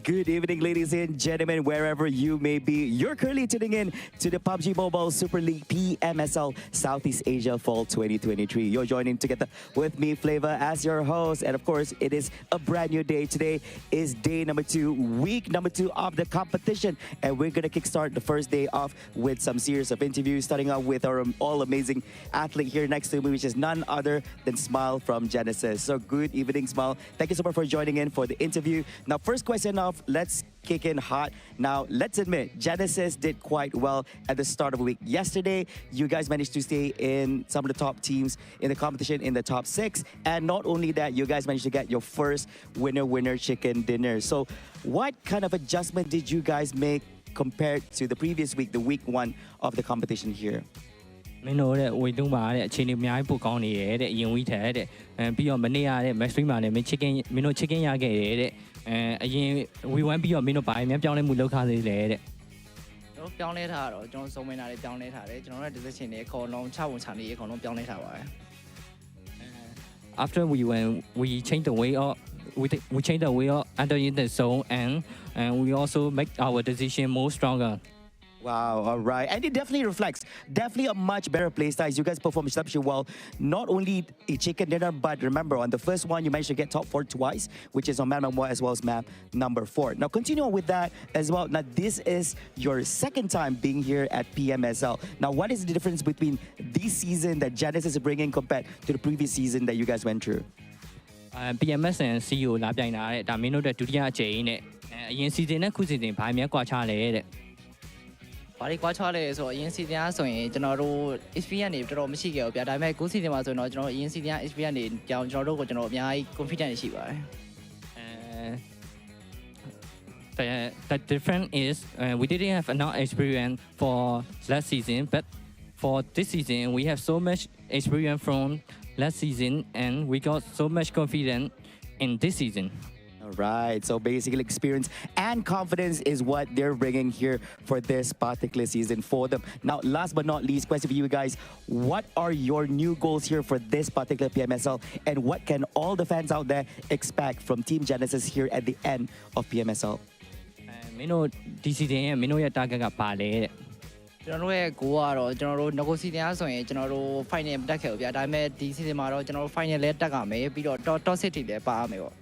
Good evening, ladies and gentlemen, wherever you may be. You're currently tuning in to the PUBG Mobile Super League PMSL Southeast Asia Fall 2023. You're joining together with me, Flavor, as your host. And of course, it is a brand new day. Today is day number 2, week number 2 of the competition. And we're going to kickstart the first day off with some series of interviews, starting out with our all amazing athlete here next to me, which is none other than Smile from Genesis. So good evening, Smile. Thank you so much for joining in for the interview. Now, first question off, let's kick in hot. Now, let's admit, Genesis did quite well at the start of the week. Yesterday, you guys managed to stay in some of the top teams in the competition in the top 6. And not only that, you guys managed to get your first winner chicken dinner. So what kind of adjustment did you guys make compared to the previous week, the week 1 of the competition here? မင်းတို့တဲ့ဝေတုံးပါတဲ့အခြေအနေအများကြီးပိုကောင်းနေရဲ့တဲ့အရင်ဝီးထဲတဲ့ပြီးတော့မနေ့ကတဲ့ livestream မှာလည်းမင်း chicken ရခဲ့တယ်တဲ့အရင်ဝီဝမ်းပြီးတော့မင်းတို့ဘာမှပြောင်းလဲမှုလုပ်ထားသေးလဲတဲ့ကျွန်တော်ပြောင်းလဲထားတော့ကျွန်တော်စုံမင်းတာတွေပြောင်းလဲထားတယ်ကျွန်တော်တို့ decision တွေအကုန်လုံး6ဝန်ချနေအကုန်လုံးပြောင်းလဲထားပါတယ် After we change the way of we change the way of entering the zone and we also make our decision more stronger. Wow, all right. And it definitely reflects a much better play style. You guys performed exceptionally well. Not only a chicken dinner, but remember, on the first one, you managed to get top 4 twice, which is on map number 1 as well as map number 4. Now, continue on with that as well. Now, this is your second time being here at PMSL. Now, what is the difference between this season that Genesis is bringing compared to the previous season that you guys went through? PMSL SEA Fall လာပြိုင်တာတဲ့ဒါမင်းတို့တဲ့ဒုတိယအကြိမ်နဲ့အရင် season နဲ့ခု season ဘာမှကွာခြားလဲတဲ့ဘာတွေကွာခြားလဲဆိုတော့အရင် season ကဆိုရင်ကျွန်တော်တို့ experience တွေတော်တော်မရှိခဲ့ဘူးဗျာဒါပေမဲ့ခု season မှာဆိုရင်တော့ကျွန်တော်အရင် season က experience တွေကြောင့်ကျွန်တော်တို့ကိုကျွန်တော်အများကြီး confidence ရှိပါတယ်The difference is we didn't have enough experience for last season, but for this season we have so much experience from last season and we got so much confidence in this season. All right, so basically experience and confidence is what they're bringing here for this particular season for them. Now, last but not least, question for you guys, what are your new goals here for this particular PMSL and what can all the fans out there expect from Team Genesis here at the end of PMSL? မင်းတို့ဒီ season ရဲ့မင်းတို့ရဲ့ target ကပါလေတဲ့ကျွန်တော်တို့ရဲ့ goal ကတော့ကျွန်တော်တို့ negotiation ဆိုရင်ကျွန်တော်တို့ final တက်ခဲ့ဘူးဗျာဒါပေမဲ့ဒီ season မှာတော့ကျွန်တော်တို့ final လဲတက်ရမယ်ပြီးတော့ top 6 တွေလည်းပါရမယ်ပေါ့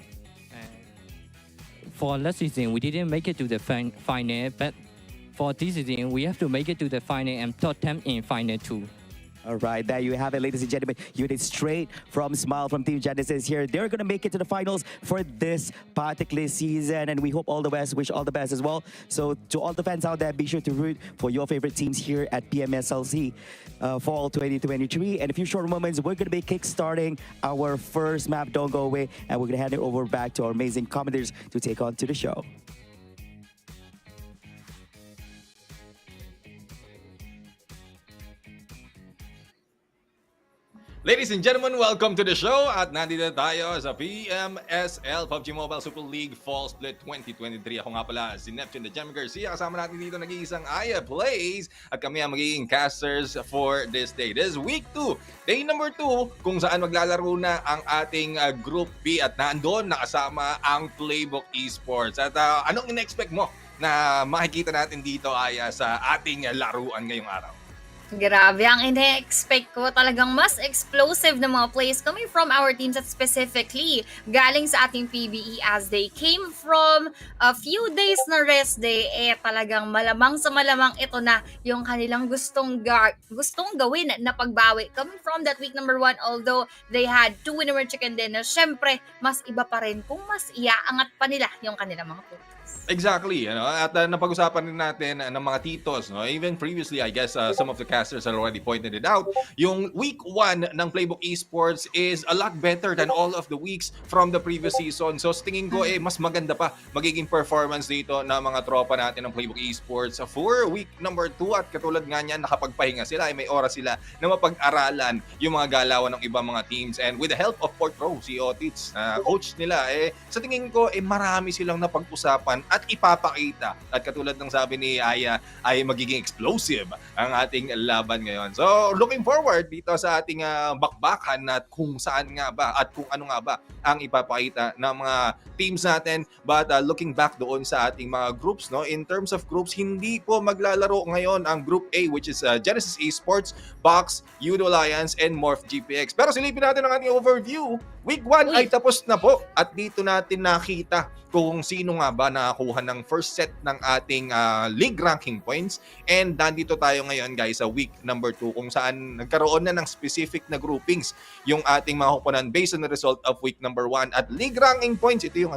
For last season, we didn't make it to the final, but for this season, we have to make it to the final and top 10 in final too. All right, there you have it, ladies and gentlemen. You did straight from Smile from Team Genesis here. They're going to make it to the finals for this particular season, and we hope all the best, wish all the best as well. So to all the fans out there, be sure to root for your favorite teams here at PMSL SEA Fall 2023. And in a few short moments, we're going to be kickstarting our first map, Don't Go Away, and we're going to hand it over back to our amazing commentators to take on to the show. Ladies and gentlemen, welcome to the show at nandito tayo sa PMSL PUBG Mobile Super League Fall Split 2023. Ako nga pala si Neptune the Gem Garcia. Kasama natin dito nag-iisang Aya Plays at kami ang magiging casters for this day. This is week 2, day number 2 kung saan maglalaro na ang ating Group B at nandoon nakasama ang PLAYBOOK Esports. At anong in-expect mo na makikita natin dito Aya sa ating laruan ngayong araw? Grabe, ang ine-expect ko talagang mas explosive na mga plays coming from our teams at specifically galing sa ating PBE as they came from a few days na rest day talagang malamang sa malamang ito na yung kanilang gustong gawin na pagbawi coming from that week number 1 although they had 2 winner chicken dinner syempre mas iba pa rin kung mas iaangat pa nila yung kanilang mga plays. Exactly, at napag-usapan rin natin ng mga titos, even previously, I guess some of the casters have already pointed it out. Yung week 1 ng PLAYBOOK Esports is a lot better than all of the weeks from the previous season. So tingin ko mas maganda pa magiging performance dito ng mga tropa natin ng PLAYBOOK Esports for week number 2 at katulad nga niyan nakapagpahinga sila, may oras sila na mapag-aralan yung mga galawan ng ibang mga teams and with the help of Port Pro, si Otits, coach nila, sa tingin ko marami silang napag-usapan ngayon at ipapakita. At katulad ng sabi ni Aya, ay magiging explosive ang ating laban ngayon. So, looking forward dito sa ating bakbakan at kung saan nga ba at kung ano nga ba ang ipapakita ng mga teams natin. But looking back doon sa ating mga groups, no, in terms of groups, hindi po maglalaro ngayon ang Group A, which is Genesis Esports, Box, Yoodo Alliance, and MORPH GPX. Pero silipin natin ang ating overview. Week 1 ay tapos na po at dito natin nakita kung sino nga ba nakakuha ng first set ng ating league ranking points. And nandito tayo ngayon guys sa week number 2 kung saan nagkaroon na ng specific na groupings yung ating mga kupunan based on the result of week number 1. At league ranking points, ito yung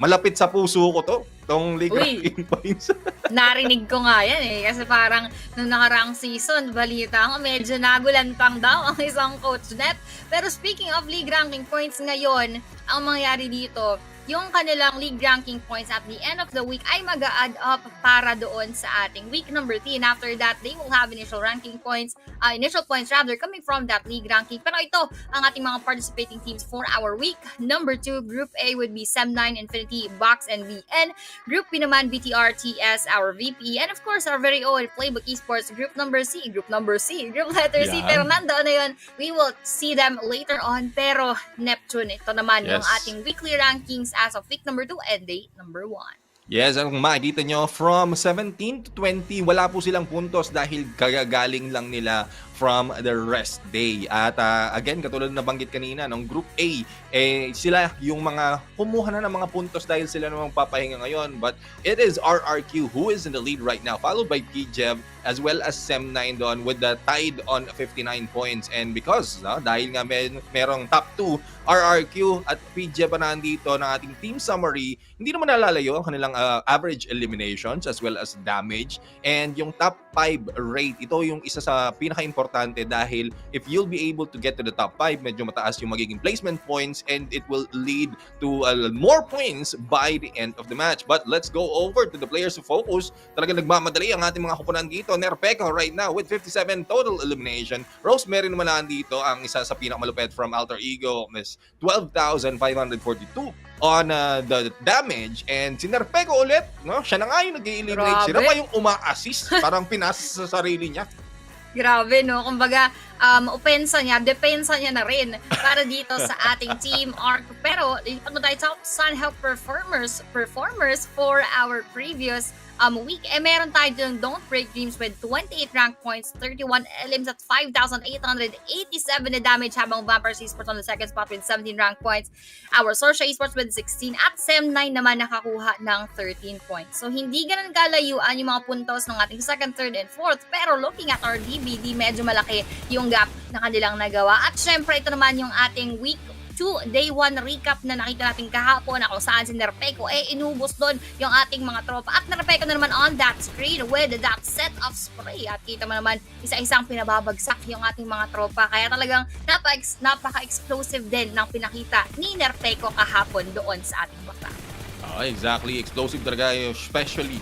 malapit sa puso ko tong league ranking points. Narinig ko nga yan kasi parang nung nakaraang season, balita ko medyo nagulantang daw ang isang coach net. Pero speaking of league ranking points ngayon, ang mangyayari dito, yung kanilang league ranking points at the end of the week ay mag-a-add up para doon sa ating week number 10. After that, they will have initial points coming from that league ranking. Pero ito, ang ating mga participating teams for our week number 2. Group A would be Sem9, Infinity, Box, and VN. Group B naman, BTR, TS, our VP, and of course, our very own Playbook Esports. Group letter C. Group letter C. Pero nandoon na yun, we will see them later on. Pero Neptune, ito naman yung ating weekly rankings as of week number 2 and day number 1. Yes, kung makikita nyo, from 17 to 20, wala po silang puntos dahil kagagaling lang nila from the rest day. At again, katulad na banggit kanina, ng Group A, sila yung mga kumuha na ng mga puntos dahil sila namang papahinga ngayon. But it is RRQ who is in the lead right now, followed by PJev as well as Sem9 doon with the tied on 59 points. And because, dahil nga merong top 2, RRQ at PJev pa nandito ng ating team summary, hindi naman nalalayo ang kanilang average eliminations as well as damage. And yung top 5 rate, ito yung isa sa pinaka-importante dahil if you'll be able to get to the top 5, medyo mataas yung magiging placement points and it will lead to more points by the end of the match. But let's go over to the players who focus. Talagang nagmamadali ang ating mga kupunan dito. Nerpeko right now with 57 total elimination. Rosemary naman nandito, ang isa sa pinakamalupit from Alter Ego, is 12,542 on the damage. And si Nerpeko ulit, no? Siya na nga yung nag-i-eliminate. Siya pa yung uma-assist. Parang pinasa sa sarili niya. Grabe, no? Kumbaga, depensa niya na rin para dito sa ating team arc. Pero, ipag mo tayo top Sunhelp performers for our previous week. Meron tayo dun Don't Break Dreams with 28 rank points, 31 elims at 5,887 na damage, habang Vampires Esports on the second spot with 17 rank points. Our Sorcia Esports with 16 at Sem9 naman nakakuha ng 13 points. So, hindi ganun kalayuan yung mga puntos ng ating second, third, and fourth. Pero looking at our DVD, medyo malaki yung gap na kanilang nagawa. At syempre, ito naman yung ating week 2, day 1 recap na nakita natin kahapon na kung saan si Nerpeko inubos doon yung ating mga tropa. At Nerpeko na naman on that screen with that set of spray. At kita mo naman, isa-isang pinababagsak yung ating mga tropa. Kaya talagang napaka-explosive din ng pinakita ni Nerpeko kahapon doon sa ating bakla. Exactly. Explosive talaga. Especially.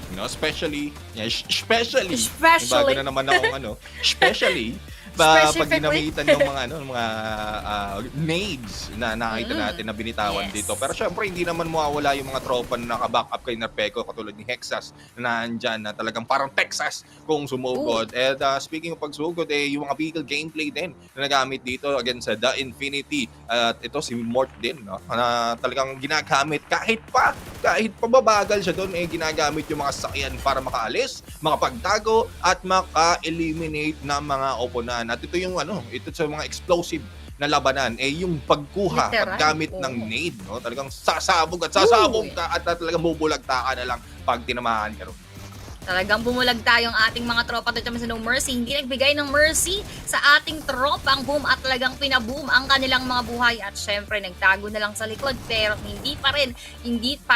Bago na naman akong especially pag ginamitan yung mga nades na nakita natin na binitawan dito. Pero syempre, hindi naman mawawala yung mga tropa na naka-back up kay Nerpeko, katulad ni Hexas na nandyan na talagang parang Texas kung sumugod. And speaking of pagsugod, yung mga vehicle gameplay din na nagamit dito against sa The Infinity. At ito si MORPH din, no? Na talagang ginagamit kahit pa babagal siya doon, ginagamit yung mga sasakyan para makaalis, makapagtago, at maka-eliminate ng mga oponan. At ito yung ito sa mga explosive na labanan, yung pagkuha, paggamit ng nade, no? Talagang sasabog ka at talagang bubulagta ka na lang pag tinamaan ka ron. Talagang bumulagta yung ating mga tropa dito sa No Mercy. Hindi nagbigay ng mercy sa ating tropang boom at talagang pinaboom ang kanilang mga buhay. At syempre, nagtago na lang sa likod. Pero hindi pa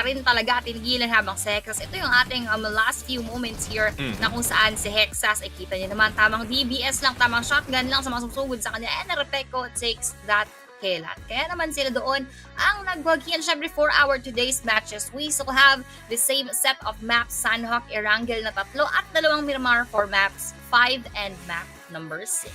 rin talaga tinigilan habang si Hexas. Ito yung ating last few moments here na kung saan si Hexas, kita niyo naman, tamang DBS lang, tamang shotgun lang sa masusugod sa kanya. And Nerpeko takes that kill. Kaya naman sila doon ang nagwagyan. Syempre, for our today's matches, we still have the same set of maps, Sunhawk, Erangel na 3 at 2 Miramar for maps 5 and map number 6.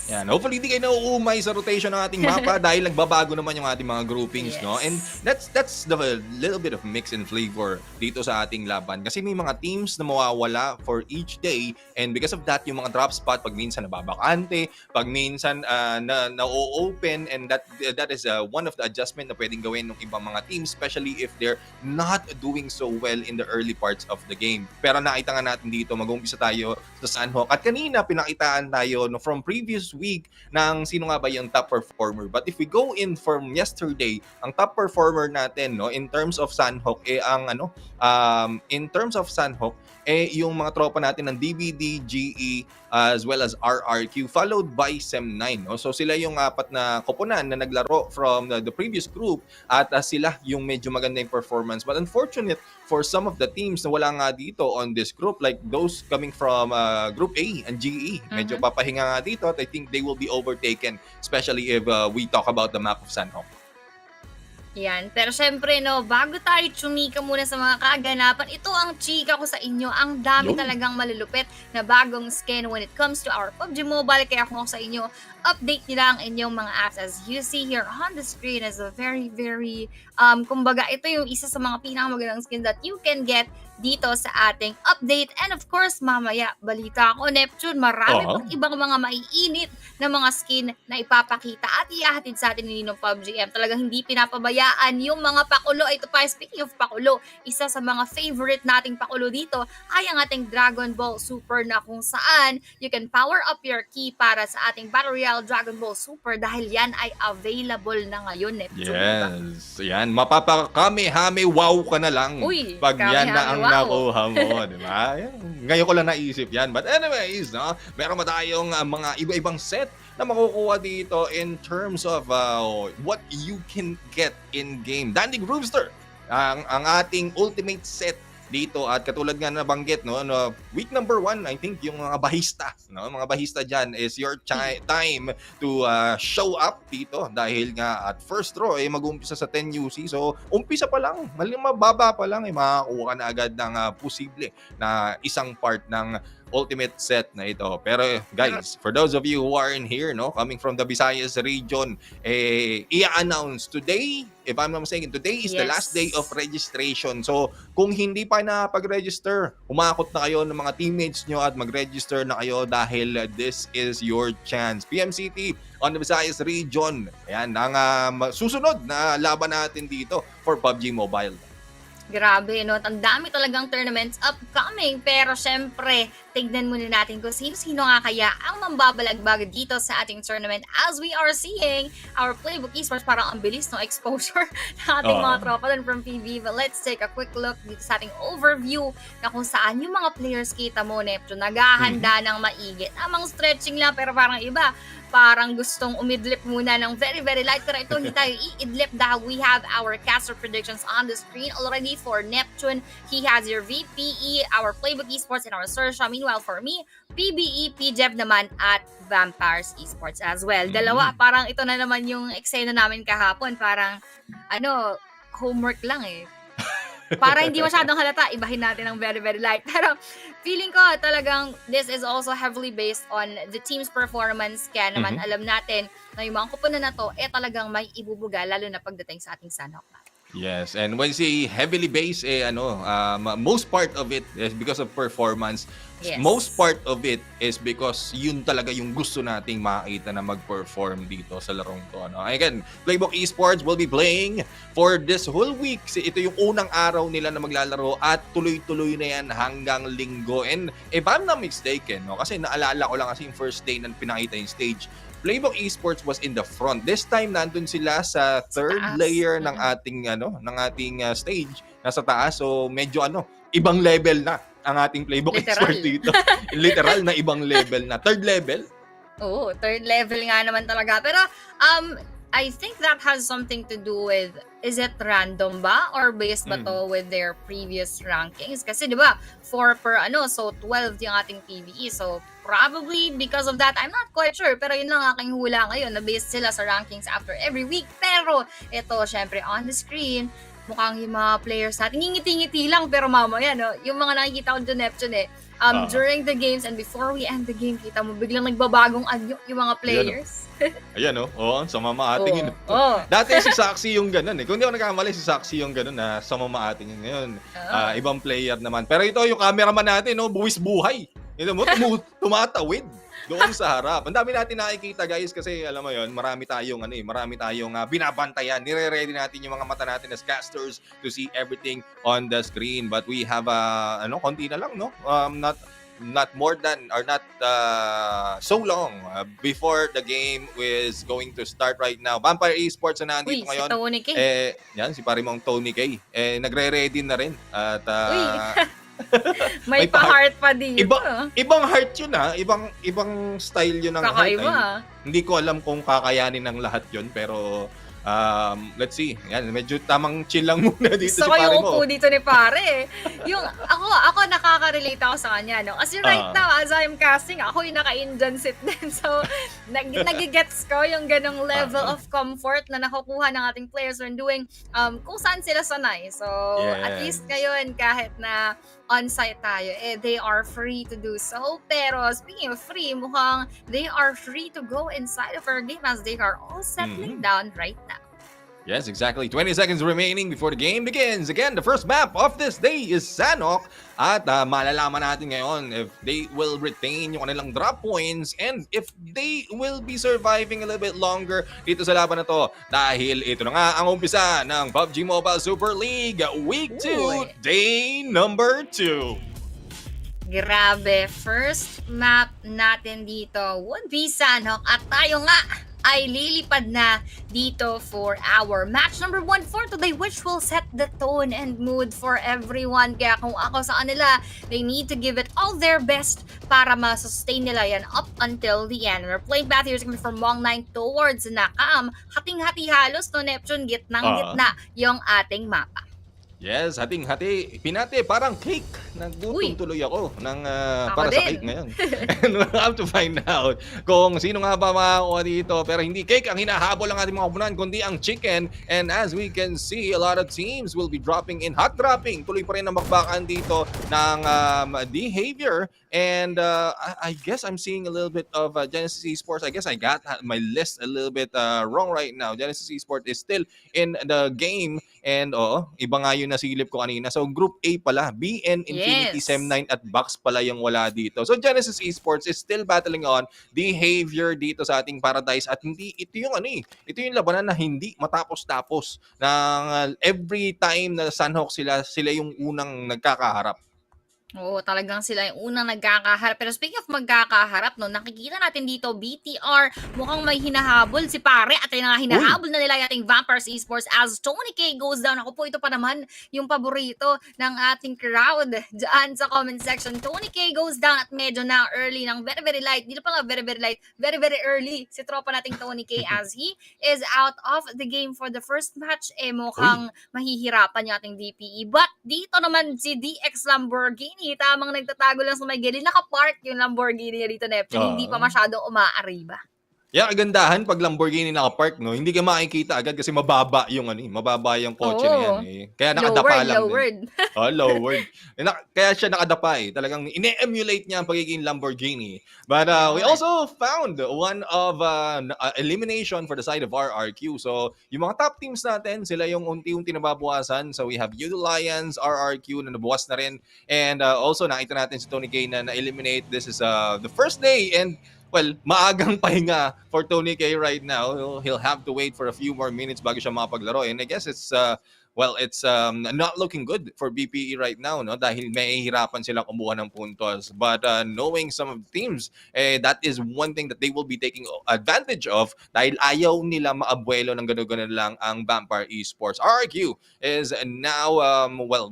Yan, hopefully di kayo nauumay sa rotation ng ating mapa dahil nagbabago naman yung ating mga groupings, no? And that's the little bit of mix and flavor dito sa ating laban. Kasi may mga teams na mawawala for each day, and because of that, yung mga drop spot pag minsan nababakante, pag minsan na-open, and that is one of the adjustment na pwedeng gawin ng ibang mga teams, especially if they're not doing so well in the early parts of the game. Pero nakita nga natin dito, mag-umpisa tayo sa Sunhawk. At kanina, pinakitaan tayo no, from previous week ng sino nga ba yung top performer. But if we go in from yesterday, ang top performer natin no, in terms of Sunhawk, yung mga tropa natin ng DVD, GE, as well as RRQ, followed by SEM9. No? So sila yung apat na koponan na naglaro from the previous group, at sila yung medyo maganda yung performance. But unfortunate for some of the teams na wala nga dito on this group, like those coming from Group A and GE, medyo papahinga nga dito, at I think they will be overtaken, especially if we talk about the map of Sunhawk. Yan. Pero syempre, no, bago tayo tsumika muna sa mga kaganapan, ito ang chika ko sa inyo. Ang dami talagang malulupit na bagong skin when it comes to our PUBG Mobile. Kaya kung ako sa inyo, update nila ang inyong mga apps. As you see here on the screen is a very, very, kumbaga, ito yung isa sa mga pinakamagandang skin that you can get dito sa ating update. And of course, mamaya, balita ako, Neptune, marami pang ibang mga maiinit na mga skin na ipapakita at ihahatid sa atin ni Ninong PUBG M. Talagang hindi pinapabayaan yung mga pakulo. Ito pa, speaking of pakulo, isa sa mga favorite nating pakulo dito ay ang ating Dragon Ball Super, na kung saan you can power up your key para sa ating Battle Royale Dragon Ball Super, dahil yan ay available na ngayon, Neptune. Yes. Yan. Mapapakame-hame wow ka na lang. Uy, pag yan na ang wow. nakuha mo. Diba? Ngayon ko lang naisip yan. But anyways, no, meron ba tayong mga iba-ibang set na makukuha dito in terms of what you can get in-game. Dandy Groovester, ang ating ultimate set dito, at katulad nga nabanggit no, week number 1, I think yung mga bahista, no, mga bahista dyan is your time to show up dito, dahil nga at first draw mag-uumpisa sa 10 UC. So umpisa pa lang, mababa pa lang makakuha ka na agad ng posible na isang part ng ultimate set na ito. Pero guys, for those of you who are in here, no, coming from the Visayas region, i-announce today, if I'm not mistaken, today is the last day of registration. So kung hindi pa napag-register, umakot na kayo ng mga teammates nyo at mag-register na kayo, dahil this is your chance. PMCT on the Visayas region, ayan ang susunod na laban natin dito for PUBG Mobile. Grabe, no? Ang dami talagang tournaments upcoming. Pero syempre, tignan muna natin kung sino-sino nga kaya ang mambabalagbag dito sa ating tournament, as we are seeing our PLAYBOOK Esports. Parang ang bilis ng exposure ng ating mga tropa dun from PB. But let's take a quick look dito sa ating overview na kung saan yung mga players kita mo, Neptune, naghahanda ng maigit. Amang stretching lang, pero parang iba, parang gustong umidlip muna ng very, very light. Pero ito, hindi tayo i-idlip dahil we have our caster predictions on the screen already for Neptune. He has your VPE, our PLAYBOOK Esports, and our XERXIA. Meanwhile, for me, PBE, PJEV naman, at Vampires Esports as well. Dalawa, parang ito na naman yung eksena namin kahapon. Parang, homework lang eh. Para hindi masyadong halata, ibahin natin ng very, very light. Pero feeling ko talagang this is also heavily based on the team's performance. Kaya naman alam natin na yung mga kupunan na to, talagang may ibubuga, lalo na pagdating sa ating Sunhawk map. Yes, and when you say heavily based, most part of it is because of performance. Yes. Most part of it is because yun talaga yung gusto nating makita na mag-perform dito sa larong to. No? Again, PLAYBOOK Esports will be playing for this whole week. Ito yung unang araw nila na maglalaro, at tuloy-tuloy na yan hanggang linggo. And if I'm not mistaken, no, kasi naalala ko lang kasi yung first day na pinakita yung stage, PLAYBOOK Esports was in the front. This time nandun sila sa third layer ng ating stage, nasa taas. So medyo ibang level na ang ating PLAYBOOK Esports dito. Literal na ibang level na. Third level? Oo, third level nga naman talaga. Pero I think that has something to do with, is it random ba? Or based ba to with their previous rankings? Kasi di ba, 4 per so 12 yung ating PBE. So probably because of that, I'm not quite sure. Pero yun lang aking hula ngayon, na based sila sa rankings after every week. Pero ito, syempre, on the screen, mukhang yung mga players natin, ngingiti-ngiti lang, pero mamaya, no, yung mga nakikita ko doon, Neptune, during the games and before we end the game, kita mo, biglang nagbabagong anyo yung mga players. Ayan, oh. Oo, sa mamaating yun. Oh. Dati si Saxy yung ganun eh. Kung di ako nagkamali, si Saxy yung ganun na sa mamaating yun. Ngayon, ibang player naman. Pero ito, yung cameraman natin, no, buwis buhay. Ito mo, tumatawid doon sa harap. Ang dami natin nakikita, guys, kasi alam mo yun, marami tayong binabantayan. Nire-ready natin yung mga mata natin as casters to see everything on the screen. But we have konti na lang, no? Not more than or not so long before the game is going to start right now. Vampire Esports na nandito ngayon. Si Tony K. Yan, si pare mong Tony K. Nagre-ready na rin. At may pa-heart pa dito. Ibang heart yun ibang style yun ng heart. Hindi ko alam kung kakayanin ng lahat yun, pero let's see. Yan, medyo tamang chill lang muna dito si pare mo. Gusto ko yung upo dito ni pare. Yung ako nakaka-relate ako sa kanya, no? Kasi right now, as I'm casting, ako yung naka-Indian sit din. So, nagigets ko yung ganong level of comfort na nakukuha ng ating players when doing kung saan sila sanay. So, at least ngayon, kahit na on-site tayo, they are free to do so. Pero speaking of free, mukhang they are free to go inside of our game as they are all settling down right now. Yes, exactly. 20 seconds remaining before the game begins. Again, the first map of this day is Sanhok. At malalaman natin ngayon if they will retain yung kanilang drop points and if they will be surviving a little bit longer dito sa laban na to. Dahil ito na nga ang umpisa ng PUBG Mobile Super League Week 2, Day number 2. Grabe, first map natin dito would be Sanhok at tayo nga ay lilipad na dito for our match number 1 for today, which will set the tone and mood for everyone. Kaya kung ako sa kanila, they need to give it all their best para ma-sustain nila yan up until the end. We're playing back here coming from Mong 9 towards Nakam. Hating-hati halos, no, Neptune, gitnang-gitna yung ating mapa. Yes, hating-hati. Pinati, parang cake. Naggutom tuloy ako para sa cake ngayon. And we'll have to find out kung sino nga ba makakuha dito. Pero hindi cake ang hinahabol ng ating mga kupunan, kundi ang chicken. And as we can see, a lot of teams will be dropping in. Hot dropping. Tuloy pa rin ang bakbakan dito ng behavior. And I guess I'm seeing a little bit of Genesis Esports. I guess I got my list a little bit wrong right now. Genesis Esports is still in the game. And iba nga yung nasilip ko kanina. So Group A pala, BN, Infinity, Sem9 at Box pala yung wala dito. So Genesis Esports is still battling on behavior dito sa ating Paradise at hindi ito yung ito yung labanan na hindi matapos-tapos ng every time na Sanhok sila yung unang nagkakaharap. Oo, talagang sila yung unang nagkakaharap. Pero speaking of magkakaharap, no, nakikita natin dito, BTR, mukhang may hinahabol si pare at yung hinahabol na nila yung ating Vampires Esports as Tony K goes down. Ako po, ito pa naman yung paborito ng ating crowd dyan sa comment section. Tony K goes down at medyo na early ng very, very light. Dito pa nga very, very light. Very, very early si tropa nating Tony K as he is out of the game for the first match. Mukhang mahihirapan yung ating DPE. But dito naman si DX Lamborghini, tamang nagtatago lang sa may gilid. Nakapark yung Lamborghini niya dito, Neptune. Hindi pa masyadong umaariba. Yeah, kagandahan pag Lamborghini nakapark, no, hindi ka makikita agad kasi mababa yung mababa yung kotse na yan. Kaya nakadapa lang. Lowered. Lowered. Kaya siya nakadapa Talagang ine-emulate niya ang pagiging Lamborghini. But we also found one of elimination for the side of RRQ. So, yung mga top teams natin, sila yung unti-unti nababawasan. So, we have Yoodo Alliance, RRQ na nabawas na rin. And also, nakita natin si Tony K na na-eliminate. This is the first day and well, maagang pahinga for Tony K right now. He'll have to wait for a few more minutes bago siya makapaglaro. And I guess it's not looking good for BPE right now, no? Dahil may hirapan silang kumuha ng puntos. But knowing some of the teams, that is one thing that they will be taking advantage of dahil ayaw nila maabuelo ng gano'n-gano'n lang ang Vampire Esports. RRQ is now,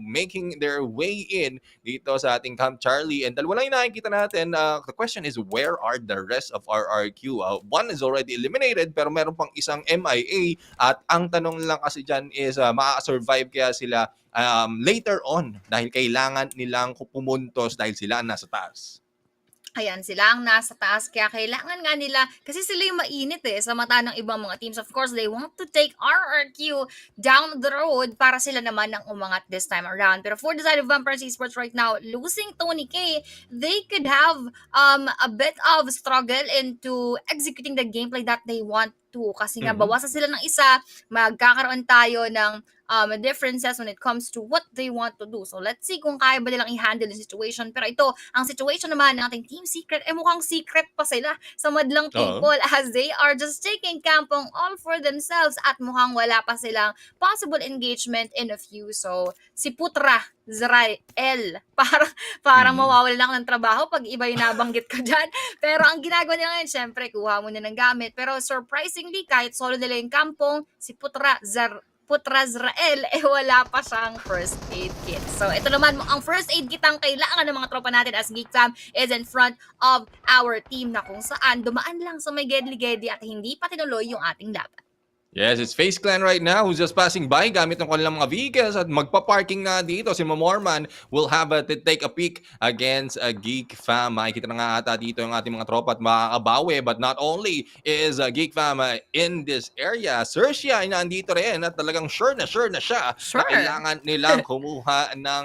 making their way in dito sa ating Camp Charlie. And dalawa lang yung nakikita natin. The question is, where are the rest of RRQ? One is already eliminated, pero meron pang isang MIA. At ang tanong lang kasi dyan is, survive kaya sila later on dahil kailangan nilang pumuntos dahil sila nasa taas. Ayan, sila ang nasa taas kaya kailangan nga nila kasi sila yung mainit sa mata ng ibang mga teams. Of course, they want to take RRQ down the road para sila naman ang umangat this time around. Pero for the side of Vampires Esports right now, losing Tony K, they could have a bit of struggle into executing the gameplay that they want to. Kasi nga, bawasan sila ng isa, magkakaroon tayo ng differences when it comes to what they want to do. So let's see kung kaya ba nilang i-handle the situation. Pero ito, ang situation naman ng ating Team Secret, mukhang secret pa sila sa madlang people as they are just taking kampong all for themselves at mukhang wala pa silang possible engagement in a few. So si Putra Zrael, parang mawawala lang ng trabaho pag iba yung nabanggit ko dyan. Pero ang ginagawa nila ngayon, syempre, kuha mo na ng gamit. Pero surprisingly, kahit solo nila yung kampong, si Putra Zrael, wala pa siyang first aid kit. So, ito naman, ang first aid kit ang kailangan ng mga tropa natin as Geek Fam is in front of our team na kung saan dumaan lang sa may gedli-gedli at hindi pa tinuloy yung ating laban. Yes, it's FaZe Clan right now who's just passing by gamit ng kanilang mga vehicles at magpa-parking na dito. Si Momorman will have to take a peek against a Geek Fam. Makikita na nga ata dito yung ating mga tropa at makakabawi. But not only is Geek Fam in this area, XERXIA ay nandito rin at talagang sure na siya na kailangan nilang kumuha ng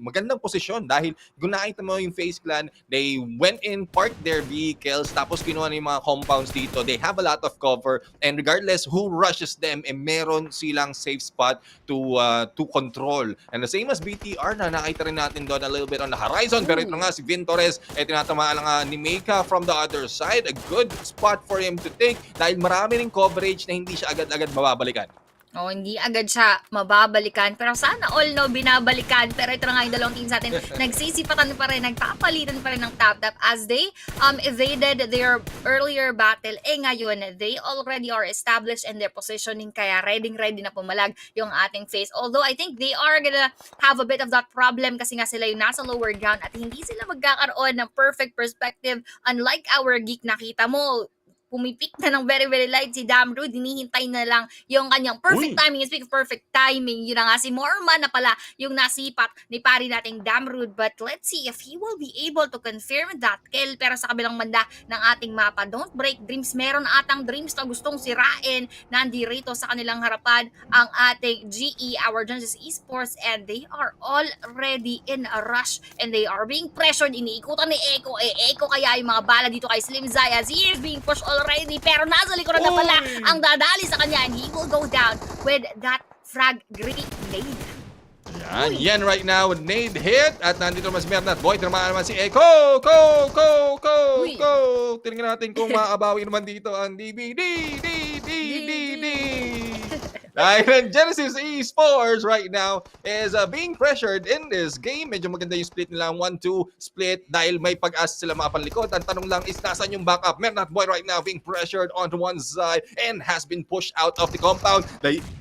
magandang posisyon dahil kung nakita mo yung FaZe Clan, they went in, parked their vehicles, tapos kinuha na yung mga compounds dito. They have a lot of cover and regardless who rushes them, meron silang safe spot to control. And the same as BTR na nakita rin natin doon a little bit on the horizon. Pero ito nga si Vin Torres, tinatamaan lang ni Meika from the other side. A good spot for him to take dahil marami ring coverage na hindi siya agad-agad mababalikan. Hindi agad siya mababalikan. Pero sana all binabalikan. Pero ito na nga yung dalawang teams natin. Nagsisipatan pa rin, nagpapalitan pa rin ng tap-tap as they evaded their earlier battle. Ngayon, they already are established in their positioning. Kaya ready na pumalag yung ating FaZe. Although, I think they are gonna have a bit of that problem kasi nga sila yung nasa lower ground at hindi sila magkakaroon ng perfect perspective. Unlike our Geek, nakita mo, pumipik na ng very, very light si Damru, hinihintay na lang yung kanyang perfect timing. Speak of perfect timing, yun na nga si Morman na pala yung nasipat ni pari nating Damru. But let's see if he will be able to confirm that kill. Pero sa kabilang banda ng ating mapa, don't break dreams. Meron atang dreams na gustong sirain. Nandirito sa kanilang harapan ang ating GE, our Genesis Esports, and they are already in a rush and they are being pressured. Iniikutan ni Echo. Echo kaya yung mga bala dito kay Slim Zaya. He is being pushed already, pero nasa likuran na pala ang dadali sa kanya and he will go down with that frag grenade. Yan right now, nade hit at nandito naman si Bernard Boy, tinamaan naman si Echo. Go! Tingnan natin kung makakabawi naman dito ang DBD. Dahil Genesis Esports right now is being pressured in this game. Medyo maganda yung split nila, 1-2 split dahil may pag-asa sila makapalikot. Ang tanong lang is nasan yung backup? Bernard Boy right now being pressured onto one side and has been pushed out of the compound.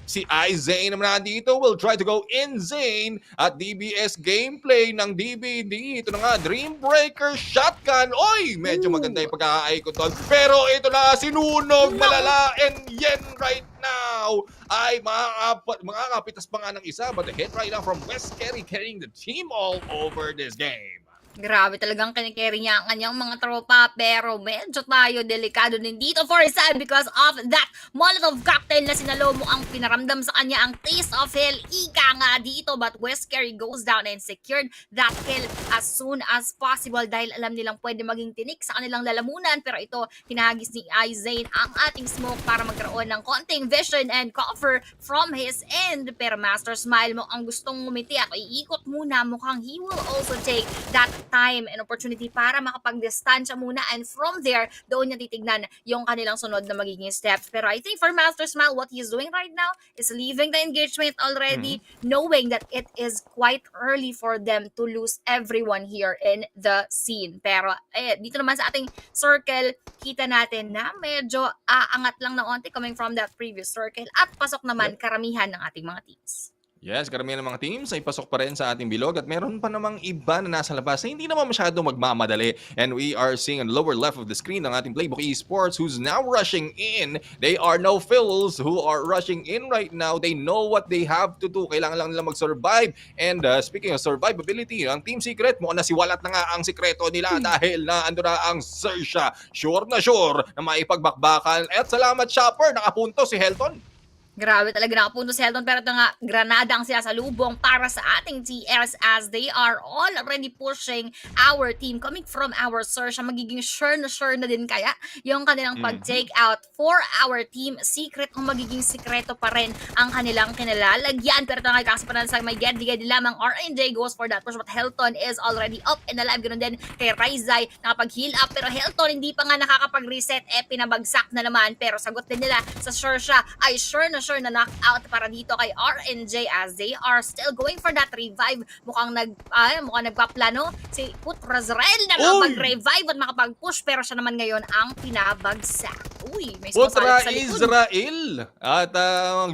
Si Zane naman dito will try to go in Zane at DBS gameplay ng DBD. Ito na nga, Dreambreaker Shotgun. Oy! Medyo maganda yung pagkakaikot doon. Pero ito na, sinunog malala and yan right now ay makakapitas pa nga ng isa, but the hit right now from West Kerry carrying the team all over this game. Grabe talagang kinikerry niya ang kanyang mga tropa, pero medyo tayo delikado din dito for his side because of that Molotov cocktail na sinalo mo ang pinaramdam sa kanya ang taste of hell. Ika nga dito, but West Kerry goes down and secured that kill as soon as possible dahil alam nilang pwede maging tinik sa kanilang lalamunan. Pero ito, hinahagis ni Zane ang ating smoke para magkaroon ng konting vision and cover from his end. Pero Master Smile mo ang gustong ngumiti at iikot muna. Mukhang he will also take that time and opportunity para makapag-distansya muna and from there, doon niya titignan yung kanilang sunod na magiging steps. Pero I think for Master Smile, what he's doing right now is leaving the engagement already, knowing that it is quite early for them to lose everyone here in the scene. Pero dito naman sa ating circle, kita natin na medyo aangat lang na onti coming from that previous circle at pasok naman karamihan ng ating mga teams. Yes, karamihan ng mga teams ay pasok pa rin sa ating bilog at meron pa namang iba na nasa labas na hindi naman masyado magmamadali. And we are seeing on the lower left of the screen ng ating PLAYBOOK Esports who's now rushing in. They are no fools who are rushing in right now. They know what they have to do. Kailangan lang nila mag-survive. And speaking of survivability, ang Team Secret, mukhang nasiwalat na nga ang sikreto nila dahil na ando na ang XERXIA. Sure na maipagbakbakan. At salamat, Shopper, nakapunto si Helton. Grabe talaga nakapunto si Helton, pero ito nga, Granada ang sinasalubong para sa ating TS as they are already pushing our team coming from our source. Magiging sure na din kaya yung kanilang pag-take out for our team. Secret o magiging sikreto pa rin ang kanilang kinalalagyan. Pero ito nga, kakasapanan sa may get-di-get lamang, RNJ goes for that push, but Helton is already up and alive. Ganun din kay Raizay, nakapag-heal up, pero Helton hindi pa nga nakakapag-reset, pinabagsak na naman. Pero sagot din nila sa XERXIA ay sure na knockout para dito kay RNJ as they are still going for that revive. Mukhang nagpaplano si Putrazrael na makapag-revive at makapag-push, pero siya naman ngayon ang pinabagsak. Uy, may sumasalit sa likod. Israel! At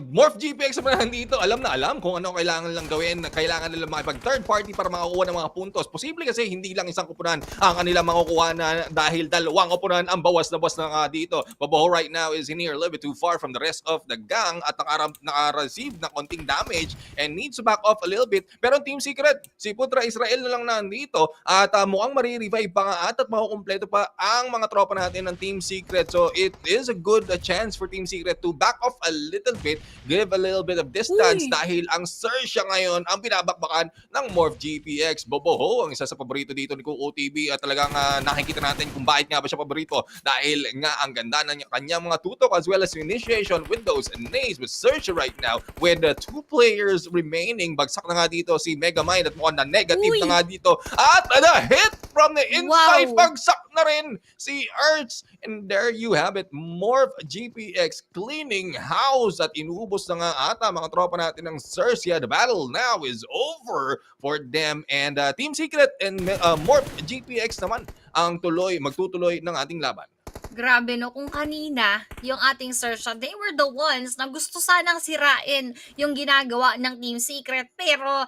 MORPH GPX naman nandito. Alam na alam kung ano kailangan lang gawin. Kailangan nila makipag third party para makakuha ng mga puntos. Posible kasi hindi lang isang kupunan ang kanila makukuha na dahil dalawang kupunan ang bawas na bawas na dito. Babaho right now is in here a little bit too far from the rest of the gang at naka-receive na konting damage and needs to back off a little bit. Pero Team Secret, si Putra Israel na lang nandito at mukhang marirevive pa nga at makukumpleto pa ang mga tropa natin ng Team Secret. So it is a good chance for Team Secret to back off a little bit, give a little bit of distance dahil ang XERXIA ngayon ang binabakbakan ng MORPH GPX. Boboho, ang isa sa paborito dito ni QOTV at talagang nakikita natin kung bakit nga ba siya paborito dahil nga ang ganda ng kanyang mga tutok as well as initiation with those nays with XERXIA right now with 2 players remaining. Bagsak na nga dito si Megamind at mukhang na negative na nga dito at a hit from the inside. Bagsak na rin si Ertz and there you have it. MORPH GPX cleaning house at inubos na nga ata mga tropa natin ng XERXIA. The battle now is over for them and Team Secret and MORPH GPX naman ang magtutuloy ng ating laban. Grabe no, kung kanina yung ating XERXIA, they were the ones na gusto sanang sirain yung ginagawa ng Team Secret, pero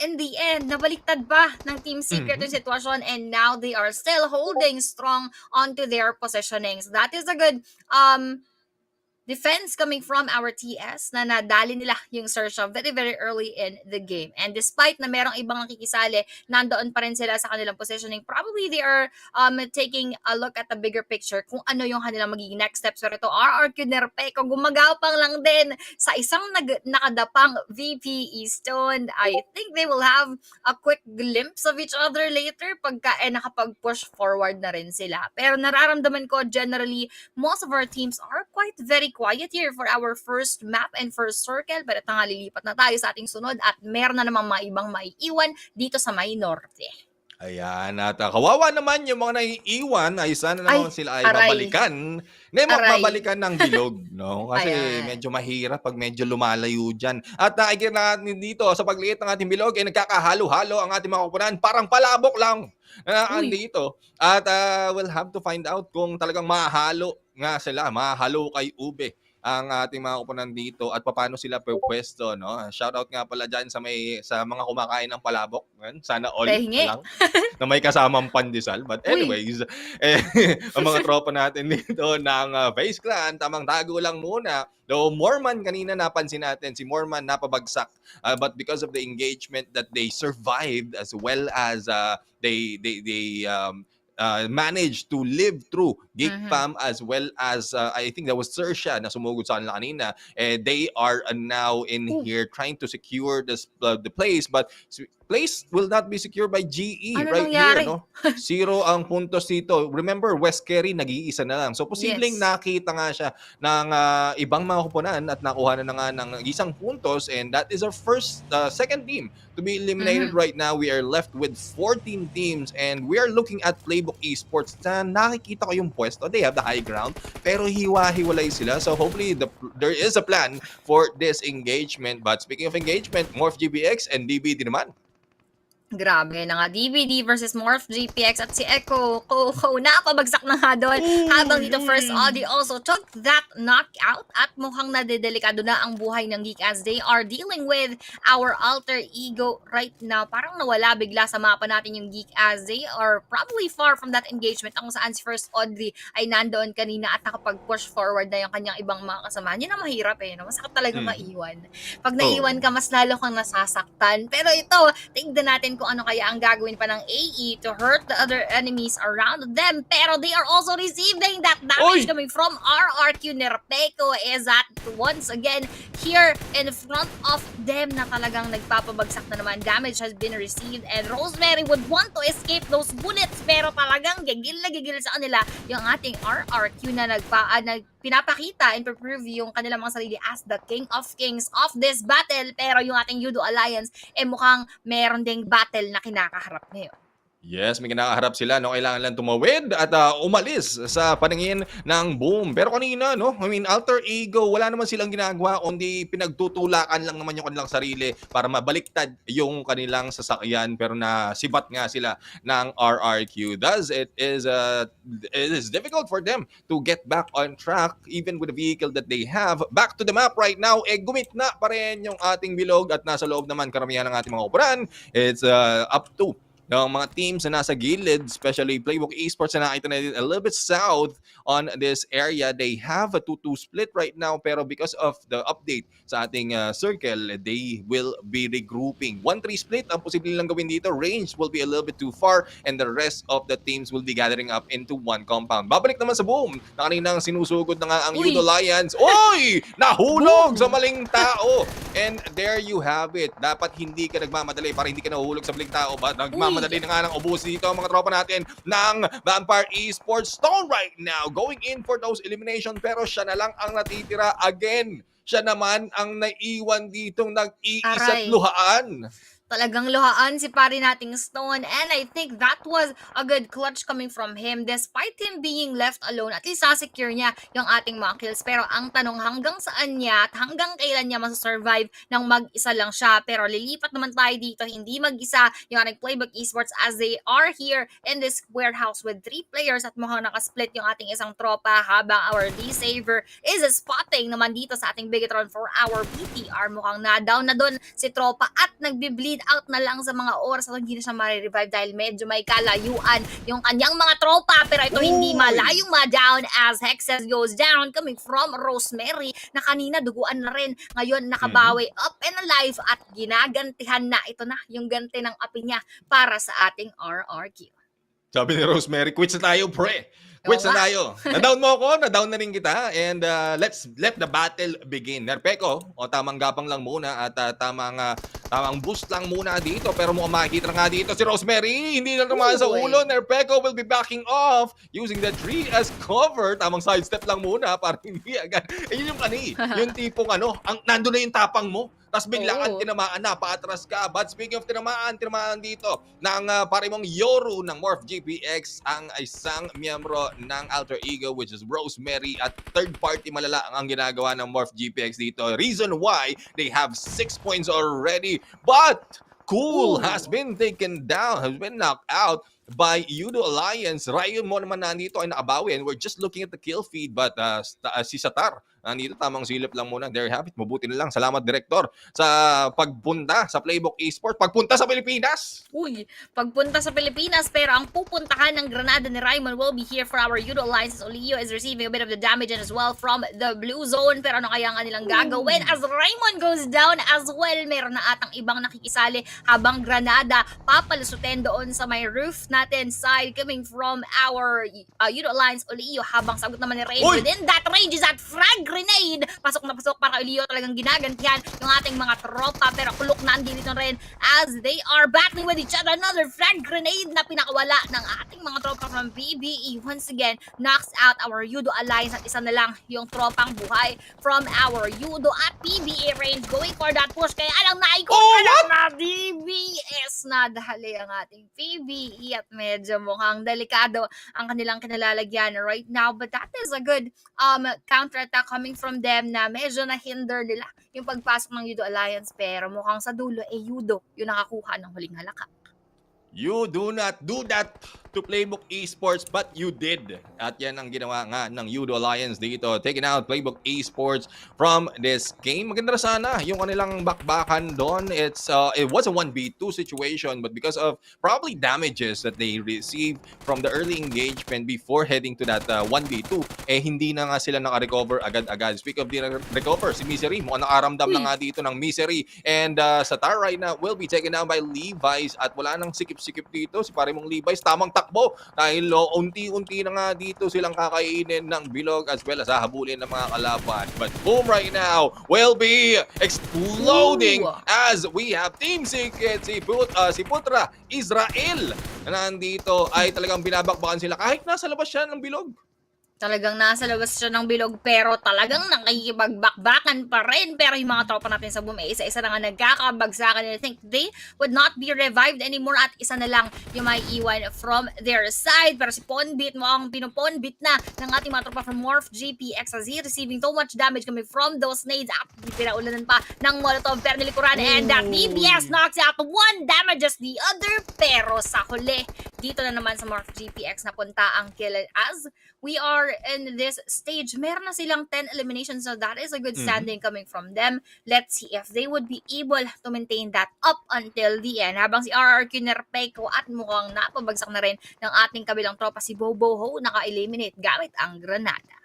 in the end, nabaliktad pa ng Team Secret yung sitwasyon and now they are still holding strong onto their positionings. That is a good defense coming from our TS na nadali nila yung XERXIA very early in the game. And despite na merong ibang nakikisali, nandoon pa rin sila sa kanilang positioning. Probably they are taking a look at the bigger picture kung ano yung kanilang magiging next steps. Pero ito, RRQ Nerpeco, gumagapang lang din sa isang nakadapang VP Easton. I think they will have a quick glimpse of each other later pagka nakapag-push forward na rin sila. Pero nararamdaman ko generally, most of our teams are quite very quiet here for our first map and first circle. Pero ito nga, lilipat na tayo sa ating sunod at meron na namang mga ibang maiiwan dito sa may norte. Ayan, at kawawa naman yung mga naiiwan ay sana naman sila ay mabalikan. Mabalikan ng bilog, no? Kasi medyo mahirap pag medyo lumalayo dyan. At nakikita natin dito sa pagliit ng ating bilog, nagkakahalo-halo ang ating mga kupunan. Parang palabok lang andito. At we'll have to find out kung talagang mahalo nga sila, mahalo kay Ube ang ating mga kupunan dito at paano sila pwesto, no? Shoutout nga pala dyan sa mga kumakain ng palabok. Sana all lang na may kasamang pandesal. But anyways, ang mga tropa natin dito ng FaZe Clan, tamang tago lang muna. Though Morman kanina napansin natin, si Morman napabagsak. But because of the engagement that they survived as well as they managed to live through GEEK Pam as well as I think that was XERXIA na sumugod sa kanila kanina. They are now in here trying to secure the place, but place will not be secured by GE here, no? 0 ang puntos dito. Remember, West Kerry nag-iisa na lang. So posibleng nakita nga siya ng ibang mga kupunan at nakuha na nga ng isang puntos, and that is our second team to be eliminated right now. We are left with 14 teams and we are looking at PLAYBOOK Esports na nakikita ko yung pwesto. They have the high ground pero hiwa-hiwalay sila. So hopefully there is a plan for this engagement. But speaking of engagement, MORPH GBX and DBD naman. Grabe na nga, DVD versus MORPH, GPX at si Echo Coco napabagsak na nga doon. Habang dito First Audi also took that knockout at mukhang nadedelikado na ang buhay ng Geek as they are dealing with our alter ego right now. Parang nawala bigla sa mapa natin yung Geek as they are probably far from that engagement kung saan si First Audi ay nandoon kanina at nakapag-push forward na yung kanyang ibang mga kasama. Yun ang mahirap no? Masakit talaga maiwan. Pag naiwan ka, mas lalo kang nasasaktan. Pero ito, tignan natin kung ano kaya ang gagawin pa ng AE to hurt the other enemies around them. Pero they are also receiving that damage coming from RRQ. Nerpeco is at once again here in front of them na talagang nagpapabagsak na naman. Damage has been received and Rosemary would want to escape those bullets pero talagang gigil na gigil sa kanila yung ating RRQ na pinapakita and prove yung kanilang mga sarili as the king of kings of this battle. Pero yung ating Yoodo Alliance mukhang meron ding battle na kinakaharap ngayon. Yes, may kinakaharap sila, no? Kailangan lang tumawid at umalis sa paningin ng boom. Pero kanina, no? I mean, alter ego, wala naman silang ginagawa, kundi pinagtutulakan lang naman yung kanilang sarili para mabaliktad yung kanilang sasakyan. Pero sibat nga sila ng RRQ. Thus, it is difficult for them to get back on track even with the vehicle that they have. Back to the map right now, gumitna pa rin yung ating bilog at nasa loob naman karamihan ng ating mga operan. It's up to ng mga teams na nasa gilid, especially PLAYBOOK Esports na nakita natin a little bit south on this area. They have a 2-2 split right now, pero because of the update sa ating circle, they will be regrouping. 1-3 split ang posible lang gawin dito. Range will be a little bit too far and the rest of the teams will be gathering up into one compound. Babalik naman sa boom na kaninang sinusugod na nga ang Yoodo Alliance. Oy! Nahulog sa maling tao! And there you have it. Dapat hindi ka nagmamadali para hindi ka nahulog sa maling tao. But nagmamadali na nga ng ubus dito ang mga tropa natin ng Vampire Esports. Stone right now going in for those elimination pero siya na lang ang natitira again. Siya naman ang naiwan ditong nag-iisa't luhaan. Talagang luhaan si pari nating Stone and I think that was a good clutch coming from him despite him being left alone. At least secure niya yung ating mga kills. Pero ang tanong hanggang saan niya at hanggang kailan niya masasurvive nang mag-isa lang siya. Pero lilipat naman tayo dito, hindi mag-isa yung ating PLAYBOOK Esports as they are here in this warehouse with 3 players at mukhang nakasplit yung ating isang tropa habang our D-Saver is spotting naman dito sa ating BIGETRON for our BTR. Mukhang na-down na doon si tropa at nagbi-bleed out na lang sa mga oras at hindi na siya ma-revive dahil medyo may kalayuan yung kanyang mga tropa pero ito hindi malayong ma-down as Hexes goes down coming from Rosemary na kanina duguan na rin ngayon nakabawi up and alive at ginagantihan na ito na yung ganti ng api niya para sa ating RRQ. Sabi ni Rosemary, quits na tayo, pre. Quits na tayo. Na-down mo ako, na-down na rin kita. And let's let the battle begin. Nerpeco, tamang gapang lang muna at tamang boost lang muna dito. Pero mukhang makikita na nga dito si Rosemary. Hindi na naman sa ulo. Nerpeco will be backing off using the tree as cover. Tamang sidestep lang muna para hindi agad. Yun yung yung tipong nandun na yung tapang mo. Tapos biglaan tinamaan na, paatras ka. But speaking of tinamaan dito ng pare mong Yoru ng MORPH GPX ang isang miyembro ng alter ego which is Rosemary at third party malala ang ginagawa ng MORPH GPX dito. Reason why they have 6 points already. But Cool has been taken down, has been knocked out by Yoodo Alliance. Ryan mo naman nandito ay nakabawi and we're just looking at the kill feed but si Satar nandito tamang silip lang muna. There you have it. Mabuti na lang. Salamat Director sa pagpunta sa PLAYBOOK Esports. Pagpunta sa Pilipinas. Pagpunta sa Pilipinas pero ang pupuntahan ng Granada ni Raymond will be here for our Yoodo Alliance. Olio is receiving a bit of the damage as well from the blue zone. Pero ano kaya ang kanilang gagawin as Raymond goes down as well. Meron na atang ibang nakikisali habang Granada papalusutin doon sa may roof natin side coming from our Yoodo Alliance Olio habang sagot naman ni Raymond. Within that range is that frag grenade. Pasok na pasok para Olio talagang ginagantihan yung ating mga tropa pero kulok na dito rin as they are battling with each other. Another frag grenade na pinakawala ng ating mga tropa from PBE. Once again, knocks out our Yoodo Alliance at isa na lang yung tropang buhay from our Yoodo at PBE range going for that push. Kaya alang naikot na DBS na dahali ang ating PBE at medyo mukhang delikado ang kanilang kinalalagyan right now. But that is a good counter-attack coming from them na medyo na-hinder nila yung pagpasok ng Yoodo Alliance pero mukhang sa dulo Yoodo yung nakakuha ng huling halakak. You do not do that to PLAYBOOK Esports, but you did. At yan ang ginawa nga ng Yoodo Alliance dito, taking out PLAYBOOK Esports from this game. Maganda sana yung kanilang bakbakan doon. It was a 1v2 situation, but because of probably damages that they received from the early engagement before heading to that 1v2, hindi na nga sila naka-recover agad-agad. Speak of the recover, si Misery, mukhang nakaramdam na nga dito ng Misery. And sa tar right now will be taken down by Levi's at wala nang sikip-sikip dito. Si pare mong Levi's, tamang takbo dahil unti-unti na nga dito silang kakainin ng bilog as well as hahabulin ng mga kalaban. But boom right now will be exploding as we have Team Secret, si Putra, Israel na nandito ay talagang binabakbakan sila kahit nasa labas siya ng bilog. Talagang nasa labas siya ng bilog pero talagang nakikipagbakbakan pa rin. Pero yung mga tropa natin sa boom isa-isa na nga nagkakabagsakan. And I think they would not be revived anymore at isa na lang yung may iwan from their side. Pero si Ponbit mo ang pinuponbit na ng ating mga tropa from MORPH GPX as he receiving so much damage coming from those nades at pinaulanan pa ng Molotov pero nilikuran. And that DBS knocks out one, damages the other. Pero sa huli, dito na naman sa MORPH GPX napunta ang kill as we are in this stage. Meron na silang 10 eliminations, so that is a good standing coming from them. Let's see if they would be able to maintain that up until the end. Habang si RRQ nerpeko at mukhang napabagsak na rin ng ating kabilang tropa si Bobo Ho naka-eliminate gamit ang granada.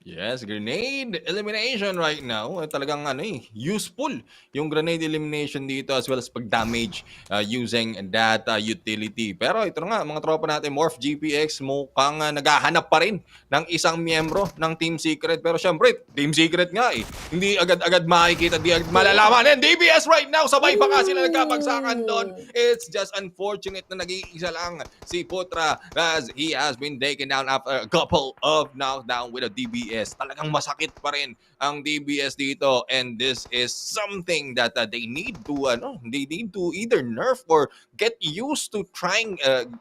Yes, grenade elimination right now. Talagang useful yung grenade elimination dito as well as pag-damage using that utility. Pero ito nga, mga tropa natin, MORPH GPX mukhang naghahanap pa rin ng isang miyembro ng Team Secret. Pero syempre, Team Secret nga hindi agad-agad makikita, hindi agad malalaman. And DBS right now, sabay pa nga sila nagkabagsakan doon. It's just unfortunate na nag-iisa lang si Putra as he has been taken down after a couple of knockdown with a DBS. Talagang masakit pa rin ang DBS dito, and this is something that they need to either nerf or get used to trying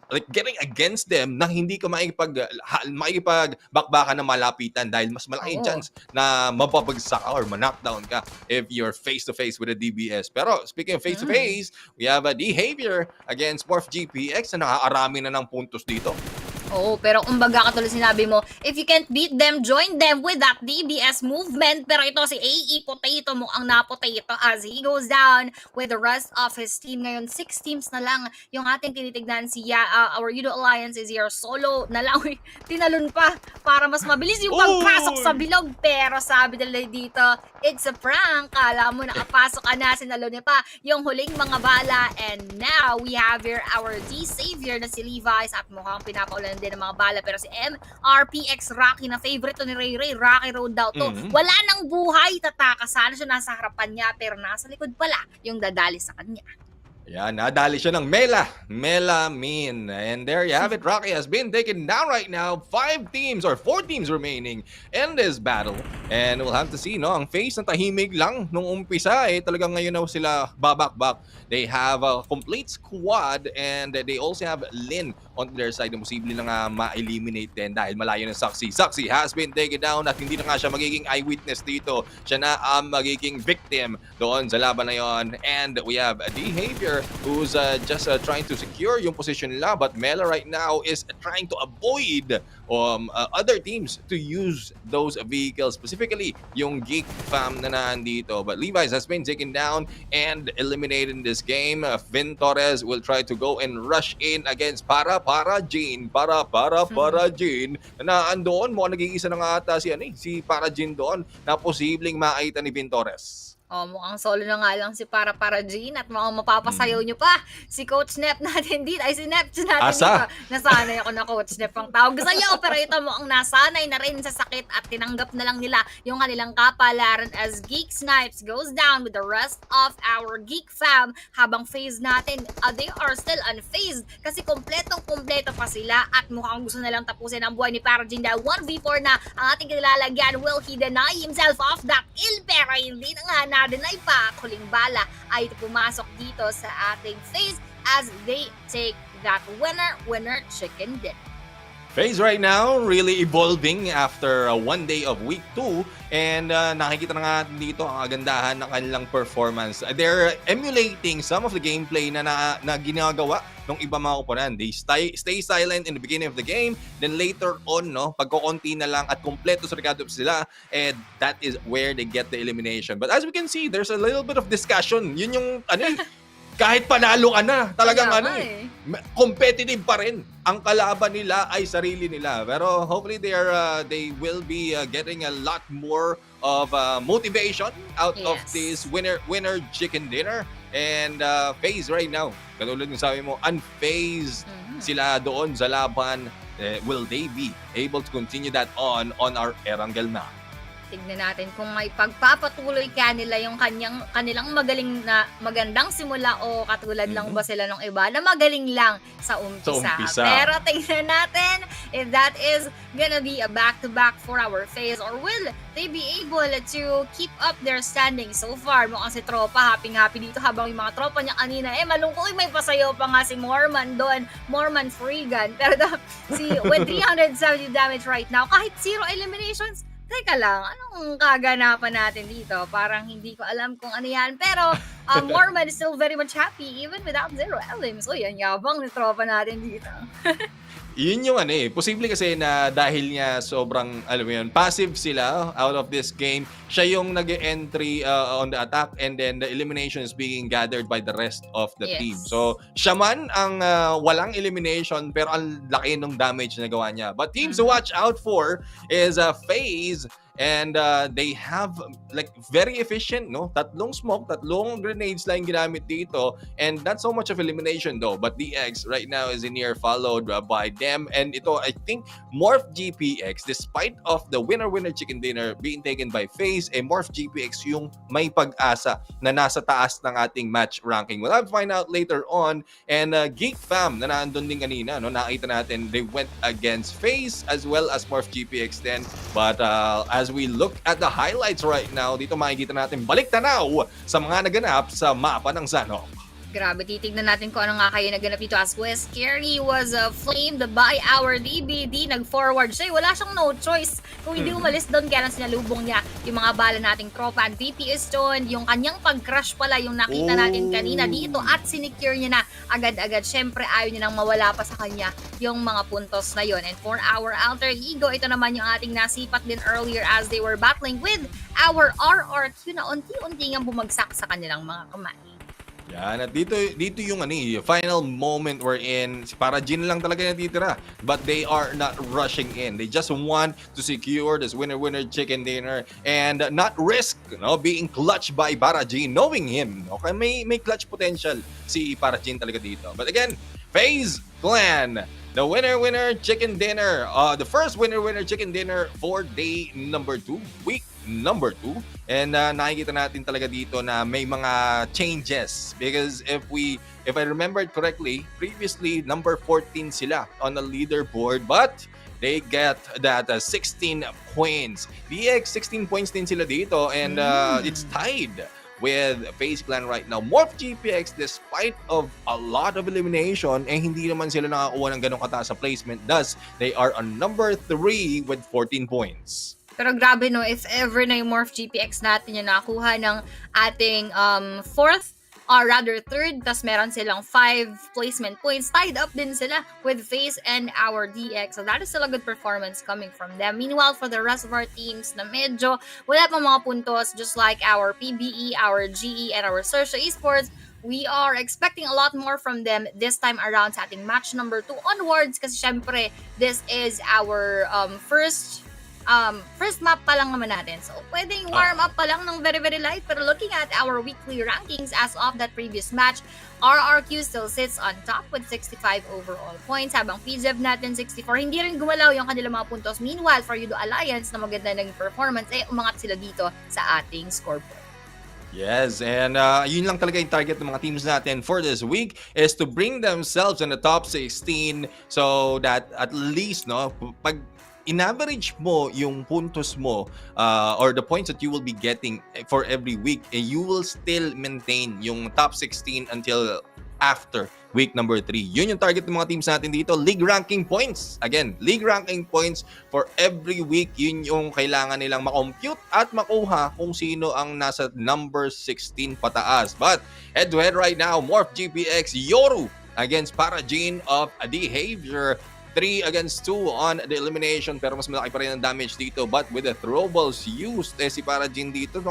like getting against them na hindi ka makikipagbakbakan na malapitan dahil mas malaking chance na mapabagsak or ma-knockdown ka if you're face to face with a DBS. Pero speaking of face to face, we have a behavior against MORPH GPX na nakaarami na ng puntos dito. Oo, pero kumbaga katulad sinabi mo, if you can't beat them, join them with that DBS movement. Pero ito si AE Potato mo ang napotato as he goes down with the rest of his team. Ngayon, 6 teams na lang yung ating tinitignan. Our Yoodo Alliance is here solo na lang. Tinalon pa para mas mabilis yung pagpasok sa bilog. Pero sabi nila dito, it's a prank. Kala mo nakapasok ka na, sinalon niya pa yung huling mga bala. And now, we have here our D-Savior na si Levi's at mukhang pinapaulan din ng mga bala. Pero si MRPX Rocky na favorite to ni Ray Ray, Rocky Road daw to. Wala nang buhay, tatakasan siya nasa harapan niya pero nasa likod pala yung dadali sa kanya. Yan, nadali siya ng Melamine. And there you have it. Rocky has been taken down right now. 4 teams remaining in this battle. And we'll have to see, no? Ang FaZe na tahimik lang nung umpisa, talagang ngayon na sila babakbak. They have a complete squad and they also have Lin on their side na posible na nga ma-eliminate din dahil malayo ng Saksi. Saksi has been taken down at hindi na nga siya magiging eyewitness dito. Siya na ang magiging victim doon sa laban na yon. And we have a behavior who's just trying to secure yung position nila, but Mela right now is trying to avoid other teams to use those vehicles, specifically yung GEEK fam na nandito. But Levi's has been taken down and eliminated in this game. Vin Torres will try to go and rush in against Para Jean na andoon mo, nag-iisa na nga ata si Para Jean doon na posibleng makita ni Vin Torres. Mukhang solo na nga lang si Para Jean at mukhang mapapasayaw nyo pa si Coach Nep natin dito. Ay, si Nep natin dito. Nasanay ako na Coach Nep ang tawag sa'yo. Pero ito mukhang nasanay na rin sa sakit at tinanggap na lang nila yung kanilang kapalaran as Geek Snipes goes down with the rest of our Geek fam. Habang FaZe natin, they are still unfazed kasi kompletong-kompleto pa sila at mukhang gusto na lang tapusin ang buhay ni Para Jean dahil 1v4 na ang ating kinilalagyan. Will he deny himself off that kill? Pero hindi na nga na-deny pa. Huling bala ay pumasok dito sa ating FaZe as they take that winner chicken dinner. FaZe right now really evolving after one day of week 2 and nakikita na nga dito ang kagandahan ng kanilang performance. They're emulating some of the gameplay na ginagawa ng iba mga koponan. They stay silent in the beginning of the game, then later on, no, pagkokonti na lang at kompleto sa recap sila, and that is where they get the elimination. But as we can see, there's a little bit of discussion. Yun yung kahit panalo ka na, talagang competitive pa rin. Ang kalaban nila ay sarili nila. Pero hopefully they will be getting a lot more of motivation out of this winner chicken dinner. And FaZe right now, katulad ng sabi mo, unfazed sila doon sa laban. Will they be able to continue that on our Erangel map? Tignan natin kung may pagpapatuloy kanila yung kanilang magandang simula o katulad lang ba sila ng iba na magaling lang sa umpisa. Pero tignan natin if that is gonna be a back-to-back for our FaZe or will they be able to keep up their standing so far. Mukhang si Tropa happy dito habang yung mga tropa niya kanina malungkot. May pasayaw pa nga si Morman doon, Morman Freegan. Pero with 370 damage right now, kahit 0 eliminations, teka lang, anong kaganapan natin dito? Parang hindi ko alam kung ano yan. Pero Mormon is still very much happy even without 0 elims. Uy, ang yabang ni tropa natin dito. Yun yung posible kasi na dahil niya sobrang, alam mo yun, passive sila out of this game. Siya yung nag-entry on the attack and then the elimination is being gathered by the rest of the team. So, siya man ang walang elimination pero ang laki ng damage na gawa niya. But teams to watch out for is FaZe. And they have like very efficient, no? Tatlong smoke, tatlong grenades lang ginamit dito. And not so much of elimination though. But DX right now is in here followed by them. And ito, I think, MORPH GPX, despite of the winner-winner chicken dinner being taken by FaZe, MORPH GPX yung may pag-asa na nasa taas ng ating match ranking. We'll have to find out later on. And GEEK fam na nandun din kanina, no? Nakita natin, they went against FaZe as well as MORPH GPX then. But as we look at the highlights right now, dito makikita natin balik tanaw sa mga naganap sa mapa ng Sanhok. Grabe, titignan natin kung ano nga kayo naganap dito as Wes Carey was flamed by our DBD. Nag-forward siya. Wala siyang no choice kung hindi umalis doon kaya lang sinalubong niya yung mga bala nating tropa. And VP is doon. Yung kanyang pag-crush pala yung nakita natin kanina dito at sinecure niya na agad-agad. Syempre, ayaw niya nang mawala pa sa kanya yung mga puntos na yon. And for our alter ego, ito naman yung ating nasipat din earlier as they were battling with our RRQ na unti-unti nga bumagsak sa kanilang mga kamay. Yan, at dito yung final moment we're in. Si PERSIJA lang talaga natitira. But they are not rushing in. They just want to secure this winner-winner chicken dinner and not risk being clutched by PERSIJA, knowing him. Okay, may clutch potential si PERSIJA talaga dito. But again, FaZe Clan, the winner-winner chicken dinner. The first winner-winner chicken dinner for day number 2, week number 2. And nakikita natin talaga dito na may mga changes because if I remember it correctly, previously number 14 sila on the leaderboard but they get that 16 points. DX 16 points din sila dito and it's tied with FaZe Clan right now. MORPH GPX, despite of a lot of elimination, hindi naman sila nakakuha ng ganong kataas sa placement. Thus, they are on number 3 with 14 points. Pero grabe no, if ever na yung MORPH GPX natin yung nakakuha ng ating fourth or rather third, tas meron silang 5 placement points. Tied up din sila with FaZe and our DX. So that is still a good performance coming from them. Meanwhile, for the rest of our teams na medyo wala pang mga puntos, just like our PBE, our GE, and our XERXIA Esports, we are expecting a lot more from them this time around sa ating match number 2 onwards kasi syempre, this is our first map pa lang naman natin. So, pwedeng warm up pa lang ng very, very light. Pero looking at our weekly rankings as of that previous match, RRQ still sits on top with 65 overall points. Habang PZEV natin 64. Hindi rin gumalaw yung kanilang mga puntos. Meanwhile, for Yoodo Alliance na maganda naging performance, umangat sila dito sa ating scoreboard. Yes, and yun lang talaga yung target ng mga teams natin for this week is to bring themselves in the top 16 so that at least, pag in-average mo yung puntos mo or the points that you will be getting for every week, you will still maintain yung top 16 until after week number 3. Yun yung target ng mga teams natin dito. League ranking points. Again, league ranking points for every week. Yun yung kailangan nilang makompute at makuha kung sino ang nasa number 16 pataas. But head-to-head right now, MORPH GPX Yoodo against PERSIJA of Behavior. 3 against 2 on the elimination, pero mas malaki pa rin ang damage dito. But with the throwables used, si PERSIJA dito,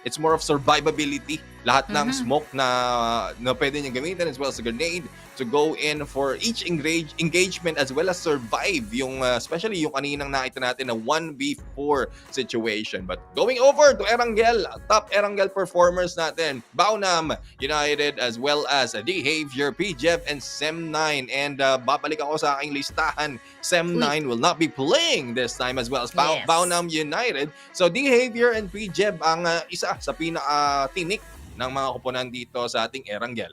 it's more of survivability. Lahat ng smoke na pwede niyang gamitin as well as a grenade to go in for each engagement as well as survive yung especially yung kaninang nakita natin na 1v4 situation. But going over to Erangel, top Erangel performers natin, Baunam United as well as Behavior, PJEV and SEM9. And babalik ako sa aking listahan. SEM9 will not be playing this time as well as Baunam United. So Behavior and PJEV ang isa sa pinaka-tinik ng mga koponan dito sa ating Erangel.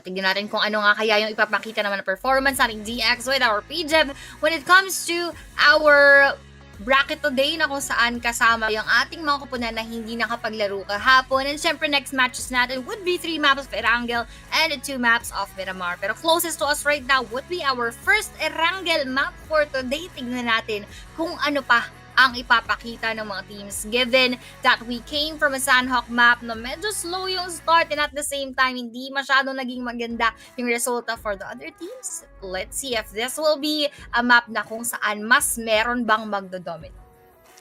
Tignan natin kung ano nga kaya yung ipapakita naman na performance sa ating DX with our PJEV when it comes to our bracket today na kung saan kasama yung ating mga koponan na hindi nakapaglaro kahapon. And syempre next matches natin would be 3 maps of Erangel and 2 maps of Miramar. Pero closest to us right now would be our first Erangel map for today. Tignan natin kung ano pa ang ipapakita ng mga teams given that we came from a Sandhawk map na medyo slow yung start and at the same time hindi masyado naging maganda yung resulta for the other teams. Let's see if this will be a map na kung saan mas meron bang magdodominate.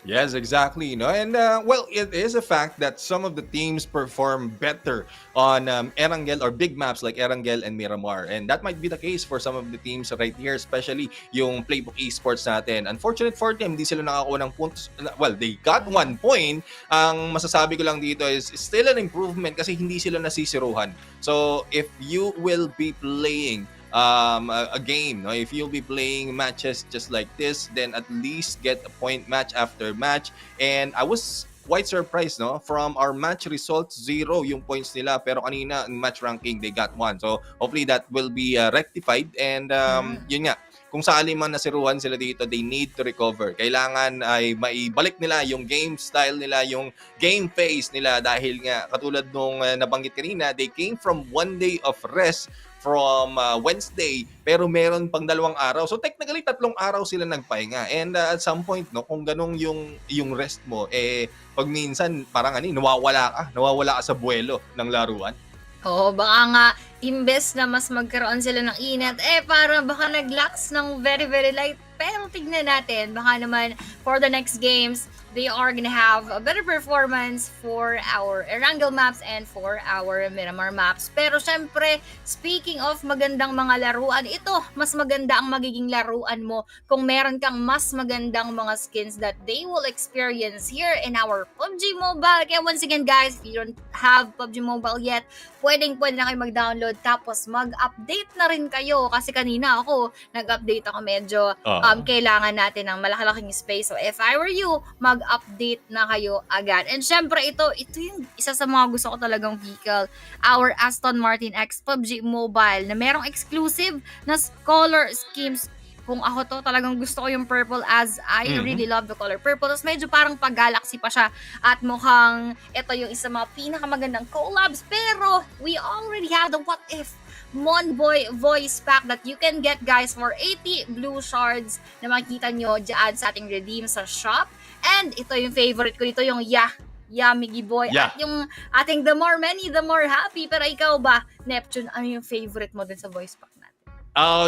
Yes, exactly. And well, it is a fact that some of the teams perform better on Erangel or big maps like Erangel and Miramar. And that might be the case for some of the teams right here, especially yung PLAYBOOK Esports natin. Unfortunate for them, hindi sila nakakuha ng points. Well, they got 1 point. Ang masasabi ko lang dito is still an improvement kasi hindi sila nasisiruhan. So, if you will be playing a game, if you'll be playing matches just like this, then at least get a point match after match. And I was quite surprised from our match results, 0 yung points nila, pero kanina in match ranking they got 1. So hopefully that will be rectified. And yun nga, kung sakali man nasiruhan sila dito, they need to recover. Kailangan ay maibalik nila yung game style nila, yung game phase nila, dahil nga katulad nung nabanggit kanina, they came from 1 day of rest from Wednesday, pero meron pang 2 araw. So technically 3 araw sila nagpahinga. And at some point, kung ganun yung rest mo, pag minsan parang nawawala ka sa buwelo ng laruan. Baka nga imbes na mas magkaroon sila ng init, parang baka nag-lax ng very very light. Pero tignan natin, baka naman for the next games, they are gonna have a better performance for our Erangel maps and for our Miramar maps. Pero syempre, speaking of magandang mga laruan, ito, mas maganda ang magiging laruan mo kung meron kang mas magandang mga skins that they will experience here in our PUBG Mobile. Kaya once again guys, if you don't have PUBG Mobile yet, pwede na kayo mag-download tapos mag-update na rin kayo. Kasi kanina ako, nag-update ako medyo kailangan natin ng malaki-laking space. So if I were you, mag-update na kayo agad. And syempre ito yung isa sa mga gusto ko talagang vehicle, our Aston Martin X PUBG Mobile na merong exclusive na color schemes. Kung ako to, talagang gusto ko yung purple as I really love the color purple. Tapos medyo parang pag-galaxy pa siya at mukhang ito yung isa mga pinakamagandang collabs. Pero we already have the What If Monboy voice pack that you can get guys for 80 blue shards na makikita nyo dyan sa ating redeem sa shop. And ito yung favorite ko dito, yung Miggy Boy. At yung ating the more many, the more happy. Pero ikaw ba, Neptune, ano yung favorite mo din sa voice pack natin?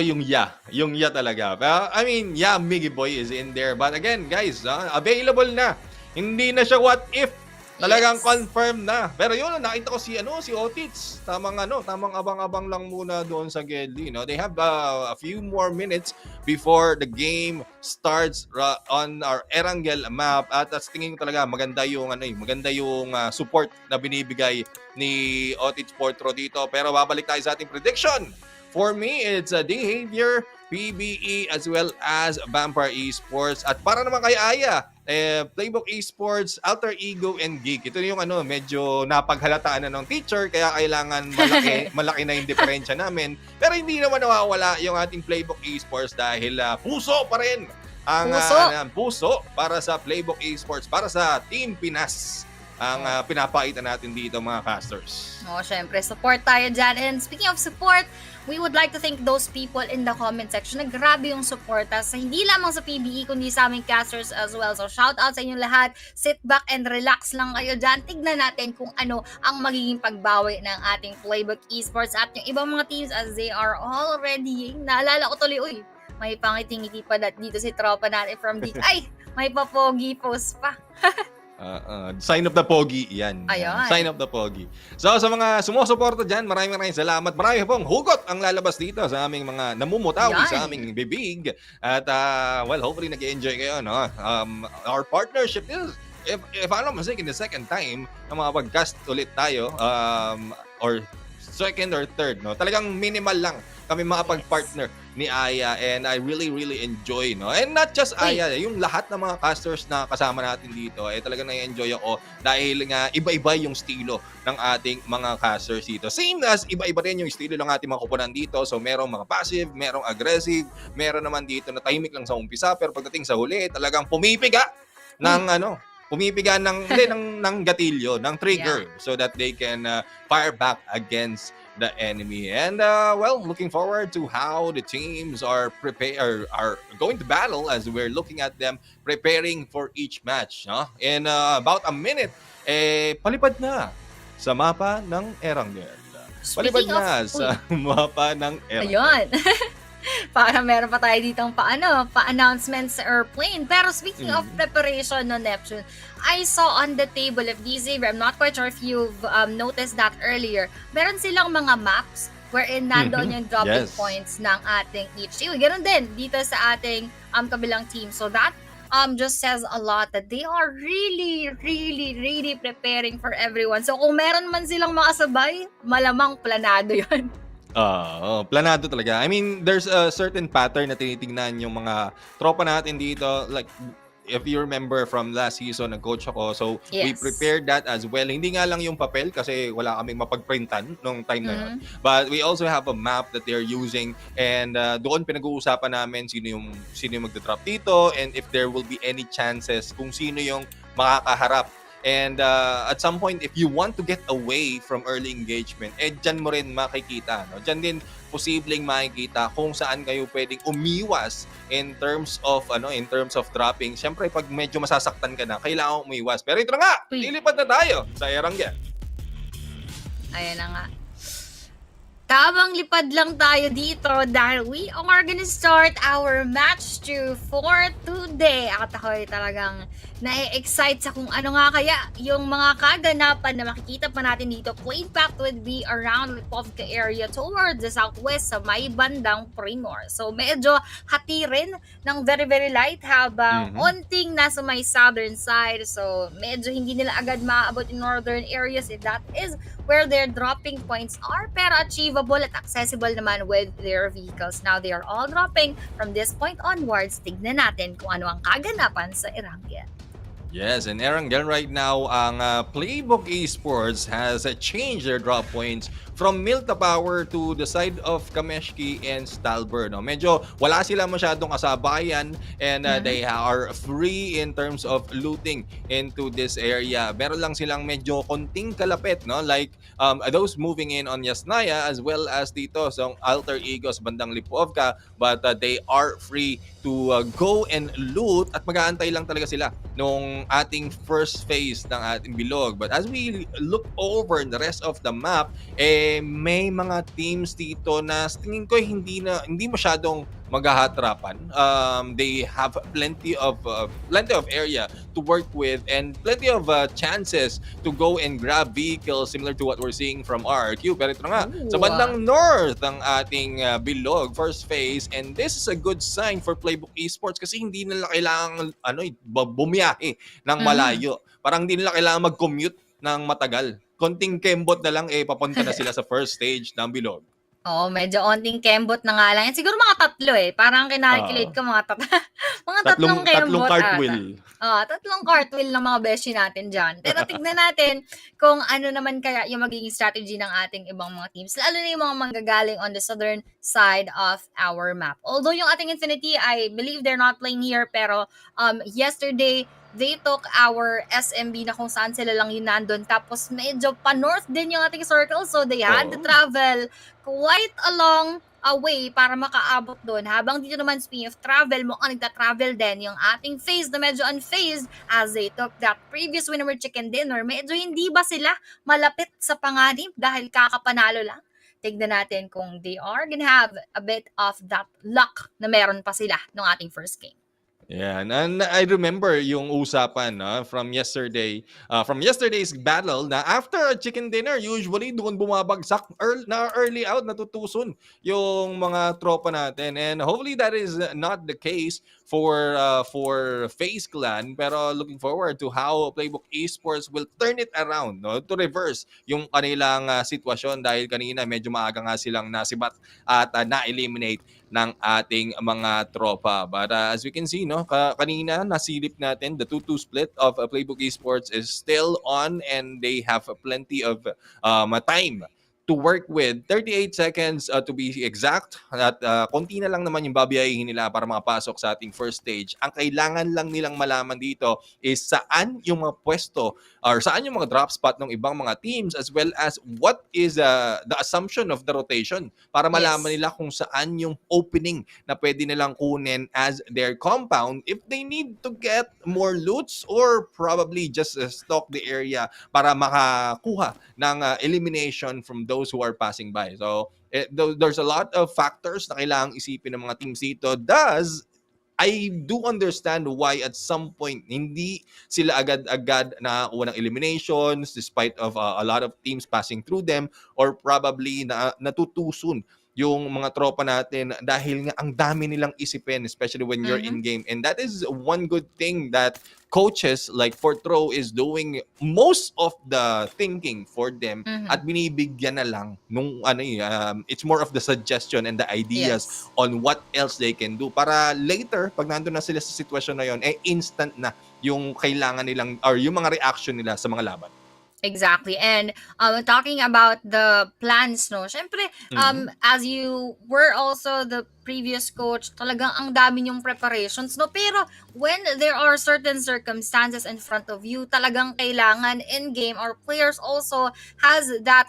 Yung talaga. I mean, Miggy Boy is in there. But again, guys, available na. Hindi na siya what if. Talagang confirm na. Pero yun, nakita ko si Otits. Tamang abang-abang lang muna doon sa Gedli. They have a few more minutes before the game starts on our Erangel map. At tingin ko talaga maganda yung support na binibigay ni Otits Portro dito. Pero babalik tayo sa ating prediction. For me, it's a Behavior, PBE, as well as Vampire Esports. At para naman kay Aya, PLAYBOOK Esports, Alter Ego, and GEEK. Ito yung medyo napaghalataan na ng teacher, kaya kailangan malaki na yung diferensya namin. Pero hindi naman nawawala yung ating PLAYBOOK Esports dahil puso pa rin ang puso para sa PLAYBOOK Esports, para sa Team Pinas. ang pinapakita natin dito mga casters. Syempre, support tayo dyan. And speaking of support, we would like to thank those people in the comment section na grabe yung support sa hindi lamang sa PBE kundi sa aming casters as well. So shout out sa inyong lahat. Sit back and relax lang kayo dyan. Tignan natin kung ano ang magiging pagbawi ng ating Playbook Esports at yung ibang mga teams as they are all ready. Naalala ko tuloy, may pangiti-ngiti pa dito si tropa natin from GEEK. Ay, may papogi post pa. Sign of the Pogi, yan. Ayun. Sign of the Pogi. So sa mga sumusuporta dyan, maraming salamat. Marami pong hugot ang lalabas dito sa aming mga namumutawi sa aming bibig. At well, hopefully nag-enjoy kayo, no? Our partnership is, if I'm not mistaken, the second time na mga podcast ulit tayo, or second or third, no? Talagang minimal lang kami makapag-partner ni Aya, and I really enjoy, no? And not just Aya, yung lahat ng mga casters na kasama natin dito, talagang na-enjoy ako dahil nga iba-iba yung estilo ng ating mga casters dito. Same as iba-iba rin yung estilo ng ating mga kupunan dito. So merong mga passive, merong aggressive, meron naman dito na tahimik lang sa umpisa, pero pagdating sa huli, talagang pumipiga ng pumipiga ng gatilyo, ng trigger, so that they can fire back against the enemy. And well, looking forward to how the teams are going to battle as we're looking at them preparing for each match, no? In about a minute, palipad na sa mapa ng Erangel. Palipad na sa mapa ng Erangel. Ayun. Para meron pa tayo ditong pa-announcements sa airplane. Pero speaking of preparation no Neptune, I saw on the table of DZ, I'm not quite sure if you've noticed that earlier, meron silang mga maps wherein nandoon yung dropping points ng ating each team. Ganun din dito sa ating kabilang team. So that just says a lot that they are really preparing for everyone. So kung meron man silang makasabay, malamang planado yun. Planado talaga. I mean, there's a certain pattern na tinitingnan yung mga tropa natin dito. Like, if you remember from last season, nag-coach ako. So, we prepared that as well. Hindi nga lang yung papel kasi wala kaming mapagprintan nung time na yun. But we also have a map that they're using. And doon pinag-uusapan namin sino yung magda-drop dito and if there will be any chances kung sino yung makakaharap. And at some point, if you want to get away from early engagement, dyan mo rin makikita. No? Dyan din posibleng makikita kung saan kayo pwedeng umiwas in terms of dropping. Siyempre, pag medyo masasaktan ka na, kailangan umiwas. Pero ito na nga, lilipat na tayo sa Erangel. Ayan na nga. Tamang lipad lang tayo dito dahil we are gonna start our match 2 for today. At ako ay talagang na-excite sa kung ano nga kaya yung mga kaganapan na makikita pa natin dito. PlayBooK would be around Lipovka area towards the southwest sa may bandang Primor. So medyo hati rin ng very light habang onting nasa may southern side. So medyo hindi nila agad maaabot in northern areas if that is where their dropping points are, pero achievable at accessible naman with their vehicles. Now they are all dropping from this point onwards. Tignan natin kung ano ang kaganapan sa Erangel. Yes, in Erangel right now, ang PLAYBOOK Esports has changed their drop points from Milta Power to the side of Kameshki and Stalber. No? Medyo wala sila masyadong kasabayan and they are free in terms of looting into this area. Meron lang silang medyo konting kalapit, no? Like those moving in on Yasnaya as well as dito sa Alter Egos bandang Lipovka, but they are free to go and loot at mag-aantay lang talaga sila nung ating first phase ng ating bilog. But as we look over the rest of the map, may mga teams dito na tingin ko hindi masyadong maghahatrapan. They have plenty of area to work with and plenty of chances to go and grab vehicles similar to what we're seeing from RRQ. Pero ito na nga, sa bandang north ang ating bilog, first phase, and this is a good sign for PLAYBOOK Esports kasi hindi nila kailangan bumiyahe ng malayo. Parang hindi nila kailangan mag-commute ng matagal. Konting kembot na lang papunta na sila sa first stage ng bilog. Oo, medyo onting kembot na nga lang. Siguro mga 3 Parang kinalculate ko mga tatlong kembot. Tatlong cartwheel. Tatlong cartwheel ng mga beshi natin dyan. Pero tignan natin kung ano naman kaya yung magiging strategy ng ating ibang mga teams. Lalo na yung mga manggagaling on the southern side of our map. Although yung ating Infinity, I believe they're not playing here. Pero yesterday, they took our SMB na kung saan sila lang yun nandun. Tapos medyo pa-north din yung ating circle. So they had to travel quite a long way para makaabot doon. Habang dito naman, speaking of travel, mukhang nagta-travel din yung ating FaZe na medyo unfazed as they took that previous winner with chicken dinner. Medyo hindi ba sila malapit sa panganib dahil kakapanalo lang? Tignan natin kung they are gonna have a bit of that luck na meron pa sila nung ating first game. Yeah, and I remember yung usapan from yesterday's battle na after a chicken dinner, usually doon bumabagsak early out, natutuson yung mga tropa natin. And hopefully that is not the case for FaZe Clan, pero looking forward to how Playbook Esports will turn it around, to reverse yung kanilang sitwasyon dahil kanina medyo maaga nga silang nasibat at na-eliminate ng ating mga tropa. But as we can see, kanina nasilip natin, the 2-2 split of Playbook Esports is still on and they have plenty of time to work with. 38 seconds to be exact. At konti na lang naman yung babiyahin nila para makapasok sa ating first stage. Ang kailangan lang nilang malaman dito is saan yung mga pwesto or saan yung mga drop spot ng ibang mga teams as well as what is the assumption of the rotation para malaman nila kung saan yung opening na pwede nilang kunin as their compound if they need to get more loots or probably just stock the area para makakuha ng elimination from those who are passing by. So, there's a lot of factors na kailangang isipin ng mga teams dito. I do understand why at some point hindi sila agad-agad nakakuha ng eliminations despite of a lot of teams passing through them or probably natutuson yung mga tropa natin dahil nga ang dami nilang isipin, especially when you're in game. And that is one good thing that coaches like Fortro is doing most of the thinking for them at binibigyan na lang nung it's more of the suggestion and the ideas on what else they can do para later pag nandun na sila sa sitwasyon na yon instant na yung kailangan nilang or yung mga reaction nila sa mga laban. Exactly. And talking about the plans, syempre, as you were also the previous coach, talagang ang dami yung preparations, pero when there are certain circumstances in front of you, talagang kailangan in-game or players also has that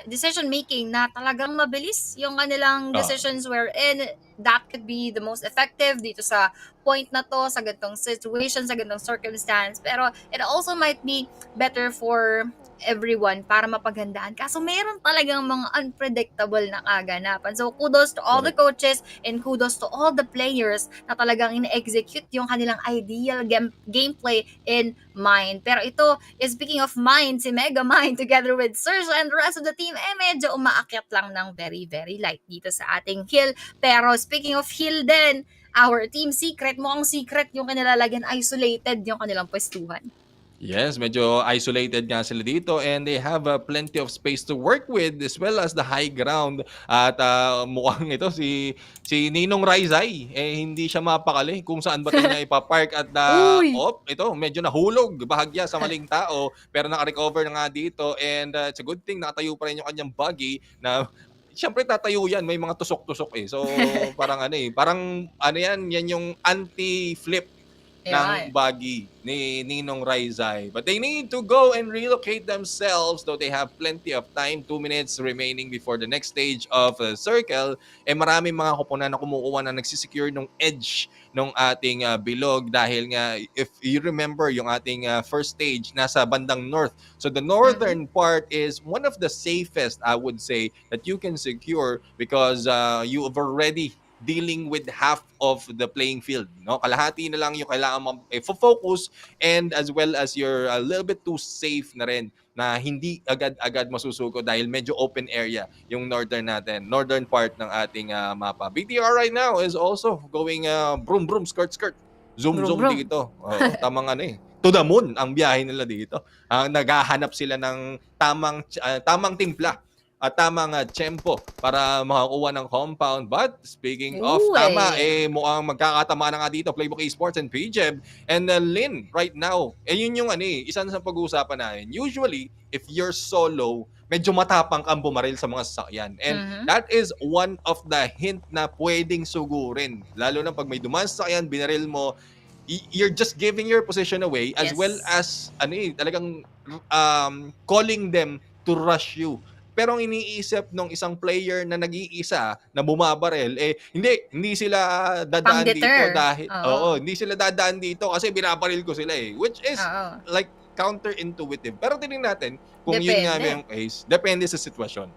decision making na talagang mabilis yung kanilang decisions wherein that could be the most effective dito sa point na to, sa ganitong situation, sa ganitong circumstance. Pero it also might be better for everyone para mapaghandaan. Kaso meron talagang mga unpredictable na kaganapan. So kudos to all the coaches and kudos to all the players na talagang ina-execute yung kanilang ideal gameplay in mind. Pero ito, speaking of mind, si Mega Mind together with Serge and the rest of the team, medyo umaakyat lang ng very, very light dito sa ating hill. Pero speaking of hill din, our team secret, mukhang secret yung kanilalagyan, isolated yung kanilang pwestuhan. Yes, medyo isolated nga sila dito and they have plenty of space to work with as well as the high ground. At mukhang ito si Ninong Raizay, hindi siya mapakali kung saan ba niya ipapark at ito medyo nahulog bahagya sa maling tao pero naka-recover na nga dito and it's a good thing nakatayo pa rin yung kanyang buggy na siyempre tatayo yan, may mga tusok-tusok So parang yan yung anti-flip ng buggy ni Ninong Raizay. But they need to go and relocate themselves though they have plenty of time. 2 minutes remaining before the next stage of the circle. Maraming mga koponan na kumukuha na nagsisecure ng edge ng ating bilog dahil nga if you remember yung ating first stage nasa bandang north. So the northern part is one of the safest, I would say, that you can secure because you have already dealing with half of the playing field. Kalahati na lang yung kailangan focus and as well as you're a little bit too safe na rin na hindi agad-agad masusuko dahil medyo open area yung northern part ng ating mapa. BTR right now is also going broom broom skirt zoom dito. Tamang to the moon ang biyahe nila dito. Naghahanap sila ng tamang timpla at tamang tempo para makakuha ng compound. But speaking of tama, mukhang magkakatama na nga dito Playbook Esports and PJEB and Lin right now. Yun yung isa sa pag-uusapan natin. Usually, if you're solo, medyo matapang kang bumaril sa mga sasakyan. And that is one of the hint na pwedeng sugurin. Lalo na pag may dumaan sa sasakyan, binaril mo, you're just giving your position away as well Yes. as talagang calling them to rush you. Pero ang iniisip ng isang player na nag-iisa na bumabarel, hindi sila dadaan dito Pang-deter. dahil, Oo. hindi sila dadaan dito kasi binabaril ko sila which is Oo. like counterintuitive. Pero tingnan natin kung yun nga Depende. yung case, depende sa sitwasyon.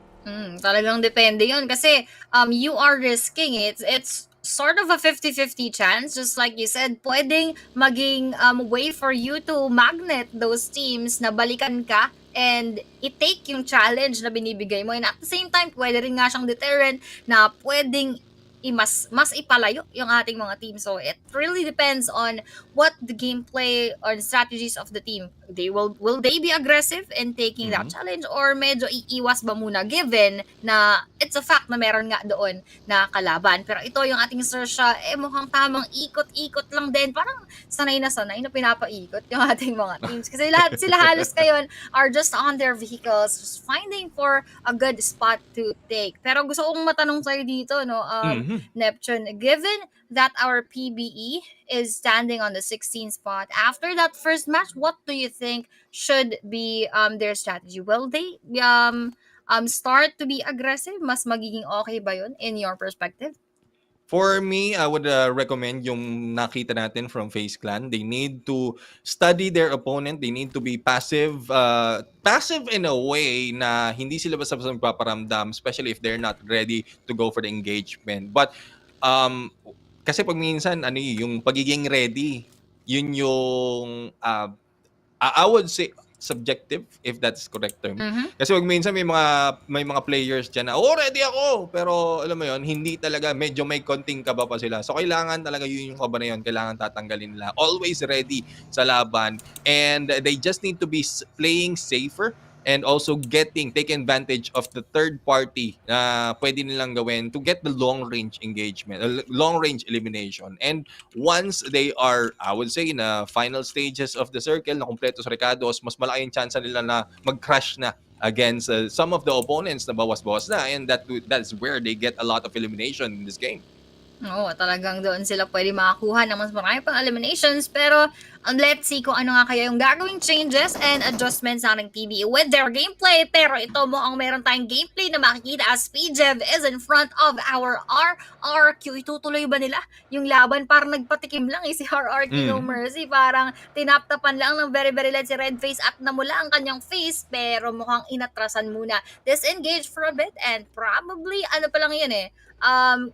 Talagang depende yun. Kasi you are risking it. It's sort of a 50-50 chance. Just like you said, pwedeng maging way for you to magnet those teams na balikan ka and i-take yung challenge na binibigay mo. And at the same time, pwede rin nga siyang deterrent na pwedeng mas ipalayo yung ating mga team. So it really depends on what the gameplay or the strategies of the team. Will they be aggressive in taking that challenge or medyo iiwas ba muna given na it's a fact na meron nga doon na kalaban. Pero ito yung ating SERXIA, mukhang tamang ikot-ikot lang din. Parang sanay na pinapaikot yung ating mga teams. Kasi lahat sila halos ngayon are just on their vehicles, just finding for a good spot to take. Pero gusto kong matanong sa'yo dito, no, Neptune, given that our PBE is standing on the 16th spot, after that first match, what do you think should be their strategy? Will they start to be aggressive? Mas magiging okay ba yun in your perspective? For me, I would recommend yung nakita natin from FaZe Clan. They need to study their opponent. They need to be passive. Passive in a way na hindi sila basta magpaparamdam, especially if they're not ready to go for the engagement. But kasi pag minsan, yung pagiging ready, yun yung, I would say, subjective, if that's correct term. Kasi wag minsan may mga players diyan na, ready ako, pero alam mo yon, hindi talaga, medyo may konting kaba pa sila. So kailangan talaga yung kaba na yun, kailangan tatanggalin nila. Always ready sa laban, and they just need to be playing safer and also taking advantage of the third party na pwede nilang gawin to get the long range engagement, long range elimination. And once they are, I would say, in the final stages of the circle na kumpleto sa recados, mas malaki yung chance nila na mag-crash na against some of the opponents na bawas-bawas na, and that's where they get a lot of elimination in this game. Oo, talagang doon sila pwede makakuha ng mas marami pang eliminations. Pero let's see kung ano nga kaya yung gagawing changes and adjustments sa ating PBE with their gameplay. Pero ito mo ang meron tayong gameplay na makikita as PJev is in front of our RRQ. Itutuloy ba nila yung laban? Parang nagpatikim lang si RRQ, no mercy. Parang tinaptapan lang ng very very light si Redface at namula ang kanyang face. Pero mukhang inatrasan muna. Disengage for a bit and probably ano pa lang yun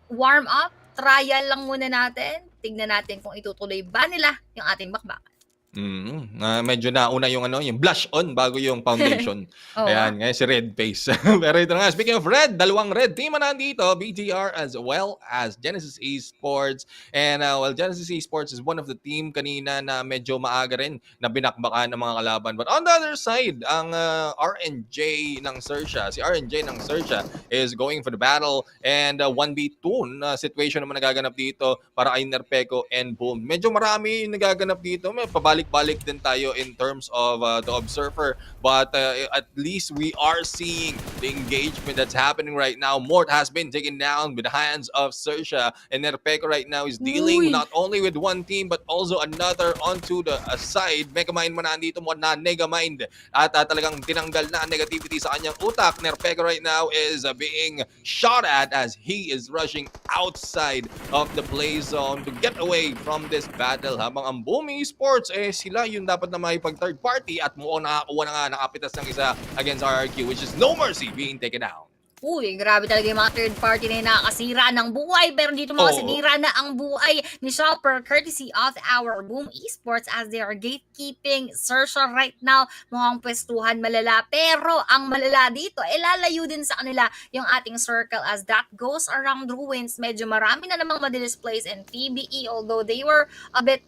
warm up. Trial lang muna natin. Tignan natin kung itutuloy ba nila yung ating bakbakan. Medyo nauna yung yung blush on bago yung foundation. Oo. Ayan, ngayon si Red Face. Pero ito nga, speaking of red, dalawang red team na nandito, BTR as well as Genesis Esports. And Genesis Esports is one of the team kanina na medyo maaga rin na binakbakan ng mga kalaban. But on the other side, ang RNJ ng SERXIA, si RNJ ng SERXIA is going for the battle, and 1v2 na situation naman nagaganap dito para kay Nerpeco and Boom. Medyo marami yung nagaganap dito. May pabalik-balik din tayo in terms of the observer, but at least we are seeing the engagement that's happening right now. MORPH has been taken down with the hands of SERXIA, and Nerpeco right now is dealing not only with one team but also another onto the side. Megamind man nandito mo na Negamind at talagang tinanggal na negativity sa kanyang utak. Nerpeco right now is being shot at as he is rushing outside of the play zone to get away from this battle, habang ang Boom Esports sila yung dapat na makipag third party at mukhang nakakuha na nga, nakapitas ng isa against RRQ, which is No Mercy being taken down. Grabe talaga yung mga third party na yung nakakasira ng buhay. Pero dito makasinira na ang buhay ni Shopper courtesy of our Boom Esports as they are gatekeeping SERXIA right now. Mukhang pwestuhan malala. Pero ang malala dito, lalayo din sa kanila yung ating circle as that goes around ruins. Medyo marami na namang ma-displays and PBE, although they were a bit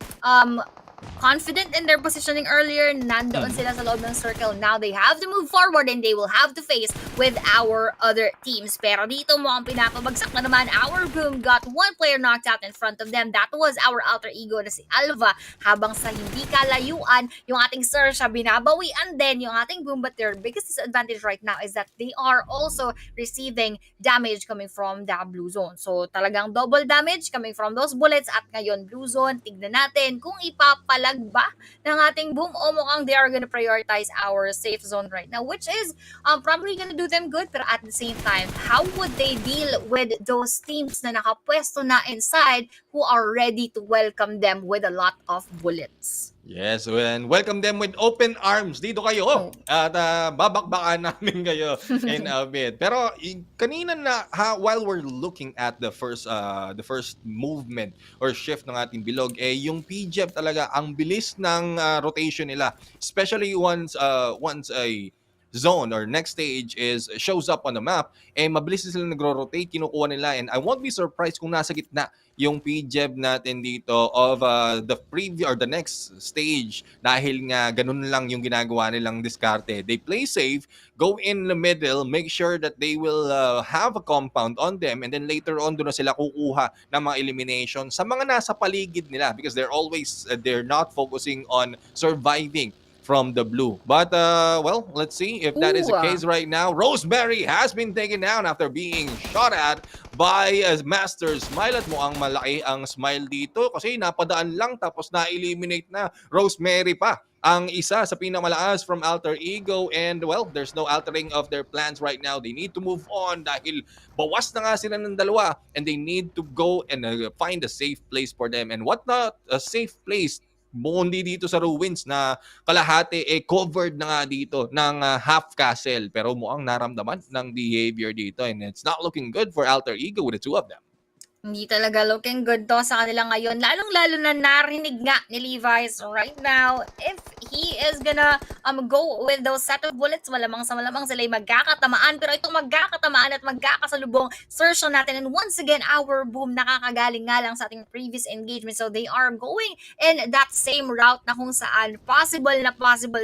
confident in their positioning earlier. Nandoon sila sa loob ng circle. Now they have to move forward and they will have to face with our other teams. Pero dito mo ang pinapabagsak na naman. Our Boom got one player knocked out in front of them. That was our alter ego na si Alva. Habang sa hindi kalayuan, yung ating XERXIA binabawian din yung ating Boom. But their biggest disadvantage right now is that they are also receiving damage coming from the blue zone. So talagang double damage coming from those bullets. At ngayon, blue zone, tignan natin kung ipapalag ba ng ating Boom o mukhang they are gonna prioritize our safe zone right now, which is probably gonna do them good. Pero at the same time, how would they deal with those teams na nakapwesto na inside who are ready to welcome them with a lot of bullets? Yes, and welcome them with open arms. Dito kayo. At babakbakan namin kayo in a bit. Pero kanina na while we're looking at the first movement or shift ng ating bilog, yung PGF talaga ang bilis ng rotation nila, especially once a zone or next stage shows up on the map, mabilis sila nagro-rotate, kinukuha nila, and I won't be surprised kung nasa gitna yung PGEB natin dito of the preview or the next stage dahil nga ganun lang yung ginagawa nilang diskarte. They play safe, go in the middle, make sure that they will have a compound on them, and then later on doon na sila kukuha ng mga elimination sa mga nasa paligid nila because they're not focusing on surviving from the blue. But, well, let's see if that is the case right now. Rosemary has been taken down after being shot at by Master Smile. At mukhang malaki ang smile dito kasi napadaan lang tapos na-eliminate na. Rosemary pa ang isa sa pinakamalakas from Alter Ego, and well, there's no altering of their plans right now. They need to move on dahil bawas na nga sila ng dalawa and they need to go and find a safe place for them. And what not a safe place bundi dito sa ruins na kalahati covered na nga dito ng half castle, pero mukhang naramdaman ng behavior dito and it's not looking good for Alter Ego with the two of them. Hindi talaga looking good to sa kanila ngayon. Lalong-lalo na narinig nga ni Levi's right now. If he is gonna go with those set of bullets, malamang sa malamang sila'y magkakatamaan. Pero itong magkakatamaan at magkakasalubong search natin. And once again, our Boom nakakagaling nga lang sa ating previous engagement. So they are going in that same route na kung saan possible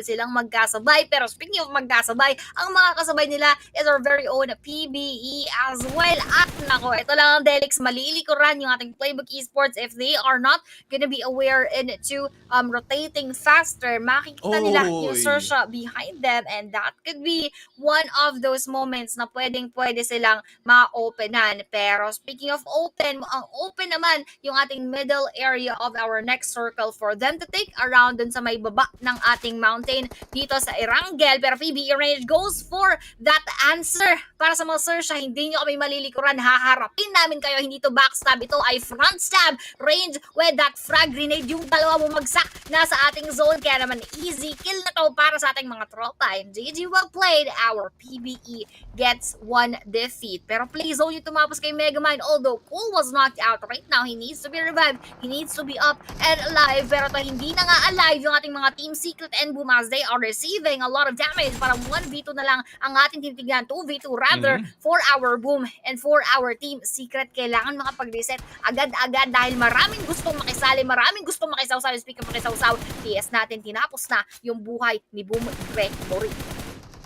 silang magkasabay. Pero speaking of magkasabay, ang mga kasabay nila is our very own PBE as well. At nako, ito lang ang Delix, malilikuran yung ating Playbook Esports if they are not gonna be aware into rotating faster. Makikita nila yung XERXIA behind them, and that could be one of those moments na pwede silang ma-openan. Pero speaking of open, ang open naman yung ating middle area of our next circle for them to take around dun sa may baba ng ating mountain dito sa Erangel. Pero PBE Range goes for that answer para sa mga XERXIA. Hindi nyo kami malilikuran, haharapin namin kayo, hindi to backstab, ito ay front stab. Range with that frag grenade, yung dalawa bumagsak na sa ating zone, kaya naman easy kill na to para sa ating mga tropa. And GG, well played, our PBE gets one defeat. Pero play zone yung tumapos kay Megamind, although Cool was knocked out right now, he needs to be revived, he needs to be up and alive. Pero to hindi na nga alive yung ating mga Team Secret and Boom as they are receiving a lot of damage. Parang 1v2 na lang ang ating tinitignan, 2v2 rather for our Boom and for our Team Secret. Kailangan makapag-reset agad-agad dahil maraming gustong makisali, maraming gustong makisawsaw. Speaking of makisawsaw, PS natin tinapos na yung buhay ni Boom Gregory.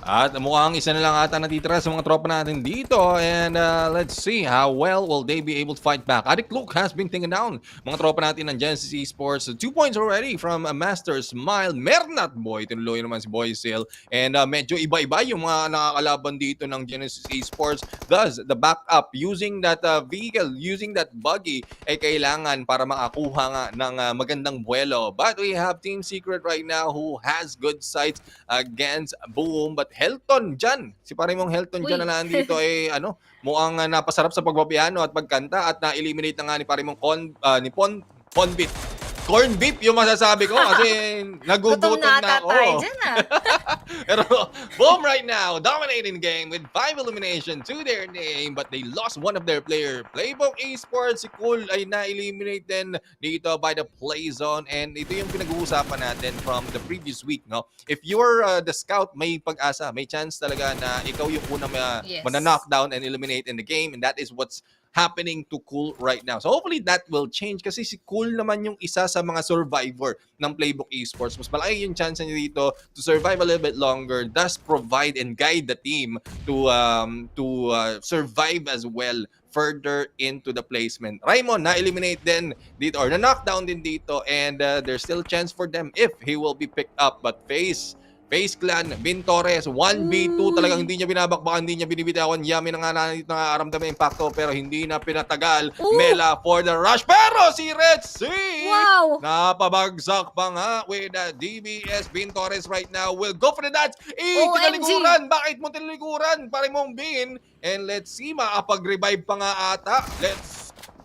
At mukhang isa na lang ata natitira sa mga tropa natin dito. And let's see how well will they be able to fight back. Adik Luke has been taken down. Mga tropa natin ng Genesis Esports. 2 points already from Master Smile. Mernat Boy. Tinuloy naman si Boy Seal. And medyo iba-iba yung mga nakakalaban dito ng Genesis Esports. Thus, the backup using that vehicle, using that buggy, ay kailangan para makakuha nga ng magandang buwelo. But we have Team Secret right now who has good sights against Boom. But Helton dyan. Si pare mong Helton dyan na nandito ay mukhang napasarap sa pagbabiano at pagkanta at na-eliminate na nga ni pare mong Ponbit. Corn beef yung masasabi ko kasi nagugutom na ako. Pero Boom right now, dominating game with 5 elimination to their name, but they lost one of their player. Playbook Esports, si Cool ay na-eliminate din dito by the play zone, and ito yung pinag-uusapan natin from the previous week. No? If you're the scout, may pag-asa, may chance talaga na ikaw yung unang Yes. knockdown and eliminate in the game, and that is what's happening to Cool right now. So hopefully that will change kasi si Cool naman yung isa sa mga survivor ng Playbook Esports. Mas malaki yung chance niya dito to survive a little bit longer, thus provide and guide the team to survive as well further into the placement. Raymond na-eliminate din dito or na-knockdown din dito, and there's still chance for them if he will be picked up. But FaZe Clan, Bin Torres, 1v2, talagang hindi niya binabakbakan, hindi niya binibitawan. Yami na nga dito nakaramdam ng impacto, pero hindi na pinatagal. Mela for the rush, pero si Red Sea napabagsak pa nga with DBS. Bin Torres right now will go for the dance. Tinalikuran! Bakit mo tinalikuran? Pare mong Bin. And let's see, makapag-revive pa nga ata.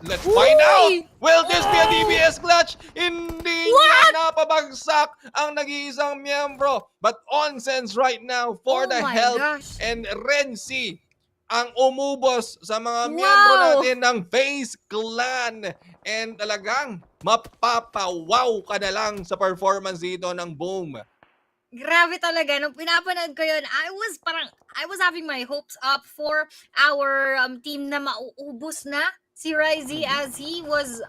Let's find out! Will this be a DBS clutch? Hindi niya napabagsak ang nag-iisang miyembro. But Onsens right now for the help. And Renzi ang umubos sa mga miyembro natin ng FaZe Clan. And talagang mapapawaw ka na lang sa performance dito ng Boom. Grabe talaga. Nung pinapanood ko yun, I was having my hopes up for our team na mauubos na si Ryzie as he was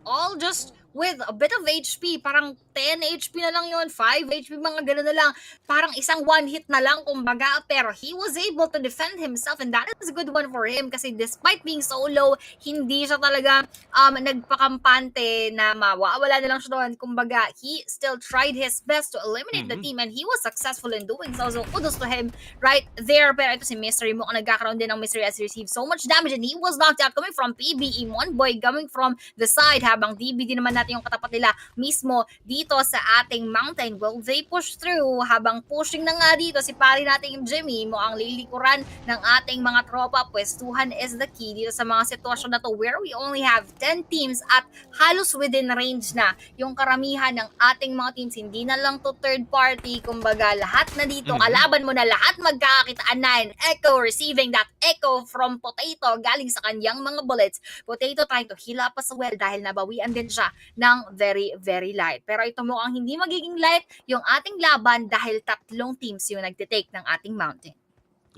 all just with a bit of HP. Parang 10 HP na lang yun, 5 HP, mga gano'n na lang. Parang isang one hit na lang, kumbaga. Pero he was able to defend himself, and that is a good one for him kasi despite being so low, hindi siya talaga nagpakampante na mawawala na lang siya doon. Kumbaga, he still tried his best to eliminate the team, and he was successful in doing so. So kudos to him right there. Pero ito si Mystery, mukhang nagkakaroon din ng Mystery as he received so much damage, and he was knocked out coming from PBE. One boy coming from the side, habang DBD naman natin yung katapat nila mismo dito sa ating mountain. Will they push through? Habang pushing na nga dito si pari nating Jimmy, mo ang lilikuran ng ating mga tropa. Pwestuhan is the key dito sa mga sitwasyon na to where we only have 10 teams at halos within range na yung karamihan ng ating mga teams. Hindi na lang to third party, kumbaga lahat na dito, kalaban mo na lahat, magkakakitaan na. Echo receiving that echo from Potato galing sa kanyang mga bullets. Potato trying to heal up as well dahil nabawian din siya ng very, very light. Pero ito mo ang hindi magiging light yung ating laban dahil 3 teams yung nagtitake ng ating mountain.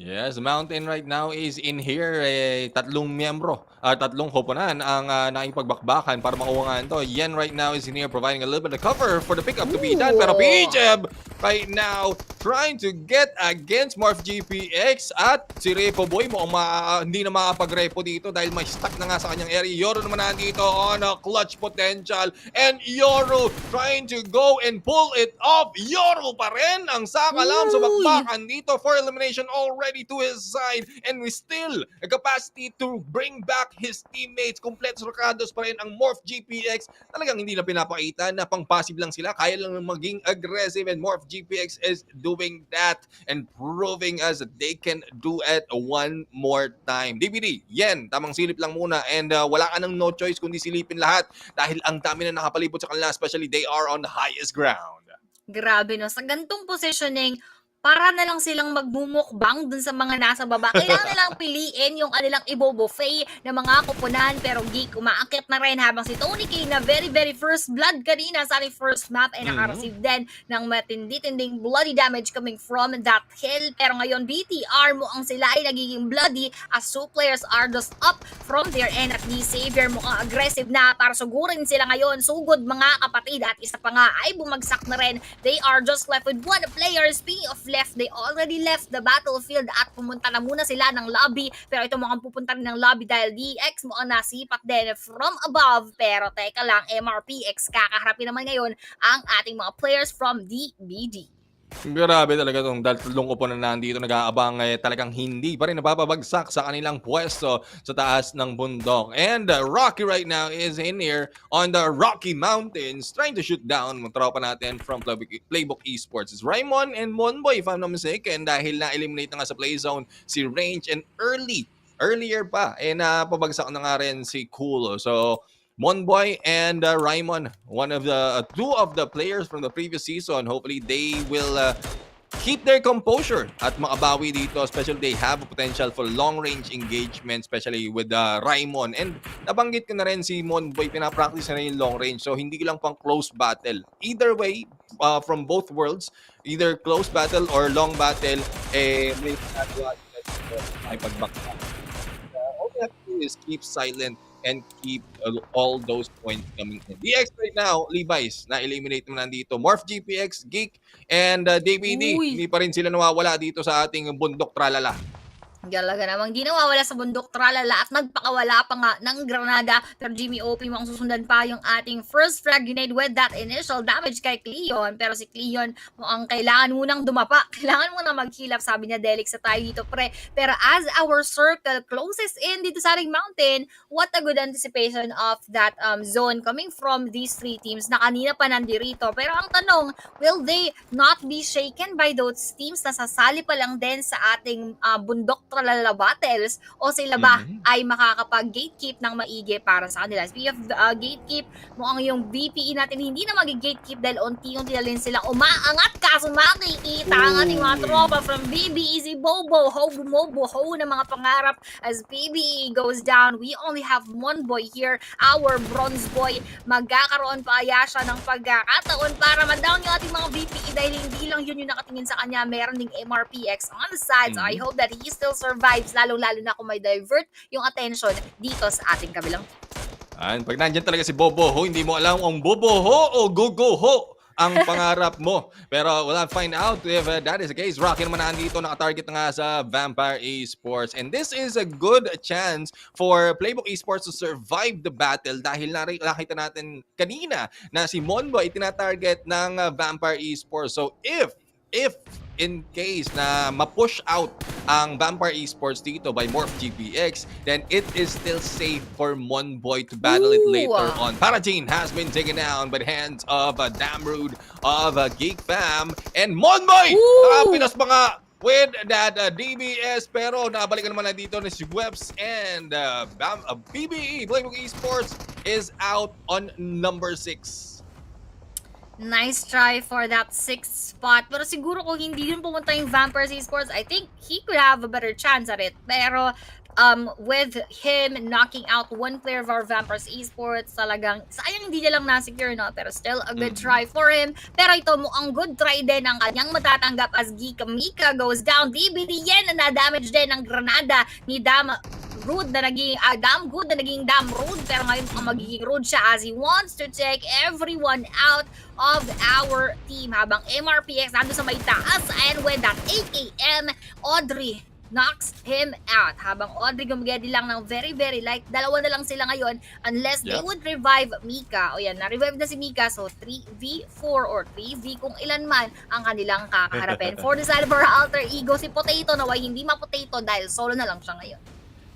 Yes, the mountain right now is in here. 3 miyembro, 3 koponan ang nakipagbakbakan para makuha nga ito. Yen right now is in here providing a little bit of cover for the pickup to be done. Pero PJeb right now trying to get against MORPH GPX at si Repo Boy mo hindi na makapag-repo dito dahil may stuck na nga sa kanyang area. Yoro naman nandito on a clutch potential, and Yoro trying to go and pull it off. Yoro pa rin ang sakalam sa bakbakan dito for elimination already to his side, and we still a capacity to bring back his teammates. Kompleto Rocados pa rin ang MORPH GPX. Talagang hindi na pinapakita na pang-passive lang sila, kaya lang maging aggressive, and MORPH GPX is doing that and proving us that they can do it one more time. DBD, Yen, tamang silip lang muna, and wala ka nang no choice kundi silipin lahat dahil ang dami na nakapalibot sa kanila, especially they are on the highest ground. Grabe no, sa gantong positioning, para na lang silang magmumukbang dun sa mga nasa baba. Kailangan nilang piliin yung kanilang ibo-buffet na mga kupunan, pero GEEK umaakit na rin habang si Tony K na very, very first blood kanina sa ating first map ay nakareceive din ng matindi-tinding bloody damage coming from that hill. Pero ngayon, BTR mo ang sila ay nagiging bloody as 2 players are just up from their end, at the Savior mo ang aggressive na para sugurin sila ngayon. Sugod mga kapatid, at isa pa nga ay bumagsak na rin. They are just left with 1 player. Speaking of left, they already left the battlefield at pumunta na muna sila ng lobby, pero ito mukhang pupunta rin ng lobby dahil DX mo ang nasipat din from above. Pero teka lang, MRPX kakaharapin naman ngayon ang ating mga players from DBD. Grabe talaga itong 3 koponan na nandito nag-aabang, talagang hindi pa rin napapabagsak sa kanilang pwesto sa taas ng bundok. And Rocky right now is in here on the Rocky Mountains trying to shoot down mga tropa natin from Playbook Esports. It's Raymond and Monboy, if I'm not mistaken, dahil na-eliminate na nga sa play zone si Range, and earlier pa, napabagsak na nga rin si Cool. So Monboy and Raymond, one of the 2 of the players from the previous season, hopefully they will keep their composure at makabawi dito, especially they have a potential for long-range engagement, especially with Raymond. And nabanggit ko na rin si Monboy, pinapractice na rin yung long-range, so hindi lang pang close battle. Either way, from both worlds, either close battle or long battle, may ginagawa ay pagbakta. have to do is keep silent and keep all those points coming in. DX right now, Levi's, na-eliminate naman nandito. Morph, GPX, Geek, and DBD. Uy. Hindi pa rin sila nawawala dito sa ating bundok tralala. Talaga namang di nawawala sa bundok tralala at nagpakawala pa nga ng Granada. Pero Jimmy OP mukhang susundan pa yung ating first frag grenade with that initial damage kay QEON. Pero si QEON mukhang kailangan munang dumapa. Kailangan munang mag-heal-up, sabi niya Delix sa tayo dito pre. Pero as our circle closes in dito sa ating mountain, what a good anticipation of that zone coming from these three teams na kanina pa nandirito. Pero ang tanong, will they not be shaken by those teams na sasali pa lang din sa ating bundok tralala battles o sila ba ay makakapag-gatekeep ng maigi para sa kanila? Speaking of gatekeep, mukhang yung VPE natin hindi na mag-gatekeep dahil unti-unti na rin silang umaangat kaso makikita ang ating mga tropa from BBE, si Bobo, ho bumobo, ho ng mga pangarap as BBE goes down. We only have one boy here, our bronze boy. Magkakaroon pa kaya siya ng pagkakataon para ma-down yung ating mga VPE dahil hindi lang yun yung nakatingin sa kanya, meron ding MRPX on the side. So I hope that he still survives, lalo-lalo na kung may divert yung attention dito sa ating kabilang. Pag nandyan talaga si Boboho, hindi mo alam ang Boboho o Guguho ang pangarap mo. Pero we'll find out if that is the case. Rocky naman nandito, nakatarget na nga sa Vampire Esports. And this is a good chance for PLAYBOOK Esports to survive the battle dahil nakita natin kanina na si Monbo ay tinatarget ng Vampire Esports. So if in case na ma-push out ang Vampire Esports dito by Morph GPX, then it is still safe for Monboy to battle it later on. Parajin has been taken down by the hands of Damrude of Geek Fam, and Monboy nakapinas pa nga with that DBS, pero nabalikan naman na dito ni si Webs, and PBE, PLAYBOOK Esports, is out on number 6. Nice try for that 6th spot. Pero siguro kung hindi din pumunta yung Vampire Esports, I think he could have a better chance at it. Pero with him knocking out one player of our Vampire Esports, talagang sayang hindi niya lang na-secure, no? Pero still a good try for him. Pero ito mukhang good try din ang kanyang matatanggap as Geek Mika goes down. DBD yan na damage din ng Granada ni Rude na naging Good na naging Rude, pero ngayon ang magiging Rude siya as he wants to take everyone out of our team habang MRPX nandun sa may taas, and with that 8 AM Audrey knocks him out. Habang Audrey gumagadi lang ng very light, dalawa na lang sila ngayon unless they would revive Mika. O yan, na-revive na si Mika, so 3v4 or 3v kung ilan man ang kanilang kakaharapin. For the side of our alter ego, si Potato naway hindi ma-Potato dahil solo na lang siya ngayon.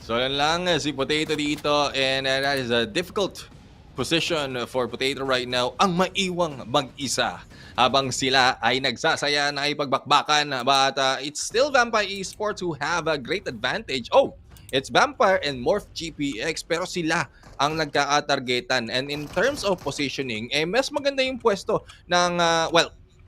So yan lang si Potato dito, and that is a difficult position for Potato right now, ang maiwang mag-isa habang sila ay nagsasaya na ipagbakbakan, but it's still Vampire Esports who have a great advantage. It's Vampire and Morph GPX, pero sila ang nagkakatargetan, and in terms of positioning, mas maganda yung pwesto ng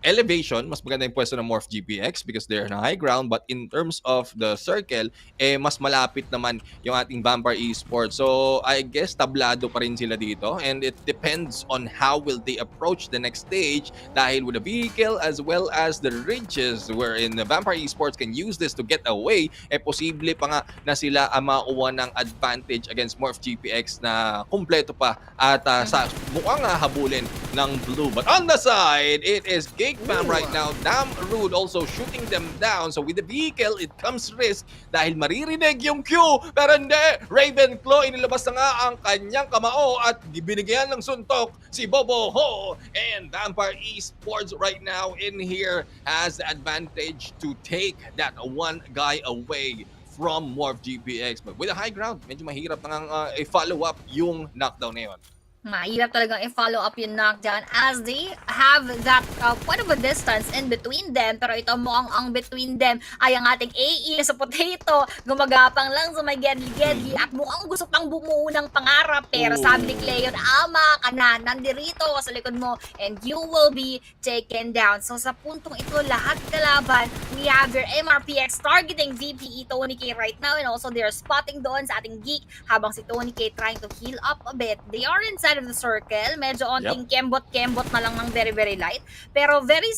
elevation, mas maganda yung pwesto ng Morph GPX because they're on high ground, but in terms of the circle, mas malapit naman yung ating Vampire Esports. So, I guess tablado pa rin sila dito, and it depends on how will they approach the next stage dahil with the vehicle as well as the ridges wherein the Vampire Esports can use this to get away, posible pa nga na sila ang makuha ng advantage against Morph GPX na kumpleto pa at sa mukhang habulin ng blue. But on the side, it is Geek Fam right now. Damrude also shooting them down. So with the vehicle, it comes risk dahil maririnig yung Q. Pero hindi, Ravenclaw inilabas na nga ang kanyang kamao at binigyan ng suntok si Bobo Ho. And Vampire Esports right now in here has the advantage to take that one guy away from Morph GPX. But with the high ground, medyo mahirap na i-follow up yung knockdown na yun. Mahirap talagang i-follow up yung knockdown as they have that quite of a distance in between them. Pero ito mukhang ang between them ay ang ating AE na sa Potato. Gumagapang lang sa may gedli-gedli at mukhang gusto pang bumuo ng pangarap. Pero sabi ni Cleon, ama ka na, nandirito sa likod mo and you will be taken down. So sa puntong ito, lahat kalaban, we have your MRPX targeting VPE Tony K right now, and also they are spotting doon sa ating Geek habang si Tony K trying to heal up a bit. They are inside of the circle. Medyo onting kembot-kembot na lang ng very light. Pero very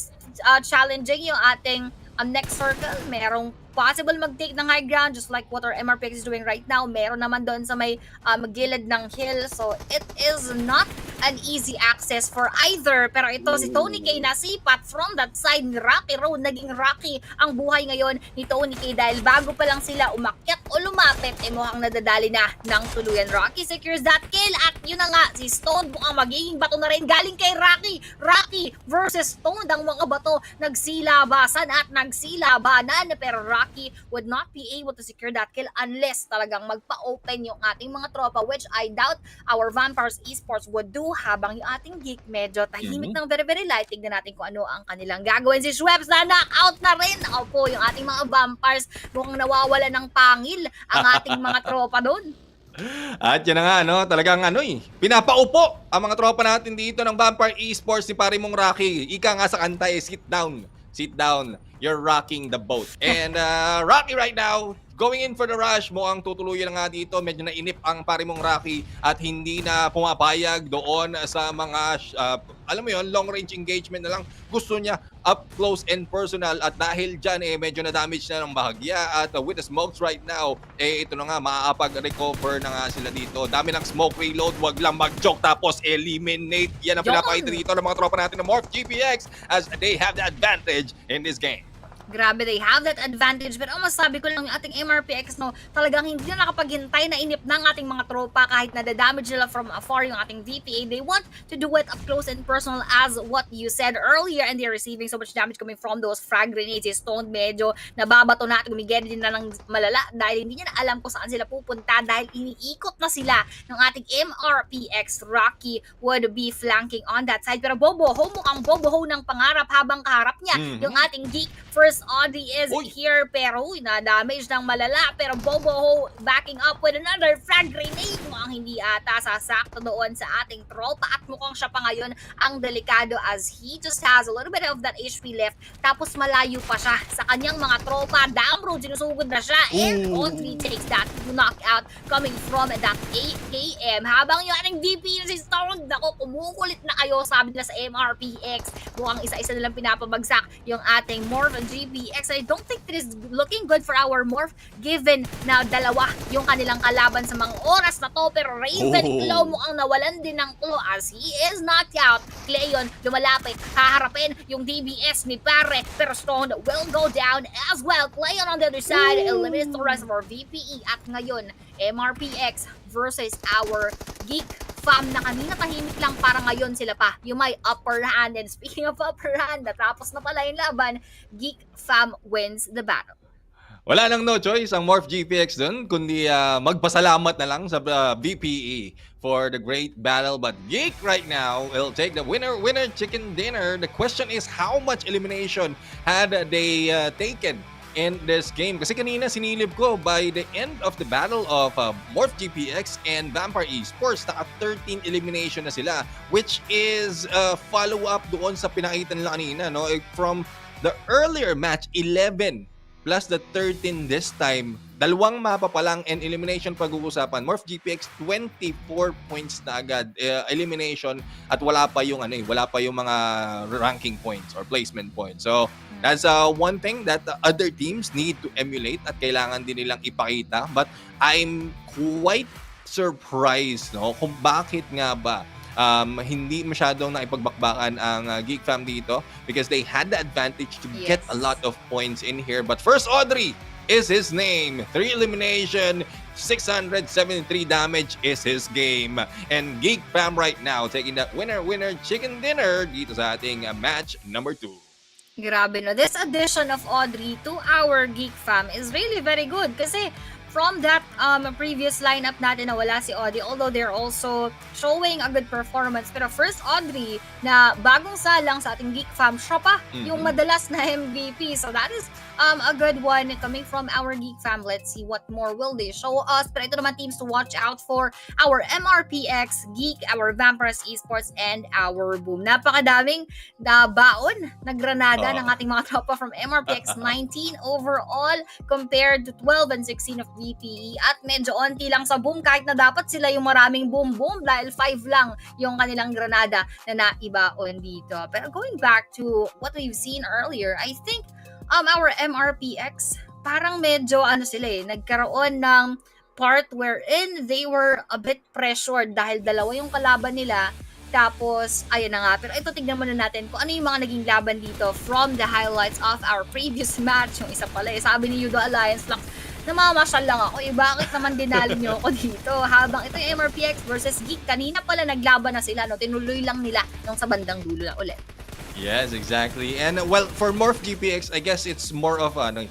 challenging yung ating next circle. Merong possible mag-take ng high ground just like what our MRPX is doing right now. Meron naman doon sa may gilid ng hill. So it is not an easy access for either. Pero ito si Tony K nasipat from that side ni Rocky Road. Naging rocky ang buhay ngayon ni Tony K dahil bago pa lang sila umakyat o lumapit, mukhang nadadali na ng tuluyan. Rocky secures that kill at yun na nga, si Stone mukhang magiging bato na rin galing kay Rocky. Rocky versus Stone, ang mga bato nagsilabasan at nagsilabanan, pero Rocky would not be able to secure that kill unless talagang magpa-open yung ating mga tropa, which I doubt our Vampires Esports would do, habang yung ating Geek medyo tahimik ng very light. Tignan natin kung ano ang kanilang gagawin. Si Schweppes na knockout na rin. Opo, yung ating mga Vampires mukhang nawawala ng pangil ang ating mga tropa doon. At yan na nga, no? Talagang pinapaupo ang mga tropa natin dito ng Vampire Esports ni pare mong Rocky. Ika nga sa kanta sit down. Sit down. You're rocking the boat. And Rocky right now, going in for the rush, mukhang tutuluyan na nga dito. Medyo nainip ang pare mong Rocky at hindi na pumapayag doon sa mga, alam mo yon, long range engagement na lang. Gusto niya up close and personal at dahil dyan, medyo na-damage na ng bahagya at with the smokes right now, ito na nga, makakapag-recover na nga sila dito. Dami ng smoke reload, wag lang mag-joke tapos eliminate. Yan ang pinapakita dito ng mga tropa natin ng MORPH GPX as they have the advantage in this game. Grabe, they have that advantage. Pero masasabi ko lang yung ating MRPX, no, talagang hindi na nakapaghintay na inip ng ating mga tropa kahit nadadamage nila from afar yung ating VPA. They want to do it up close and personal as what you said earlier, and they're receiving so much damage coming from those frag grenades. Stone medyo nababato na at gumiged din na ng malala dahil hindi niya na alam kung saan sila pupunta dahil iniikot na sila ng ating MRPX. Rocky would be flanking on that side. Pero Boboho, mukhang Boboho ng pangarap habang kaharap niya yung ating Geek. First Audrey is here pero na-damage ng malala, pero Boboho backing up with another frag grenade. Mukhang hindi ata sasakto doon sa ating tropa at mukhang siya pa ngayon ang delikado as he just has a little bit of that HP left, tapos malayo pa siya sa kanyang mga tropa. Down road, sinusugod na siya and Audrey takes that knockout coming from that AKM. Habang yung ating DP si Stone, nako, kumukulit na kayo, sabi nila sa MRPX. Mukhang isa-isa nilang pinapabagsak yung ating MORPH GPX. I don't think it is looking good for our MORPH given na dalawa yung kanilang kalaban sa mga oras na to, pero Ravenclaw mukhang nawalan din ng clue as he is knocked out. QEON lumalapit, haharapin yung DBS ni pare, pero Stone will go down as well. QEON on the other side eliminates the rest of our VPE at ngayon MRPX versus our Geek Fam na kanina tahimik lang, para ngayon sila pa yung may upper hand. And speaking of upper hand, natapos na pala yung laban, Geek Fam wins the battle. Wala nang no choice ang MORPH GPX dun, kundi magpasalamat na lang sa VPE for the great battle. But Geek right now will take the winner chicken dinner. The question is how much elimination had they taken in this game? Kasi kanina sinilip ko, by the end of the battle of MORPH GPX and Vampire Esports, naka 13 elimination na sila, which is follow-up doon sa pinakita nila kanina, no? From the earlier match, 11 plus the 13 this time. Dalawang mapa pa lang and elimination pag-uusapan. MORPH GPX 24 points na agad elimination at wala pa yung mga ranking points or placement points. So that's one thing that other teams need to emulate at kailangan din nilang ipakita. But I'm quite surprised, no, kung bakit nga ba hindi masyadong naipagbakbakan ang Geek Fam dito, because they had the advantage to get a lot of points in here. But first Audrey is his name. 3 elimination, 673 damage is his game. And Geek Fam right now taking that winner chicken dinner dito sa ating match number 2. Grabe, no? This addition of Audrey to our Geek Fam is really very good kasi from that previous lineup natin na wala si Audrey, although they're also showing a good performance, pero first Audrey na bagong salang sa ating Geek Fam, siya pa yung madalas na MVP. So that is a good one coming from our Geek Fam. Let's see what more will they show us. Pero ito naman teams to watch out for: our MRPX, Geek, our Vampires Esports, and our Boom. Napakadaming baon na granada ng ating mga tropa from MRPX. 19 overall compared to 12 and 16 of VPE, at medyo onti lang sa Boom kahit na dapat sila yung maraming boom dahil 5 lang yung kanilang granada na naibaon dito. Pero going back to what we've seen earlier, I think our MRPX parang medyo sila nagkaroon ng part wherein they were a bit pressured dahil dalawa yung kalaban nila. Tapos, ayun na nga. Pero ito, tignan muna natin kung ano yung mga naging laban dito from the highlights of our previous match. Yung isa pala, sabi ni Yoodo Alliance, namamasyal lang ako. Bakit naman dinali nyo ako dito? Habang ito yung MRPX versus GEEK, kanina pala naglaban na sila, tinuloy lang nila nung sa bandang dulo na ulit. Yes, exactly. And well, for MORPH GPX, I guess it's more of the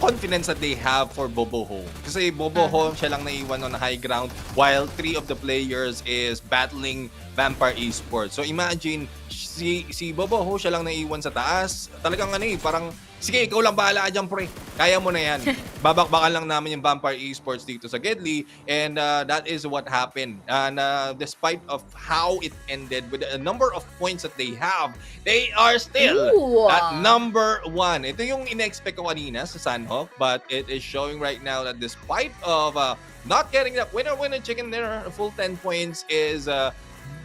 confidence that they have for Boboho. Kasi Boboho, siya lang naiwan on high ground while 3 of the players is battling Vampire Esports. So imagine, si Boboho, siya lang naiwan sa taas. Talagang parang, sige, ikaw lang bahala dyan, pre. Kaya mo na yan. Babakbakan lang namin yung Vampire Esports dito sa Gedli. And that is what happened. And despite of how it ended with the number of points that they have, they are still at number 1. Ito yung in-expect ko kanina sa Sunhawk. But it is showing right now that despite of not getting that winner chicken dinner, full 10 points is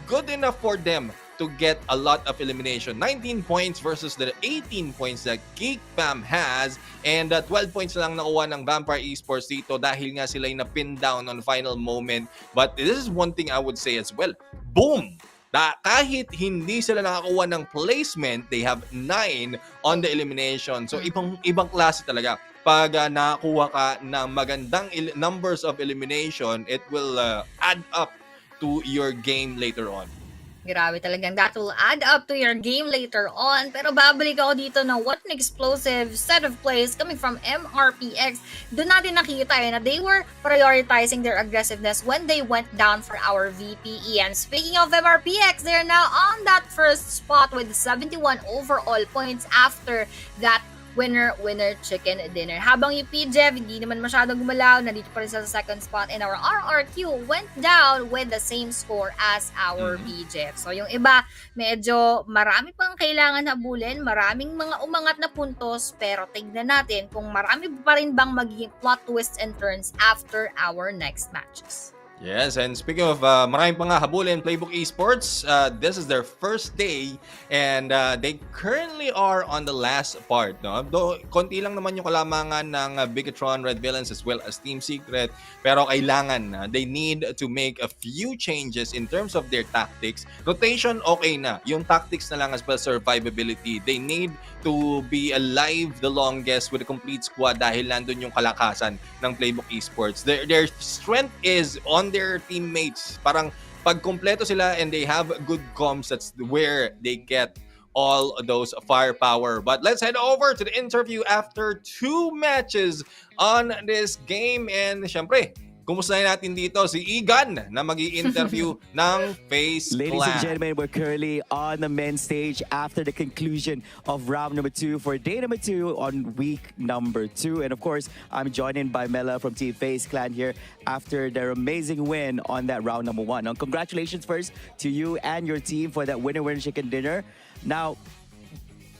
good enough for them to get a lot of elimination. 19 points versus the 18 points that GEEK Fam has, and 12 points lang nakuha ng Vampire Esports dito dahil nga sila yung na-pin down on the final moment. But this is one thing I would say as well. Boom! Kahit hindi sila nakakuha ng placement, they have 9 on the elimination. So ibang klase talaga. Pag nakakuha ka ng magandang numbers of elimination, it will add up to your game later on. Grabe talagang that will add up to your game later on. Pero babalik ako dito na what an explosive set of plays coming from MRPX. Doon natin nakita na they were prioritizing their aggressiveness when they went down for our VPE. And speaking of MRPX, they're now on that first spot with 71 overall points after that winner chicken dinner. Habang yung PJev hindi naman masyadong gumalaw, nandito pa rin sa second spot, and our RRQ went down with the same score as our BJev. So yung iba, medyo marami pang kailangan habulin, maraming mga umangat na puntos, pero tignan natin kung marami pa rin bang magiging plot twists and turns after our next matches. Yes, and speaking of maraming pa nga habulin, PLAYBOOK Esports, this is their first day and they currently are on the last part. No? Though, konti lang naman yung kalamangan ng BIGETRON, Red Villains as well as Team Secret, pero kailangan they need to make a few changes in terms of their tactics. Rotation, okay na. Yung tactics na lang as well survivability. They need to be alive the longest with a complete squad dahil nandun yung kalakasan ng PLAYBOOK Esports. Their strength is on their teammates. Parang pag kompleto sila and they have good comms, that's where they get all those firepower. But let's head over to the interview after 2 matches on this game. And syempre, kumustahin natin dito si Egan na mag-i-interview ng FaZe Clan. Ladies and gentlemen, we're currently on the men's stage after the conclusion of round number 2 for day number 2 on week number 2. And of course, I'm joined in by Mela from Team FaZe Clan here after their amazing win on that round number 1. Now, congratulations first to you and your team for that winner chicken dinner. Now,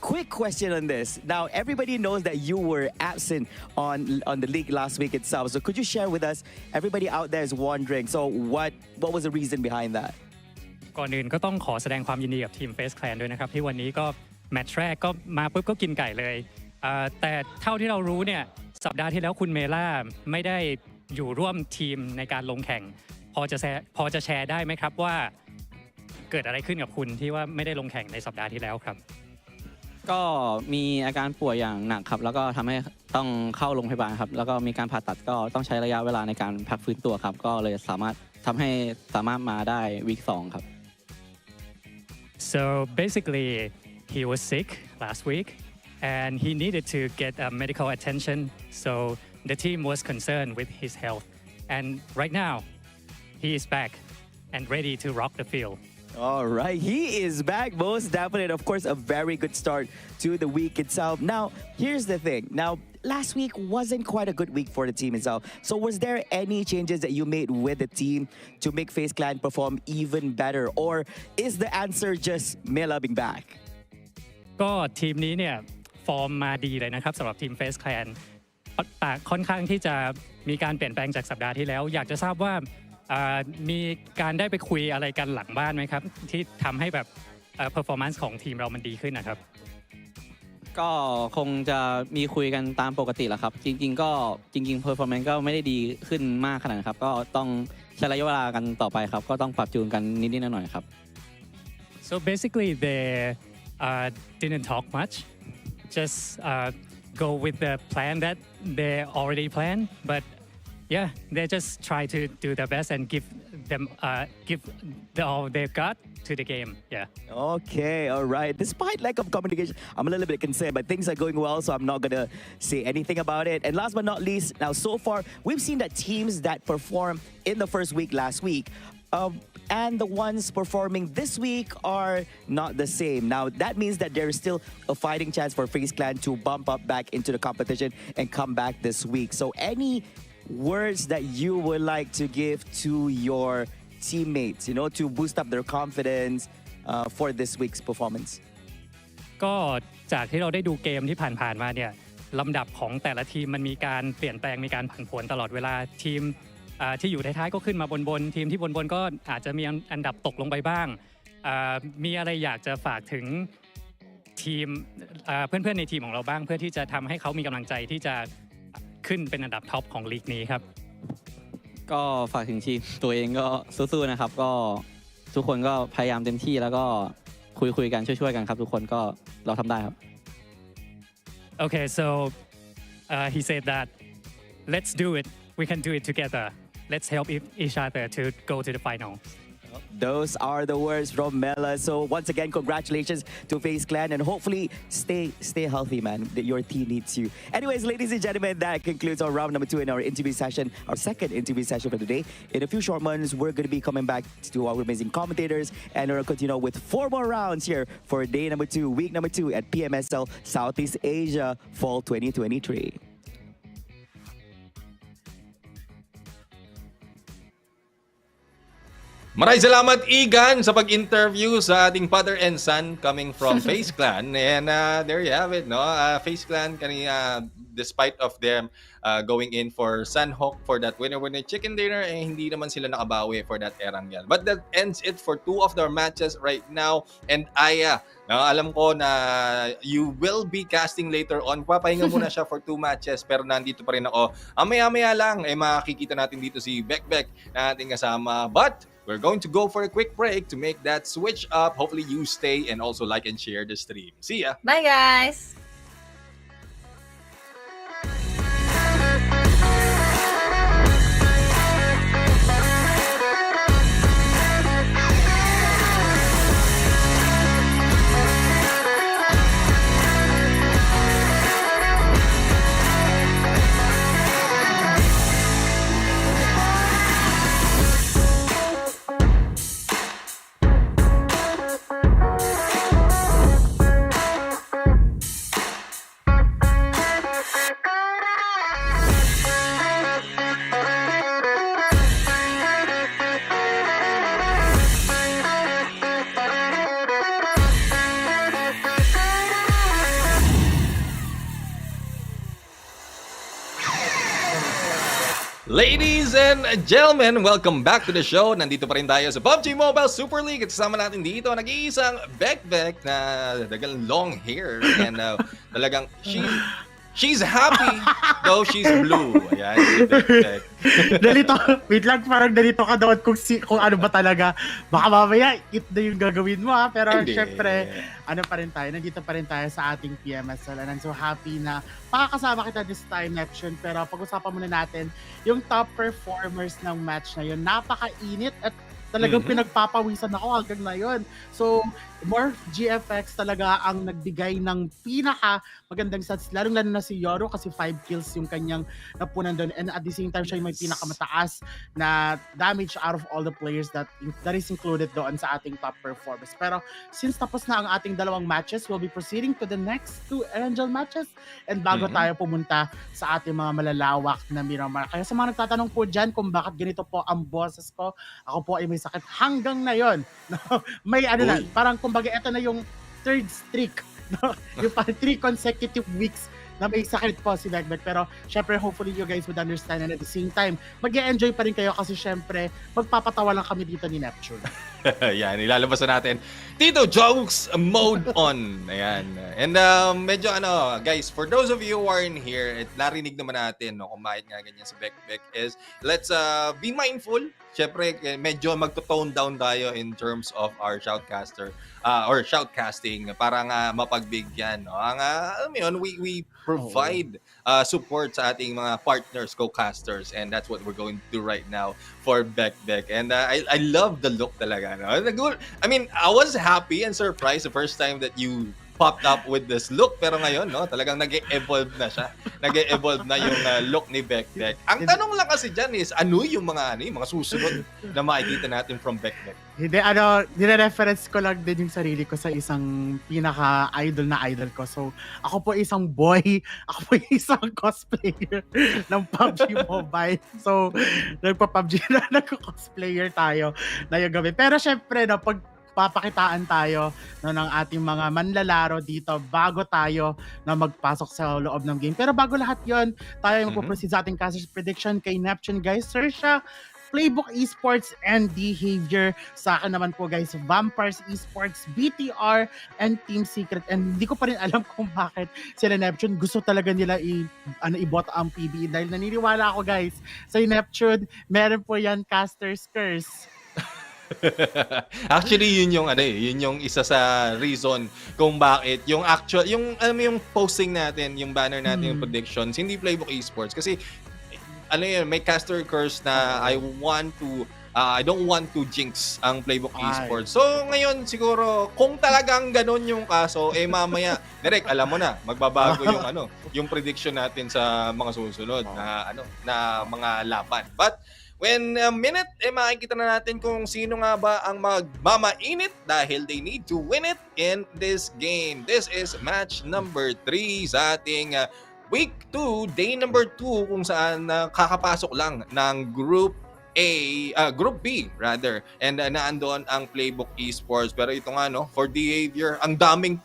quick question on this. Now, everybody knows that you were absent on the league last week itself. So could you share with us, everybody out there is wondering, so what was the reason behind that? ก่อนอื่นก็ต้องขอแสดงความยินดีกับทีม FaZe Clan ด้วยนะครับที่วันนี้ก็แมตช์แรกก็มาปุ๊บก็กินไก่เลยแต่เท่าที่เรารู้เนี่ยสัปดาห์ที่แล้วคุณเมล่าไม่ได้อยู่ร่วมทีมในการลงแข่งพอจะแชร์ได้ไหมครับว่าเกิดอะไรขึ้นกับคุณที่ว่าไม่ได้ลงแข่งในสัปดาห์ที่แล้วครับก็มีอาการป่วยอย่างหนักครับแล้วก็ทำให้ต้องเข้าโรงพยาบาลครับแล้วก็มีการผ่าตัดก็ต้องใช้ระยะเวลาในการพักฟื้นตัวครับก็เลยสามารถมาได้วีค2ครับ So basically he was sick last week and he needed to get medical attention so the team was concerned with his health and right now he is back and ready to rock the field. All right, he is back, most definitely. Of course, a very good start to the week itself. Now, here's the thing. Now, last week wasn't quite a good week for the team itself. So was there any changes that you made with the team to make FaZe Clan perform even better? Or is the answer just Mela being back? ก็ทีมนี้เนี่ยฟอร์มมาดีเลยนะครับสำหรับทีม FaZe Clan แต่ค่อนข้างที่จะมีการเปลี่ยนแปลงจากสัปดาห์ที่แล้วอยากจะทราบว่ามีการได้ไปคุยอะไรกันหลังบ้านไหมครับที่ทำให้แบบperformance ของทีมเรามันดีขึ้นนะครับ ก็คงจะมีคุยกันตามปกติแหละครับจริงๆ performance ก็ไม่ได้ดีขึ้นมากขนาดนั้นครับก็ต้องใช้ระยะเวลากันต่อไปครับก็ต้องปรับจูนกันนิดๆหน่อยๆครับ So basically, they didn't talk much. Just go with the plan that they already planned. But yeah, they just try to do their best and give all they've got to the game. Yeah. Okay, all right. Despite lack of communication, I'm a little bit concerned, but things are going well, so I'm not going to say anything about it. And last but not least, now so far, we've seen that teams that performed in the first week last week and the ones performing this week are not the same. Now, that means that there is still a fighting chance for FaZe Clan to bump up back into the competition and come back this week. So any words that you would like to give to your teammates, you know, to boost up their confidence for this week's performance? ก็จากที่เราได้ดูเกมที่ผ่านๆมาเนี่ยลำดับของแต่ละทีมมันมีการเปลี่ยนแปลงมีการผันผวนตลอดเวลาทีมที่อยู่ท้ายๆก็ขึ้นมาบนทีมที่บนก็อาจจะมีอันดับตกลงไปบ้างมีอะไรอยากจะฝากถึงทีมเพื่อนๆในทีมของเราบ้างเพื่อที่จะทำให้เขามีกำลังใจที่จะขึ้นเป็นอันดับท็อปของลีกนี้ครับก็ฝากถึงทีมตัวเองก็สู้ๆนะครับก็ทุกคนก็พยายามเต็มที่แล้วก็คุยกันช่วยๆกันครับทุกคนก็เราทำได้ครับ Okay, so he said that let's do it. We can do it together. Let's help each other to go to the final. Those are the words from Mela. So once again, congratulations to FaZe Clan and hopefully stay healthy, man. Your team needs you. Anyways, ladies and gentlemen, that concludes our round number 2 in our interview session, our second interview session for today. In a few short months, we're going to be coming back to our amazing commentators and we're going to continue with 4 more rounds here for day number 2, week number 2 at PMSL Southeast Asia Fall 2023. Maraming salamat, Igan, sa pag-interview sa ating father and son coming from FaZe Clan. And there you have it, no? FaZe Clan, despite of them going in for Sunhawk for that winner-winner chicken dinner, hindi naman sila nakabawi for that erang yan. But that ends it for 2 of their matches right now. And Aya, alam ko na you will be casting later on. Papahinga muna siya for 2 matches, pero nandito pa rin ako. Maya-maya lang, makikita natin dito si Bekbek na ating kasama. But we're going to go for a quick break to make that switch up. Hopefully you stay and also like and share the stream. See ya! Bye, guys! Ladies and gentlemen, welcome back to the show. Nandito pa rin tayo sa PUBG Mobile Super League. At kasama natin dito, nag-iisang Bekbek na dagang long hair. And talagang she's happy though she's blue. Ayan, si Bekbek. Dalito, wait lang, parang dalito ka doon kung ano ba talaga. Baka mamaya, it na yung gagawin mo ha. Pero Hindi. syempre, ano pa rin tayo, nandito pa rin tayo sa ating PMSL. And I'm so happy na makakasama kita this time, Neptune. Pero pag-usapan muna natin yung top performers ng match na yun. Napakainit at talagang pinagpapawisan ako hanggang ngayon. So, MORPH GFX talaga ang nagbigay ng pinaka magandang stats, lalong-lalo na si Yoodo kasi 5 kills yung kanyang napunan doon, and at the same time siya yung may pinakamataas na damage out of all the players that is included doon sa ating top performers. Pero since tapos na ang ating dalawang matches, we'll be proceeding to the next 2 Angel matches, and bago tayo pumunta sa ating mga malalawak na Miramar. Kaya sa mga nagtatanong po dyan kung bakit ganito po ang boses ko, ako po ay may sakit hanggang ngayon. May ano na, parang kumbaga ito na yung 3rd streak, no? Yung parang 3 consecutive weeks na may sakit po si Bekbek. Pero syempre, hopefully you guys would understand, and at the same time, mag-e-enjoy pa rin kayo kasi syempre, magpapatawa lang kami dito ni Neptune. Yan, ilalabas na natin Tito Jokes mode on. Ayan. And medyo guys, for those of you who aren't here, narinig naman natin no, kung bakit nga ganyan sa Beck is let's be mindful. Siyempre, medyo magto-tone down tayo in terms of our shoutcaster or shoutcasting para nga mapagbigyan. No? Alam mo yun, we provide support sa ating mga partners, co-casters, and that's what we're going to do right now for Beck. And I love the look talaga. No? I mean, I was happy and surprised the first time that you popped up with this look, pero ngayon no, talagang nag-evolve na siya. Nag-evolve na yung look ni Beck. Ang tanong lang kasi diyan is ano yung mga susunod na makikita natin from Beck. Hindi, nire-reference ko lang din yung sarili ko sa isang pinaka-idol na idol ko. So, ako po isang boy, ako po isang cosplayer ng PUBG Mobile. So, nagpa-PUBG na nagko-cosplayer tayo na yung gabi. Pero syempre, no, pag papakitaan tayo no, ng ating mga manlalaro dito bago tayo na magpasok sa loob ng game. Pero bago lahat yon, tayo yung magpo-proceed sa ating casters prediction kay Neptune, guys. XERXIA, Playbook Esports, and Behavior. Sa akin naman po guys, Vampires Esports, BTR, and Team Secret. And hindi ko pa rin alam kung bakit sila Neptune gusto talaga nila i-bot ang PBE dahil naniniwala ako guys sa Neptune, meron po yan Caster's Curse. Actually, yun yung isa sa reason kung bakit yung actual, yung posting natin, yung banner natin, yung predictions, hindi Playbook Esports. Kasi, may caster curse na I don't want to jinx ang Playbook Esports. So, ngayon, siguro, kung talagang ganun yung kaso, mamaya, direct, alam mo na, magbabago yung prediction natin sa mga susunod na mga laban. But, when a minute, makikita na natin kung sino nga ba ang magmamainit dahil they need to win it in this game. This is match number 3 sa ating week 2, day number 2 kung saan kakapasok lang ng Group Group B rather. And naandoon ang Playbook Esports. Pero ito nga for Behavior, ang daming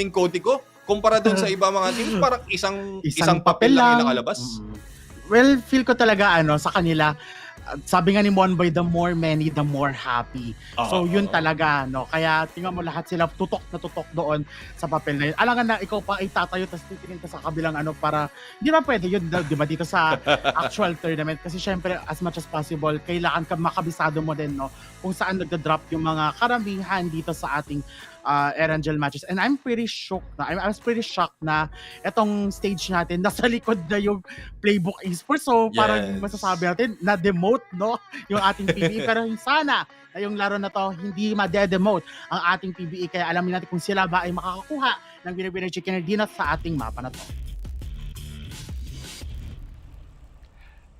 kodigo kumpara dun sa iba mga teams, parang isang papel lang yung nakalabas. Well, feel ko talaga sa kanila, sabi nga ni Monboy, the more many, the more happy. So yun talaga, no? Kaya tingnan mo lahat sila tutok na tutok doon sa papel na yun. Alangan na ikaw pa ay tatayo tapos titingin ka sa kabilang para, di ba pwede yun, di ba dito sa actual tournament? Kasi syempre, as much as possible, kailangan ka makabisado mo din, no? Kung saan nagda-drop yung mga karamihan dito sa ating Erangel matches. And I'm pretty shocked I was pretty shocked na etong stage natin nasa likod na yung Playbook Esports. So parang masasabi natin na demote yung ating PBE. Pero sana na yung laro na to hindi ma-demote ang ating PBE. Kaya alamin natin kung sila ba ay makakakuha ng winner chicken dinner sa ating mapa na to.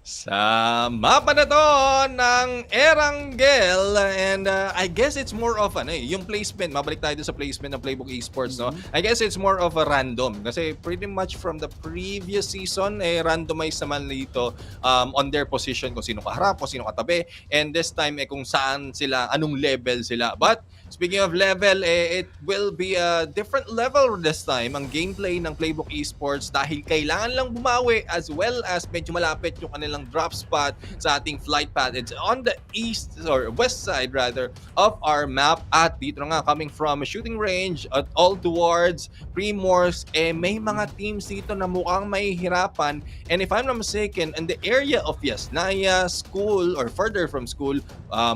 Sa mapa na to ng Erangel, and I guess it's more of yung placement, mabalik tayo sa placement ng Playbook Esports, no? I guess it's more of a random kasi pretty much from the previous season randomized naman dito on their position kung sino kaharap, kung sino katabi, and this time kung saan sila, anong level sila. But speaking of level, it will be a different level this time ang gameplay ng Playbook Esports dahil kailangan lang bumawi as well as medyo malapit yung kanilang drop spot sa ating flight path. It's on the east or west side rather of our map at dito na nga coming from a shooting range at all towards Primors. May mga teams dito na mukhang mahihirapan, and if I'm not mistaken, in the area of Yasnaya School or further from school,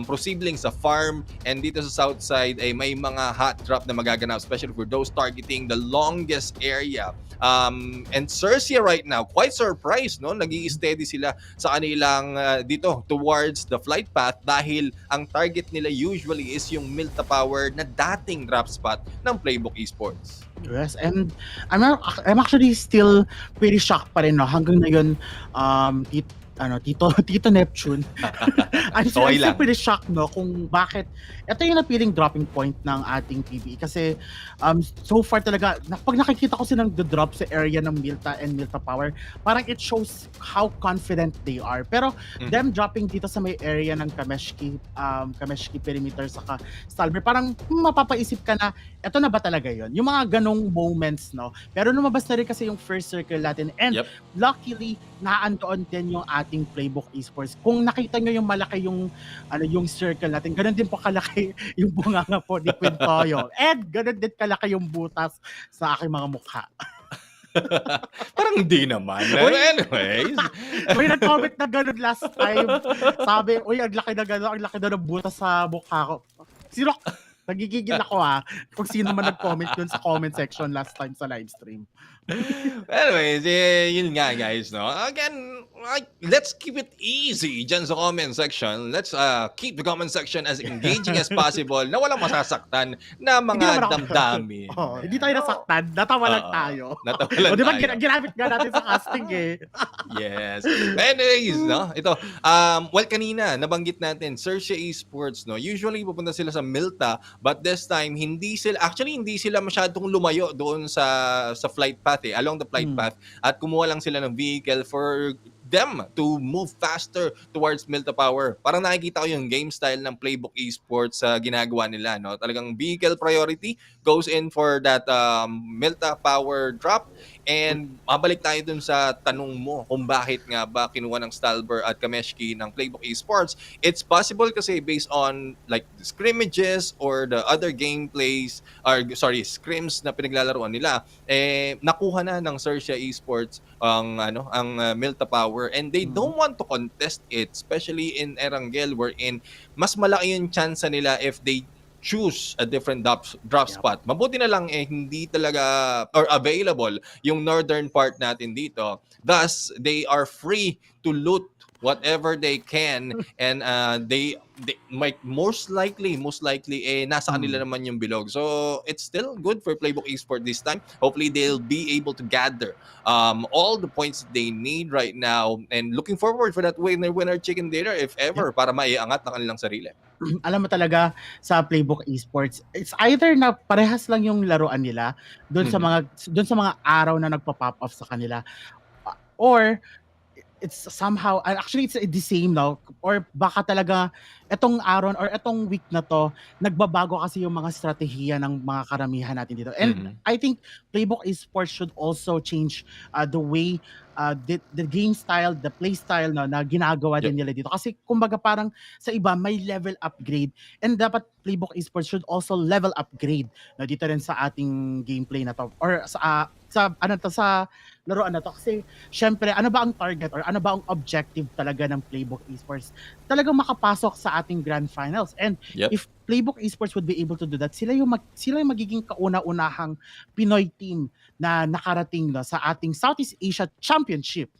proceeding sa farm, and dito sa south side may mga hot drop na magaganap, especially for those targeting the longest area. And XERXIA right now, quite surprised, no? Nag-i-steady sila sa kanilang dito towards the flight path dahil ang target nila usually is yung Milta Power na dating drop spot ng Playbook Esports. Yes, and I'm actually still pretty shocked pa rin, no? Hanggang ngayon, Tito Neptune. I'm still pretty shocked, no, kung bakit ito yung napiling dropping point ng ating PBE. Kasi so far talaga, pag nakikita ko silang drop sa area ng Milta and Milta Power, parang it shows how confident they are. Pero them dropping dito sa may area ng Kameshki perimeter saka Stalber, parang mapapaisip ka na, eto na ba talaga yon? Yung mga ganong moments, no? Pero lumabas na rin kasi yung first circle natin, and luckily, naandoon din yung ating Playbook Esports. Kung nakita nyo yung malaki yung circle natin, ganun din po kalaki yung bunganga po ni Queen Toyo. And ganun din kalaki yung butas sa aking mga mukha. Parang hindi naman. Uy! Anyways. May nag-comment na ganun last time. Sabi, uy, ang laki na gano'n, ang laki na ng butas sa mukha ko. Sino? Nagigigil ako kung sino man nag-comment dun sa comment section last time sa live stream. Anyways, yun nga guys, no? Again, let's keep it easy dyan sa comment section. Let's keep the comment section as engaging as possible na walang masasaktan na mga damdamin. Hindi tayo nasaktan, natawa lang tayo. Natawa lang Di ba tayo. ginamit nga natin sa casting Yes. Anyways, no? Ito, well, kanina, nabanggit natin, XERXIA Esports, no? Usually, pupunta sila sa Milta, but this time, hindi sila masyadong lumayo doon sa flight path, along the flight path, at kumuha lang sila ng vehicle for them to move faster towards Milta Power. Parang nakikita ko yung game style ng Playbook Esports sa ginagawa nila, no? Talagang vehicle priority goes in for that Milta Power drop. And mabalik tayo dun sa tanong mo kung bakit nga ba kinuha ng Stalber at Kameshki ng Playbook Esports. It's possible kasi based on like the scrimmages or the other gameplays, scrims na pinaglalaroan nila, nakuha na ng XERXIA Esports ang Milta Power, and they don't want to contest it, especially in Erangel, wherein mas malaki yung chance nila if they choose a different drop spot. Mabuti na lang hindi talaga or available yung northern part natin dito. Thus, they are free to loot whatever they can, and they might most likely nasa kanila naman yung bilog. So it's still good for Playbook Esports this time. Hopefully they'll be able to gather all the points they need right now, and looking forward for that winner chicken dinner if ever, para maiangat na kanilang sarili. Alam mo talaga sa Playbook Esports, it's either na parehas lang yung laruan nila doon sa mga araw na nagpa-pop off sa kanila, or it's somehow, actually it's the same now, or baka talaga etong araw or etong week na to, nagbabago kasi yung mga strategiya ng mga karamihan natin dito. And I think Playbook Esports should also change the way, the game style, the play style na ginagawa din nila dito. Kasi kumbaga parang sa iba may level upgrade, and dapat Playbook Esports should also level upgrade na dito rin sa ating gameplay na to, or sa laruan na to. Kasi syempre, ano ba ang target or ano ba ang objective talaga ng Playbook Esports? Talagang makapasok sa ating grand finals. And if Playbook Esports would be able to do that, sila yung magiging kauna-unahang Pinoy team na nakarating sa ating Southeast Asia Championship.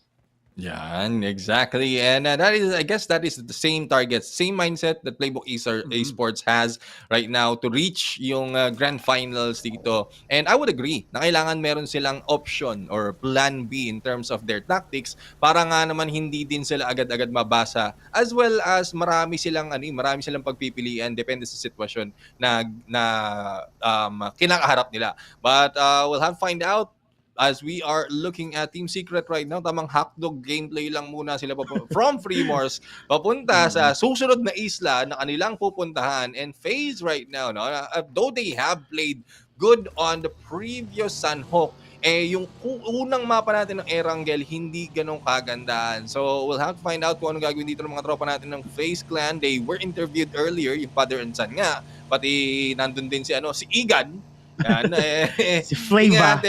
Yan, exactly. And I guess that is the same target, same mindset that Playbook Esports has right now to reach yung grand finals dito. And I would agree na kailangan meron silang option or plan B in terms of their tactics, para nga naman hindi din sila agad-agad mabasa, as well as marami silang pagpipilian depende sa sitwasyon na kinakaharap nila. But we'll have to find out as we are looking at Team Secret right now. Tamang hotdog gameplay lang muna sila from Fremores papunta sa susunod na isla na kanilang pupuntahan. And FaZe right now, no, though they have played good on the previous Sanhok, yung unang mapa natin ng Erangel, hindi ganong kagandahan. So we'll have to find out kung anong gagawin dito ng mga tropa natin ng FaZe Clan. They were interviewed earlier, yung father and son nga, pati nandun din si Igan. Yan, si Flavor.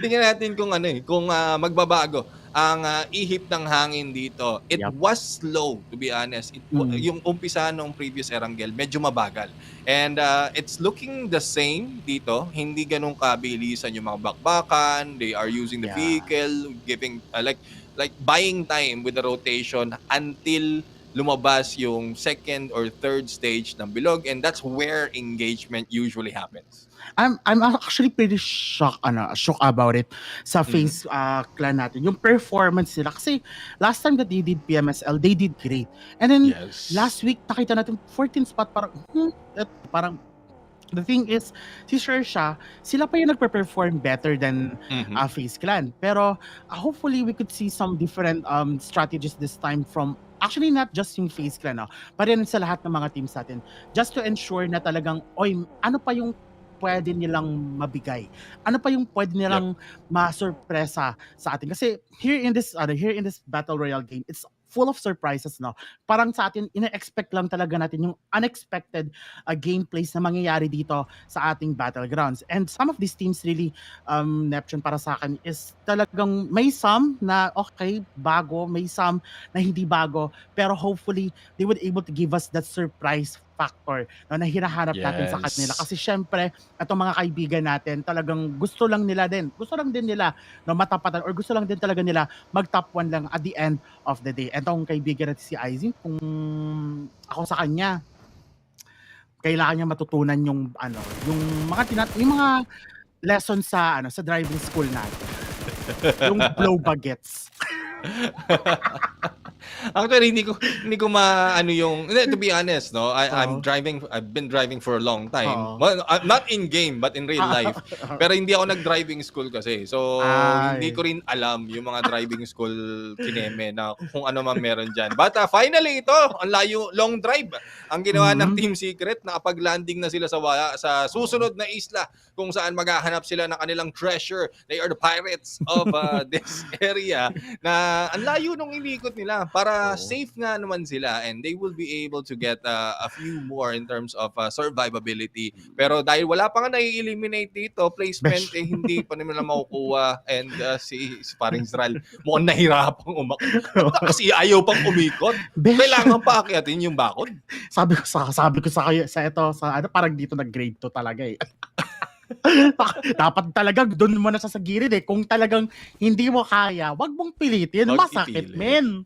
Tingnan natin kung magbabago ang ihip ng hangin dito. It was slow, to be honest. Yung umpisa ng previous Erangel, medyo mabagal. And it's looking the same dito. Hindi ganun kabilisan yung mga bakbakan. They are using the vehicle, giving like buying time with the rotation until lumabas yung second or third stage ng bilog, and that's where engagement usually happens. I'm actually pretty shocked about it sa FaZe Clan natin. Yung performance nila, kasi last time that they did PMSL, they did great. And then last week nakita natin 14th spot, parang the thing is, si XERXIA, sila pa yung nagpe-perform better than FaZe Clan. Pero hopefully we could see some different strategies this time from, actually not just yung FaZe Clan, pa rin sa lahat ng mga teams natin, just to ensure na talagang, ano pa yung pwede nilang mabigay? Ano pa yung pwede nilang masurpresa sa atin? Kasi here in this Battle Royale game, it's full of surprises, no? Parang sa atin, ina-expect lang talaga natin yung unexpected gameplays na mangyayari dito sa ating battlegrounds. And some of these teams really, Neptune, para sa akin, is talagang may some na okay, bago, may some na hindi bago, pero hopefully, they would able to give us that surprise factor na hinahanap natin sa kanila. Kasi syempre, itong mga kaibigan natin, talagang gusto lang din nila na matapatan or gusto lang din talaga nila mag-top 1 lang at the end of the day. Itong kaibigan natin si Izzy, kung ako sa kanya, kailangan niya matutunan yung yung mga lessons sa sa driving school natin. Yung blow bagets. Actually, hindi ko maano yung to be honest, no. I've been driving for a long time. Well, not in game but in real life. Pero hindi ako nag-driving school kasi. So, hindi ko rin alam yung mga driving school kineme na kung ano man meron diyan. But finally ito, ang layo, long drive ang ginawa ng Team Secret. Nakapag-landing na sila sa susunod na isla kung saan maghahanap sila ng kanilang treasure. They are the pirates of this area na ang layo nung inikot nila para safe nga naman sila and they will be able to get a few more in terms of survivability. Pero dahil wala pa nga nai-eliminate dito, placement hindi pa nila makukuha and si paring Zral mukhang nahirapang umakot. Kasi ayaw pang umikot. Kailangan pa akyatin yung bakod. Sabi ko sa kayo parang dito nag-grade 2 talaga eh. Dapat talagang doon mo na sa gilid eh. Kung talagang hindi mo kaya, wag mong pilitin. Masakit, men.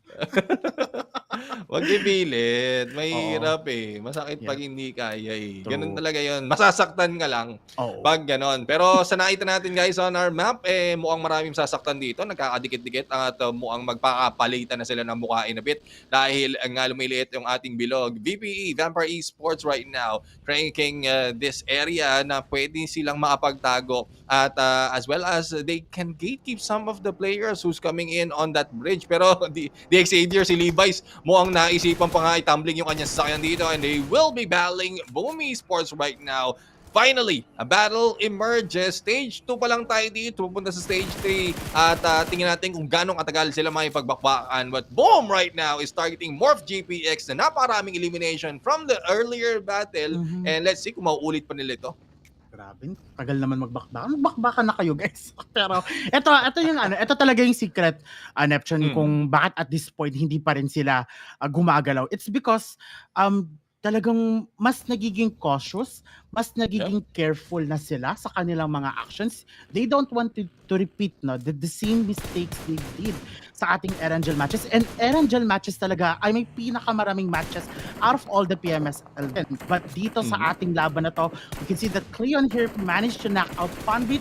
Wag ipilit. Mahirap eh. Masakit pag hindi kaya eh. Ganun talaga yun. Masasaktan ka lang pag ganon. Pero sa nakita natin guys on our map, mukhang maraming sasaktan dito. Nagkakadikit-dikit at mukhang magpakapalitan na sila ng mukhain a bit dahil nga lumiliit yung ating bilog. VPE, Vampire Esports right now, ranking this area na pwede silang makapagtago at as well as they can gatekeep some of the players who's coming in on that bridge. Pero the Xavier, si Levi's, mukhang naisipan pa nga i-tumbling yung kanyang sasakyan dito and they will be battling Boom Esports right now. Finally, a battle emerges. Stage 2 pa lang tayo dito. Pupunta sa stage 3 at tingnan natin kung gano'ng katagal sila makipagbakbakan. But Boom right now is targeting MORPH GPX na napakaraming elimination from the earlier battle. And let's see kung mauulit pa nila ito. Grabe, tagal naman magbakbakan. Magbakbakan na kayo, guys. Pero ito talaga yung secret, Neptune, kung bakit at this point hindi pa rin sila gumagalaw. It's because talagang mas nagiging cautious, mas nagiging careful na sila sa kanilang mga actions. They don't want to repeat the same mistakes they did sa ating Erangel matches. And Erangel matches talaga ay may pinakamaraming matches out of all the PMSL. But dito sa ating laban na to, we can see that QEON here managed to knock out Funbit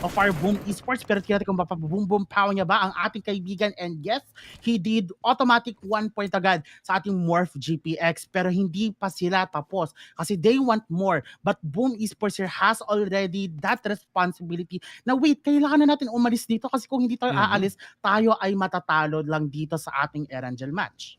of our Boom Esports. Pero tingnan natin kung mapaboom power niya ba ang ating kaibigan. And yes, he did automatic 1 point agad sa ating MORPH GPX. Pero hindi pa sila tapos kasi they want more. But Boom Esports here has already that responsibility na wait, kailangan na natin umalis dito kasi kung hindi tayo aalis, tayo ay matatalo lang dito sa ating Erangel match.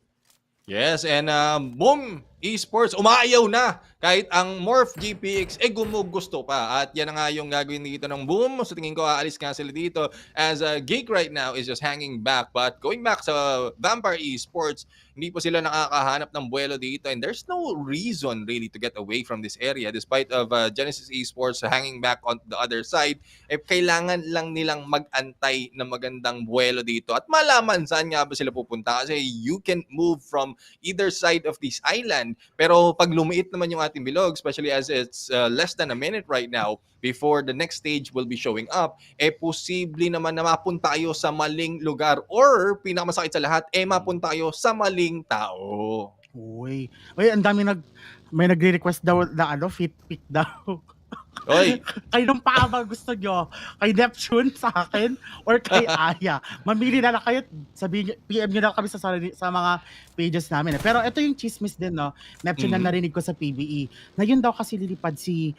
Yes, and Boom Esports, umaayaw na kahit ang MORPH GPX gumugusto pa. At yan na nga yung gagawin dito ng Boom. So tingin ko aalis nga sila dito as GEEK right now is just hanging back. But going back sa Vampire Esports, hindi po sila nakakahanap ng buwelo dito and there's no reason really to get away from this area despite of Genesis Esports hanging back on the other side. Kailangan lang nilang mag-antay na magandang buwelo dito at malaman saan nga ba sila pupunta kasi you can move from either side of this island. Pero pag lumiit naman yung ating bilog, especially as it's less than a minute right now before the next stage will be showing up, posible naman na mapunta tayo sa maling lugar or pinakamasakit sa lahat, mapunta tayo sa maling tao. Uy, ang dami may nagre-request daw na fit pick daw. Oy, Kayo pa ba gusto nyo? Kay Neptune sa akin or kay Aya? Mamili na lang kayo. Sabihin, PM nyo na kami sa mga pages namin. Pero ito yung chismis din, no? Neptune na narinig ko sa PBE. Na yun daw kasi lilipad si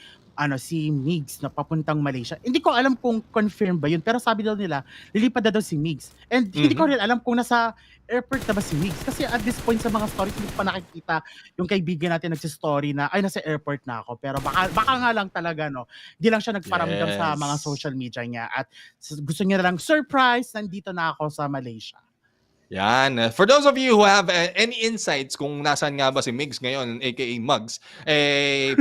si Migs na papuntang Malaysia. Hindi ko alam kung confirm ba yun, pero sabi daw nila, lilipad na daw si Migs. And hindi ko rin alam kung nasa airport na ba si Migs. Kasi at this point sa mga stories, hindi ko pa nakikita yung kaibigan natin nagsistory na, ay, nasa airport na ako. Pero baka nga lang talaga, no, hindi lang siya nagparamdam sa mga social media niya. At gusto niya na lang, surprise, nandito na ako sa Malaysia. Yan. For those of you who have any insights kung nasaan nga ba si Migs ngayon, aka Mugs,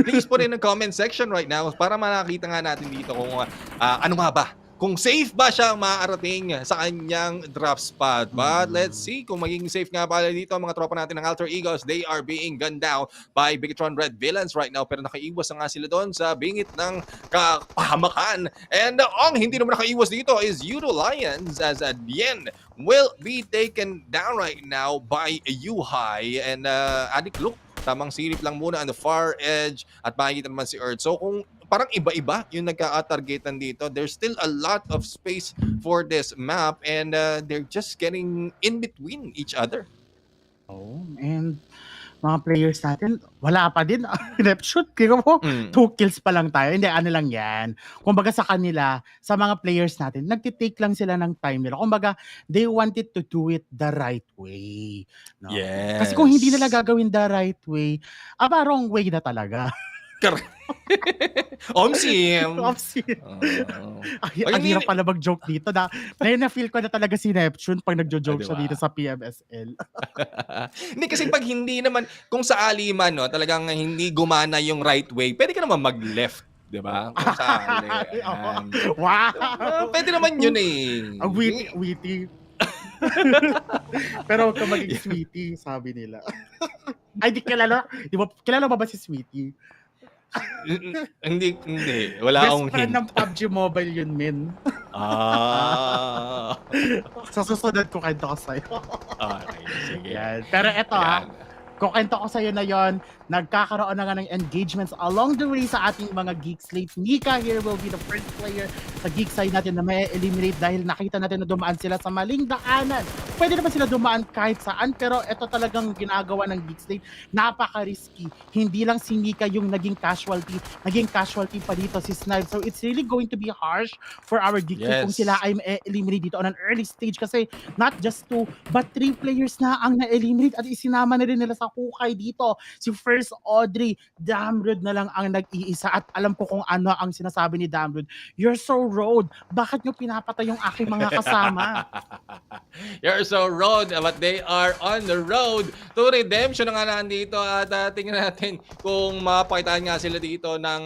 please put in the comment section right now para makita nga natin dito kung ano nga ba. Kung safe ba siya maarating sa kanyang drop spot. But let's see kung magiging safe nga pala dito ang mga tropa natin ng Alter Egos. They are being gunned down by BIGETRON Red Villains right now. Pero nakaiwas na nga sila doon sa bingit ng kapahamakan. And ang hindi naman nakaiwas dito is Yoodo Alliance as Bien will be taken down right now by Yuhai. And Adik Look, tamang silip lang muna on the far edge at makikita naman si Earth. So kung parang iba-iba yung nagka-targetan dito, there's still a lot of space for this map and they're just getting in between each other. Oh, and mga players natin, wala pa din. Rep shoot, kaya mo, 2 kills pa lang tayo. Hindi, ano lang yan. Kumbaga sa kanila, sa mga players natin, nagtitake lang sila ng time nila. Kumbaga, they wanted to do it the right way. No? Yes. Kasi kung hindi nila gagawin the right way, wrong way na talaga. Omsim! Ang hirap pala mag-joke dito. Ngayon na-feel ko na talaga si Neptune pag nagjo-joke siya dito sa PMSL. Hindi kasi pag hindi naman, kung sa aliman, no, talagang hindi gumana yung right way, pwede ka naman mag-left. Diba? Kung sa aliman. Wow! Pwede naman yun eh. Ang witty. Pero huwag ka maging sweetie, sabi nila. Ay, di kilala. Di ba, kilala ba si Sweetie? Hindi. Wala akong best friend hint. ng PUBG Mobile yun, men. Sa susunod ko kwento ko sa'yo. Okay, sige. Yan. Pero eto kukwento ko sa'yo na yon, nagkakaroon na nga ng engagements along the way sa ating mga Geek slates. Nika here will be the first player sa Geek side natin na may eliminate dahil nakita natin na dumaan sila sa maling daanan. Pwede naman sila dumaan kahit saan, pero ito talagang ginagawa ng Geek slate. Napaka-risky. Hindi lang si Nika yung naging casualty pa dito si Snipe. So it's really going to be harsh for our Geek slate kung sila ay eliminate dito on an early stage kasi not just 2 but 3 players na ang na-eliminate at isinama na rin nila sa hukay dito. Si First Audrey, Damrud na lang ang nag-iisa at alam ko kung ano ang sinasabi ni Damrud. You're so road. Bakit nyo pinapatay yung aking mga kasama? You're so road, but they are on the road to redemption na nga nandito at tingnan natin kung mapakitaan nga sila dito ng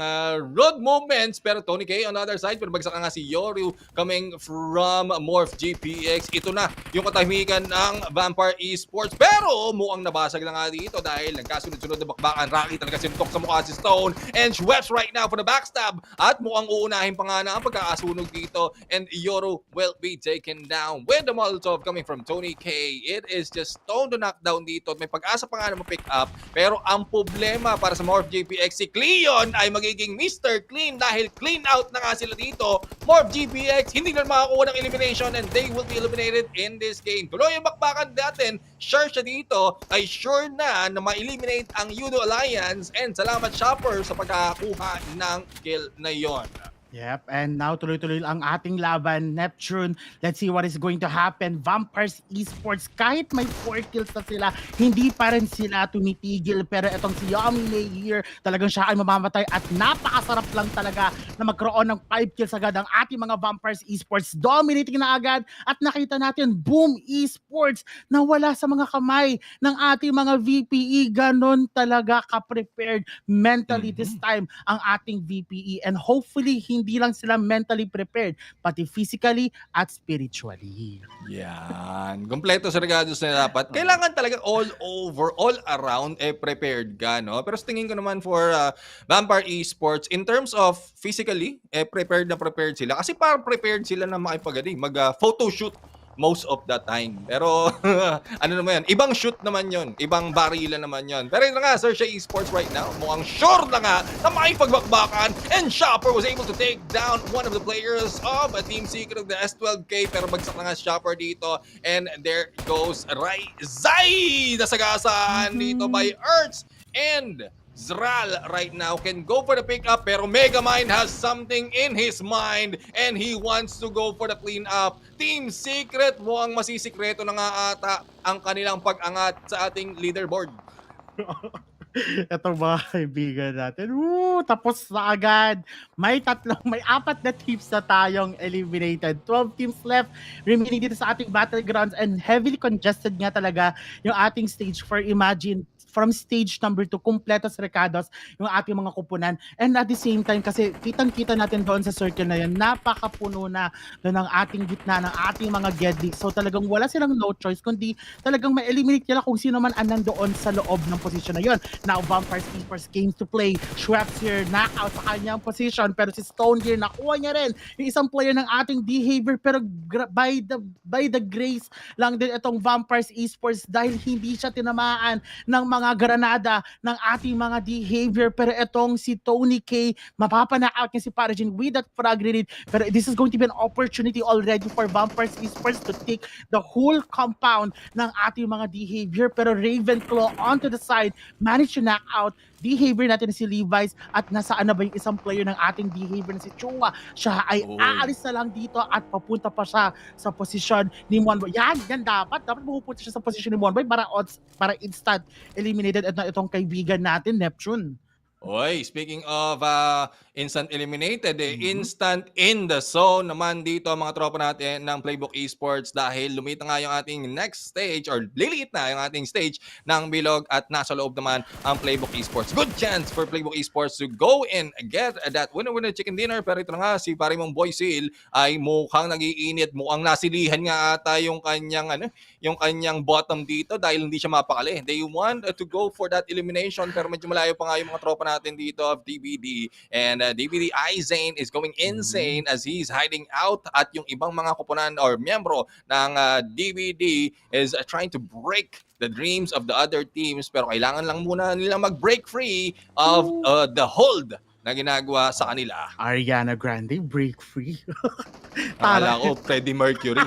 road movements. Pero Tony K on the other side, pero bagsak nga si Yoru coming from MORPH GPX. Ito na yung katahimikan ng Vampire Esports. Pero mukhang nabasag na nga dito dahil nagkasunod-sunod na bakbakan. Rocky talaga sinuntok sa mukha si Stone and Schweppes right now for the backstab at mukhang uunahin pa nga na ang pagkakasunog dito and Yoru will be taken down with the Molotov coming from Tony K. It is just Stone to knock down dito at may pag-asa pa nga na ma-pick up pero ang problema para sa MORPH GPX si QEON ay magiging Mr. Clean dahil clean out na nga sila dito. MORPH GPX hindi na makakuha ng elimination and they will be eliminated in this game. Tuloy ang bakbakan natin, sure siya dito ay sure na ma-eliminate ang Yoodo Alliance and salamat Shopper sa pagkakakuha ng kill na yon. Yep, and now tuloy-tuloy ang ating laban, Neptune. Let's see what is going to happen. Vampires Esports, kahit may 4 kills na sila, hindi pa rin sila tumitigil. Pero itong si Yamine here, talagang siya ay mamamatay at napakasarap lang talaga na magkaroon ng 5 kills agad ang ating mga Vampires Esports. Dominating na agad at nakita natin, boom, Esports, na wala sa mga kamay ng ating mga VPE. Ganon talaga ka-prepared mentally this time ang ating VPE. And hopefully, hindi lang sila mentally prepared, pati physically at spiritually. Yan. Kompleto sa regados na dapat. Kailangan talaga all over, all around, prepared ka, no? Pero sa tingin ko naman for Vampire Esports, in terms of physically, prepared na prepared sila. Kasi parang prepared sila na makipagaling, mag-photoshoot most of the time. Pero, ano naman yan? Ibang shoot naman yon, ibang barilan naman yon. Pero yun na nga, XERXIA Esports right now, mukhang sure na nga na makipagbakbakan and Shopper was able to take down one of the players of a Team Secret of the S12K. Pero bagsak na nga si Shopper dito and there goes Rai Zai! Nasagasaan dito by Ertz and Zral right now can go for the pickup, pero Megamind has something in his mind and he wants to go for the cleanup. Team Secret, mukhang masisikreto na nga ata ang kanilang pag-angat sa ating leaderboard. Ito mga kaibigan natin. Woo! Tapos na agad. May 4 na teams na tayong eliminated. 12 teams left remaining dito sa ating battlegrounds and heavily congested nga talaga yung ating stage 4. Imagine, from stage number 2, kumpletos recados yung ating mga kupunan. And at the same time, kasi kitang-kita natin doon sa circle na yun, napakapuno na doon ng ating gitna, ng ating mga Gedli. So talagang wala silang no choice, kundi talagang ma-eliminate nila kung sino man ang nandoon sa loob ng position na yun. Now, Vampires Esports came to play. Schweppes here, knockout sa kanyang position. Pero si Stone here, nakuha niya rin yung isang player ng ating behavior. Pero by the grace lang din itong Vampires Esports dahil hindi siya tinamaan ng mga granada ng ating mga behavior. Pero itong si Tony K, mapapana-out niya si Parajin with that frag grenade. Pero this is going to be an opportunity already for Vampires Esports to take the whole compound ng ating mga behavior. Pero Ravenclaw onto the side, managed to knock out behavior natin si Levi's at nasaan na ba yung isang player ng ating behavior na si Chua. Siya ay aalis na lang dito at papunta pa siya sa posisyon ni Monboy. Yan dapat pupunta siya sa posisyon ni Monboy para instant eliminated at itong kaibigan natin, Neptune. Oy, speaking of instant eliminated, instant in the zone naman dito ang mga tropa natin ng Playbook Esports dahil lumit na nga yung ating next stage or liliit na yung ating stage ng bilog at nasa loob naman ang Playbook Esports. Good chance for Playbook Esports to go and get that winner chicken dinner. Pero ito na nga, si pare mong Boy Seal ay mukhang nag-iinit, mukhang nasilihan nga ata yung kanyang bottom dito dahil hindi siya mapakali. They want to go for that elimination pero medyo malayo pa nga yung mga tropa natin dito of DBD. And DBD Izane is going insane as he's hiding out at yung ibang mga kupunan or miyembro ng DBD is trying to break the dreams of the other teams pero kailangan lang muna nila mag-break free of the hold na ginagawa sa kanila. Ariana Grande, break free. Akala ko Freddie Mercury.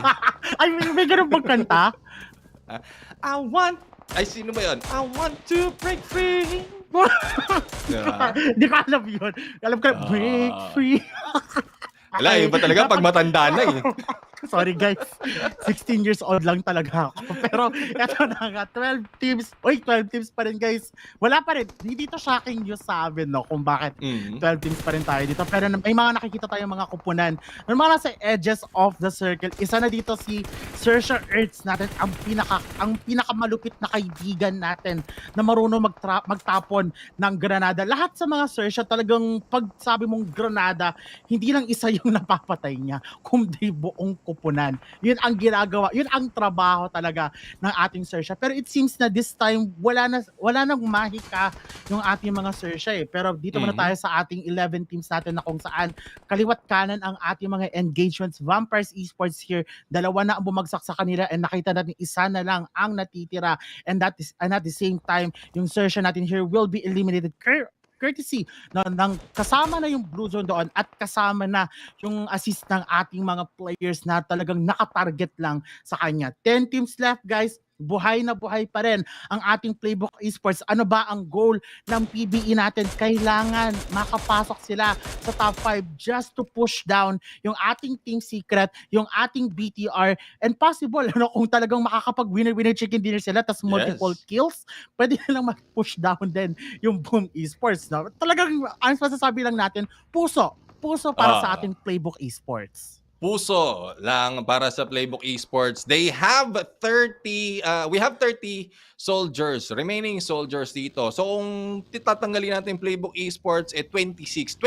Ay, may ganun bang kanta? Sino ba yun? I want to break free. Di ko alam yun. Alam ko, break free. Wala, yun pa talaga pag matanda na eh. Sorry guys, 16 years old lang talaga ako. Pero eto na nga, 12 teams. Uy, 12 teams pa rin guys. Wala pa rin. Hindi dito shocking news sa amin, no? Kung bakit 12 teams pa rin tayo dito. Pero may mga nakikita tayong mga kupunan. May mga nasa edges of the circle. Isa na dito si XERXIA Earths natin. Ang pinakamalupit na kaibigan natin na marunong magtapon ng granada. Lahat sa mga XERXIA talagang pag sabi mong granada, hindi lang isa yung napapatay niya, kundi buong kupunan. Yun ang ginagawa, yun ang trabaho talaga ng ating XERXIA. Pero it seems na this time, wala nang mahika yung ating mga XERXIA eh. Pero dito muna tayo sa ating 11 teams natin na kung saan kaliwat kanan ang ating mga engagements. Vampires Esports here, 2 na ang bumagsak sa kanila and nakita natin isa na lang ang natitira. And at the same time, yung XERXIA natin here will be eliminated courtesy ng kasama na yung blue zone doon at kasama na yung assist ng ating mga players na talagang nakatarget lang sa kanya. 10 teams left guys. Buhay na buhay pa rin ang ating Playbook Esports. Ano ba ang goal ng PBE natin? Kailangan makapasok sila sa top 5 just to push down yung ating Team Secret, yung ating BTR, and possible, kung talagang makakapag-winner chicken dinner sila tas multiple kills, pwede nilang mag-push down din yung Boom Esports. No? Talagang, ang masasabi lang natin, puso para sa ating Playbook Esports. Puso lang para sa Playbook Esports. They have 30, we have 30 soldiers, remaining soldiers dito. So kung titatanggalin natin Playbook Esports, 26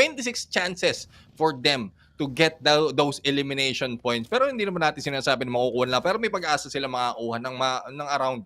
chances for them to get those elimination points. Pero hindi naman natin sinasabi na makukuha lang. Pero may pag-asa sila makakuha ng around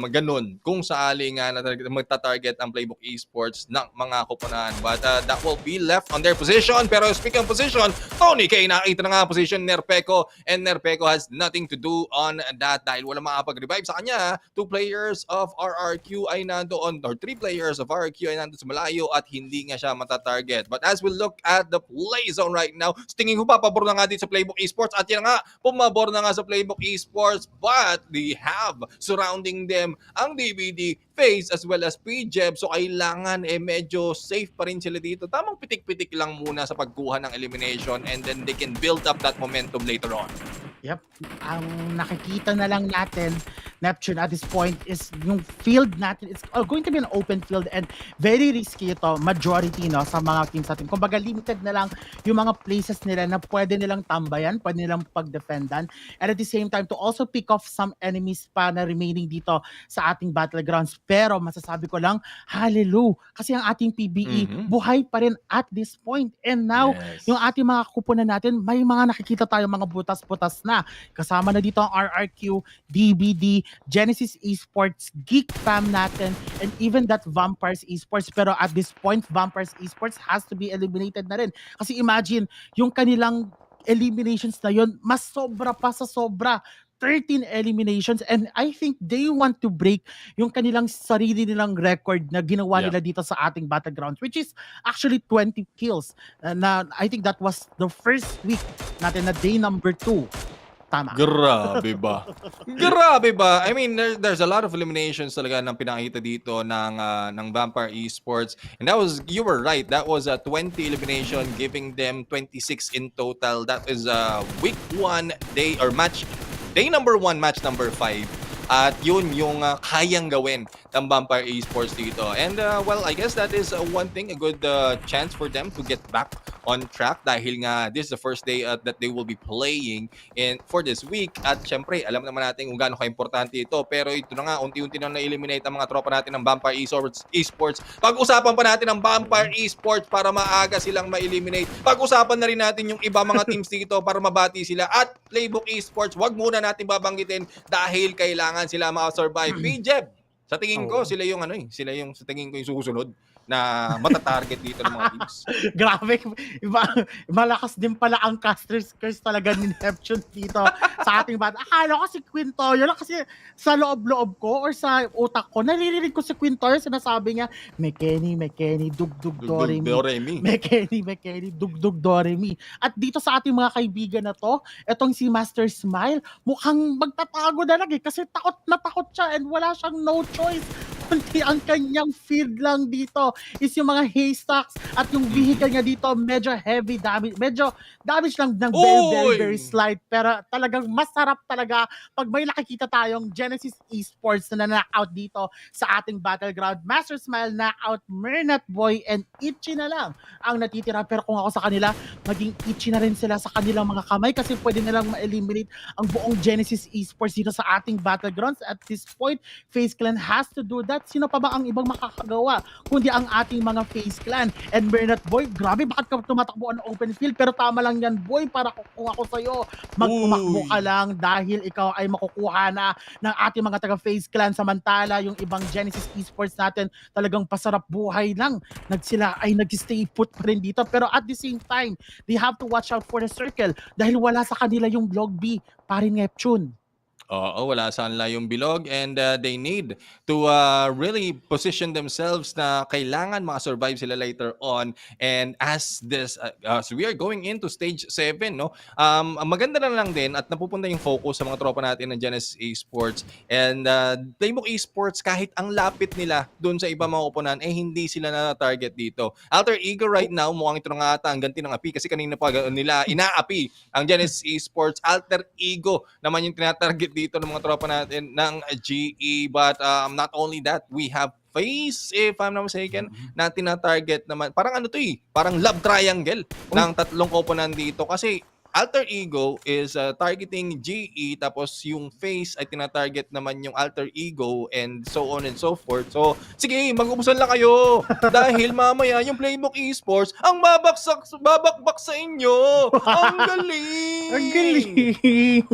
ganun kung sakali nga na magta-target ang Playbook Esports ng mga kupunan. But that will be left on their position. Pero speaking of position, Tony K, nakita na nga ang position Nerpeco, and Nerpeco has nothing to do on that dahil wala makapag-revive sa kanya. 2 players of RRQ ay nandoon, or 3 players of RRQ ay nandoon sa malayo at hindi nga siya matatarget. But as we look at the play zone right now, tingin ko papabor na nga dito sa Playbook Esports at yan nga, pumabor na nga sa Playbook Esports, but they have surrounding surrounding them ang DVD, FaZe, as well as PJeb. So kailangan medyo safe pa rin sila dito. Tamang pitik-pitik lang muna sa pagkuha ng elimination and then they can build up that momentum later on. Yep. Ang nakikita na lang natin, Neptune, at this point is yung field natin. It's going to be an open field and very risky ito, majority no, sa mga teams natin. Kumbaga limited na lang yung mga places nila na pwede nilang tambayan, pwede nilang pag-defendan. And at the same time, to also pick off some enemies pa na remaining dito sa ating battlegrounds. Pero masasabi ko lang, hallelujah. Kasi ang ating PBE, buhay pa rin at this point. And now, yung ating mga kupunan natin, may mga nakikita tayo mga butas-butas na. Kasama na dito ang RRQ, DBD, Genesis Esports, GEEK fam natin, and even that Vampires Esports. Pero at this point, Vampires Esports has to be eliminated na rin. Kasi imagine, yung kanilang eliminations na yun, mas sobra pa sa sobra. 13 eliminations, and I think they want to break yung kanilang sarili nilang record na ginawa nila dito sa ating battlegrounds, which is actually 20 kills. Na I think that was the first week natin na day number 2. Tama. Grabe ba? Grabe ba? I mean, there's a lot of eliminations talaga ng pinakita dito ng Vampire Esports. And you were right, that was a 20 elimination, giving them 26 in total. That is week 1 day or match. Day number 1, match number 5. At yun yung kayang gawin ng Vampire Esports dito. And well, I guess that is one thing, a good chance for them to get back on track dahil nga this is the first day that they will be playing for this week. At syempre, alam naman natin kung gaano ka-importante ito. Pero ito na nga, unti-unti na na-eliminate ang mga tropa natin ng Vampire Esports. Pag-usapan pa natin ang Vampire Esports para maaga silang ma-eliminate. Pag-usapan na rin natin yung iba mga teams dito para mabati sila. At Playbook Esports, wag muna natin babanggitin dahil kailangan sila maka-survive. PJeb, sa tingin ko, sila yung sa tingin ko yung susunod na matatarget dito ng mga teams. Grabe, malakas din pala ang caster's curse talaga ni Neptune dito sa ating bata. Akala ko si Quintoyo lang kasi sa loob-loob ko or sa utak ko, naririnig ko si Quintoyo, sinasabi niya, Mekeni, dugdug, Doremi. Mekeni, dugdug, Doremi. At dito sa ating mga kaibigan na to, etong si Master Smile, mukhang magtatago na lang kasi takot na takot siya and wala siyang no choice. Kundi ang kanyang field lang dito is yung mga haystacks at yung vehicle niya dito medyo heavy damage. Medyo damage lang ng very slight. Pero talagang masarap talaga pag may nakikita tayong Genesis Esports na na-knockout dito sa ating battleground. Master Smile knockout, Mernat Boy, and Itchy na lang ang natitira. Pero kung ako sa kanila, maging Itchy na rin sila sa kanilang mga kamay kasi pwede nilang ma-eliminate ang buong Genesis Esports dito sa ating battlegrounds. At this point, FaZe Clan has to do that. Sino pa ba ang ibang makakagawa kundi ang ating mga FaZe Clan? And Bernat Boy, grabe, bakit ka tumatakbo ng open field? Pero tama lang yan, boy, para kukuha ko sa'yo. Magpumakbo ka lang dahil ikaw ay makukuha na ng ating mga taga FaZe Clan. Samantala, yung ibang Genesis Esports natin talagang pasarap buhay lang. Sila ay nag-stay put pa rin dito. Pero at the same time, they have to watch out for the circle dahil wala sa kanila yung Log B, parin Neptune. Oo, wala saan yung bilog and they need to really position themselves na kailangan maka-survive sila later on. And as we are going into stage 7, no? Maganda na lang din at napupunta yung focus sa mga tropa natin ng Genesis Esports and Playbook Esports, kahit ang lapit nila doon sa iba mga koponan, hindi sila na-target dito. Alter Ego right now, mukhang ito na nga ata ang ganti ng api kasi kanina pa nila inaapi ang Genesis Esports. Alter Ego naman yung tinatarget dito ng mga tropa natin ng GE. But not only that, we have FaZe, if I'm not mistaken, na tina-target naman. Parang parang love triangle ng tatlong koponan dito kasi Alter Ego is targeting GE, tapos yung FaZe ay tina-target naman yung Alter Ego and so on and so forth. So, sige, mag-ubusan lang kayo dahil mamaya yung Playbook Esports ang babakbak sa inyo. Ang galing! Ang galing!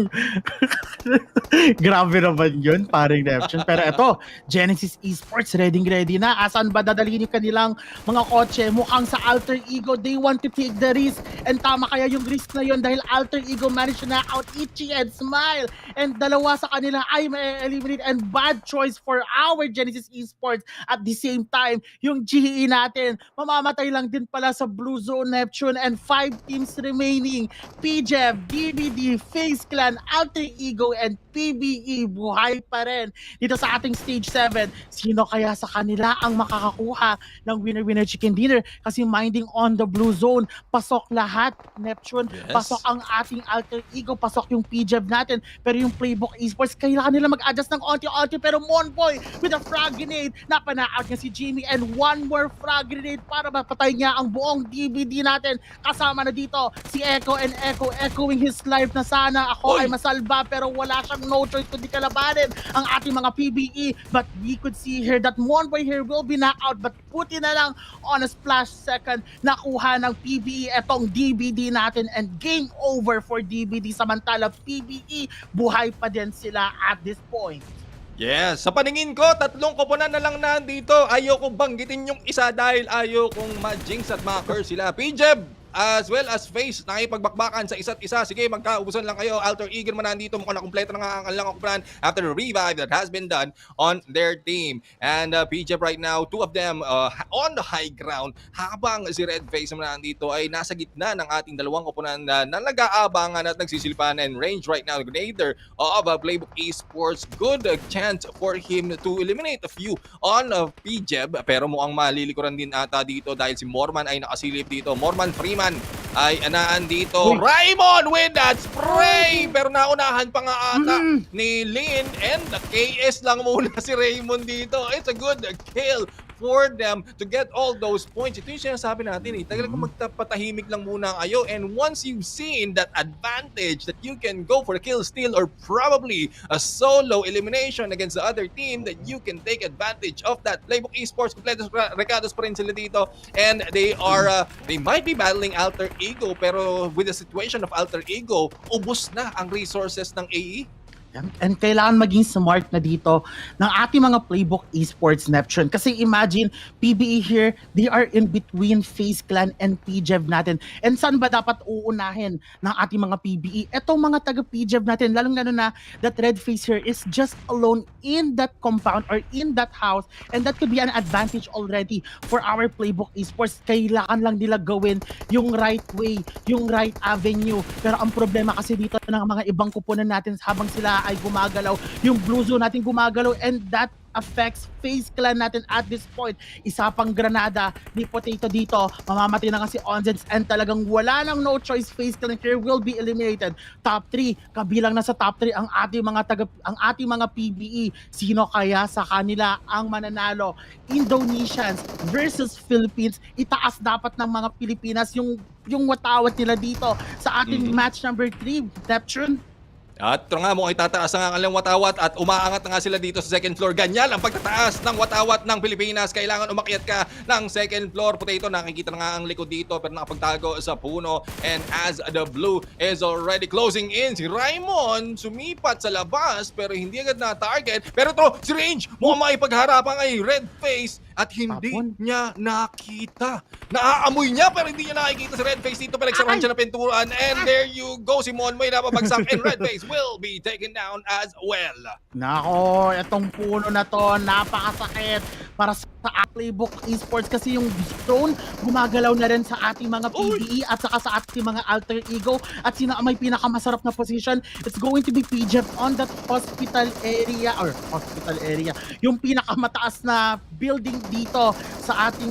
Grabe naman yun, paring Neptune. Pero ito, Genesis Esports, ready na. Asan ba dadalhin yung kanilang mga kotse? Mukhang sa Alter Ego, they want to take the risk And tama kaya yung risk na yun dahil Alter Ego managed to knock out Itchy and Smile. And dalawa sa kanila ay ma-eliminate, and bad choice for our Genesis Esports. At the same time, yung GE natin, mamamatay lang din pala sa Blue Zone Neptune, and 5 teams remaining. PJEV, DBD, FaZe Clan, Alter Ego, and PBE buhay pa rin. Dito sa ating Stage 7, sino kaya sa kanila ang makakakuha ng winner-winner chicken dinner? Kasi minding on the Blue Zone, pasok lahat, Neptune, Yes. pasok ang ating Alter Ego, pasok yung PJEV natin, pero yung Playbook Esports, kailangan nila mag-adjust ng onti-onti, pero Monboy with a frag grenade, napana-out niya si Jimmy, and one more frag grenade para mapatay niya ang buong DBD natin. Kasama na dito si Echo, and Echo echoing his life na sana ako ay masalba, pero wala siyang no choice kundi kalabanin ang ating mga PBE. But we could see here that Monboy here will be knocked out, but puti na lang on a splash second, nakuha ng PBE etong DBD natin, and game over for DBD. Samantala PBE, buhay pa din sila at this point. Yes, sa paningin ko, 3 koponan na lang nandito. Ayoko banggitin yung isa dahil ayokong ma-jinx at ma-curse sila. PJEV as well as FaZe nakipagbakbakan sa isa't isa. Sige, magkaubusan lang kayo. Alter Ego naman nandito, mukhang nakumpleto na nga ang kanilang okupan after the revive that has been done on their team. And PJEV right now, 2 of them on the high ground, habang si Red FaZe naman nandito ay nasa gitna ng ating dalawang koponan na nag-aabangan at nagsisilpan, and range right now, Grenader of Playbook Esports. Good chance for him to eliminate a few on PJEV, pero mukhang malilikuran din ata dito dahil si Morman ay nakasilip dito. Morman Freeman ay anaan dito. Raymond with that spray! Pero naunahan pa nga ata ni Lin, and the KS lang muna si Raymond dito. It's a good kill for them to get all those points. Ito yung sinasabi natin eh. Talagang magpatahimik lang muna kayo, and once you've seen that advantage that you can go for a kill steal or probably a solo elimination against the other team, that you can take advantage of that. Playbook Esports, kompletos recados pa rin sila dito, and they are they might be battling Alter Ego, pero with the situation of Alter Ego, ubos na ang resources ng AE. And kailangan maging smart na dito ng ating mga Playbook Esports Neptune. Kasi imagine, PBE here, they are in between FaZe Clan and PJEV natin. And saan ba dapat uunahin ng ating mga PBE? Etong mga taga-PJEV natin, lalong-lalo na that Red FaZe here is just alone in that compound or in that house. And that could be an advantage already for our Playbook Esports. Kailangan lang nila gawin yung right way, yung right avenue. Pero ang problema kasi dito ng mga ibang kupunan natin habang sila ay gumagalaw, yung Blue Zone natin gumagalaw, and that affects FaZe Clan natin at this point. Isa pang granada ni Potato dito, mamamatay na kasi Onzens, and talagang wala nang no choice. FaZe Clan here will be eliminated. Top 3, kabilang na sa top 3 ang ating mga PBE. Sino kaya sa kanila ang mananalo? Indonesians versus Philippines. Itaas dapat ng mga Pilipinas yung watawat nila dito sa ating match number 3, Neptune. At ito nga, mukhang itataas ang kanilang watawat at umaangat na nga sila dito sa second floor. Ganyan ang pagtataas ng watawat ng Pilipinas. Kailangan umakyat ka ng second floor. Potato, nakikita na nga ang likod dito pero nakapagtago sa puno. And as the blue is already closing in, si Raymond sumipat sa labas pero hindi agad na target. Pero ito, si Range, mukhang maipagharapan ay Red FaZe at hindi niya nakita. Naaamoy niya pero hindi niya nakikita si Red FaZe dito. Pinagsarahan siya ng pinturan. And there you go, si Monmoy napabagsak, and Red FaZe will be taken down as well. Nako, itong puno na to, napakasakit para sa Playbook Esports kasi yung drone gumagalaw na rin sa ating mga PBE at saka sa ating mga Alter Ego. At sino ang may pinakamasarap na position? It's going to be PJEV on that hospital area, yung pinakamataas na building dito sa ating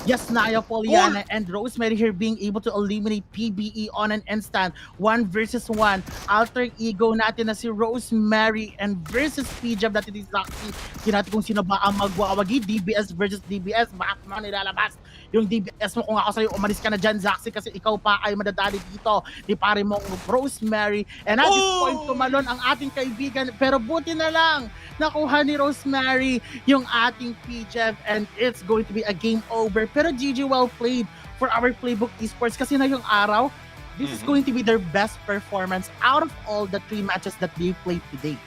Yasnaya Poliana, and Rosemary here being able to eliminate PBE on an instant. 1 versus 1. Alter Ego natin na si Rosemary and versus PJEV natin ni Zaxi. Natin kung sino ba ang magwawagi. DBS versus DBS. Bakit mo nilalabas yung DBS mo? Kung ako sa'yo, umalis ka na dyan, Zaxi, kasi ikaw pa ay madadali dito ni pare mong Rosemary. And at this point, tumalon ang ating kaibigan. Pero buti na lang, nakuha ni Rosemary yung ating PJEV, and it's going to be a game over. Pero GG, well played for our Playbook Esports kasi na yung araw, this is going to be their best performance out of all the 3 matches that they played today.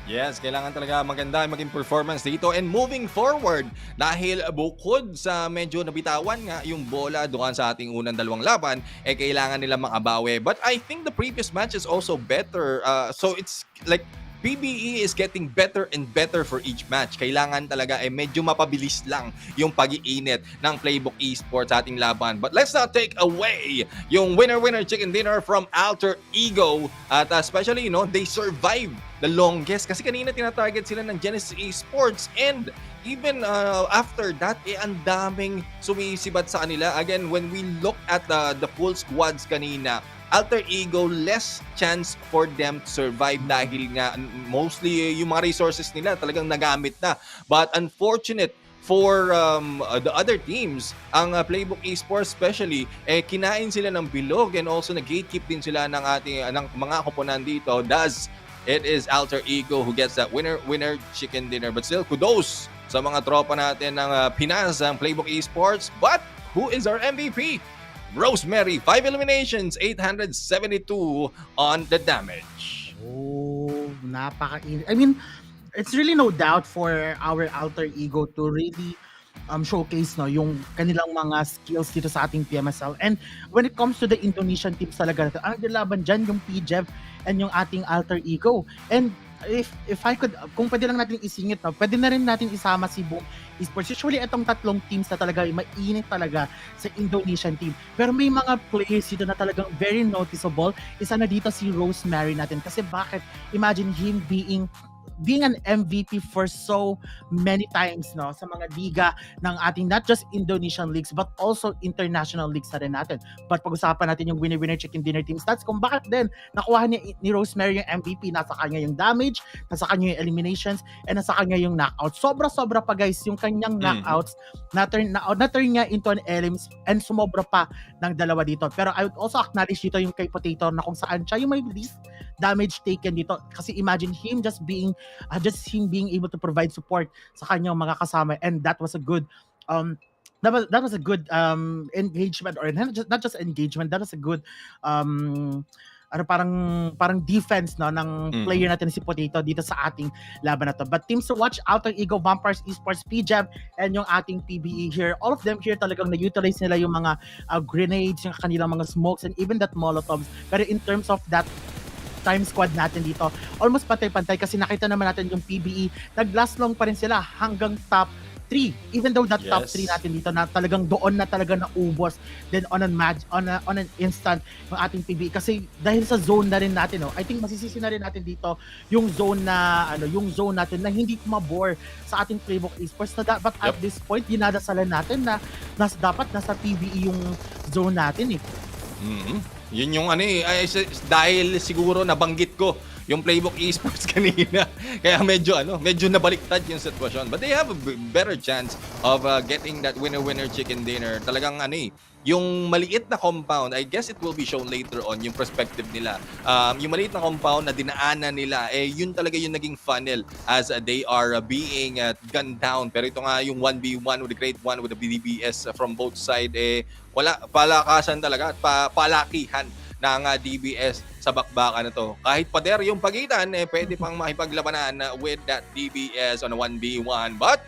Yes, kailangan talaga maganda maging performance dito. And moving forward, dahil bukod sa medyo nabitawan nga yung bola doon sa ating unang dalawang laban, kailangan nila makabawi. But I think the previous match is also better. So it's like PBE is getting better and better for each match. Kailangan talaga medyo mapabilis lang yung pag-iinit ng Playbook Esports sa ating laban. But let's not take away yung winner-winner chicken dinner from Alter Ego. At especially, they survived the longest. Kasi kanina tinatarget sila ng Genesis Esports and even after that, ang daming sumisibat sa kanila. Again, when we look at the full squads kanina, Alter Ego, less chance for them to survive dahil nga mostly yung mga resources nila talagang nagamit na. But unfortunate for the other teams, ang Playbook Esports especially, kinain sila ng bilog and also nag-gatekeep din sila ng ng mga koponan dito. Thus, it is Alter Ego who gets that winner chicken dinner. But still, kudos sa mga tropa natin ng Pinas, ang Playbook Esports. But who is our MVP? Rosemary, 5 eliminations, 872 on the damage. Oh, napaka-init. I mean, it's really no doubt for our Alter Ego to really showcase yung kanilang mga skills dito sa ating PMSL. And when it comes to the Indonesian teams talaga, ang laban dyan yung PJEV and yung ating Alter Ego. And if I could, kung pwede lang natin isingit, pwede na rin natin isama si Boom Esports. Usually, itong tatlong teams na talaga, mainit talaga sa Indonesian team. Pero may mga players dito na talagang very noticeable. Isa na dito si Rosemary natin. Kasi bakit? Imagine him being an MVP for so many times sa mga liga ng ating not just Indonesian leagues but also international leagues na rin natin. But pag-usapan natin yung winner-winner chicken dinner team stats kung bakit din nakuha ni Rosemary yung MVP. Nasa kanya yung damage, nasa kanya yung eliminations, and nasa kanya yung knockout. Sobra-sobra pa guys yung kanyang knockouts na-turn niya into an elims and sumobra pa ng dalawa dito. Pero I would also acknowledge dito yung kay Potato na kung saan siya yung may least damage taken dito. Kasi imagine him just being able to provide support sa kanyang mga kasama, and that was a good engagement, or not just engagement, that was a good parang defense ng player natin si Potato dito sa ating laban na to. But teams to watch, Alter Ego, Vampires Esports, PJEV, and yung ating PBE here, all of them here talagang na-utilize nila yung mga grenades, yung kanilang mga smokes, and even that molotovs. Pero in terms of that time squad natin dito, almost pantay-pantay kasi nakita naman natin yung PBE, nag-last long pa rin sila hanggang top 3. Even though that top 3 natin dito na talagang doon na talaga naubos, then on an instant yung ating PBE kasi dahil sa zone na rin natin, I think masisisi na rin natin dito yung zone natin na hindi kumabore sa ating Playbook Esports na dapat at this point dinadasalan natin na dapat nasa PBE yung zone natin Yun yung dahil siguro nabanggit ko yung Playbook Esports kanina. Kaya medyo nabaliktad yung sitwasyon. But they have a better chance of getting that winner-winner chicken dinner. Talagang yung maliit na compound, I guess it will be shown later on, yung perspective nila. Yung maliit na compound na dinaanan nila, yun talaga yung naging funnel as they are being gunned down. Pero ito nga yung 1v1 with the Great One with the DBS from both side, wala, palakasan talaga at palakihan ng DBS sa bakbakan na to. Kahit pader yung pagitan, pwede pang makipaglabanan with that DBS on a 1v1. But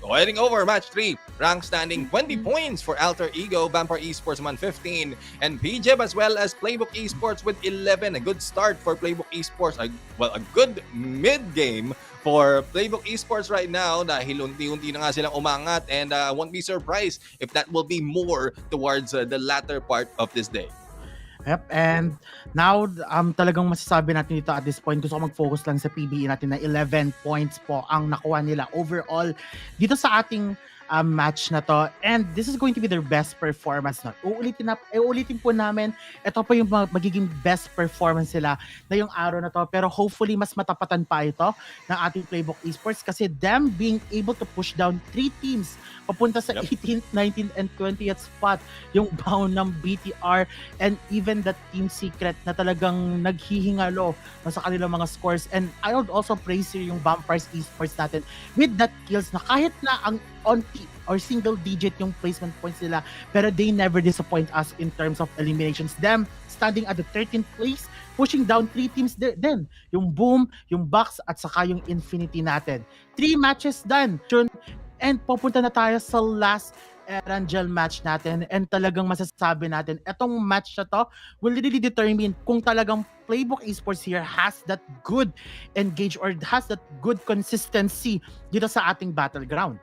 heading over match 3, rank standing 20 points for Alter Ego, Vampire Esports 15, and PJEV as well as Playbook Esports with 11. A good start for Playbook Esports. A good mid-game for Playbook Esports right now dahil unti-unti na nga silang umangat, and won't be surprised if that will be more towards the latter part of this day. Yep, and now talagang masasabi natin dito at this point, gusto ko mag-focus lang sa PBE natin na 11 points po ang nakuha nila overall dito sa ating match na to, and this is going to be their best performance na. Uulitin po namin, ito po yung magiging best performance nila na yung araw na to, pero hopefully mas matapatan pa ito ng ating Playbook Esports kasi them being able to push down 3 teams papunta sa 18th, 19th, and 20th spot, yung bound ng BTR and even the Team Secret na talagang naghihingalo sa kanilang mga scores. And I would also praise here yung Vampires Esports natin with that kills na kahit na ang or single digit yung placement points nila, pero they never disappoint us in terms of eliminations. Them standing at the 13th place, pushing down 3 teams then. Yung Boom, yung Bucks, at saka yung Infinity natin. 3 matches done. And pupunta na tayo sa last Erangel match natin, and talagang masasabi natin etong match na to will really determine kung talagang Playbook Esports here has that good engage or has that good consistency dito sa ating battleground.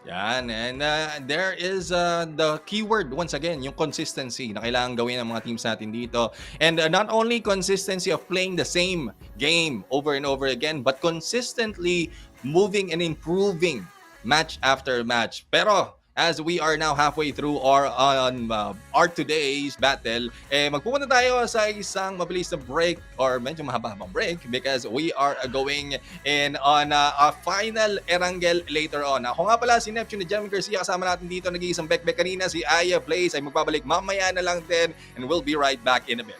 Yan, and there is the keyword once again, yung consistency na kailangan gawin ng mga teams natin dito. And not only consistency of playing the same game over and over again, but consistently moving and improving match after match. Pero as we are now halfway through our today's battle, magpupunta tayo sa isang mabilis na break or medyo mahaba-habang break because we are going in on a final Erangel later on. Ako nga pala si Neptune ni Jeremy Garcia, kasama natin dito nag-iisang Bekbek kanina, si Aya Plays ay magbabalik mamaya na lang din, and we'll be right back in a bit.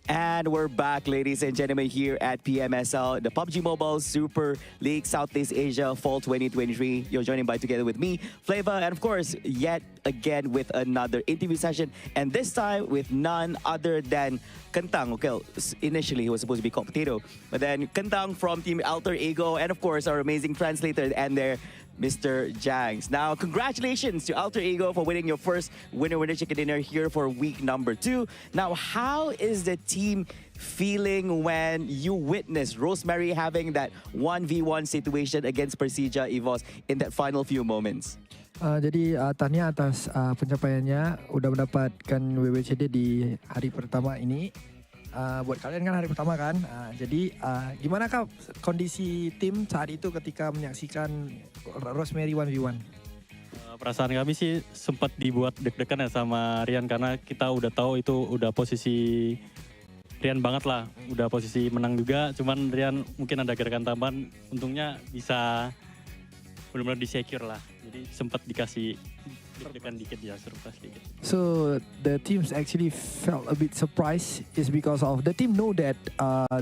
And we're back, ladies and gentlemen, here at PMSL, the PUBG Mobile Super League Southeast Asia Fall 2023. You're joining by together with me, Flavor, and of course, yet again with another interview session, and this time with none other than Kentang. Okay, initially he was supposed to be called Potato, but then Kentang from Team Alter Ego, and of course, our amazing translator and their Mr. Jangs. Now, congratulations to Alter Ego for winning your first Winner Chicken Dinner here for week number 2. Now, how is the team feeling when you witnessed Rosemary having that 1v1 situation against PERSIJA EVOS in that final few moments? Jadi tahniah atas pencapaiannya, udah mendapatkan WWCD di hari pertama ini. Buat kalian kan hari pertama kan, jadi gimana kah kondisi tim saat itu ketika menyaksikan Rosemary 1v1? Perasaan kami sih sempat dibuat deg-degan ya sama Rian karena kita udah tahu itu udah posisi Rian banget lah, udah posisi menang juga, cuman Rian mungkin ada gerakan tambahan, untungnya bisa benar-benar di-secure lah, jadi sempat dikasih deg-degan dikit ya, surprise dikit. So the teams actually felt a bit surprised is because of the team know that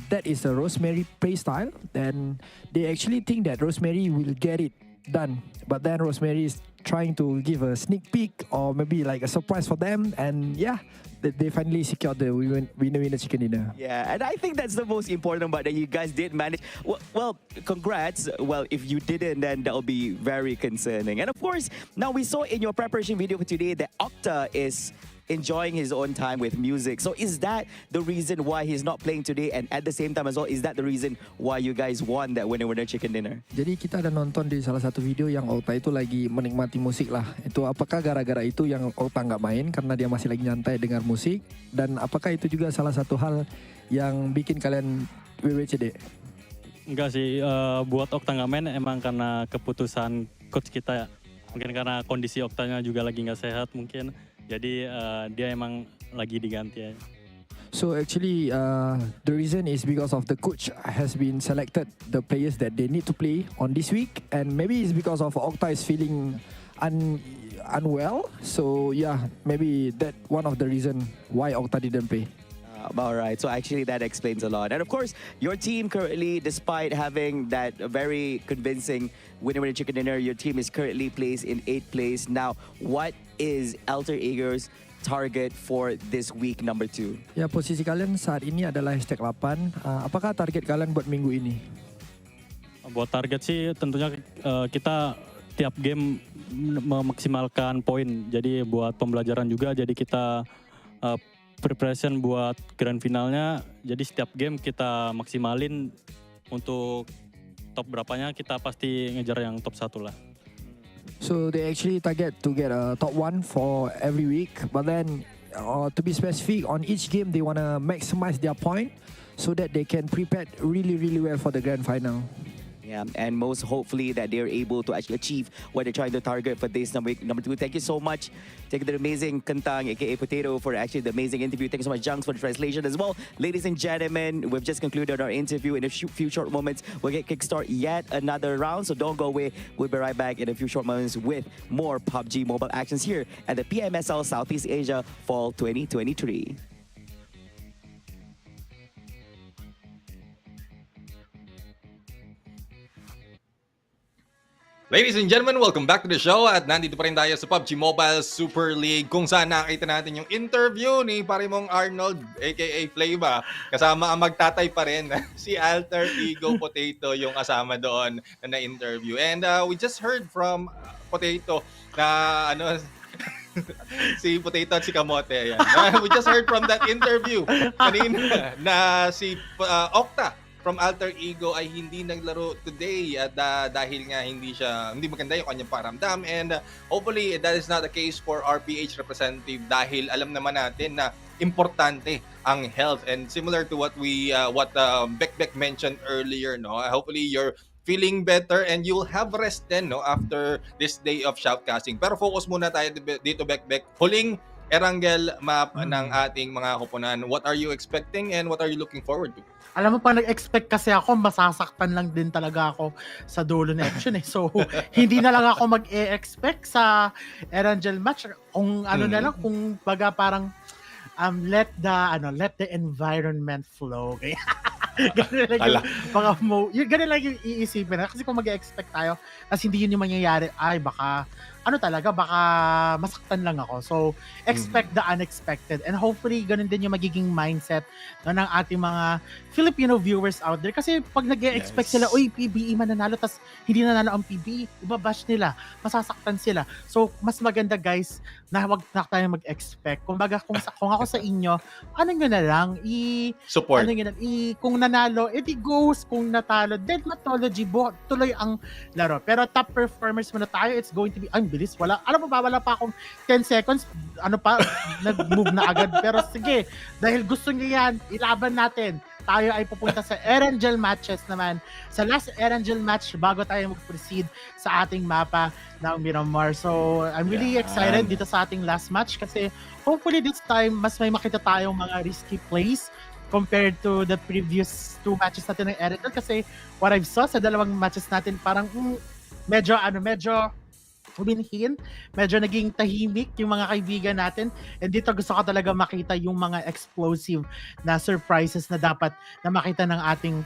that is a Rosemary play style, and they actually think that Rosemary will get it done, but then Rosemary is trying to give a sneak peek or maybe like a surprise for them, and yeah, they finally secured the winner chicken dinner. Yeah, and I think that's the most important part, that you guys did manage. Well, congrats. Well, if you didn't, then that'll be very concerning. And of course, now we saw in your preparation video for today that Octa is enjoying his own time with music. So is that the reason why he's not playing today? And at the same time as well, is that the reason why you guys won that Winner Chicken Dinner? Jadi kita ada nonton di salah satu video yang Octa itu lagi menikmati musik lah. Itu apakah gara-gara itu yang Octa nggak main karena dia masih lagi nyantai dengar musik? Dan apakah itu juga salah satu hal yang bikin kalian WWCD? Enggak sih, buat Octa nggak main emang karena keputusan coach kita ya. Mungkin karena kondisi Octanya juga lagi nggak sehat mungkin. Jadi dia emang lagi diganti aja. So actually the reason is because of the coach has been selected the players that they need to play on this week, and maybe it's because of Octa is feeling unwell. So yeah, maybe that one of the reason why Octa didn't play. All right, so actually that explains a lot. And of course, your team currently, despite having that very convincing Winner Chicken Dinner, your team is currently placed in 8th place. Now, what is Alter Ego's target for this week number 2? Ya, posisi kalian saat ini adalah hashtag 8. Apakah target kalian buat minggu ini? Buat target sih tentunya kita tiap game memaksimalkan poin. Jadi buat pembelajaran juga, jadi kita preparation buat grand finalnya, jadi setiap game kita maksimalin untuk top berapanya, kita pasti ngejar yang top 1 lah. So they actually target to get a top 1 for every week, but then to be specific, on each game they want to maximize their point so that they can prepare really well for the grand final. Yeah, and most hopefully that they're able to actually achieve what they're trying to target for this number 2. Thank you so much. Thank you to the amazing Kentang, aka Potato, for actually the amazing interview. Thank you so much, Junks, for the translation as well. Ladies and gentlemen, we've just concluded our interview. In a few short moments, we'll get kickstart yet another round, so don't go away. We'll be right back in a few short moments with more PUBG Mobile actions here at the PMSL Southeast Asia Fall 2023. Ladies and gentlemen, welcome back to the show at nandito pa rin tayo sa PUBG Mobile Super League kung saan nakita natin yung interview ni Parimong Arnold aka Flavor. Kasama ang magtatay pa rin si Alter Ego Potato yung kasama doon na interview. And we just heard from Potato na si Potato at si Kamote. Ayan. We just heard from that interview kanina na si Octa from Alter Ego ay hindi naglaro today at dahil nga hindi maganda yung kanyang paramdam, and hopefully that is not the case for our PH representative dahil alam naman natin na importante ang health, and similar to what Beck mentioned earlier, no, hopefully you're feeling better and you'll have rest then, no, after this day of shoutcasting. Pero focus muna tayo dito, Beck. Huling Erangel map ng ating mga koponan. What are you expecting and what are you looking forward to? Alam mo, pag nag-expect kasi ako, masasaktan lang din talaga ako sa dulo na action eh. So, hindi na lang ako mag-e-expect sa Erangel match. Kung ano na lang, kung baga parang let the environment flow. Okay? Ganun lang yung Ala. ganun lang yung iisipin. Kasi kung mag-expect tayo, as hindi yun yung mangyayari, ay baka masaktan lang ako. So, expect the unexpected. And hopefully, ganun din yung magiging mindset ng ating mga Filipino viewers out there. Kasi pag nag-expect sila, uy, PBE mananalo, tas hindi nanalo ang PBE, ibabash nila, masasaktan sila. So, mas maganda guys, na wag na tayo mag-expect. Kumbaga, kung ako sa inyo, ano nyo na lang, Support. kung nanalo, edi goes. Kung natalo, then matology, tuloy ang laro. Pero top performers muna tayo, it's going to be, ang bilis, wala pa akong 10 seconds, nag-move na agad. Pero sige, dahil gusto niya yan, ilaban natin. Tayo ay pupunta sa Erangel matches naman. Sa last Erangel match, bago tayo mag-proceed sa ating mapa ng Miramar. So, I'm really excited dito sa ating last match kasi hopefully this time, mas may makita tayong mga risky plays compared to the previous 2 matches natin ng Erangel. Kasi what I've saw sa dalawang matches natin, parang medyo huminhin, medyo naging tahimik yung mga kaibigan natin. And dito gusto ko talaga makita yung mga explosive na surprises na dapat na makita ng ating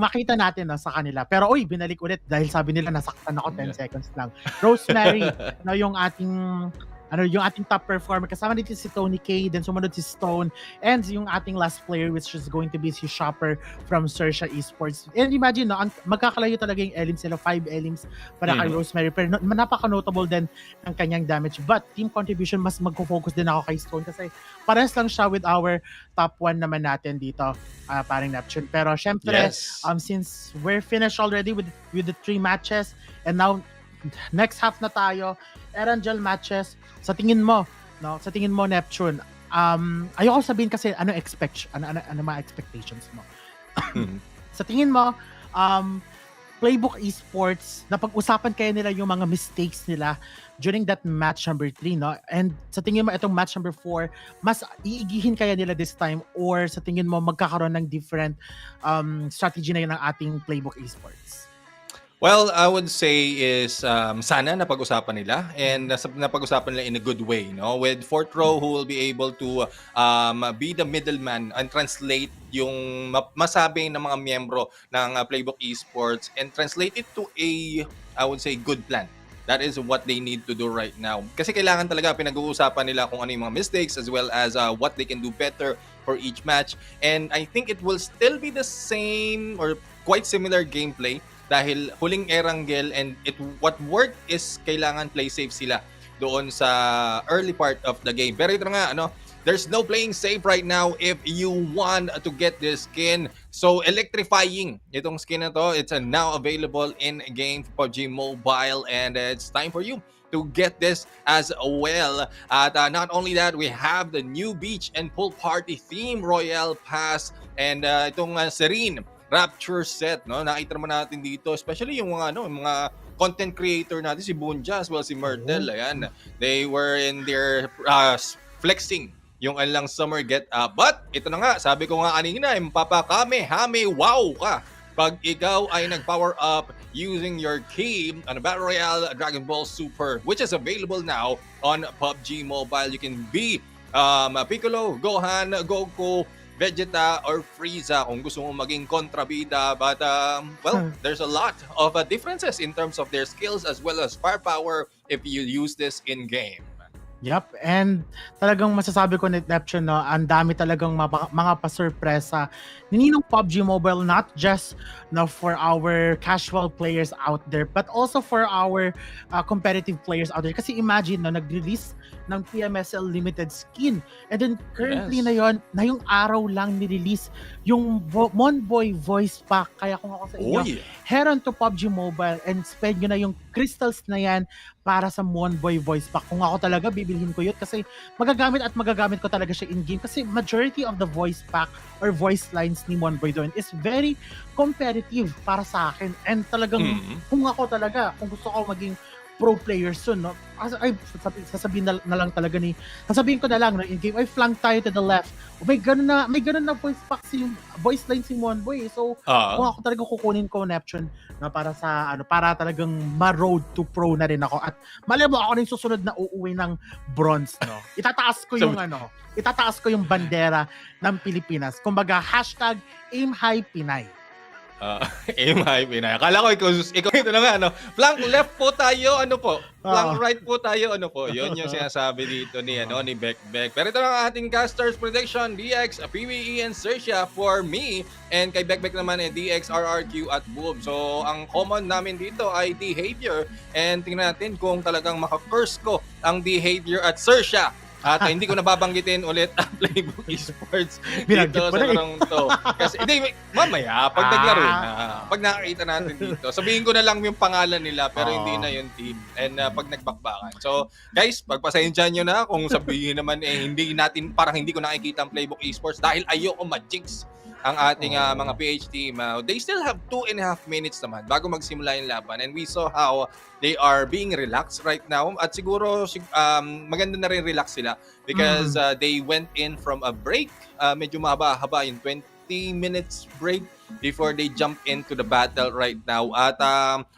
makita natin sa kanila. Pero binalik ulit dahil sabi nila nasaktan ako 10 seconds lang. Rosemary, yung ating top performer. Kasama dito si Tony K, then sumunod si Stone, and yung ating last player which is going to be si Shopper from XERXIA Esports. And imagine, magkakalayo talaga yung elims nila, 5 elims para kay Rosemary. Pero napaka-notable din ang kanyang damage. But team contribution, mas magpo-focus din ako kay Stone kasi parehas lang siya with our top 1 naman natin dito, paring Neptune. Pero syempre, since we're finished already with the 3 matches, and now next half na tayo, Erangel matches. Sa tingin mo Neptune, ayoko sabihin kasi ano mga expectations mo. Sa tingin mo, Playbook Esports, napag-usapan kaya nila yung mga mistakes nila during that match number 3, no? And sa tingin mo itong match number 4, mas iigihin kaya nila this time, or sa tingin mo magkakaroon ng different strategy na yun ng ating Playbook Esports? Well, I would say is sana napag-usapan nila, and napag-usapan nila in a good way, no? With Fourth Row who will be able to be the middleman and translate yung masabi ng mga miyembro ng Playbook Esports and translate it to I would say, good plan. That is what they need to do right now. Kasi kailangan talaga pinag-uusapan nila kung ano yung mga mistakes as well as what they can do better for each match. And I think it will still be the same or quite similar gameplay dahil huling Erangel, and what worked is kailangan play safe sila doon sa early part of the game. Pero ito nga, there's no playing safe right now if you want to get this skin. So electrifying itong skin na to. It's now available in game for PUBG Mobile, and it's time for you to get this as well. At not only that, we have the new beach and pool party theme Royale Pass, and itong Serene Rapture set, no? Nakita naman natin dito, especially yung mga content creator natin, si Bunja as well si Myrtle. Ayan, they were in their flexing yung kanilang summer get up. But ito na nga, sabi ko nga kanina, mapapakame-hame wow ka pag ikaw ay nag-power up using your key on Battle Royale Dragon Ball Super, which is available now on PUBG Mobile. You can be Piccolo, Gohan, Goku, Vegeta, or Frieza kung gusto mo maging kontrabida. But, there's a lot of differences in terms of their skills as well as firepower if you use this in-game. Yep, and talagang masasabi ko ni Neptune, ang dami talagang mga pasurpresa ni PUBG Mobile, not just for our casual players out there, but also for our competitive players out there. Kasi imagine, nag-release ng PMSL limited skin, and then currently na yung araw lang ni-release yung Monboy voice pack. Kaya kung ako sa inyo, head on to PUBG Mobile and spend nyo na yung crystals na yan para sa Monboy voice pack. Kung ako talaga, bibilhin ko yun kasi magagamit ko talaga siya in-game kasi majority of the voice pack or voice lines ni Monboy doon is very competitive para sa akin. And talagang, kung gusto ko maging pro players soon, no? Ay, sasabihin na lang talaga sasabihin ko na lang, no, in game, ay flank tayo to the left. May ganun na voice line si Monboy. So, kung ako talaga kukunin ko Neptune, no, para talagang ma-road to pro na rin ako. At malay mo, ako na yung susunod na uuwi ng bronze, no? Itataas ko yung bandera ng Pilipinas. Kumbaga, #AimHighPinay. Aim high, Pinay. Akala ko ikaw ito na nga, ano? Flank left po tayo, ano po? Flank right po tayo, ano po? Yun yung sinasabi dito ni Bekbek. Pero ito lang ang ating casters prediction, DX, PBE, and XERXIA for me. And kay Bekbek naman DX, RRQ, at Boom. So, ang common namin dito ay behavior. And tingnan natin kung talagang maka-curse ko ang behavior at XERXIA. At hindi ko nababanggitin ulit ang Playbook Esports dito sa larong to. Kasi mamaya, pag naglaro na, pag nakakita natin dito, sabihin ko na lang yung pangalan nila pero hindi na yung team. And pag nagbakbakan. So, guys, pagpasensya nyo na kung sabihin naman parang hindi ko nakikita ang Playbook Esports dahil ayoko ma-jinx ang ating mga PH team. They still have 2.5 minutes naman bago magsimula yung laban. And we saw how they are being relaxed right now. At siguro maganda na rin relax sila because they went in from a break. Medyo mahaba-haba yung 20 minutes break before they jump into the battle right now. At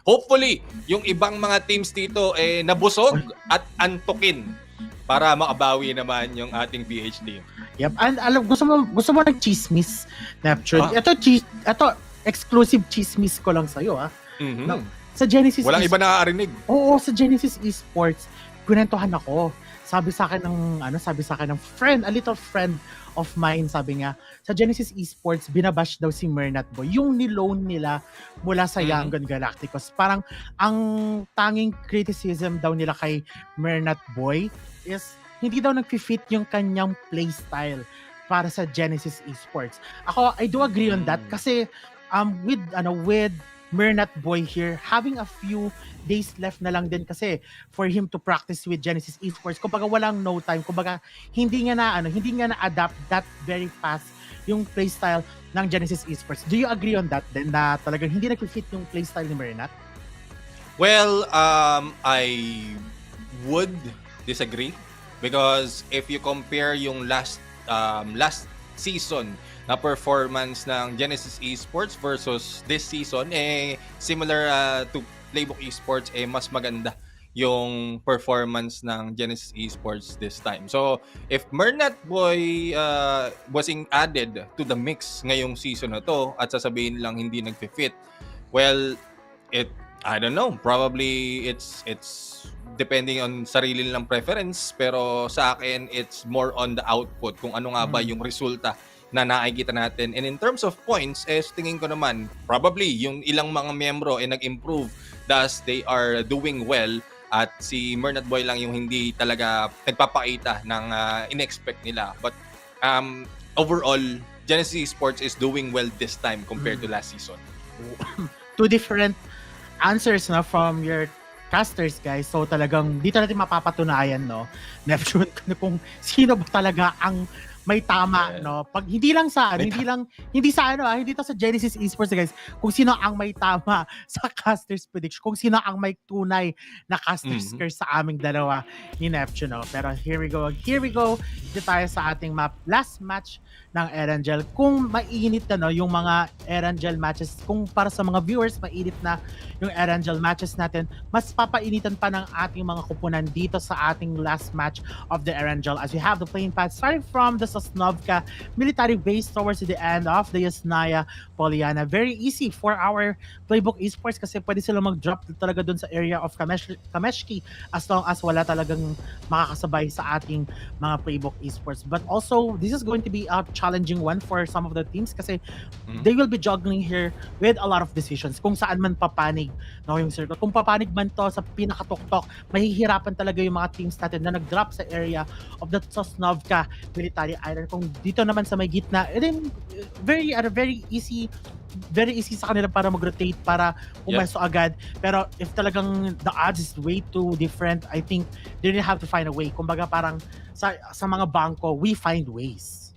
hopefully, yung ibang mga teams dito nabusog at antukin para makabawi naman yung ating PH team. Yep. And alam, gusto mo ng chismis, Neptune. Ito, exclusive chismis ko lang sa'yo, ha? Mm-hmm. No, sa Genesis walang iba nakakarinig. Oo, sa Genesis Esports, kunentuhan ako. Sabi sa akin ng friend, a little friend of mine, sabi nga, sa Genesis Esports, binabash daw si Mernat Boy. Yung niloan nila mula sa Yangon Galacticos. Parang, ang tanging criticism daw nila kay Mernat Boy is hindi daw nag-fit yung kanyang playstyle para sa Genesis Esports. Ako, I do agree on that kasi with Mernat Boy here, having a few days left na lang din kasi for him to practice with Genesis Esports. Kumbaga walang no time. Kumbaga hindi nga na adapt that very fast yung playstyle ng Genesis Esports. Do you agree on that then na talagang hindi nag-fit yung playstyle ni Mernat? Well, I would disagree. Because if you compare yung last season na performance ng Genesis Esports versus this season, similar to Playbook Esports, mas maganda yung performance ng Genesis Esports this time. So, if Mernat Boy wasn't added to the mix ngayong season na to at sasabihin lang hindi nag-fit, well, I don't know. Probably it's depending on sarili nilang preference, pero sa akin it's more on the output kung ano nga ba yung resulta na nakikita natin. And in terms of points, tingin ko naman probably yung ilang mga miyembro nag-improve, thus they are doing well, at si Mernat Boy lang yung hindi talaga nagpapakita ng in-expect nila. But overall, Genesis Esports is doing well this time compared to last season. Two different answers na from your casters, guys. So talagang dito natin mapapatunayan, no, Neptune, kung sino ba talaga ang may tama, no? Pag hindi to sa Genesis Esports, guys, kung sino ang may tama sa casters prediction, kung sino ang may tunay na casters curse sa aming dalawa ni Neptune, no? Pero here we go. Dito tayo sa ating last match ng Erangel. Kung mainit na, no, yung mga Erangel matches, kung para sa mga viewers, mainit na yung Erangel matches natin, mas papainitan pa ng ating mga kupunan dito sa ating last match of the Erangel, as we have the playing path starting from the Sosnovka military base towards the end of the Yasnaya Poliana. Very easy for our Playbook Esports kasi pwede sila mag-drop talaga dun sa area of Kameshki as long as wala talagang makakasabay sa ating mga Playbook Esports. But also, this is going to be a challenging one for some of the teams kasi they will be juggling here with a lot of decisions. Kung saan man papanig, no, yung circle. Kung papanig man to sa pinakatuktok, mahihirapan talaga yung mga teams natin na nag-drop sa area of the Sosnovka military island. Kung dito naman sa may gitna, then very easy sa kanila para mag-rotate, para umaso agad. Pero if talagang the odds is way too different, I think they really have to find a way. Kumbaga parang sa mga bangko, we find ways.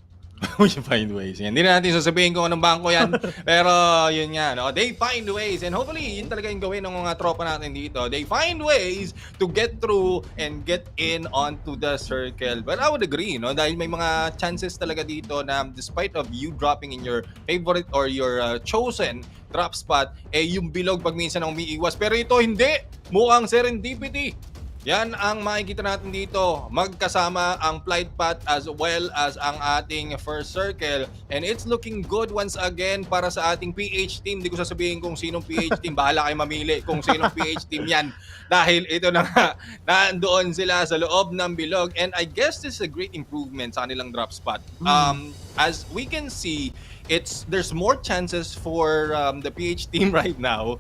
We find ways. Yan. Hindi na natin sasabihin kung anong bangko yan. Pero yun nga, no? They find ways. And hopefully, yun talaga yung gawin ng mga tropa natin dito. They find ways to get through and get in onto the circle. But I would agree, no? Dahil may mga chances talaga dito na despite of you dropping in your favorite or your chosen drop spot, yung bilog pag minsan ang umiiwas. Pero ito hindi. Mukhang serendipity. Yan ang makikita natin dito. Magkasama ang flight path as well as ang ating first circle. And it's looking good once again para sa ating PH team. Hindi ko sasabihin kung sinong PH team. Bahala kayo mamili kung sinong PH team yan. Dahil ito na nga, nandoon sila sa loob ng bilog. And I guess this is a great improvement sa kanilang drop spot. As we can see, there's more chances for the PH team right now.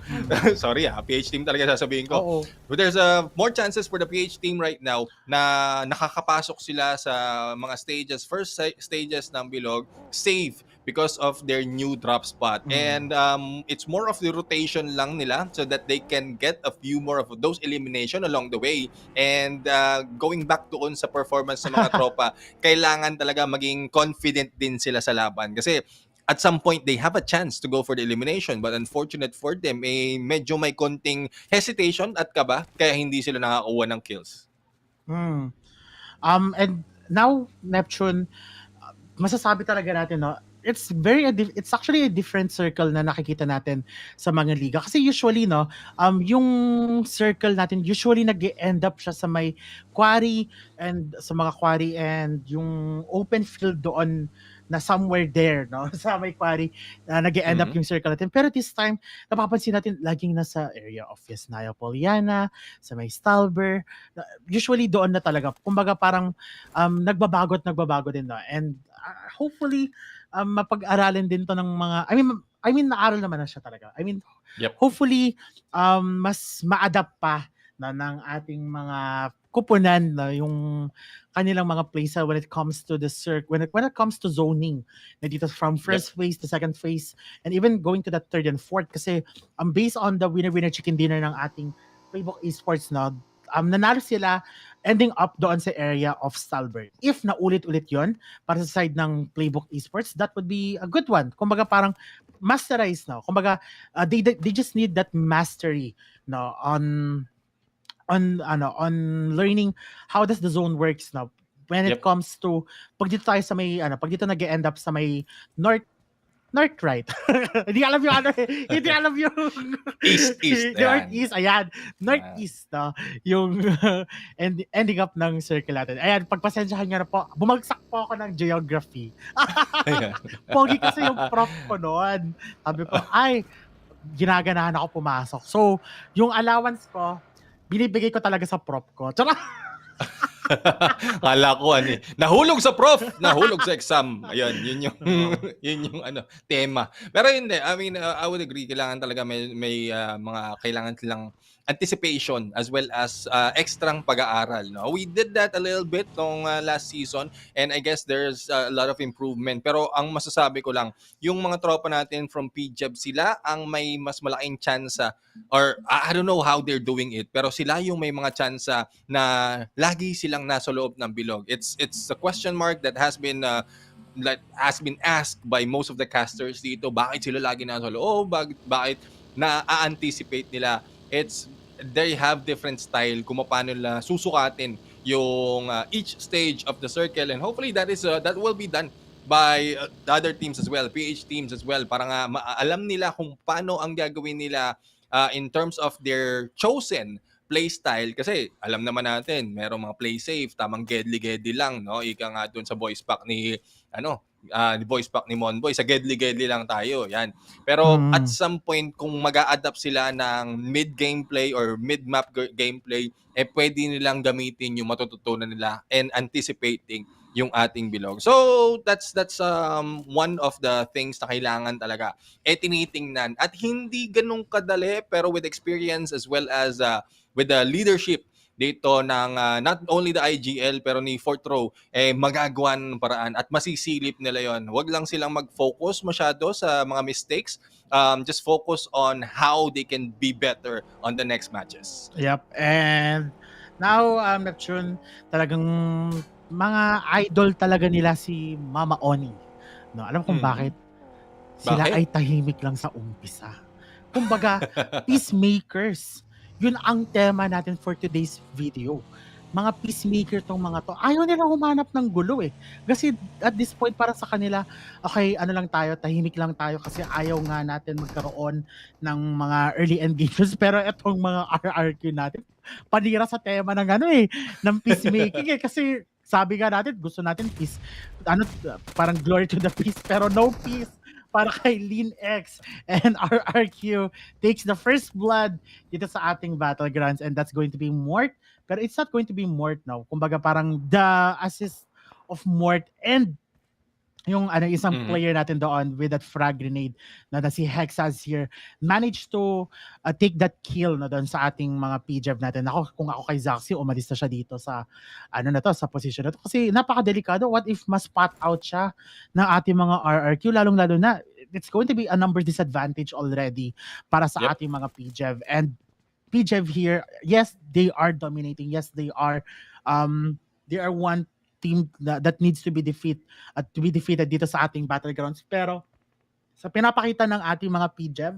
Sorry PH team talaga sasabihin ko. Oo. But there's more chances for the PH team right now na nakakapasok sila sa mga first stages ng bilog safe because of their new drop spot. And it's more of the rotation lang nila so that they can get a few more of those elimination along the way. And going back doon sa performance ng mga tropa, kailangan talaga maging confident din sila sa laban. Kasi at some point, they have a chance to go for the elimination. But unfortunate for them, medyo may konting hesitation at kaba, kaya hindi sila nakakuha ng kills. And now, Neptune, masasabi talaga natin, no, it's actually a different circle na nakikita natin sa mga liga. Kasi usually, no, yung circle natin, usually nag-end up siya sa may quarry and yung open field doon na somewhere there, no? Sa may quarry na nag-end up yung circle natin. Pero this time, napapansin natin laging nasa area of Yesnaya Poliana, sa may Stalber. Usually doon na talaga. Kumbaga parang nagbabago din, no? And hopefully, mapag-aralin din to ng mga, I mean, naaral naman na siya talaga. I mean, hopefully, mas ma-adapt pa na ng ating mga kupunan na yung kanilang mga plays when it comes to the when it comes to zoning na dito from first phase to second phase and even going to the third and fourth kasi based on the winner chicken dinner ng ating PLAYBOOK Esports na nanalo sila ending up doon sa area of Stalber. If naulit-ulit yon para sa side ng PLAYBOOK Esports, that would be a good one. Kumbaga parang masterize, no? Kumbaga they just need that mastery, no, on learning how does the zone works now when it comes to pag dito nag-end up sa may north right. Hindi alam yung hindi alam yung east northeast, ayan, northeast, no, yung ending up ng circle natin. Ayan, pagpasensyahan niyo na po, bumagsak po ako ng geography. Pogi kasi yung prof ko noon. Sabi ko, ginaganahan ako pumasok. So, yung allowance ko, binibigay ko talaga sa prof ko. Tsaka Kala ko nahulog sa prof, nahulog sa exam. Ayun, yun yung tema. Pero hindi, I mean, I would agree, kailangan talaga may mga kailangan silang anticipation as well as extrang pag-aaral. No? We did that a little bit nung last season and I guess there's a lot of improvement. Pero ang masasabi ko lang, yung mga tropa natin from PJEB, sila ang may mas malaking chance or I don't know how they're doing it, pero sila yung may mga chance na lagi silang nasa loob ng bilog. It's a question mark that has been asked by most of the casters dito. Bakit sila lagi nasa loob? Bakit na-anticipate nila? They have different style kung paano nila susukatin yung each stage of the circle, and hopefully that will be done by the other teams as well, PH teams as well, para nga alam nila kung paano ang gagawin nila in terms of their chosen play style. Kasi alam naman natin, merong mga play safe, tamang gedli lang, no? Ika nga doon sa voice pack ni voice pack ni Monboy, sa gedli lang tayo, yan. Pero at some point, kung mag-a-adapt sila ng mid-gameplay or mid-map gameplay, pwede nilang gamitin yung matututunan nila and anticipating yung ating bilog. So, that's one of the things na kailangan talaga tinitingnan. At hindi ganun kadali, pero with experience as well as with the leadership dito ng not only the IGL pero ni Fourth Row, magagawa ng paraan at masisilip nila yon. Huwag lang silang mag-focus masyado sa mga mistakes. Just focus on how they can be better on the next matches. Yep. And now, Neptune, talagang mga idol talaga nila si Mama Oni. No, alam kung Mm. bakit? Sila Bakit? ay tahimik lang sa umpisa. Kumbaga, peacemakers. Yun ang tema natin for today's video. Mga peacemaker tong mga to. Ayaw nila humanap ng gulo eh. Kasi at this point para sa kanila, okay, ano lang tayo, tahimik lang tayo kasi ayaw nga natin magkaroon ng mga early engagements. Pero etong mga RRQ natin, panira sa tema ng ano eh, ng peacemaking eh. Kasi sabi nga natin, gusto natin peace. Ano, parang glory to the peace, pero no peace para kay Lean X and RRQ takes the first blood dito sa ating battlegrounds, and that's going to be Mort. Pero it's not going to be Mort now. Kumbaga parang the assist of Mort and yung isang player natin doon with that frag grenade na si Hexas here managed to take that kill na doon sa ating mga PJev natin. Kung ako kay Zaxi, umalis na siya dito sa sa position na to kasi napakadelikado. What if ma-spot out siya ng ating mga RRQ, lalong-lalo na it's going to be a number disadvantage already para sa ating mga PJev. And PJev here, yes, they are dominating. Yes, they are one team that needs to be defeated dito sa ating battlegrounds. Pero sa pinapakita ng ating mga PJev,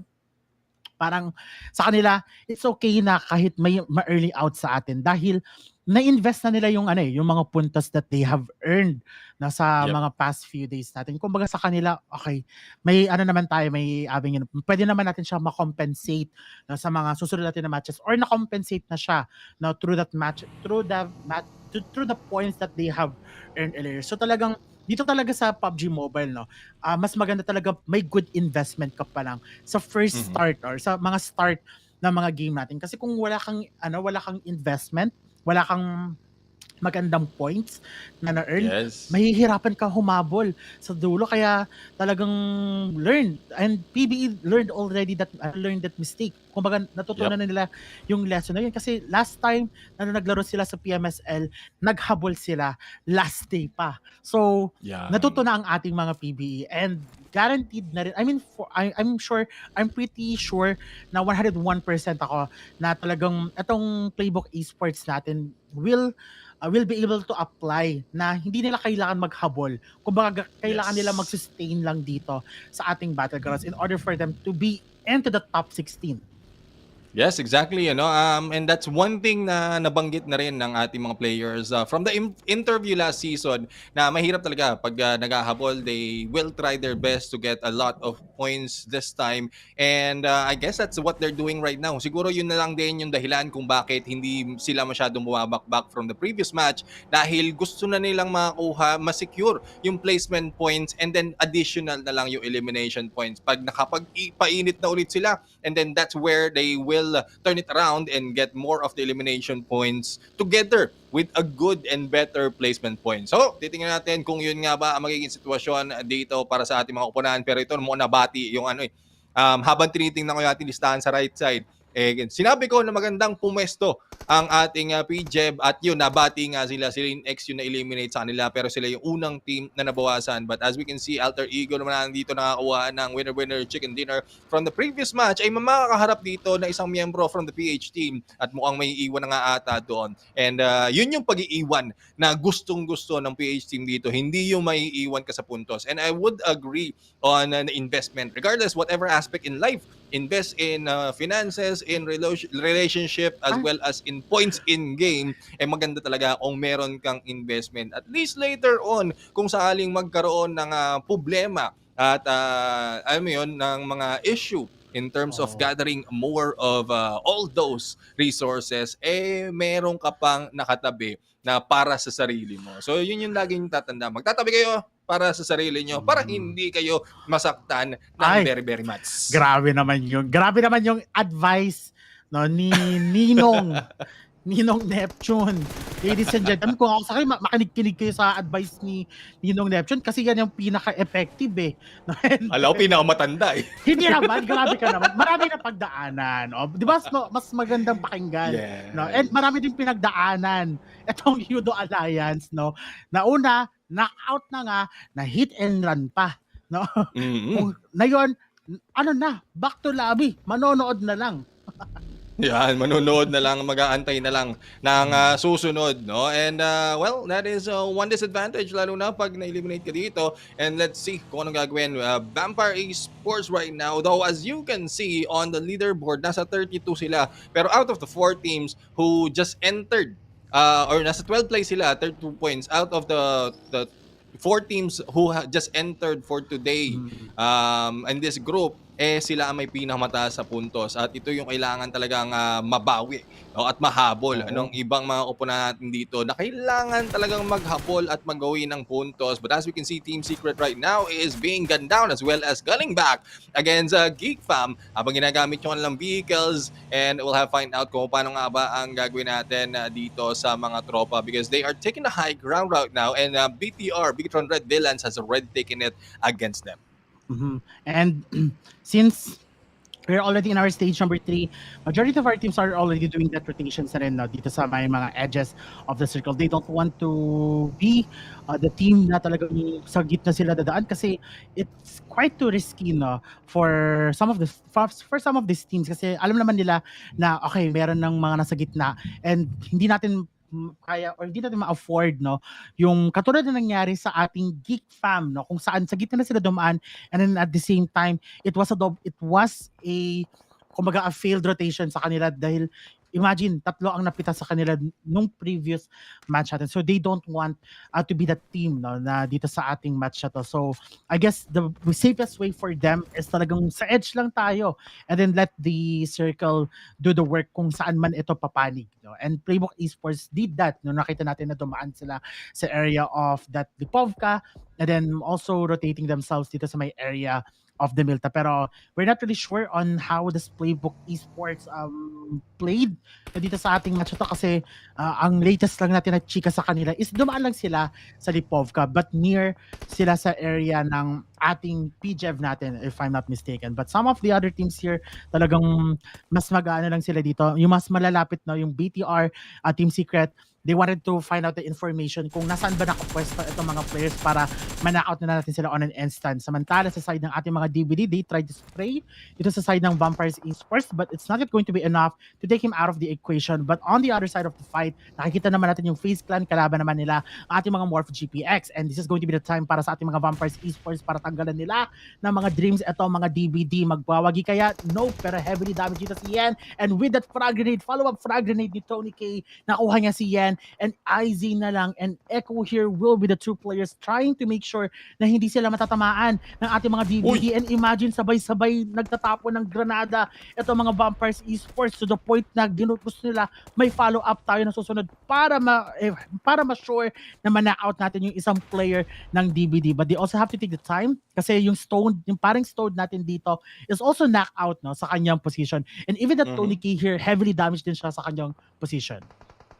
parang sa kanila it's okay na kahit may ma-early out sa atin dahil na-invest na nila yung yung mga puntos that they have earned na sa mga past few days natin. Kumbaga sa kanila, okay, may naman tayo, may avenue. Pwede naman natin siya ma-compensate sa mga susunod natin na matches or na-compensate na siya through that match, through the points that they have earned earlier. So talagang dito talaga sa PUBG Mobile, mas maganda talaga may good investment ka pa lang sa first start or sa mga start ng mga game natin. Kasi kung wala kang investment, wala kang magandang points na na-earn, mahihirapan ka humabol sa dulo. Kaya talagang learn. And PBE learned that mistake. Kumbaga natutunan na nila yung lesson na yun. Kasi last time na naglaro sila sa PMSL, naghabol sila last day pa. So, natuto na ang ating mga PBE. And guaranteed na rin. I mean, I'm pretty sure na 101% ako na talagang itong Playbook Esports natin will be able to apply na hindi nila kailangan maghabol. Kumbaga, kailangan nila mag-sustain lang dito sa ating battlegrounds in order for them to be into the top 16. Yes, exactly. And that's one thing na nabanggit na rin ng ating mga players from the interview last season na mahirap talaga pag naghahabol. They will try their best to get a lot of points this time. And I guess that's what they're doing right now. Siguro yun na lang din yung dahilan kung bakit hindi sila masyadong bumabakbak from the previous match dahil gusto na nilang makakuha, masecure yung placement points and then additional na lang yung elimination points. Pag nakapag-painit na ulit sila, and then that's where they will turn it around and get more of the elimination points together with a good and better placement point. So, titingnan natin kung yun nga ba ang magiging sitwasyon dito para sa ating mga upunan. Pero ito mo nabati yung habang tinitingnan ko yung ating listahan sa right side. Sinabi ko na magandang pumesto ang ating PJev at yun, nabati nga sila. Sila yung X yung na-eliminate sa kanila pero sila yung unang team na nabawasan. But as we can see, Alter Ego naman nandito nakakuha ng winner-winner chicken dinner from the previous match ay makakaharap dito na isang miyembro from the PH team at mukhang may iiwan na nga ata doon. And yun yung pag-iiwan na gustong-gusto ng PH team dito. Hindi yung may iiwan ka sa puntos. And I would agree on the investment. Regardless, whatever aspect in life, invest in finances, in relationship, as well as in points in game, maganda talaga kung meron kang investment. At least later on, kung sakaling magkaroon ng problema at alam mo yun, ng mga issue in terms of gathering more of all those resources, meron ka pang nakatabi na para sa sarili mo. So yun yung laging tatanda. Magtatabi kayo para sa sarili nyo, para hindi kayo masaktan ng very, very much. Grabe naman yung advice ni Ninong Neptune. Ladies and gentlemen, kung ako sa kayo, makinig kayo sa advice ni Ninong Neptune kasi yan yung pinaka-effective Alam ko, pinakamatanda Hindi naman, grabe ka naman. Marami na pagdaanan. Di ba, mas magandang pakinggan. And marami din pinagdaanan itong Yoodo Alliance. Na una, knockout na nga, na hit and run pa. Na yun, back to lobby. Manonood na lang. Yan, manunood na lang, mag-aantay na lang ng susunod, no? And well, that is one disadvantage lalo na pag na-eliminate ka dito. And let's see kung anong gagawin. Vampire Esports right now, though as you can see on the leaderboard, nasa 32 sila. Pero out of the 4 teams who just entered, or nasa 12 place sila, 32 points. Out of the 4 teams who just entered for today in this group, sila ang may pinakamataas sa puntos at ito yung kailangan talagang mabawi, no? At mahabol. Anong ibang mga opponent natin dito na kailangan talagang maghabol at magawi ng puntos. But as we can see, Team Secret right now is being gunned down as well as gunning back against GEEK fam habang ginagamit yung kanilang vehicles, and we'll have find out kung paano nga ba ang gagawin natin dito sa mga tropa because they are taking the high ground right now, and BIGETRON Red Villains has already taken it against them. And since we're already in our stage number 3, majority of our teams are already doing that rotations na rin, no, dito sa may mga edges of the circle. They don't want to be the team na talagang sa gitna sila dadaan kasi it's quite too risky, no, for some of these teams kasi alam naman nila na okay, meron ng mga nasa gitna and hindi natin kaya or hindi natin ma-afford, no, yung katulad na nangyari sa ating GEEK fam, no, kung saan sa gitna na sila dumaan, and then at the same time it was a kumbaga a failed rotation sa kanila dahil imagine, 3 ang napita sa kanila nung previous match natin. So they don't want to be that team, no, na dito sa ating match na to. So I guess the safest way for them is talagang sa edge lang tayo and then let the circle do the work kung saan man ito papanig, no? And Playbook Esports did that. No, nakita natin na dumaan sila sa area of that Lipovka and then also rotating themselves dito sa may area of the Milta. Pero we're not really sure on how this Playbook Esports played dito sa ating match ito kasi ang latest lang natin na chika sa kanila is dumaan lang sila sa Lipovka but near sila sa area ng ating PGEV natin if I'm not mistaken. But some of the other teams here talagang mas mag-ano lang sila dito. Yung mas malalapit, no, yung BTR, Team Secret, they wanted to find out the information kung nasaan ba nakapwesto itong mga players para man-out na natin sila on an instant. Samantala sa side ng ating mga DVD, they tried to spray dito sa side ng Vampires Esports but it's not yet going to be enough to take him out of the equation. But on the other side of the fight, nakikita naman natin yung FaZe Clan, kalaban naman nila ang ating mga MORPH GPX, and this is going to be the time para sa ating mga Vampires Esports para tanggalan nila ng mga dreams ito mga DVD. Magwawagi kaya? Nope, pero heavily damage dito si Yen, and with that frag grenade, follow-up frag grenade ni Tony K, nakuha niya si Yen, and IZ na lang and Echo here will be the 2 players trying to make sure na hindi sila matatamaan ng ating mga DVD. And imagine sabay-sabay nagtatapon ng granada ito mga Vampires Esports to the point na gusto nila may follow-up tayo na susunod para ma-sure na ma-out natin yung isang player ng DVD. But they also have to take the time kasi yung parang stone natin dito is also knocked out, no, sa kanyang position. And even that Tony K here, heavily damaged din siya sa kanyang position.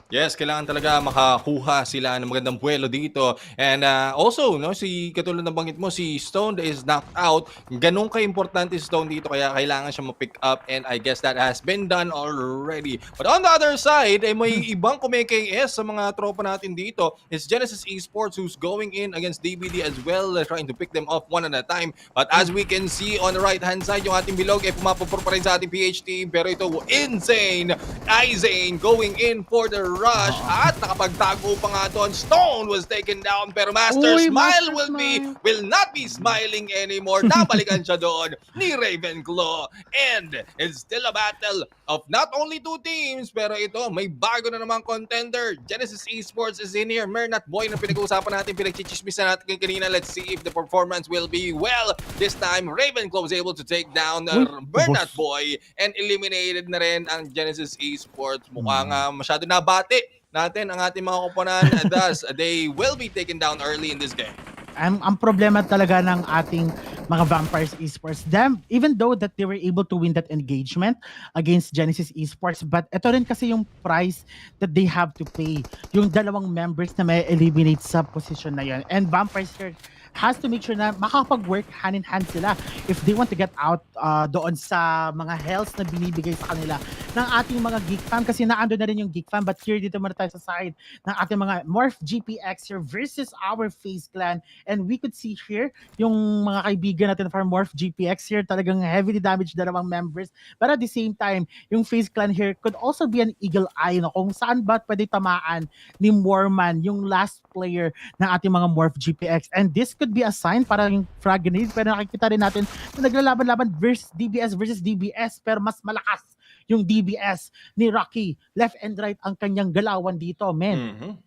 Yes, kailangan talaga makakuha sila ng magandang buwelo dito. And also, no, katulad ng banggit mo, si Stone is knocked out. Ganun ka-importante si Stone dito kaya kailangan siya ma-pick up, and I guess that has been done already. But on the other side, may ibang kumikis sa mga tropa natin dito. It's Genesis Esports who's going in against DVD as well, trying to pick them off one at a time. But as we can see on the right-hand side, yung ating bilog pumapapur pa rin sa ating PH team. Pero ito, insane! Izane going in for the rush at nakapagtago pa nga doon. Stone was taken down pero Master Smile will not be smiling anymore. Nabalikan siya doon ni Ravenclaw, and it's still a battle of not only 2 teams pero ito may bago na namang contender. Genesis Esports is in here. Mernat Boy na pinag-uusapan natin, pinagchichismis na natin kanina. Let's see if the performance will be well. This time Ravenclaw was able to take down Mernat Boy and eliminated na rin ang Genesis Esports. Mukhang masyado nabati natin ang ating mga koponan. Thus, they will be taken down early in this game. Ang problema talaga ng ating mga Vampires Esports, even though that they were able to win that engagement against Genesis Esports, but ito rin kasi yung price that they have to pay. Yung 2 members na may eliminate sa position na yun. And Vampires here has to make sure na makapag-work hand in hand sila if they want to get out doon sa mga hells na binibigay sa kanila ng ating mga Geek Fam, kasi naando na rin yung Geek Fam. But here, dito muna tayo sa side ng ating mga MORPH GPX here versus our FaZe Clan. And we could see here yung mga kaibigan natin from MORPH GPX here, talagang heavily damaged dalawang members. But at the same time, yung FaZe Clan here could also be an eagle eye, no? Kung saan ba pwede tamaan ni Morman, yung last player ng ating mga MORPH GPX. And this could be a sign para yung frag grenade, pero nakikita rin natin na naglalaban-laban versus DBS, pero mas malakas yung DBS ni Rocky. Left and right ang kanyang galawan dito, men.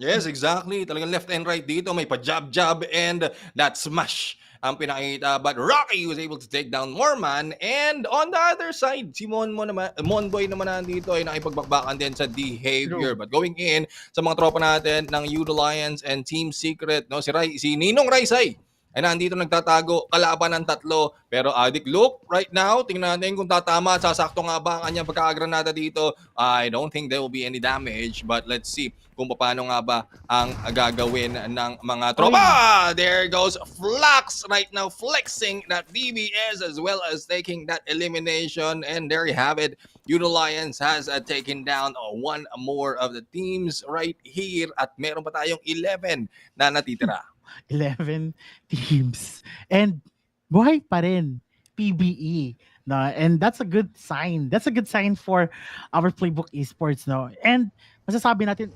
Yes, exactly. Talagang left and right dito. May pa-jab-jab and that smash ang pinakita. But Rocky was able to take down Morman. And on the other side, si Monboy naman nandito ay nakipagbakbakan din sa behavior. But going in sa mga tropa natin ng Yoodo Alliance and Team Secret, no, si Ninong Raisay ay nandito nagtatago, kalaban ng tatlo. Pero Adik, look, right now, tingnan natin kung tatama at sasakto nga ba ang kanyang pagkakagranada dito. I don't think there will be any damage, but let's see kung paano nga ba ang gagawin ng mga tropa. There goes Flax right now, flexing that DBS as well as taking that elimination. And there you have it. Yoodo Alliance has taken down one more of the teams right here. At meron pa tayong 11 na natitira. 11 teams. And buhay pa rin PBE. No? And that's a good sign. That's a good sign for our Playbook Esports. No? And masasabi natin,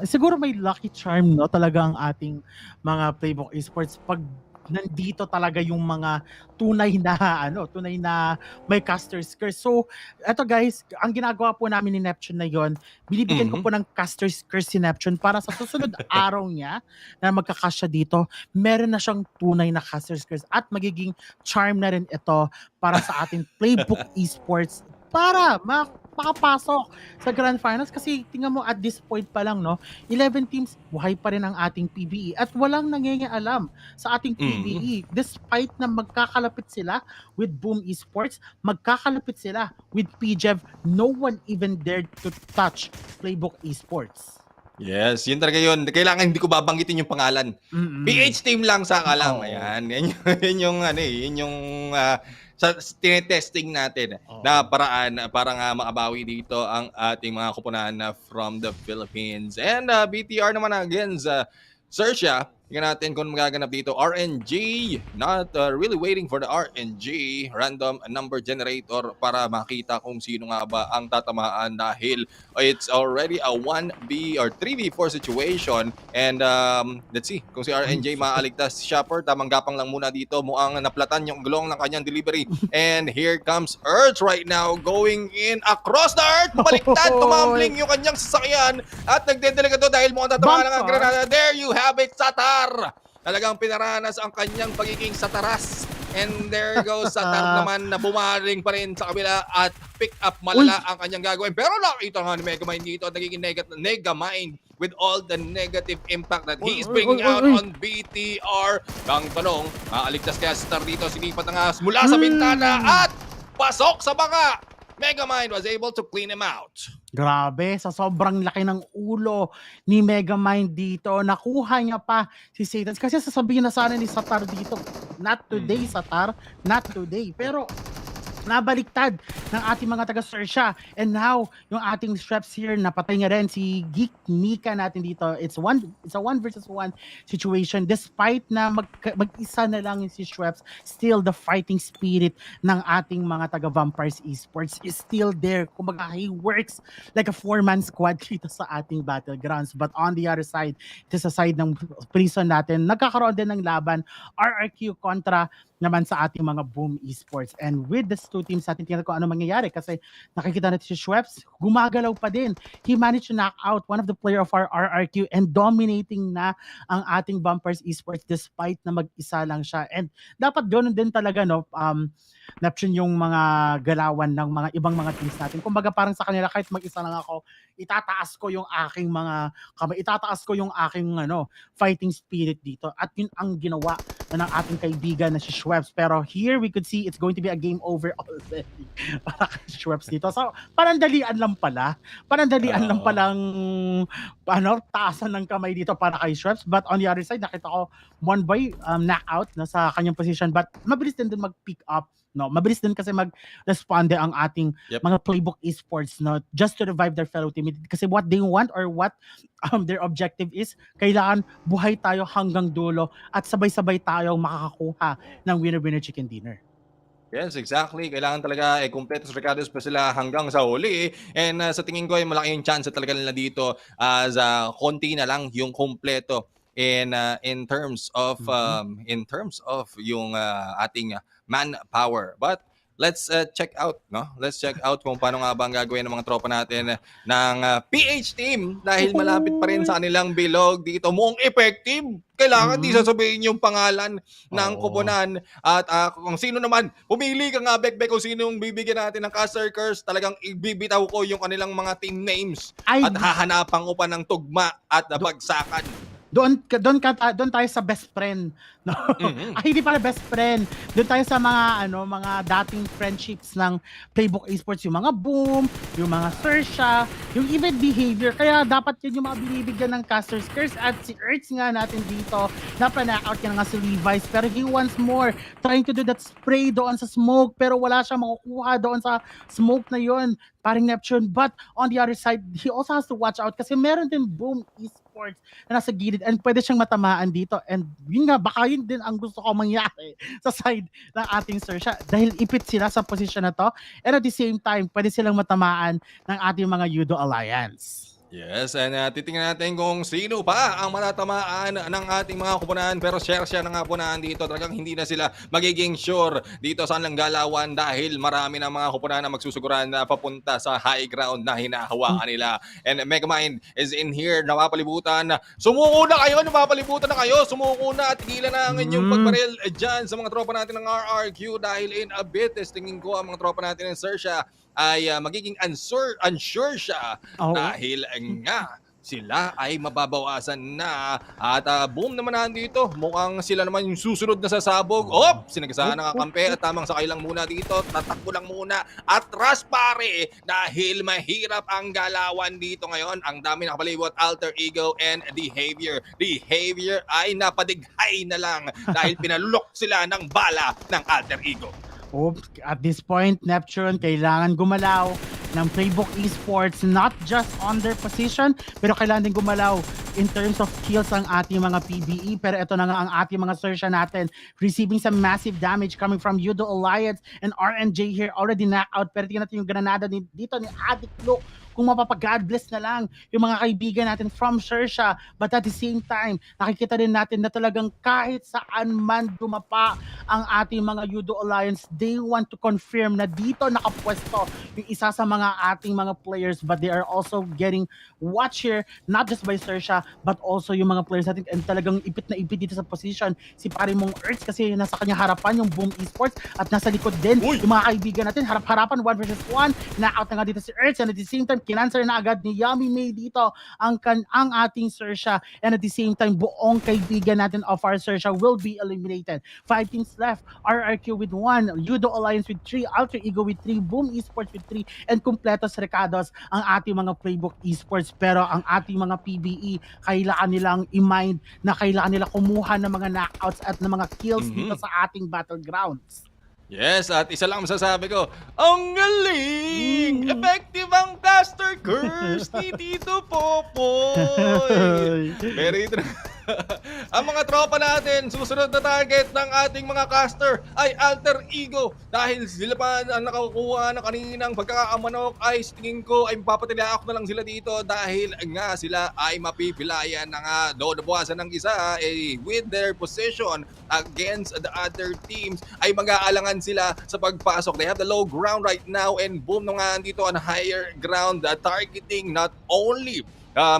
siguro may lucky charm, no, talaga ang ating mga Playbook Esports pag nandito talaga yung mga tunay na may caster's curse. So, eto guys, ang ginagawa po namin ni Neptune na yon, binibigyan ko po ng caster's curse si Neptune para sa susunod araw niya na magkakasya dito, meron na siyang tunay na caster's curse at magiging charm na rin ito para sa ating Playbook Esports para makapasok sa Grand Finals. Kasi tingnan mo, at this point pa lang, no, 11 teams, buhay pa rin ang ating PBE at walang nangyayaalam sa ating PBE. Despite na magkakalapit sila with Boom Esports, magkakalapit sila with PJEV, no one even dared to touch Playbook Esports. Yes, yun talaga yun. Kailangan hindi ko babanggitin yung pangalan. PH team lang sa kalam. Ayan. Yun yung sa tinetesting natin na paraan para nga makabawi dito ang ating mga kupunan from the Philippines. And BTR naman against XERXIA. Tingnan natin kung magaganap dito. RNG, not really waiting for the RNG, random number generator para makita kung sino nga ba ang tatamaan dahil it's already a 1v or 3v4 situation. And let's see kung si RNJ maaligtas. Shopper, tamang gapang lang muna dito. Mukhang naplatan yung gulong ng kanyang delivery. And here comes Earth right now going in across the Earth. Baliktad, tumambling yung kanyang sasakyan at nagdedelega to dahil mukhang tatamaan ng granada. There you have it, Satar. Talagang pinaranas ang kanyang pagiging sataras. And there goes Satar naman na bumaring pa rin sa kabila at pick up malala ang kanyang gagawin. Pero nakita nga ni Megamind dito at nagiging Megamind with all the negative impact that he's bringing out on BTR. Ang tanong, maaligtas kaya Satar dito, sinipat na nga mula sa bintana at pasok sa banga. Megamind was able to clean him out. Grabe, sa sobrang laki ng ulo ni Megamind dito, nakuha niya pa si Satan. Kasi sasabihin na sana ni Satar dito, not today Satar, not today. Pero nabaliktad ng ating mga taga-XERXIA. And now, yung ating Streps here, napatay nga rin si GEEK Mika natin dito. It's a 1 versus 1 situation. Despite na mag-isa na lang yung si Streps, still the fighting spirit ng ating mga taga-Vampires Esports is still there. Kumbaga, he works like a 4-man squad dito sa ating battlegrounds. But on the other side, ito sa side ng prison natin, nagkakaroon din ng laban, RRQ kontra naman sa ating mga Boom Esports. And with these two teams, natin tingnan ko ano mangyayari kasi nakikita natin si Schweppes, gumagalaw pa din. He managed to knock out one of the player of our RRQ and dominating na ang ating Vampires Esports despite na mag-isa lang siya. And dapat ganoon din talaga, no, Neptune, yung mga galawan ng mga ibang mga teams natin. Kumbaga parang sa kanila, kahit mag-isa lang ako, itataas ko yung aking mga kamay, itataas ko yung aking fighting spirit dito. At yun ang ginawa ng ating kaibigan na si Schweppes. Pero here we could see it's going to be a game over already para kay Schweppes dito. So, panandalian lang pala. Panandalian lang palang taasan ng kamay dito para kay Schweppes. But on the other side, nakita ko Monboy knockout na sa kanyang position. But mabilis din mag-pick up. No, mabilis din kasi mag-responde ang ating mga playbook esports, no, just to revive their fellow teammate. Kasi what they want or what their objective is, kailangan buhay tayo hanggang dulo at sabay-sabay tayong makakakuha ng winner-winner chicken dinner. Yes, exactly. Kailangan talaga kumpleto sa recados pa sila hanggang sa huli. And sa tingin ko ay malaki yung chance talaga nila dito as konti na lang yung kumpleto in terms of yung ating manpower. But let's check out, no? Let's check out kung paano nga ba ang gagawin ng mga tropa natin ng PH team dahil malapit pa rin sa kanilang bilog dito. Mukhang effective. Kailangan di sasabihin yung pangalan ng kuponan at kung sino naman, pumili ka nga, Bekbek, kung sino yung bibigyan natin ng caster curse. Talagang ibibitaw ko yung kanilang mga team names at hahanapan ko pa ng tugma at bagsakan. Doon tayo sa best friend, no? Ay, hindi pala best friend. Doon tayo sa mga dating friendships ng Playbook Esports, yung mga Boom, yung mga XERXIA, yung even behavior. Kaya dapat yun yung mga binibigyan ng caster's curse. At si XERXIA nga natin dito, napana-out niya nga si Levi's, pero he wants more, trying to do that spray doon sa smoke, pero wala siya makukuha doon sa smoke na yun, paring Neptune. But on the other side, he also has to watch out kasi meron din Boom Esports na nasa gilid and pwede siyang matamaan dito. And yun nga, baka yun din ang gusto ko mangyari sa side ng ating XERXIA dahil ipit sila sa position na to. And at the same time, pwede silang matamaan ng ating mga Yoodo Alliance. Yes, and titingnan natin kung sino pa ang matatamaan ng ating mga kupunan. Pero XERXIA na nga po na dito. Talagang hindi na sila magiging sure dito sa lang galawan dahil marami na mga kupunan na magsusuguran na papunta sa high ground na hinahawaan nila. And Megamind is in here, napapalibutan. Sumuko na kayo, napapalibutan na kayo. Sumuko na at tigilan na ang inyong pagbaril dyan sa mga tropa natin ng RRQ dahil in a bit, tingin ko ang mga tropa natin ng XERXIA ay magiging unsure siya dahil nga sila ay mababawasan na at Boom naman nandito. Mukhang sila naman yung susunod na sasabog. Sinagasaan ng kakampi at tamang sakay lang muna dito. Tatakbo lang muna. Atras pare dahil mahirap ang galawan dito ngayon. Ang dami nakapalibot, alter ego and behavior. Behavior ay napadighay na lang dahil pinalulok sila ng bala ng alter ego. At this point, Neptune, kailangan gumalaw ng Playbook Esports, not just on their position, pero kailangan din gumalaw in terms of kills ang ating mga PBE. Pero ito na nga ang ating mga XERXIA natin, receiving some massive damage coming from Yoodo Alliance and RNJ here, already knocked out. Pero tingnan natin yung granada dito ni Addict Luke. Kung mapapag-God bless na lang yung mga kaibigan natin from XERXIA. But at the same time, nakikita rin natin na talagang kahit saan man dumapa ang ating mga Yoodo Alliance, they want to confirm na dito nakapwesto yung isa sa mga ating mga players. But they are also getting watch here, not just by XERXIA, but also yung mga players natin. And talagang ipit na ipit dito sa position si pare mong Earth kasi nasa kanya harapan yung Boom Esports at nasa likod din yung mga kaibigan natin. Harap-harapan, 1 versus 1. Na-out na nga dito si Earth and at the same time, kinanswer na agad ni Yummy May dito ang ating XERXIA, and at the same time buong kaibigan natin of our XERXIA will be eliminated. 5 teams left, RRQ with 1, Yoodo Alliance with 3, Alter Ego with 3, Boom Esports with 3, and Completos Recados ang ating mga Playbook Esports. Pero ang ating mga PBE, kailangan nilang i-mind na kailangan nila kumuha ng mga knockouts at ng mga kills dito sa ating battlegrounds. Yes, at isa lang masasabi ko, ang galing! Effective ang caster curse ni Tito Popoy! Pero ito na. Ang mga tropa natin, susunod na target ng ating mga caster ay alter ego. Dahil sila pa ang nakakuha ng kaninang pagkakamanok ay tingin ko ay mapapatilaak na lang sila dito dahil nga sila ay mapipilayan na nga doon nabuwasan ng isa with their position against the other teams ay mag-aalangan sila sa pagpasok. They have the low ground right now and Boom na nga dito on higher ground targeting not only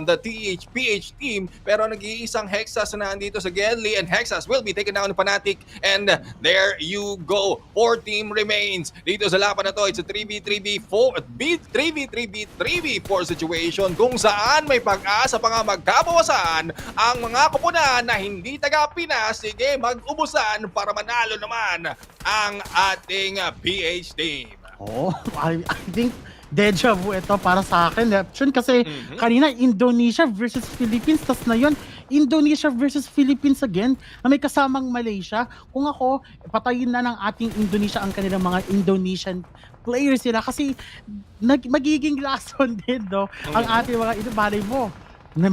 the PH team. Pero nag-iisang Hexas na nandito sa Gedli, and Hexas will be taken down ng Fnatic. And there you go. 4 team remains. Dito sa laban na to, it's a 3v3v4 3v3v4 situation kung saan may pag-asa pa nga magkabawasan ang mga koponan na hindi taga-Pinas. Sige, mag-ubusan para manalo naman ang ating PH team. Oh, I think deja vu ito para sa akin. Neptune, kasi kanina Indonesia versus Philippines, tas na yun Indonesia versus Philippines again na may kasamang Malaysia. Kung ako, patayin na ng ating Indonesia ang kanilang mga Indonesian players sila kasi magiging lason din, no? Ang ating mga malay mo na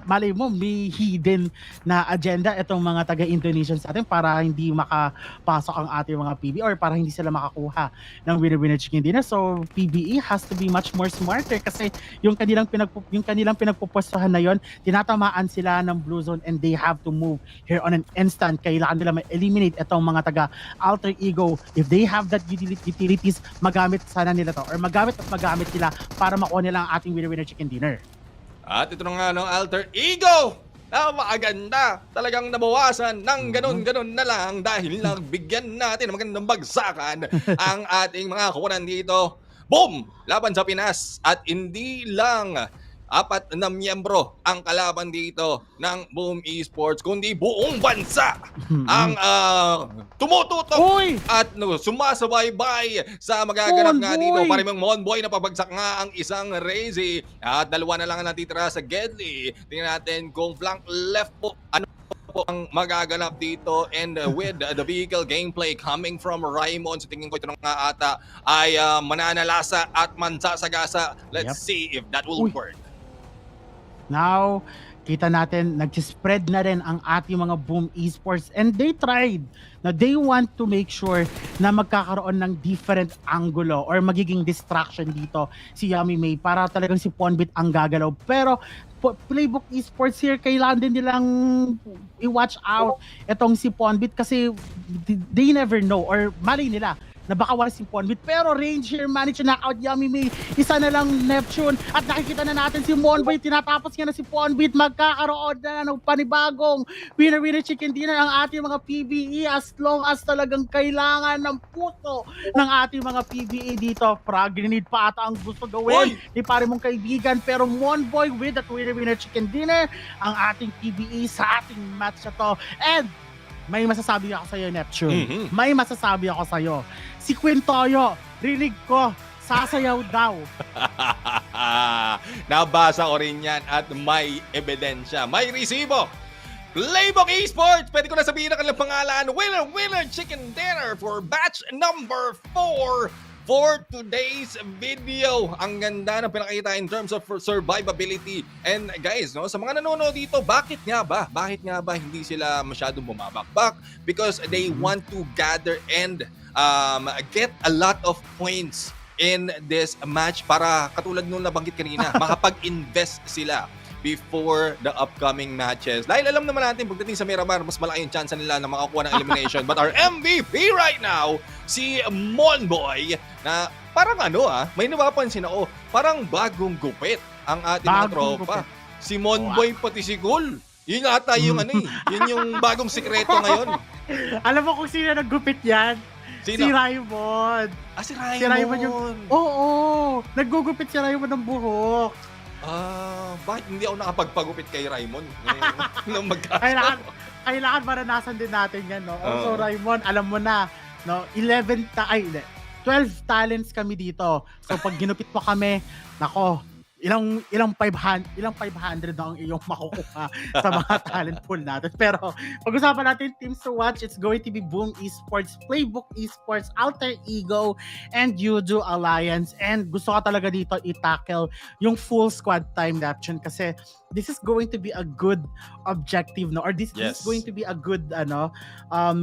malay mo may hidden na agenda itong mga taga-Indonesians natin para hindi makapasok ang ating mga PBE or para hindi sila makakuha ng winner-winner chicken dinner. So PBE has to be much more smarter kasi yung kanilang pinagpupwestuhan na yon, tinatamaan sila ng blue zone and they have to move here on an instant. Kailangan nila ma-eliminate itong mga taga-alter ego. If they have that utilities, magamit sana nila to or magamit nila para makuha nila ang ating winner-winner chicken dinner. At ito na nga no, alter ego na maganda. Talagang nabawasan ng ganun-ganun na lang dahil nagbigyan natin ng magandang bagsakan ang ating mga kupunan dito. Boom! Laban sa Pinas. At hindi lang 4 na miyembro ang kalaban dito ng Boom Esports, kundi buong bansa ang tumututok at sumasabaybay sa magaganap nga dito. Parimang Monboy na pabagsak nga ang isang Razy at 2 na lang ang natitira sa Gedli. Tingnan natin kung flank left po ano po ang magaganap dito, and with the vehicle gameplay coming from Raymond, so tingin ko ito nga ata ay mananalasa at mansasagasa. Let's see if that will work. Now, kita natin, nag-spread na rin ang ating mga Boom Esports and they tried. Now, they want to make sure na magkakaroon ng different angulo or magiging distraction dito si Yummy May para talagang si Ponbit ang gagalaw. Pero Playbook Esports here, kailangan din nilang i-watch out itong si Ponbit kasi they never know or mali nila na baka wala si Ponbit. Pero range here, manage to knock out Yummy May. Isa na lang Neptune. At nakikita na natin si Monboy. Tinatapos niya na si Ponbit. Magkakaroon na ng panibagong winner-winner chicken dinner ang ating mga PBE as long as talagang kailangan ng puso ng ating mga PBE dito. Frag grenade pa ata ang gusto gawin ni pare mong kaibigan. Pero Monboy with that winner-winner chicken dinner ang ating PBE sa ating match na to. And may masasabi ako sa'yo, Neptune. May masasabi ako sa'yo. Si Quintoyo, rinig ko, sasayaw daw. Nabasa ko rin yan at may ebidensya. May resibo. PLAYBOOK Esports, pwede ko na sabihin ang kanilang pangalan. Winner Chicken Dinner for batch number 4 for today's video. Ang ganda ng pinakita in terms of survivability. And guys, no, sa mga nanonood dito, bakit nga ba hindi sila masyadong bumabakbak? Because they want to gather and get a lot of points in this match para katulad nung nabanggit kanina, makapag-invest sila before the upcoming matches. Dahil alam naman natin, pagdating sa Miramar, mas malaki yung chance nila na makakuha ng elimination. But our MVP right now, si Monboy, na parang may napapansin ako, parang bagong gupit ang ating mga tropa. Si Monboy pati si Gul. Yun ata yung yun yung bagong sikreto ngayon. Alam mo kung sino naggupit yan? Sino? Si Raymond. Si Raymond. Si Raymond yung... Oo, naggugupit si Raymond ng buhok. Bakit hindi ako nakapagpagupit kay Raymond? Nung kailangan maranasan din natin yan, no? Also, Raymond, alam mo na, no? 12 talents kami dito. So, pag ginupit mo kami, nako, ilang 500 na ang iyong makukuha sa mga talent pool natin. Pero pag-usapan natin teams to watch, it's going to be Boom Esports, PLAYBOOK Esports, Alter Ego, and Yoodo Alliance. And gusto ko talaga dito i-tackle yung full squad time Neptune kasi this is going to be a good objective, no? Or this is going to be a good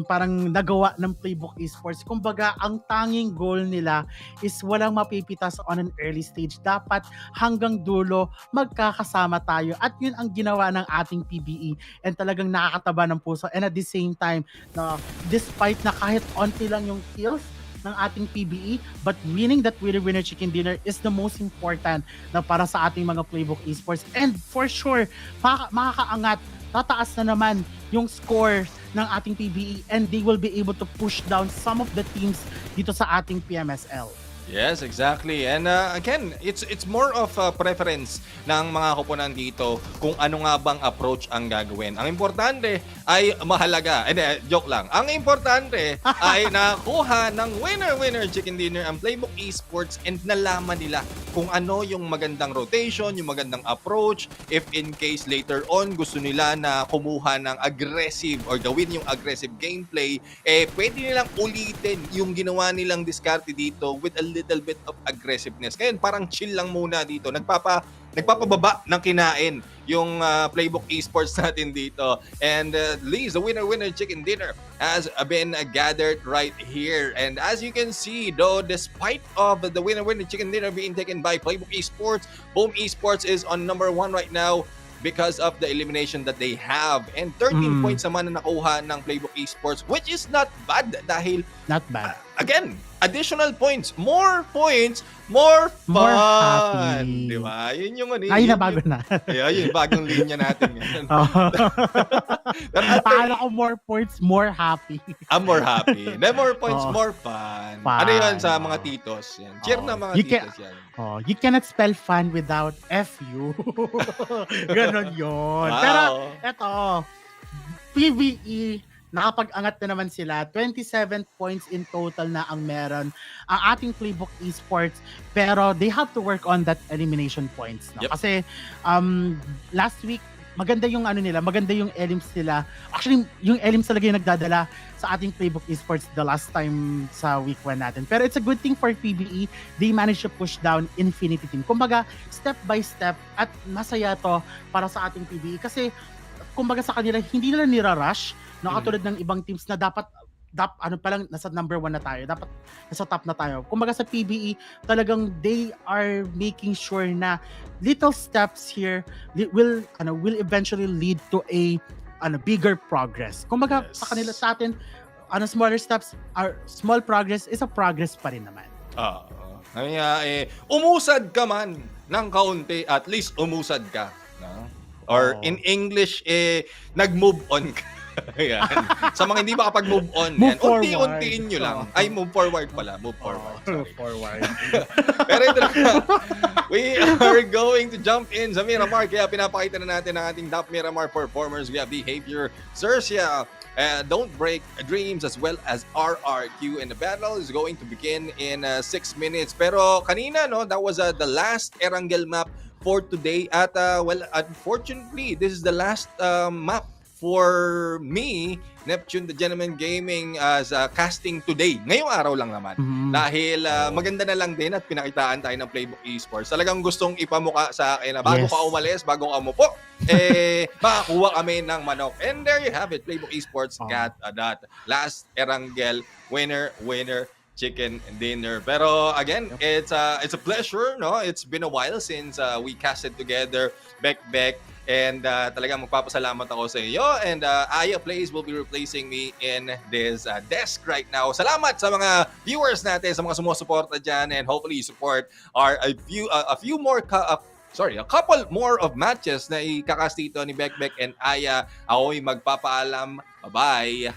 parang nagawa ng PLAYBOOK Esports. Kumbaga, ang tanging goal nila is walang mapipitas on an early stage. Dapat hanggang dulo magkakasama tayo at yun ang ginawa ng ating PBE and talagang nakakataba ng puso. And at the same time, no, despite na kahit onti lang yung kills, ng ating PBE, but winning that winner chicken dinner is the most important na para sa ating mga Playbook Esports. And for sure, makakaangat, tataas na naman yung score ng ating PBE and they will be able to push down some of the teams dito sa ating PMSL. Yes, exactly. And again, it's more of a preference ng mga koponan dito kung ano nga bang approach ang gagawin. Ang importante ay mahalaga. Joke lang. Ang importante ay nakuha ng winner chicken dinner ang Playbook Esports and nalaman nila kung ano yung magandang rotation, yung magandang approach. If in case later on gusto nila na kumuha ng aggressive or gawin yung aggressive gameplay, pwede nilang ulitin yung ginawa nilang diskarte dito with a little bit of aggressiveness. Ngayon, parang chill lang muna dito. Nagpapababa ng kinain yung Playbook Esports natin dito. And Liz, the winner chicken dinner has been gathered right here. And as you can see, though, despite of the winner chicken dinner being taken by Playbook Esports, Boom Esports is on number 1 right now because of the elimination that they have. And 13 points naman na nakuha ng Playbook Esports, which is not bad dahil Not bad. Again, additional points, more fun. More happy. Di ba? Yun yung ano. Ay, nabago na. Yun, bagong linya natin. Paano ko more points, more happy. I'm more happy. Then more points, more fun. Ano yun sa mga Oh. titos? Yan. Cheer na mga titos yan. You cannot spell fun without FU. Ganon yun. Wow. Pero, eto, PBE, nakapag-angat na naman sila. 27 points in total na ang meron ang ating Playbook Esports. Pero they have to work on that elimination points. No? Yep. Kasi last week, maganda yung maganda yung elims nila. Actually, yung elims talaga yung nagdadala sa ating Playbook Esports the last time sa week 1 natin. Pero it's a good thing for PBE. They managed to push down Infinity Team. Kumbaga, step by step at masaya to para sa ating PBE. Kasi, kumbaga sa kanila, hindi nila nira-rush. Katulad ng ibang teams na dapat nasa number 1 na tayo, dapat nasa top na tayo. Kumbaga sa PBE, talagang they are making sure na little steps here will eventually lead to a bigger progress. Kumbaga sa kanila, sa atin, smaller steps, small progress is a progress pa rin naman. Kaya umusad ka man ng kaunti, at least umusad ka. No? Or in English, nag-move on ka. Ayan. Sa mga hindi makapag-move on, Move unti-untiin nyo lang. Ay, move forward pala. Move forward. Move forward. Pero ito na, we are going to jump in sa Miramar. Kaya pinapakita na natin ang ating top Miramar performers via behavior. XERXIA, Don't Break Dreams, as well as RRQ. And the battle is going to begin in 6 minutes. Pero kanina, that was the last Erangel map for today. At unfortunately, this is the last map for me, Neptune the Gentleman Gaming, as casting today. Ngayong araw lang naman. Dahil maganda na lang din at pinakitaan tayo ng Playbook Esports. Talagang gustong ipamuka sa akin na bago ka umalis, bago ka umupo, makakuha kami ng manok. And there you have it. Playbook Esports got that last Erangel winner chicken dinner. Pero again, it's a pleasure, no? It's been a while since we casted together, Beck. And talagang magpapasalamat ako sa iyo. And Aya Plays will be replacing me in this desk right now. Salamat sa mga viewers natin, sa mga sumusuporta dyan. And hopefully you support a couple more of matches na ikakas dito ni Beck and Aya. Ako'y magpapaalam. Bye-bye.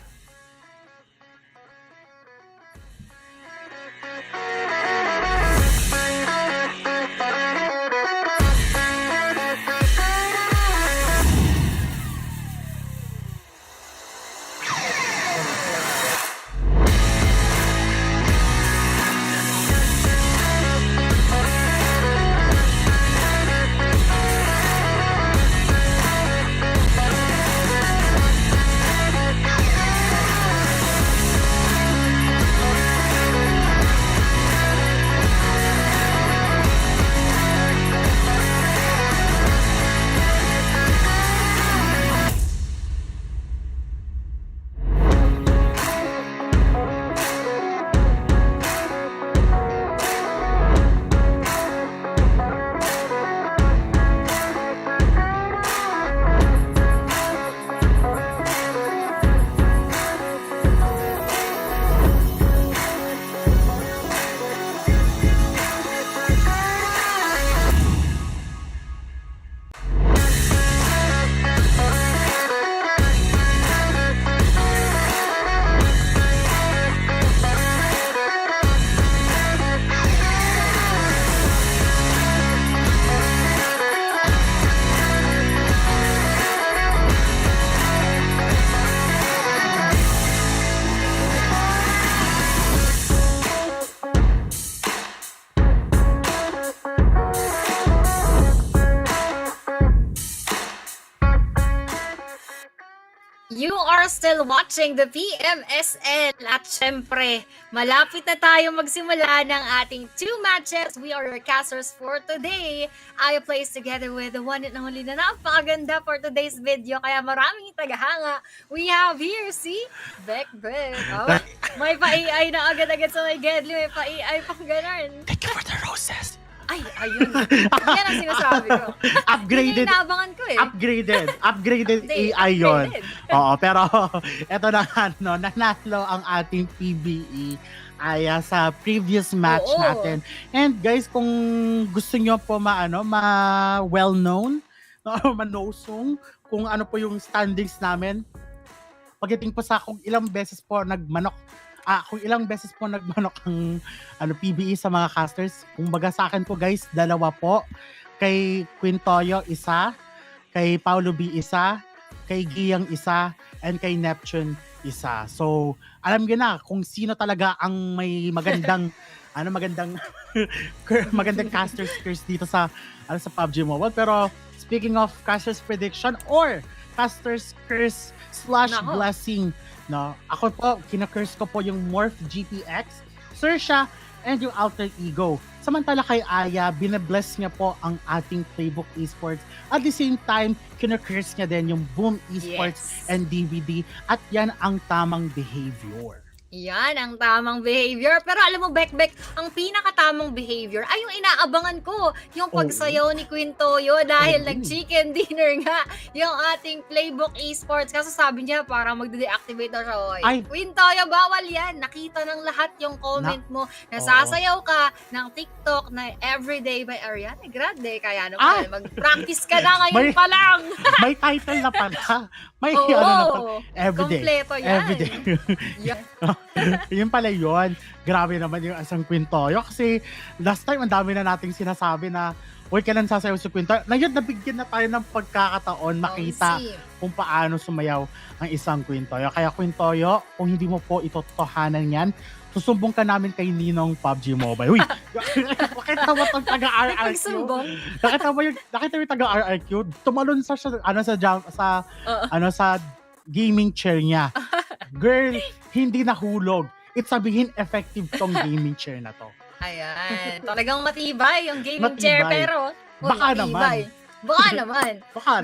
are still watching the PMSL at syempre, malapit na tayo magsimula ng ating 2 matches. We are your casters for today. I plays together with the one and only na napakaganda for today's video, kaya maraming tagahanga. We have here si Beck. Oh, may pa-AI na agad-agad sa may Gedli, may pa-AI pang ganun. Thank you for the roses. Ay, ayun. Yan ang sinasabi ko. Upgraded. Yun yung inaabangan ko eh. Upgraded AI yon. Oo, pero eto na nanalo ang ating PBE ay sa previous match natin. And guys, kung gusto nyo po well-known, manosong kung ano po yung standings namin, pagdating po sa kung ilang beses po nagmanok ang PBE sa mga casters. Kung baga sa akin po guys, 2 po. Kay Quintoyo, 1. Kay Paulo B, 1. Kay Giyang, 1. And kay Neptune, 1. So, alam nyo na kung sino talaga ang may magandang magandang casters curse dito sa PUBG Mobile. Pero speaking of casters prediction or casters curse / blessing, no, ako po, kina-curse ko po yung MORPH GPX, XERXIA, and yung Alter Ego. Samantala kay Aya, binabless niya po ang ating Playbook Esports. At the same time, kina-curse niya din yung Boom Esports and DVD. At yan ang tamang behavior. Yan ang tamang behavior. Pero alam mo, Beck, ang pinakatamang behavior ay yung inaabangan ko. Yung pagsayaw ni Quintoyo dahil nag-chicken dinner nga yung ating Playbook Esports. Kasi sabi niya parang magde-deactivate daw siya. Oy, Quintoyo, bawal yan. Nakita ng lahat yung comment mo. Nasasayaw ka ng TikTok na everyday by Ariana Grande. Kaya naman, mag-practice ka na ngayon pa lang. May title na pala. May everyday. Kompleto yan. Everyday. Yun pala yun. Grabe naman yung asang Quintoyo. Kasi last time, ang dami na nating sinasabi na uy, kailan sasayaw si Quintoyo. Ngayon, nabigyan na tayo ng pagkakataon makita kung paano sumayaw ang isang Quintoyo. Kaya Quintoyo, kung hindi mo po itotohanan yan, susumbong ka namin kay Ninong PUBG Mobile. Uy, nakita mo itong taga-RRQ? Nakita mo yung taga-RRQ? Tumalon sa gaming chair niya. Girl, hindi nahulog. It's sabihin effective tong gaming chair na to. Ayan. Talagang matibay yung gaming chair, pero baka naman.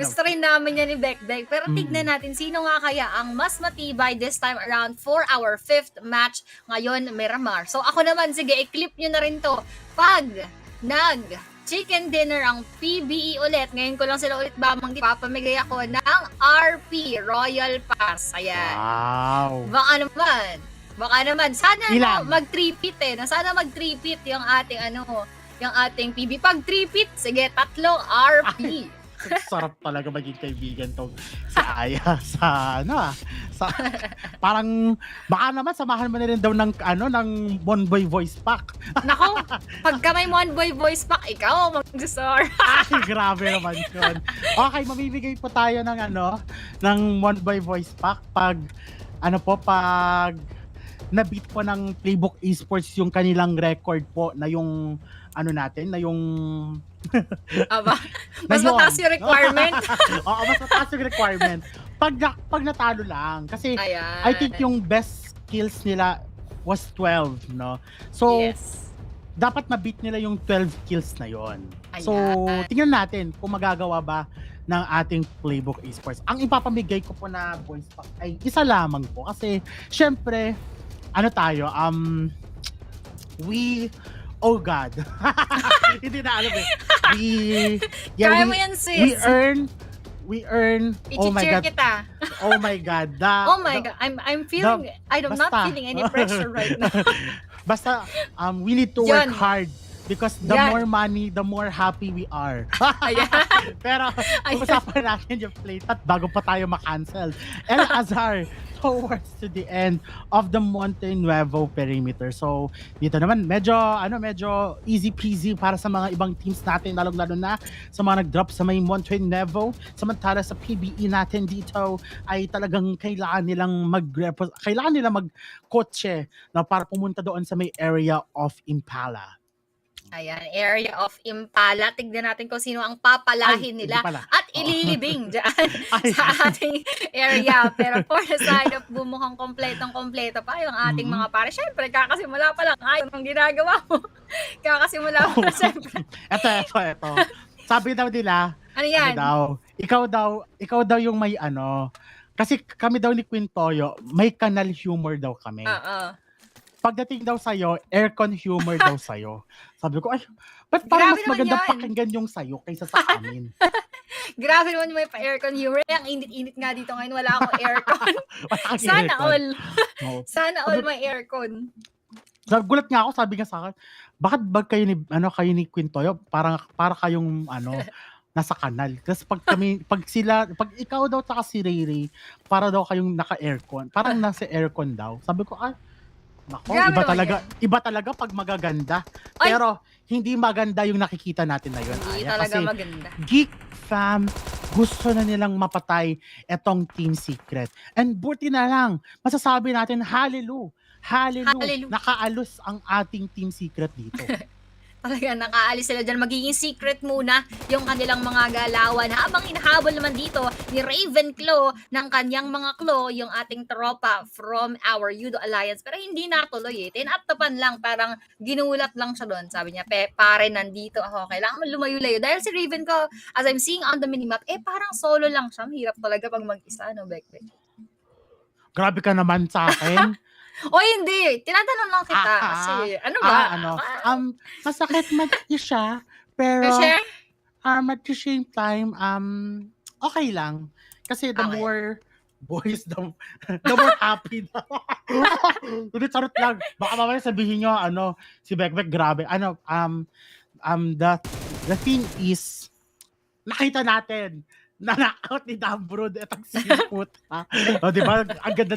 Gusto rin namin yan ni Beck. Pero tignan natin sino nga kaya ang mas matibay this time around for our 5th match ngayon, Miramar. So ako naman, sige, i-clip nyo na rin to. Pag chicken dinner ang PBE ulit. Ngayon ko lang sila ulit papamigay ako ng RP Royal Pass. Ayan. Wow. Baka naman. Sana mag-3-pit Sana mag-3-pit yung ating PB. Pag 3-pit, sige, 3 RP. Sarap talaga maging kaibigan tong si Aya parang baka naman samahan mo na rin daw ng Monboy voice pack. Nako, pagka may Monboy voice pack, ikaw mag-star. Ay, grabe naman yun. Okay, mamimigay po tayo ng Monboy voice pack pag na-beat po ng Playbook Esports yung kanilang record po na yung mas mataas yung requirement. Oo, mas mataas yung requirement. Pag natalo lang. Kasi I think yung best kills nila was 12, no? So, dapat ma-beat nila yung 12 kills na yon. So, tingnan natin kung magagawa ba ng ating Playbook Esports. Ang ipapamigay ko po na voice pack ay isa lamang po. Kasi, syempre, oh God. Hindi na alam eh. Kaya mo yan, sis. We earn. Oh my God. Kita. Oh my God. I'm feeling, I'm not feeling any pressure right now. Basta, we need to work hard. Because the more money, the more happy we are. Pero, usapan natin yung play at bago pa tayo ma-cancel. El Azhar, towards to the end of the Monte Nuevo perimeter. So, dito naman, medyo easy peasy para sa mga ibang teams natin, lalo na sa mga nag-drop sa may Monte Nuevo. Samantala sa PBE natin dito ay talagang kailangan nilang mag-kotse na para pumunta doon sa may area of Impala. Ayan, area of Impala. Tignan natin kung sino ang papalahin Ay, nila hindi pala. at Oo. ililibing dyan Ay. sa ating area. Pero for the side of Boom, mukhang kompletong-kompleto pa yung ating mga pare. Syempre, kakasimula pa lang. Ayaw nung ginagawa mo. Kakasimula pa lang, syempre. Ito. Sabi daw nila, Ano yan? ikaw daw yung may ano. Kasi kami daw ni Queen Toyo, may kanal humor daw kami. Oo. Pagdating daw sa'yo, aircon humor daw sa'yo. Sabi ko, ay, ba't parang Grabe mas naman maganda yan. pakinggan yung sa'yo kaysa sa amin? Grabe naman yung may pa-aircon humor. Ang init-init nga dito ngayon. Wala akong aircon. Walang Sana aircon. all. Oo. Sana all may aircon. Gulat nga ako, sabi nga sa akin, bakit ba kayo ni Queen Toyo, para kayong nasa kanal. Kasi pag ikaw daw tsaka si Ray, para daw kayong naka-aircon. Parang nasa aircon daw. Sabi ko, nako, Grabe iba naman talaga pag magaganda. Ay! Pero hindi maganda yung nakikita natin na yun. Hindi Aya. talaga Kasi maganda. Geek fam, gusto na nilang mapatay etong Team Secret. And buti na lang, masasabi natin, hallelujah. Hallelujah. Nakaalos ang ating Team Secret dito. Talaga, nakaalis sila dyan. Magiging secret muna yung kanilang mga galawan. Habang hinahabol naman dito ni Ravenclaw ng kanyang mga claw, yung ating tropa from our Yoodo Alliance. Pero hindi natuloy eh. Tinatapan lang, parang ginulat lang siya doon. Sabi niya, pare, nandito ako. Kailangan mo lumayo-layo. Dahil si Ravenclaw, as I'm seeing on the minimap, parang solo lang siya. Mahirap talaga pag mag-isa, no, Bekbek? Grabe ka naman sa akin. O hindi, tinatanong lang kita. Kasi, ano ba? Masakit man siya, pero Kasi, at the same time, okay lang. Kasi the Okay. more boys, the more happy daw. Hindi, charot lang. Baka mamaya sabihin nyo, si Bekbek, grabe. The thing is, nakita natin, na-knockout ni Dambrod itong siput. O, di ba? Ang ganda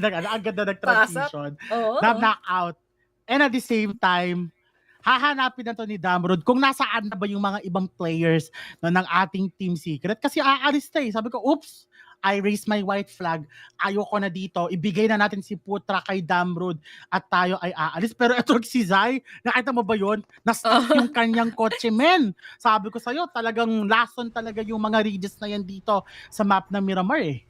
ng transition. oo. Na-knockout. And at the same time, hahanapin na to ni Damrod kung nasaan na ba yung mga ibang players ng ating Team Secret. Kasi aalis na eh. Sabi ko, oops, I raised my white flag. Ayoko na dito. Ibigay na natin si Putra kay Damrod at tayo ay aalis. Pero ito si Zai, nakita mo ba yun? Na-stuck yung kanyang kotse, men. Sabi ko sa'yo, talagang lason talaga yung mga ridges na yan dito sa map ng Miramar eh.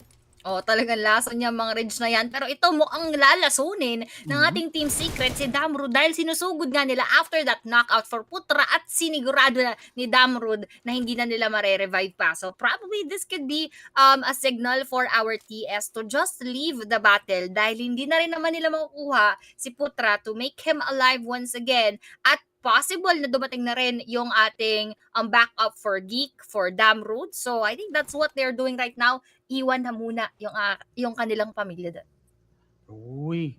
Talagang lason niya mga Reds na yan. Pero ito mukhang lalasunin ng ating Team Secret si Damrud dahil sinusugod nga nila after that knockout for Putra at sinigurado na ni Damrud na hindi na nila mare-revive pa. So probably this could be a signal for our TS to just leave the battle dahil hindi na rin naman nila makukuha si Putra to make him alive once again at possible na dumating na rin yung ating backup for Geek, for Damrud. So I think that's what they're doing right now. Iwan na muna yung kanilang pamilya doon. Uy,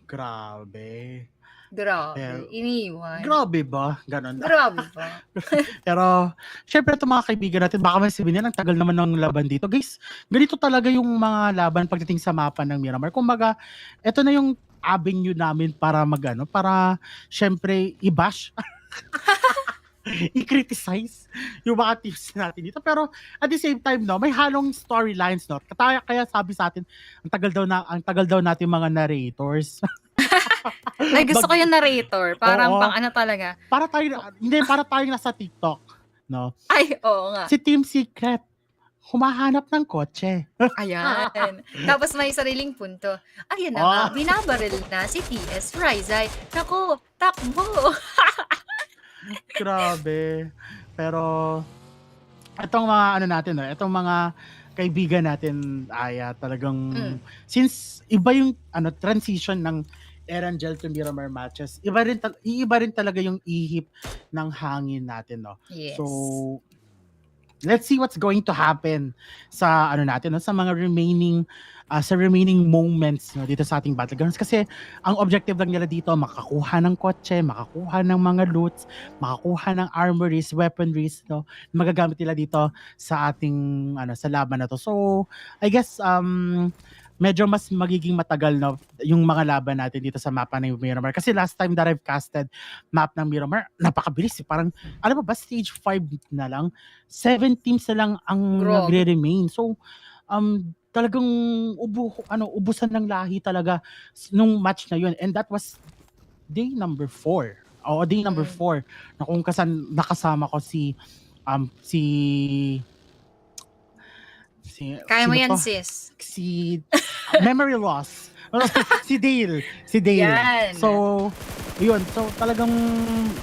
grabe. Grabe, iniwan. Grabe ba? Ganon. Grabe ba? Pero, syempre ito mga kaibigan natin, baka may sabihin yan, ang tagal naman ng laban dito. Guys, ganito talaga yung mga laban pagdating sa mapa ng Miramar. Kumbaga, ito na yung avenue namin para para syempre i-bash. I-criticize yung mga tips natin dito. Pero at the same time, may halong storylines, no? Kaya sabi sa atin, ang tagal daw natin mga narrators. Ay, gusto ko yung narrator. Parang Oo. pang ano talaga. para tayong nasa TikTok, no? Ay, oo nga. Si Team Secret, humahanap ng kotse. Ayan. Tapos may sariling punto. Ayan na nga, binabaril na si TS Rizai. Naku, takbo. Grabe. Pero, itong mga itong mga kaibigan natin, talagang, since iba yung transition ng Erangel to Miramar matches, iiba rin talaga yung ihip ng hangin natin, no? Yes. So, let's see what's going to happen sa sa mga remaining moments, no, dito sa ating battlegrounds. Kasi ang objective lang nila dito, makakuha ng kotse, makakuha ng mga loots, makakuha ng armories, weaponries, no, magagamit nila dito sa ating sa laban na to. So, I guess medyo mas magiging matagal, no, yung mga laban natin dito sa mapa ng Miramar. Kasi last time that I've casted map ng Miramar, napakabilis. Parang, alam mo ba, stage 5 na lang, 7 teams na lang ang nagre-remain. So, talagang ubusan ng lahi talaga nung match na yun. And that was day number 4. Oo, day number 4 na kung nakasama ko si Kaya mo sino yan, to? sis. Si memory loss. Si Dale. Yan. So, yun. So, talagang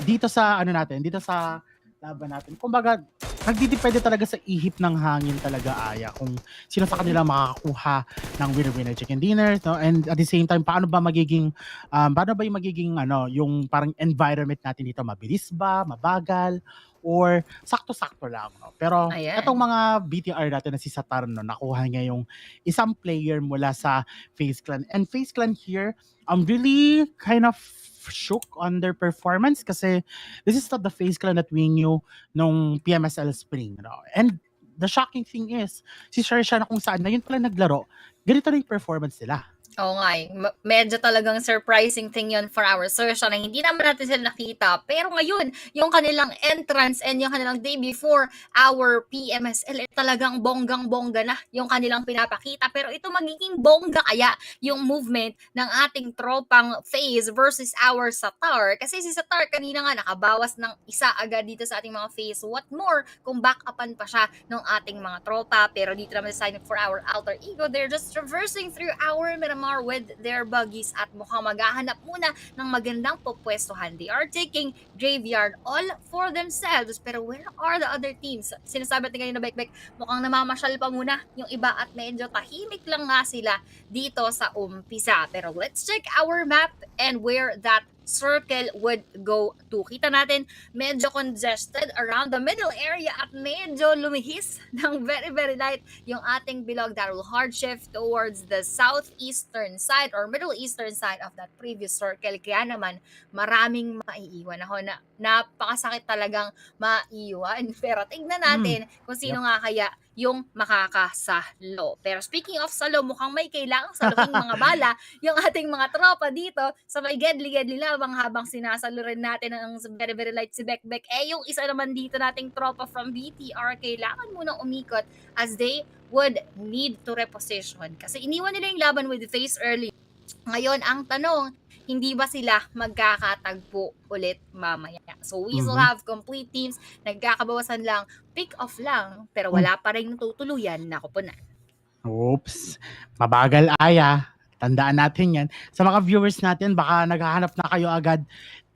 dito sa dito sa laban natin. Kumbaga, nagdidepende talaga sa ihip ng hangin talaga, Aya, kung sino sa kanila makakakuha ng winner-winner chicken dinner, no? And at the same time, paano ba yung magiging yung parang environment natin dito, mabilis ba, mabagal, or sakto-sakto lang, no? Pero Ayan. itong mga BTR natin na si Satar, no, nakuha niya yung isang player mula sa FaZe Clan. And FaZe Clan here, I'm really kind of shook on their performance kasi this is not the FaZe Clan that we knew nung PMSL Spring, no? And the shocking thing is, si XERXIA na kung saan na yun pala naglaro, ganito na yung performance nila. Oo nga eh. Medyo talagang surprising thing yon for our XERXIA na hindi naman natin sila nakita. Pero ngayon, yung kanilang entrance and yung kanilang day before our PMSL, talagang bonggang-bongga na yung kanilang pinapakita. Pero ito magiging bongga kaya yung movement ng ating tropang FaZe versus our Satar. Kasi si Satar kanina nga nakabawas ng isa agad dito sa ating mga FaZe. What more kung back-upan pa siya ng ating mga tropa. Pero dito naman sign up for our alter ego. They're just traversing through our Miramar with their buggies at mukhang maghahanap muna ng magandang pupwestuhan. They are taking graveyard all for themselves. Pero where are the other teams? Sinasabi natin kanina, Bekbek, mukhang namamasyal pa muna yung iba at medyo tahimik lang nga sila dito sa umpisa. Pero let's check our map and where that circle would go to. Kita natin, medyo congested around the middle area at medyo lumihis ng very, very light yung ating bilog that will hard shift towards the southeastern side or middle eastern side of that previous circle. Kaya naman, maraming maiiwan ako na napakasakit talagang maiiwan. Pero tignan natin kung sino nga kaya yung makakasalo. Pero speaking of salo, mukhang may kailangang saluhin mga bala yung ating mga tropa dito sa may gedli-gedli labang habang sinasalo rin natin ang very, very light si Bekbek. Yung isa naman dito nating tropa from BTR, kailangan munang umikot as they would need to reposition. Kasi iniwan nila yung laban with the FaZe early. Ngayon, ang tanong, hindi ba sila magkakatagpo ulit mamaya? So we still have complete teams, nagkakabawasan lang, pick off lang, pero wala pa rin natutuluyan na kupunan. Oops, mabagal, Aya. Tandaan natin yan. Sa mga viewers natin, baka naghahanap na kayo agad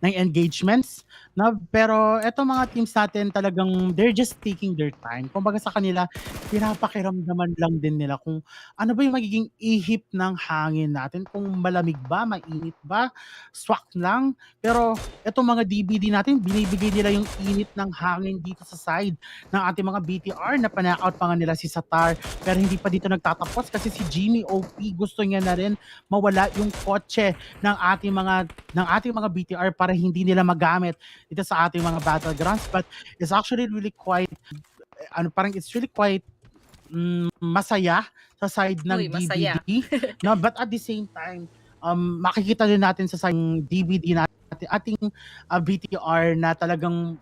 ng engagements. No? Pero eto mga teams natin talagang they're just taking their time. Kumbaga sa kanila, pinapakiramdaman lang din nila kung ano ba yung magiging ihip ng hangin natin. Kung malamig ba, mainit ba, swak lang. Pero etong mga DBD natin, binibigay nila yung init ng hangin dito sa side ng ating mga BTR na panakaut pa nga nila si Satar. Pero hindi pa dito nagtatapos kasi si Jimmy OP gusto niya na rin mawala yung kotse ng ating mga BTR para hindi nila magamit dito sa ating mga battlegrounds, but it's actually really quite it's really quite masaya sa side ng masaya. DBD. No, but at the same time, makikita din natin sa side ng DBD natin ating BTR na talagang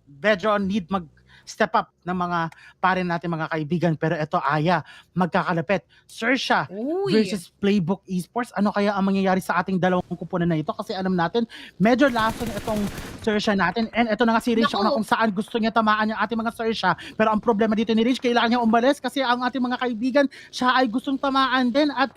medyo need step up ng mga pare natin, mga kaibigan. Pero ito, Aya, magkakalapit. XERXIA versus PLAYBOOK Esports. Ano kaya ang mangyayari sa ating dalawang kupunan na ito? Kasi alam natin, medyo lason itong XERXIA natin. And ito na nga si Rage na kung saan gusto niya tamaan yung ating mga XERXIA. Pero ang problema dito ni Rage, kailangan niya umalis kasi ang ating mga kaibigan, siya ay gustong tamaan din. At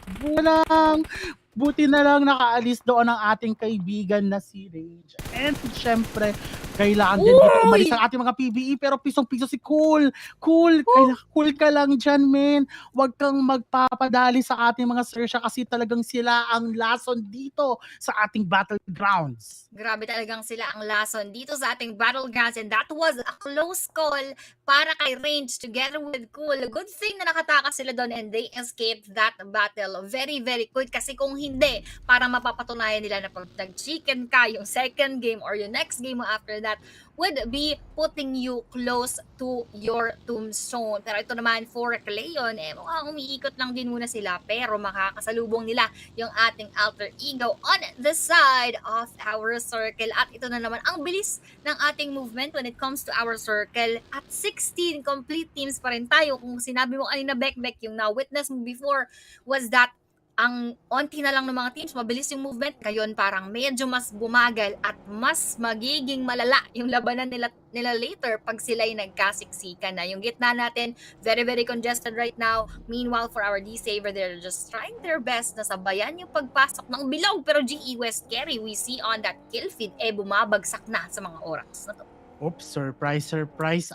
buti na lang nakaalis doon ang ating kaibigan na si Rage. And syempre, kailangan din dito umalis ang ating mga PBE, pero pisong-piso si Cool. Cool ka lang dyan, men. Huwag kang magpapadali sa ating mga XERXIA kasi talagang sila ang lason dito sa ating battlegrounds. Grabe talagang sila ang lason dito sa ating battlegrounds, and that was a close call para kay Range together with Cool. Good thing na nakatakas sila doon and they escaped that battle very, very quick. Kasi kung hindi, para mapapatunayan nila na pag nag-chicken ka, yung second game or yung next game mo after that would be putting you close to your tombstone. Pero ito naman for QEON, mukhang umiikot lang din muna sila, pero makakasalubong nila yung ating alter ego on the side of our circle. At ito na naman, ang bilis ng ating movement when it comes to our circle. At 16 complete teams pa rin tayo. Kung sinabi mo kanina, Bekbek, yung na-witness mo before was that ang onti na lang ng mga teams, mabilis yung movement, ngayon parang medyo mas bumagal at mas magiging malala yung labanan nila later pag sila'y nagkasiksikan na. Yung gitna natin, very, very congested right now. Meanwhile, for our D-Saver, they're just trying their best na sabayan yung pagpasok ng bilog. Pero GE West carry, we see on that kill feed, bumabagsak na sa mga oras na to. Oops, surprise,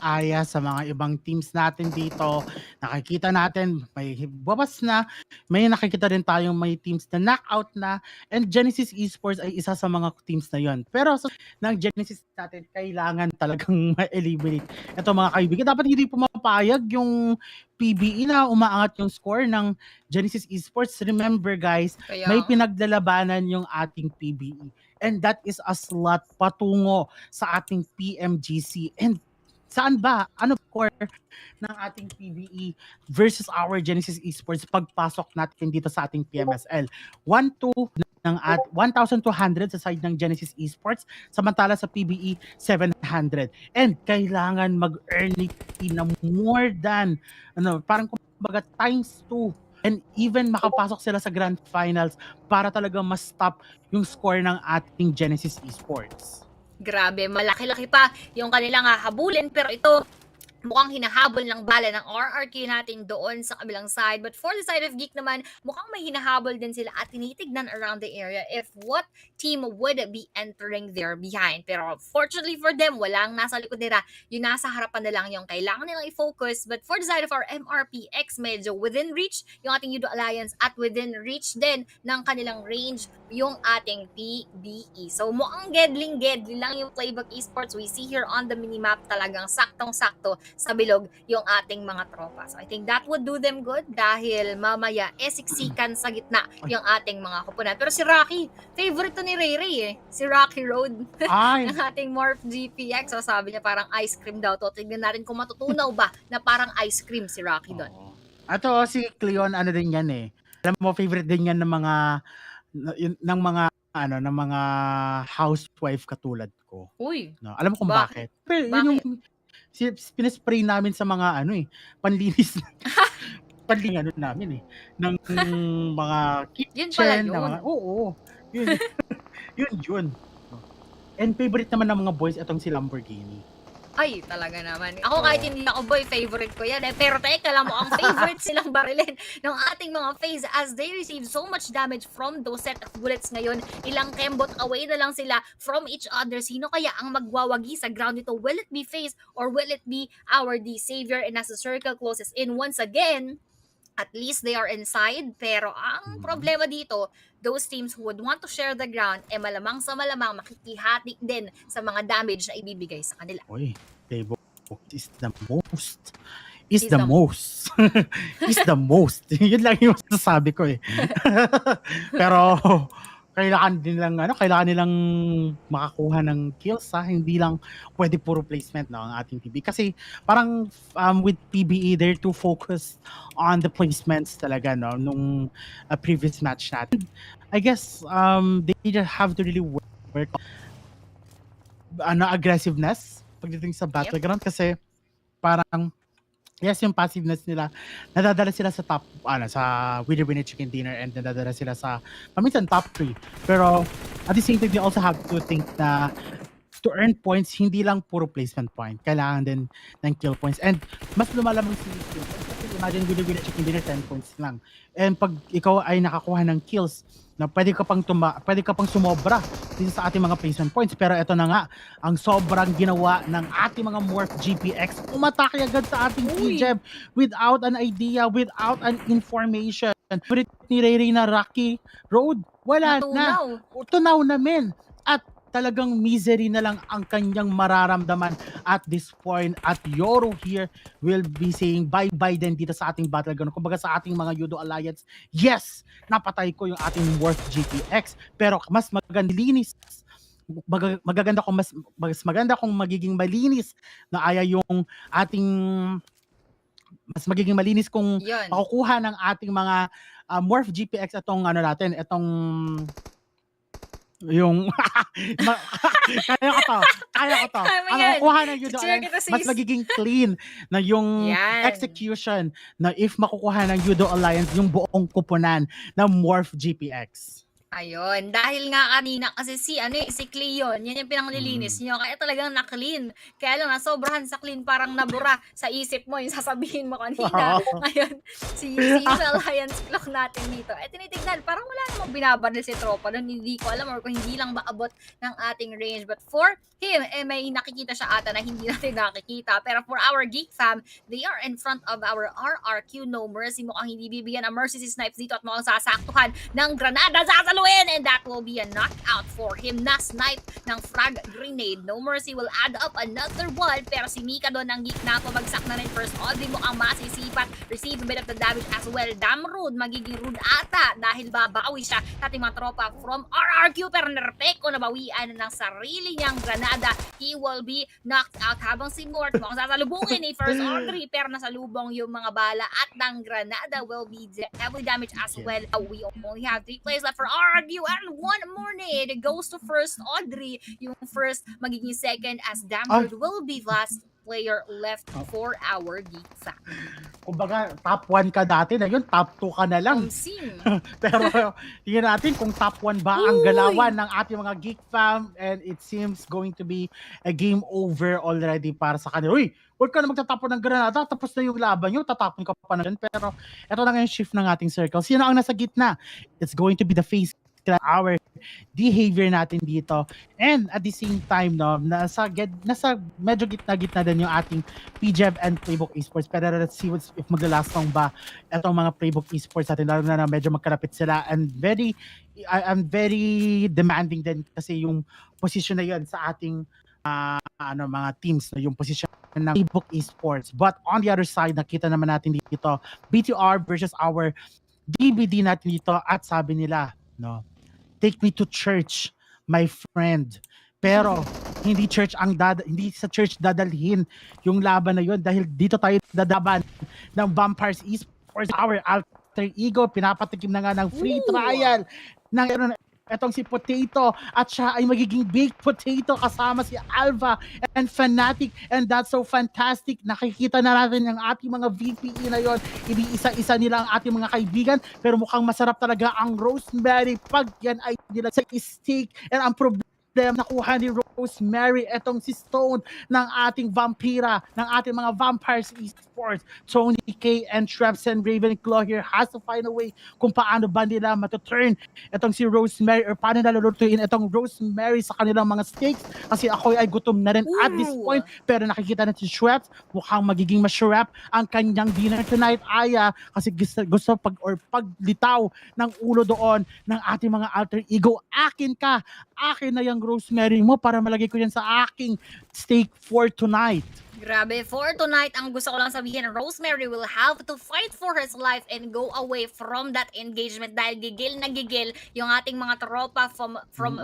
Aya, sa mga ibang teams natin dito. Nakikita natin, may babas na, may nakikita rin tayong may teams na knockout na, and Genesis Esports ay isa sa mga teams na yon. Pero ng Genesis natin, kailangan talagang ma-eliminate ito mga kaibigan. Dapat hindi pumapayag yung PBE na umaangat yung score ng Genesis Esports. Remember guys, may pinaglalabanan yung ating PBE. And that is a slot patungo sa ating PMGC. And saan ba? Ano score ng ating PBE versus our Genesis Esports pagpasok natin dito sa ating PMSL? 1-2 ng at 1,200 sa side ng Genesis Esports, samantala sa PBE 700. And kailangan mag-earn na more than parang kumbaga times 2, and even makapasok sila sa grand finals para talaga mas stop yung score ng ating Genesis Esports. Grabe, malaki-laki pa yung kanilang hahabulin, pero ito mukhang hinahabol ng bala ng RRQ natin doon sa kabilang side. But for the side of GEEK naman, mukhang may hinahabol din sila at tinitignan around the area if what team would be entering there behind. Pero fortunately for them, walang nasa likod nila. Yung nasa harapan na lang yung kailangan nilang i-focus. But for the side of our MRPX, medyo within reach yung ating Yoodo Alliance at within reach din ng kanilang range yung ating PBE. So mukhang gedling lang yung Playbook Esports. We see here on the minimap talagang saktong-sakto sa bilog yung ating mga tropa. So I think that would do them good dahil mamaya siksikan sa gitna yung ating mga kupunan. Pero si Rocky, favorite to ni Ray Ray si Rocky Road ng ating MORPH GPX. So sabi niya parang ice cream daw to. Tignan natin kung matutunaw ba na parang ice cream si Rocky doon. Ato si QEON, ano din yan Alam mo, favorite din yan ng mga ng mga housewife katulad ko. Uy. No, alam mo kung bakit? Pero yun yung pinaspray namin sa mga panlinis panlinis namin ng mga kitchen, yun pala yun. Oo. Yun. And favorite naman ng mga boys itong si Lamborghini. Ay, talaga naman. Ako kahit hindi ako boy, favorite ko yan. Pero teka lang mo, ang favorite silang barilin ng ating mga FaZe as they receive so much damage from those set of bullets ngayon. Ilang kembot away na lang sila from each other. Sino kaya ang magwawagi sa ground nito? Will it be FaZe or will it be our D-Savior? And as the circle closes in once again, at least they are inside. Pero ang problema dito, those teams who would want to share the ground, malamang sa malamang makikihati din sa mga damage na ibibigay sa kanila. Uy, PLAYBOOK is the most. Is the most. Yun lang yung masasabi ko Pero kailangan nilang makakuha ng kills hindi lang pwede puro placement ang ating PBE kasi parang with PBE they're too focused on the placements talaga nung previous match natin. I guess they just have to really work aggressiveness pagdating sa battleground kasi parang yung passiveness nila, nadadala sila sa top, sa winner chicken dinner and nadadala sila sa, paminsan top 3. Pero, at the same time, you also have to think na to earn points, hindi lang puro placement point. Kailangan din ng kill points. And, mas lumalamang si kill points. Kasi imagine, winner chicken dinner, 10 points lang. And pag ikaw ay nakakuha ng kills, na pwede ka pang sumobra dito sa ating mga placement points. Pero ito na nga, ang sobrang ginawa ng ating mga MORPH GPX, umatake agad sa ating PJEB without an idea, without an information. Favorite ni Ray Ray na Rocky Road, wala na. Tunaw na men. At talagang misery na lang ang kanyang mararamdaman at this point. At Yoro here will be saying bye-bye din dito sa ating battleground. Kumbaga sa ating mga Yoodo Alliance, yes, napatay ko yung ating MORPH GPX. Pero mas magaganda kung magiging malinis na yung ating mas magiging malinis kung makukuha ng ating mga MORPH GPX itong Yung kaya ko to. Kaya mo Ang yan. makukuha ng Yoodo Cheer Alliance, kita, sis. mas magiging clean na yung Yan. execution na if makukuha ng Yoodo Alliance yung buong kupunan ng MORPH GPX. Ayun, dahil nga kanina kasi si QEON, yan yung pinanglilinis nyo, kaya talagang na-clean. Kaya lang nasobrahan sa clean, parang nabura sa isip mo yung sasabihin mo kanina. Ngayon, si Yoodo Alliance clock natin dito. Tinitignan, parang wala namang binabadal si tropa doon, hindi ko alam or kung hindi lang maabot ng ating range. But for him, may nakikita siya ata na hindi natin nakikita. Pero for our Geek fam, they are in front of our RRQ No Mercy. Mukhang hindi bibigyan ng mercy si Snipes dito at mukhang sasaktuhan ng granada and that will be a knockout for him na snipe ng frag grenade. No Mercy will add up another one, pero si Mika doon ng Geek na pabagsak na rin first. Audrey mo ang masisipat, receive a bit of the damage as well. Damn rude, magiging rude ata dahil babawi siya sa ating mga tropa from RRQ, pero nerpeko nabawian ng sarili niyang granada. He will be knocked out habang si Mort mukhang sasalubungin ni first Audrey, pero nasalubong yung mga bala at ng granada will be heavily damaged as well. We only have 3 players left for RRQ and one more nade goes to first Audrey. Yung first magiging second as Damned will be last player left for our Geek fam. Kumbaga, top 1 ka dati na yun, top 2 ka na lang. Pero tingnan natin kung top 1 ba ang galawan ng ating mga Geek fam, and it seems going to be a game over already para sa kanila. Uy, huwag ka na magtatapon ng granada, tapos na yung laban nyo, tatapon ka pa na dyan. Pero ito na nga yung shift ng ating circle. Sino ang nasa gitna? It's going to be the FaZe Clan, our behavior natin dito. And at the same time, no, nasa medyo gitna-gitna din yung ating PGEV and PLAYBOOK Esports. Pero let's see if maglalast lang ba itong mga PLAYBOOK Esports natin, lalo na medyo magkalapit sila. And I'm very demanding din kasi yung position na yun sa ating mga teams, na yung position ng PLAYBOOK Esports. But on the other side, nakita naman natin dito, BTR versus our DBD natin dito, at sabi nila, no, take me to church, my friend. Pero hindi sa church dadalhin yung laban na yun, dahil dito tayo dadaban ng Vampires Esports, our alter ego. Pinapatikim na nga ng free trial ng etong si Potato, at siya ay magiging baked potato kasama si Alva and Fnatic, and that's so fantastic. Nakikita na natin ang ating mga VPE na yon, iniisa-isa nila ang ating mga kaibigan, pero mukhang masarap talaga ang Rosemary pag yan ay nila sa steak. And ang problema, nakuha ni Rosemary etong si Stone ng ating Vampira, ng ating mga Vampires Esports. Tony K and Traps and Ravenclaw here has to find a way kung paano ba nila matuturn etong si Rosemary, or paano nalulutuin etong Rosemary sa kanilang mga steaks, kasi ako ay gutom na rin at this point. Pero nakikita natin si Traps, mukhang magiging masarap ang kanyang dinner tonight, Aya, kasi gusto paglitaw ng ulo doon ng ating mga alter ego. Akin na yung Rosemary mo para malagay ko yan sa aking steak for tonight. Grabe, for tonight, ang gusto ko lang sabihin, Rosemary will have to fight for his life and go away from that engagement, dahil gigil na gigil yung ating mga tropa from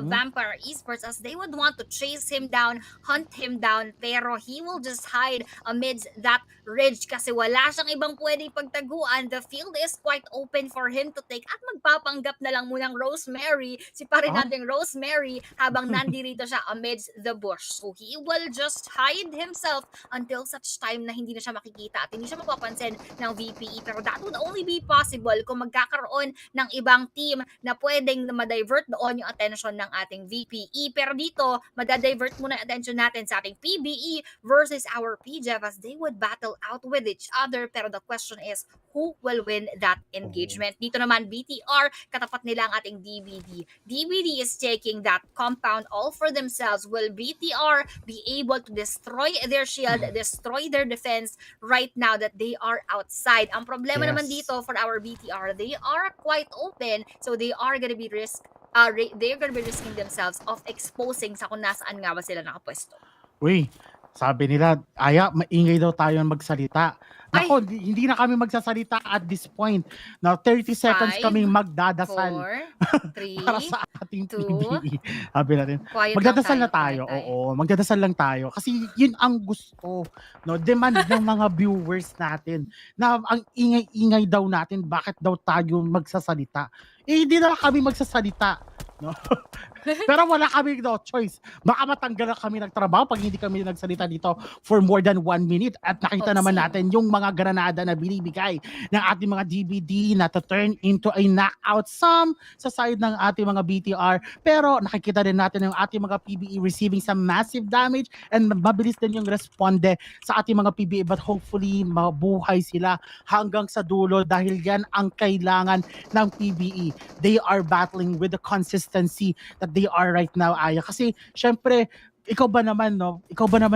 Vampire Esports, as they would want to chase him down, hunt him down, pero he will just hide amidst that ridge kasi wala siyang ibang pwedeng pagtaguan. The field is quite open for him to take, at magpapanggap na lang munang Rosemary, si pare nating Rosemary, habang nandirito siya amidst the bush. So he will just hide himself until such time na hindi na siya makikita at hindi siya mapapansin ng VPE. Pero that would only be possible kung magkakaroon ng ibang team na pwedeng ma-divert doon yung attention ng ating VPE. Pero dito, madadivert muna yung attention natin sa ating PBE versus our PGEV, as they would battle out with each other. Pero the question is, who will win that engagement? Dito naman, BTR, katapat nila ang ating DBD. DBD is taking that compound all for themselves. Will BTR be able to destroy their shield, destroy their defense right now that they are outside? Ang problema naman dito for our BTR, they are quite open, so they are gonna be risking themselves of exposing sa kung nasaan nga ba sila nakapwesto. Uy, sabi nila, Aya, maingay daw tayo magsalita. Ako, hindi na kami magsasalita at this point. Now, 30 seconds 5, kaming magdadasal 4, 3, para sa ating 2, PBE. Sabi natin, quiet magdadasal lang na tayo. quiet Oo, magdadasal lang tayo. Kasi yun ang gusto, no? Demand ng mga viewers natin. Na ang ingay-ingay daw natin, bakit daw tayo magsasalita? Hindi na kami magsasalita. No? Pero wala kami no choice. Baka matanggal na kami ng trabaho pag hindi kami nagsalita dito for more than 1 minute. At nakita naman natin yung mga granada na binibigay ng ating mga DVD na to turn into a knockout some sa side ng ating mga BTR. Pero nakikita din natin yung ating mga PBE receiving some massive damage and mabilis din yung responde sa ating mga PBE, but hopefully mabuhay sila hanggang sa dulo dahil yan ang kailangan ng PBE. They are battling with the consistency that they are right now, Aya. Kasi syempre, ikaw ba naman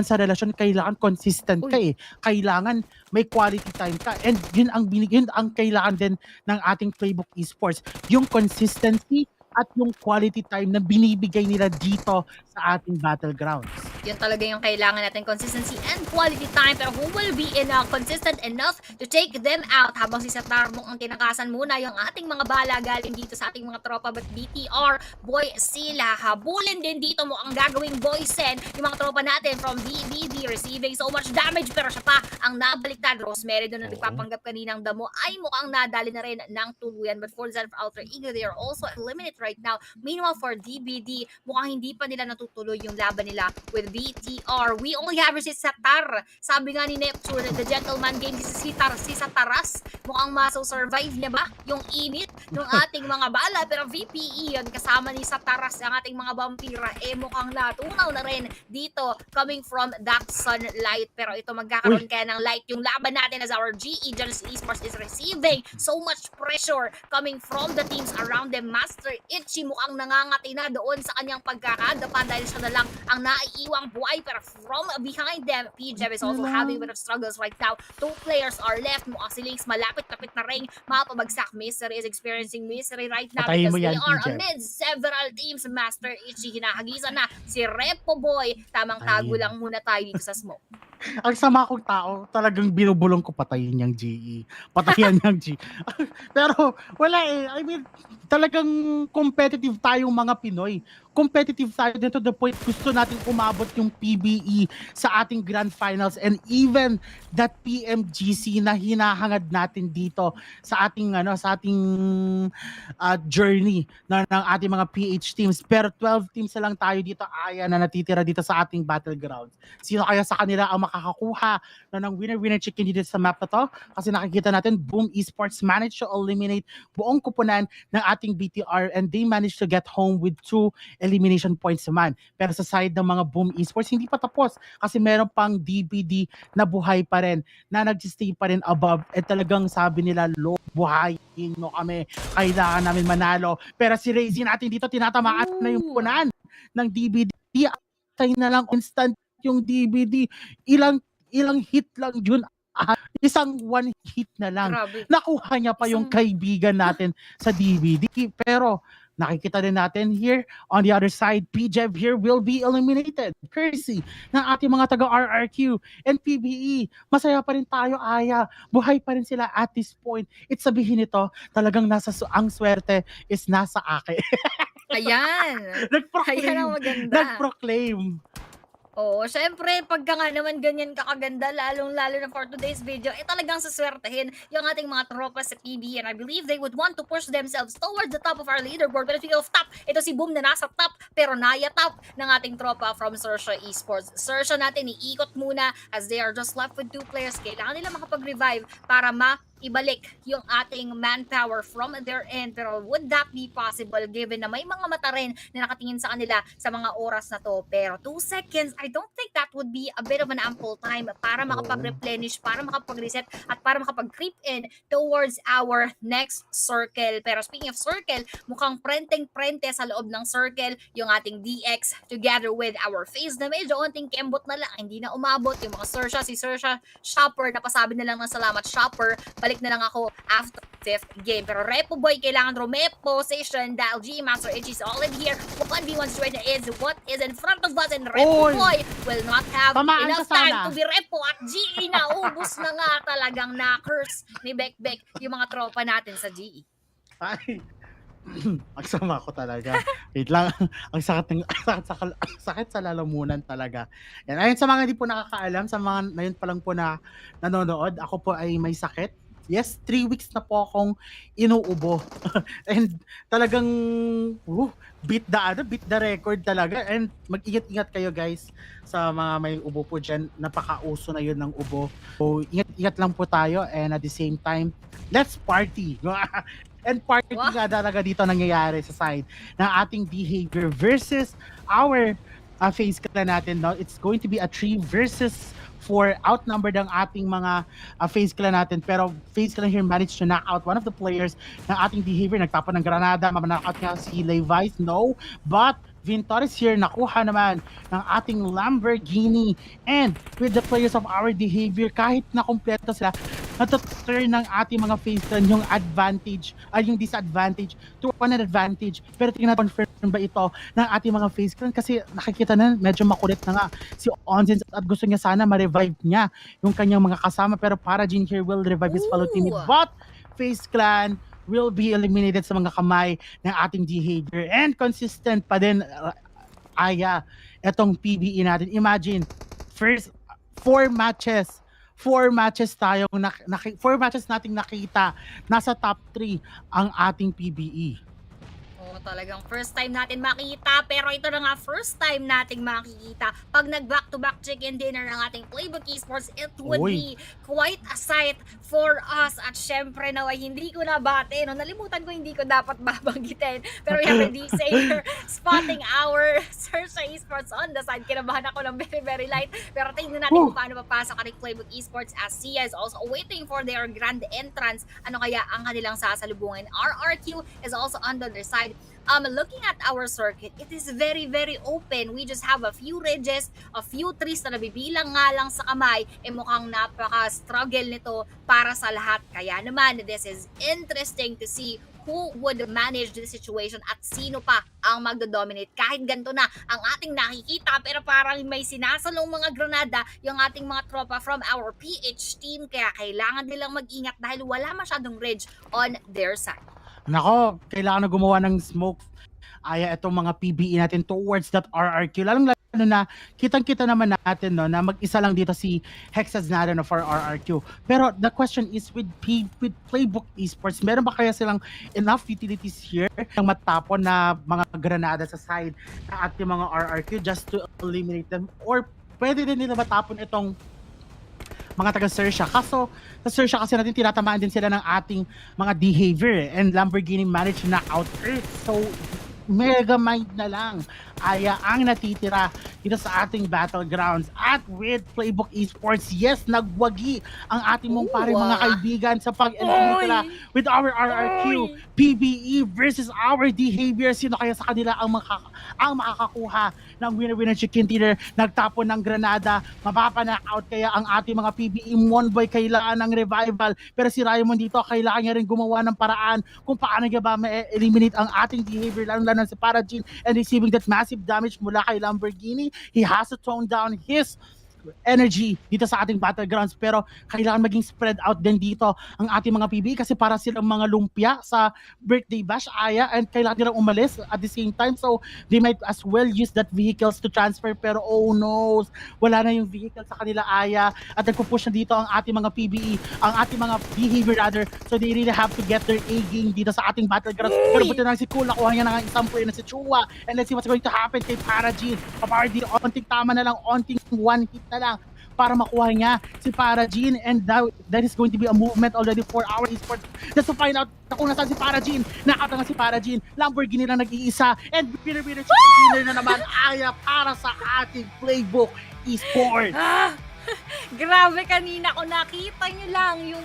sa relasyon, kailangan consistent ka eh. Kailangan may quality time ka. And yun ang kailangan din ng ating Playbook Esports. Yung consistency at yung quality time na binibigay nila dito sa ating battlegrounds. Yun talaga yung kailangan natin, consistency and quality time. Pero who will be consistent enough to take them out? Habang si Satarmong ang tinakasan muna yung ating mga bala galing dito sa ating mga tropa. But BTR, boy sila, habulin din dito mo ang gagawing Boysen. Yung mga tropa natin from BBB receiving so much damage. Pero siya pa ang nabaliktad. Rosemary doon na nagpapanggap kaninang damo ay mukhang nadali na rin ng tuluyan. But for Zen Alter Ego, they are also eliminated right now. Meanwhile, for DBD, mukhang hindi pa nila natutuloy yung laban nila with BTR. We only have si Satar. Sabi nga ni Neptune, the gentleman game, si Sataras. Mukhang maso-survive niya ba yung init ng ating mga bala? Pero VPE yun, kasama ni Sataras, ang ating mga vampira, mukhang natunaw na rin dito coming from that sunlight. Pero ito magkakaroon kaya ng light yung laban natin as our GE Genesis Esports is receiving so much pressure coming from the teams around them. Master Itchy mukhang nangangati na doon sa kanyang pagkakadapa dahil siya na lang ang naiiwang buhay. Pero from behind them, PJ is also having a bit of struggles right now. 2 players are left. Mukhang si Links malapit-lapit na rin mapabagsak. Misery is experiencing misery right now because they are amid several teams. Master Itchy hinahagisan na si Repo Boy. Tamang tago lang muna tayo dito sa smoke. Ang sama kong tao, talagang binubulong ko patayin niyang GE. Patayin niyang GE. Pero wala eh. I mean, talagang competitive tayong mga Pinoy. Competitive tayo din to the point gusto natin umabot yung PBE sa ating grand finals and even that PMGC na hinahangad natin dito sa ating journey ng ating mga PH teams. Pero 12 teams na lang tayo dito, Aya, na natitira dito sa ating battlegrounds. Sino kaya sa kanila ang makakakuha ng winner-winner chicken dito sa map na to? Kasi nakikita natin, Boom Esports managed to eliminate buong kupunan ng ating BTR and they managed to get home with 2 elimination points naman. Pero sa side ng mga Boom Esports, hindi pa tapos kasi meron pang DBD na buhay pa rin, na nag-stay pa rin above. At talagang sabi nila, buhayin mo kami, kailangan namin manalo. Pero si Razy natin dito, tinatamaan na yung punan ng DBD. Tayo na lang instant yung DBD. Ilang hit lang yun. Isang 1 hit na lang. Grabe. Nakuha niya pa yung kaibigan natin sa DBD. Pero nakikita din natin here on the other side, PJev here will be eliminated. Courtesy ng ating mga taga-RRQ and PBE. Masaya pa rin tayo, Aya. Buhay pa rin sila at this point. It's sabihin nito, talagang ang swerte is nasa akin. Ayan. Ayan ang maganda. Nag-proclaim. Oo, syempre, pagka nga naman ganyan kakaganda, lalong-lalo na for today's video, talagang saswertehin yung ating mga tropa sa PB, and I believe they would want to push themselves towards the top of our leaderboard. But speaking of top, ito si Boom na nasa top, pero naya top ng ating tropa from XERXIA Esports. XERXIA natin, iikot muna as they are just left with 2 players. Kailangan nila makapag-revive para ibalik yung ating manpower from their end. Pero would that be possible given na may mga mata rin na nakatingin sa kanila sa mga oras na to? Pero 2 seconds, I don't think that would be a bit of an ample time para makapag-replenish, para makapag-reset, at para makapag-creep in towards our next circle. Pero speaking of circle, mukhang prenteng-prente sa loob ng circle yung ating DX together with our FaZe na medyo onting kembot na lang, hindi na umabot yung mga XERXIA, si XERXIA Shopper, napasabi na lang ng salamat Shopper, balik na lang ako after 5th game. Pero Repo Boy, kailangan Romepo position dahil G Master Itchy is already here. 1v1 situation is what is in front of us, and Repo Boy will not have enough time to be Repo at GE na ubus na nga, talagang na-curse ni Bekbek yung mga tropa natin sa GE. Ay, ang sama ko talaga. Wait lang, ang sakit sa lalamunan talaga. Yan. Ayun, sa mga hindi po nakakaalam, sa mga ngayon pa lang po na nanonood, ako po ay may sakit. Yes, 3 weeks na po akong inuubo. And talagang beat the record talaga. And mag-ingat-ingat kayo guys sa mga may ubo po dyan. Napakauso na yun ng ubo. So ingat-ingat lang po tayo, and at the same time, let's party. And party Wow. nga talaga dito nangyayari sa side ng ating behavior versus our FaZe Clan natin. No? It's going to be a 3 versus 4. Outnumbered ang ating mga FaZe Clan natin. Pero FaZe Clan here managed to knock out one of the players ng ating behavior. Nagtapon ng granada. Mamanakaut niya si Levi's. No. But Vintoris here, nakuha naman ng ating Lamborghini. And with the players of our behavior, kahit na kompleto sila, nataturn ng ating mga FaZe Clan yung advantage, ay yung disadvantage to an advantage. Pero tingnan confirm ba ito ng ating mga FaZe Clan? Kasi nakikita na medyo makulit na nga si Onzins at gusto niya sana ma-revive niya yung kanyang mga kasama. Pero PARAJIN here will revive his fellow teammate. But FaZe Clan will be eliminated sa mga kamay ng ating behavior. And consistent pa din, Aya, etong PBE natin. Imagine, first 4 matches tayong 4 matches nating nakita, nasa top 3 ang ating PBE. Talagang first time natin makita, pero ito na nga first time nating makikita. Pag nag back-to-back chicken dinner ng ating Playbook Esports, it would be quite a sight for us. At syempre naway hindi ko nabate, no? Nalimutan ko hindi ko dapat babanggitin. Pero we have a D-Sayer spotting our XERXIA Esports on the side. Kinabahan ako ng very, very light. Pero tingnan natin kung paano papasok ang Playbook Esports as SEA is also waiting for their grand entrance. Ano kaya ang kanilang sasalubungin? RRQ is also on the other side. Looking at our circuit, it is very, very open. We just have a few ridges, a few trees na nabibilang nga lang sa kamay. Mukhang napaka-struggle nito para sa lahat. Kaya naman, this is interesting to see who would manage the situation at sino pa ang magdo-dominate. Kahit ganito na ang ating nakikita, pero parang may sinasalong mga granada yung ating mga tropa from our PH team. Kaya kailangan nilang mag-ingat dahil wala masyadong ridge on their side. Nako, kailangan na gumawa ng smoke. Aya, itong mga PBE natin towards that RRQ. Lalong na, kitang-kita naman natin, no, na mag-isa lang dito si Hexas natin for RRQ. Pero the question is, with Playbook Esports, meron ba kaya silang enough utilities here ng matapon na mga granada sa side ng ating mga RRQ just to eliminate them? Or pwede din nila matapon itong mga taga-XERXIA. Kaso, sa XERXIA kasi natin tinatamaan din sila ng ating mga behavior, and Lamborghini managed to knock out Earth. So, mega mind na lang, Aya, ang natitira dito sa ating battlegrounds. At with Playbook Esports, yes, nagwagi ang ating mong pare mga kaibigan sa pag-eliminate nila with our RRQ, PBE versus our behavior. Sino kaya sa kanila ang makakakuha ng winner-winner chicken dinner? Nagtapon ng granada, mapapana-out kaya ang ating mga PBE. Monboy kailangan ng revival, pero si Raymond dito kailangan niya rin gumawa ng paraan kung paano niya ba ma-eliminate ang ating behavior, lalo si PARAJIN, and receiving that massive damage mula kay Lamborghini. He has to tone down his energy dito sa ating battlegrounds, pero kailangan maging spread out din dito ang ating mga PBE kasi para silang mga lumpia sa birthday bash, Aya, and kailangan nilang umalis at the same time, so they might as well use that vehicles to transfer, pero oh no, wala na yung vehicle sa kanila, Aya, at nagpupush na dito ang ating mga PBE, ang ating mga behavior rather, so they really have to get their A-game dito sa ating battlegrounds. Pero buti na si Cool, nakuha niya na isang player na si Chua, and let's see what's going to happen kay PARAJIN. Papardi, onting tama na lang, onting one hit na lang para makuha niya si PARAJIN, and that is going to be a movement already for our esports just to find out kung nasaan si PARAJIN. Nakata nga si PARAJIN, Lamborghini lang nag-iisa, and winner na naman, Aya, para sa ating Playbook Esports. Grabe, kanina ko nakita nyo lang yung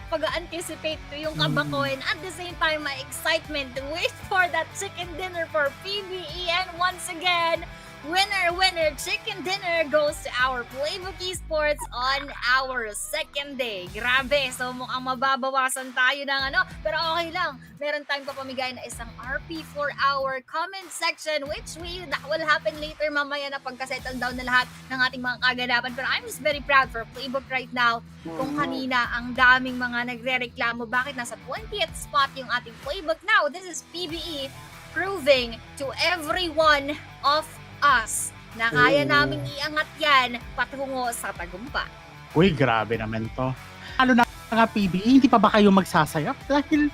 pag-anticipate ko, yung kaba ko, and at the same time, my excitement to wait for that chicken dinner for PBE. And once again, winner, chicken dinner goes to our Playbook Esports on our second day. Grabe, so mukhang mababawasan tayo ng pero okay lang. Meron tayong papamigay na isang RP for our comment section, which that will happen later mamaya na pagka-settle down na lahat ng ating mga kaganapan. Pero I'm just very proud for Playbook right now. Kung kanina ang daming mga nagre-reklamo bakit nasa 20th spot yung ating Playbook. Now, this is PBE proving to every one of us na kaya naming iangat yan patungo sa tagumpay. Uy, grabe naman to. Lalo na mga PBE, hindi pa ba kayo magsasayap? Dahil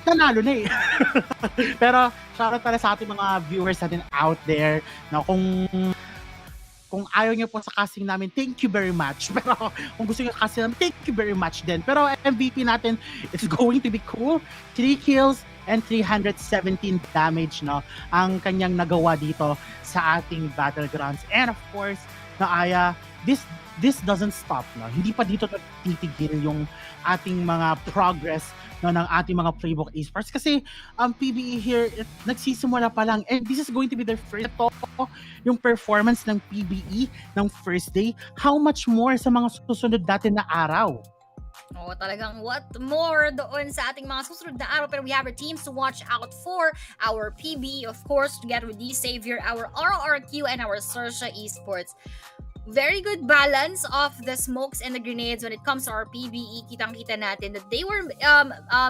nanalo na eh. Pero shoutout pala sa ating mga viewers natin out there na kung ayaw niyo po sa casting namin, thank you very much. Pero kung gusto niyo casting namin, thank you very much din. Pero MVP natin is going to be cool. 3 kills and 317 damage, no? Ang kanyang nagawa dito sa ating Battlegrounds. And of course, na Aya, this doesn't stop, no? Hindi pa dito titigil yung ating mga progress, no, ng ating mga Playbook Esports kasi ang PBE here nagsisimula pa lang and this is going to be their first yung performance ng PBE ng first day. How much more sa mga susunod natin na araw? Oh, talagang what more doon sa ating mga susunod na araw. Pero we have our teams to watch out for. Our PBE, of course, together with D-Savior, our RRQ, and our XERXIA Esports. Very good balance of the smokes and the grenades when it comes to our PBE. Kitang-kita natin that they were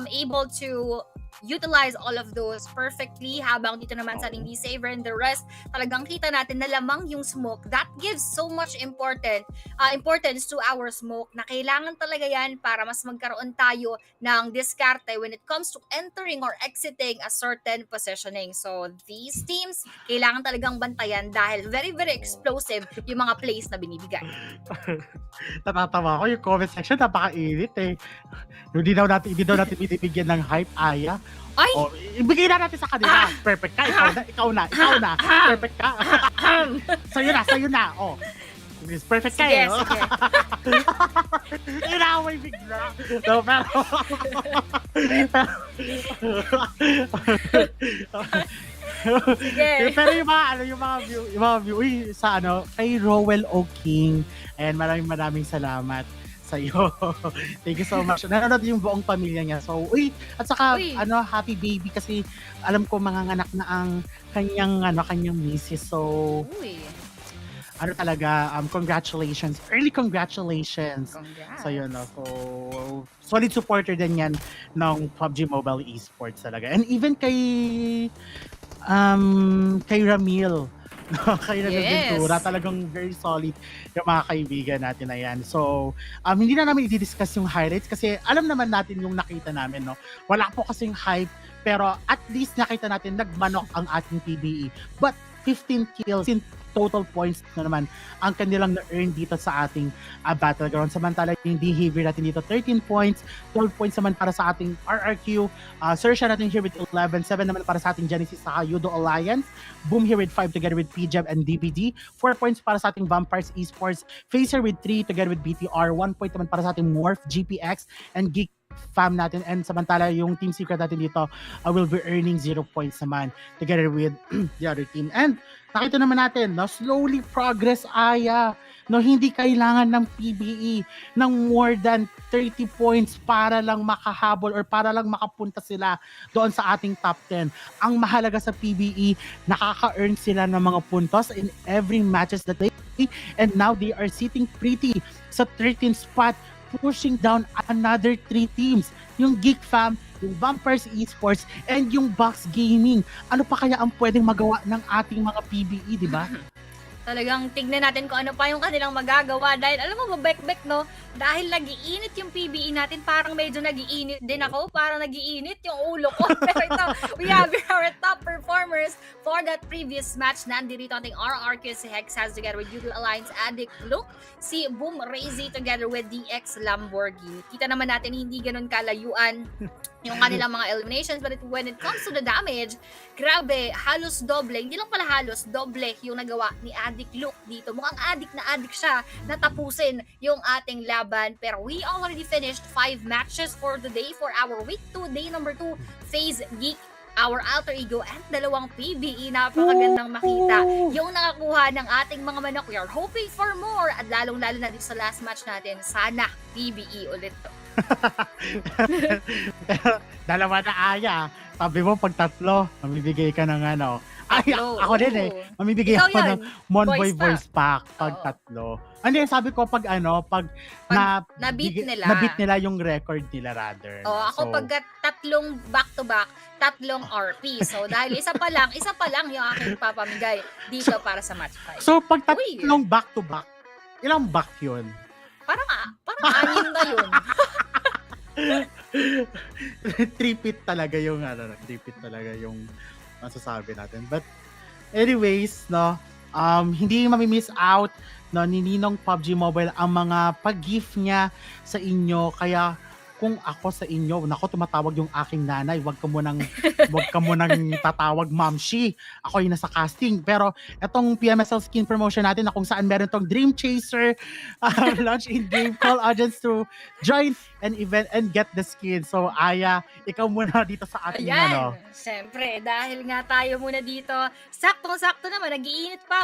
able to utilize all of those perfectly, habang dito naman sa ating D-Saver and the rest, talagang kita natin na lamang yung smoke. That gives so much importance to our smoke na kailangan talaga yan para mas magkaroon tayo ng diskarte when it comes to entering or exiting a certain positioning. So these teams, kailangan talagang bantayan dahil very, very explosive yung mga plays na binibigay. Natatawa ko yung comment section, napakainit eh. Hindi daw natin binibigyan ng hype, Aya. Ay! O, ibigay na natin sa kanila. Perfect ka, ikaw na. Perfect ka. Sa'yo na. Oh. Perfect ka Sige, eh. No? sige. Inaway bigla. No, Sige. pero yung mga view, sa kay Rowell O. King, and maraming salamat sa iyo. Thank you so much. Nanonood yung buong pamilya niya. So, at saka happy baby kasi alam ko manganganak na ang kanyang misis. So, talaga, congratulations. Early congratulations. Congrats. So, yun, so, solid supporter din yan ng PUBG Mobile Esports talaga. And even kay Ramil, kay Ramil Ventura, talagang very solid yung mga kaibigan natin na yan. So, hindi na namin i-discuss yung highlights kasi alam naman natin yung nakita namin, no? Wala po kasing hype, pero at least nakita natin nagmanok ang ating PBE. But 15 kills in total points na naman ang kanilang na-earn dito sa ating Battleground. Samantala yung behavior natin dito, 13 points, 12 points naman para sa ating RRQ, XERXIA natin here with 11, 7 naman para sa ating Genesis sa Yoodo Alliance, Boom here with 5 together with PJAB and DPD, 4 points para sa ating Vampires Esports, FaZe with 3 together with BTR, 1 point naman para sa ating MORPH, GPX, and GEEK fam natin. And samantala yung Team Secret natin dito will be earning 0 points naman together with the other team. And nakita naman natin, no, slowly progress, Aya. No, hindi kailangan ng PBE ng more than 30 points para lang makahabol or para lang makapunta sila doon sa ating top 10. Ang mahalaga sa PBE, nakaka-earn sila ng mga puntos in every matches that they play, and now they are sitting pretty sa 13th spot, pushing down another 3 teams. Yung GEEK fam, yung Vampires Esports, and yung Box Gaming. Ano pa kaya ang pwedeng magawa ng ating mga PBE, di ba? Talagang tignan natin kung ano pa yung kanilang magagawa dahil alam mo, mabek-bek, no? Dahil nagiinit yung PBE natin, parang medyo nagiinit din ako, parang nagiinit yung ulo ko. Pero ito, we have our top performers for that previous match. Nandito ating RRQ, si Hex has together with Yoodo Alliance, Addict Look, si Boom Razy together with DX Lamborghini. Kita naman natin hindi ganun kalayuan yung kanilang mga eliminations, but when it comes to the damage, grabe, halos doble, hindi lang pala halos, doble yung nagawa ni Addict Look dito. Mukhang addict na addict siya na tapusin yung ating laban. Pero we already finished 5 matches for the day for our week 2, day number 2, FaZe GEEK, our alter ego, and 2 PBE. Napakagandang makita yung nakakuha ng ating mga manok. We are hoping for more, at lalong-lalo na dito sa last match natin, sana PBE ulit to. Dalawa na, Aya. Sabi mo, pag 3, mamibigay ka ng Ay, ako din eh. Mamibigay Ikaw ako yun. ng Monboy Voice Voice Pack pag 3. Hindi, sabi ko pag na-beat nila. Na-beat nila yung record nila rather. Ako pagka 3 back-to-back, 3 RP. So dahil isa pa lang yung aking papamigay dito para sa match 5. So pag 3 back-to-back, ilang back yun? Parang 6 na yun. Tripit talaga yung tripit talaga yung masasabi natin. But anyways, no, hindi mamimiss out no ni Ninong PUBG Mobile ang mga pag-gift niya sa inyo. Kaya kung ako sa inyo, nako tumatawag yung aking nanay, wag ka mo nang tatawag Mamshi. Ako yung nasa casting. Pero etong PMSL skin promotion natin na kung saan meron tong Dream Chaser launch in game call audience to join an event and get the skin. So Aya, ikaw muna dito sa ating Ayan, syempre, dahil nga tayo muna dito, saktong-sakto naman, nagiinit pa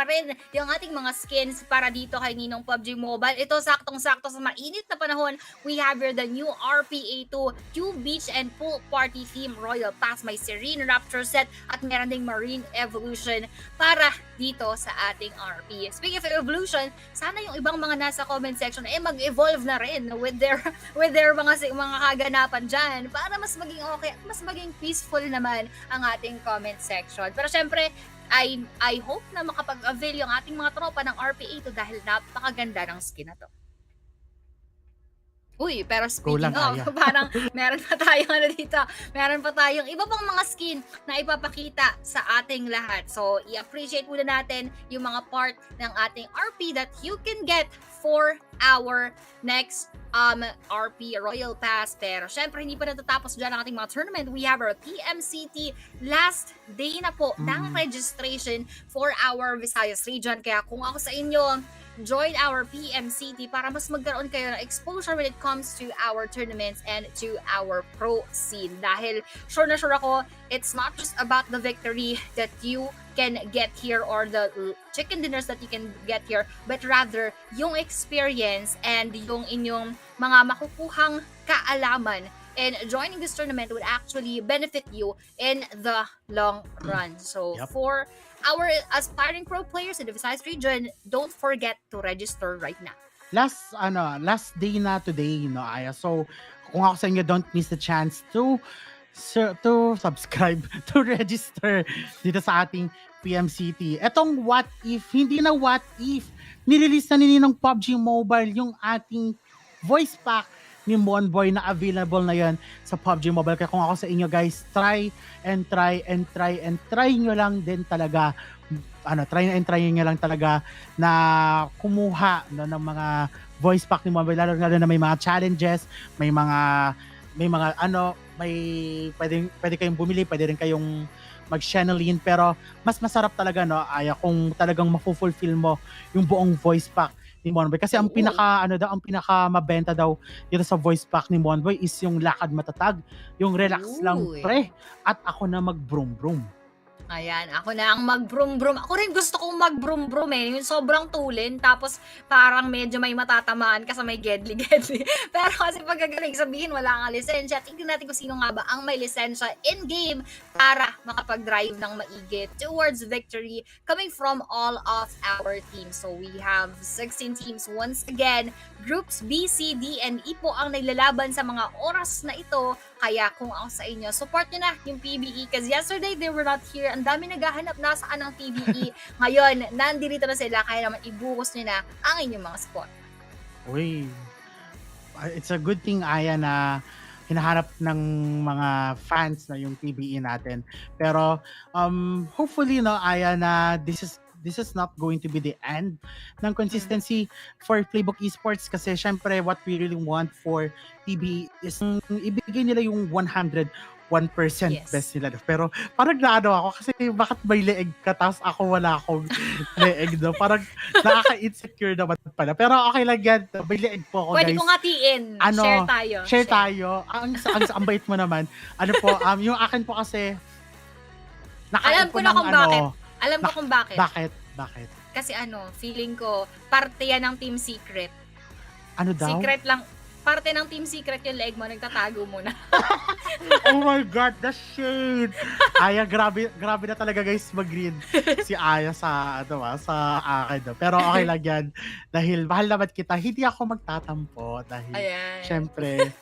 rin yung ating mga skins para dito kay Ninong PUBG Mobile. Ito, saktong-sakto sa mainit na panahon, we have here the new RPA2 Q Beach and Pool Party Theme Royal Pass. May Serene Rapture set at meron ding Marine Evolution para dito sa ating RP. Speaking of evolution, sana yung ibang mga nasa comment section mag-evolve na rin with their mga kaganapan dyan para mas maging okay, mas maging peaceful naman ang ating comment section. Pero syempre, I hope na makapag-avail yung ating mga tropa ng RPA to dahil napakaganda ng skin na to. Uy, pero speaking of, parang meron pa tayong dito. Meron pa tayong iba pang mga skin na ipapakita sa ating lahat. So, i-appreciate muna natin yung mga part ng ating RP that you can get for our next RP Royal Pass. Pero syempre, hindi pa natatapos dyan ang ating mga tournament. We have our PMCT last day na po ng registration for our Visayas region. Kaya kung ako sa inyo, join our PMCT para mas magkaroon kayo ng exposure when it comes to our tournaments and to our pro scene. Dahil sure na sure ako, it's not just about the victory that you can get here or the chicken dinners that you can get here, but rather yung experience and yung inyong mga makukuhang kaalaman. And joining this tournament would actually benefit you in the long run. So for our aspiring pro players in the Visayas region, don't forget to register right now. Last day na today, Aya. So kung ako sa inyo, don't miss the chance to subscribe, to register dito sa ating PMCT. Etong what if, hindi na what if, nirelease na ng PUBG Mobile yung ating voice pack ni Monboy na available na yan sa PUBG Mobile. Kaya kung ako sa inyo guys, try nyo lang din talaga, try nyo lang talaga na kumuha ng mga voice pack ni Monboy, lalo na may mga challenges, may pwede kayong bumili, pwede rin kayong mag-channeling, pero mas masarap talaga Aya, kung talagang mafulfill mo yung buong voice pack ni Monboy. Kasi ang pinaka mabenta daw dito sa voice pack ni Monboy is yung lakad matatag, yung relax lang pre, at ako na mag-brum-brum. Ayan, ako na ang mag-brum-brum. Ako rin gusto kong mag-brum-brum yung sobrang tulin, tapos parang medyo may matatamaan ka sa may gedli-gedli. Pero kasi pagkagaling sabihin wala kang lisensya, tingnan natin kung sino nga ba ang may lisensya in-game para makapag-drive ng maigi towards victory coming from all of our teams. So we have 16 teams once again. Groups B, C, D, and E po ang naglalaban sa mga oras na ito. Kaya kung ako sa inyo, support nyo na yung PBE because yesterday they were not here. Ang dami naghahanap nasaan ang PBE. Ngayon, nandito na sila. Kaya naman ibuhos nyo na ang inyong mga support. Uy, it's a good thing, Aya, na hinahanap ng mga fans na yung PBE natin. Pero hopefully, Aya, na this is not going to be the end ng consistency for PLAYBOOK Esports kasi syempre what we really want for PBE is ibigay nila yung 101% best nila. Pero parang naano ako kasi bakit may leeg ka tapos ako wala akong leeg Parang nakaka-insecure naman pala. Pero okay lang yan. May leeg po ako, Pwede guys. kong hatiin. Share tayo. Ang bait mo naman. Yung akin po kasi alam ko na kung bakit. Alam ko kung bakit. Bakit? Kasi feeling ko, parte yan ng Team Secret. Ano daw? Secret lang. Parte ng Team Secret yung leg mo, nagtatago mo na. Oh my God, the shade! Aya, grabe na talaga guys mag-read si Aya sa akin. Pero okay lang yan. Dahil mahal naman kita, hindi ako magtatampo. Dahil, syempre,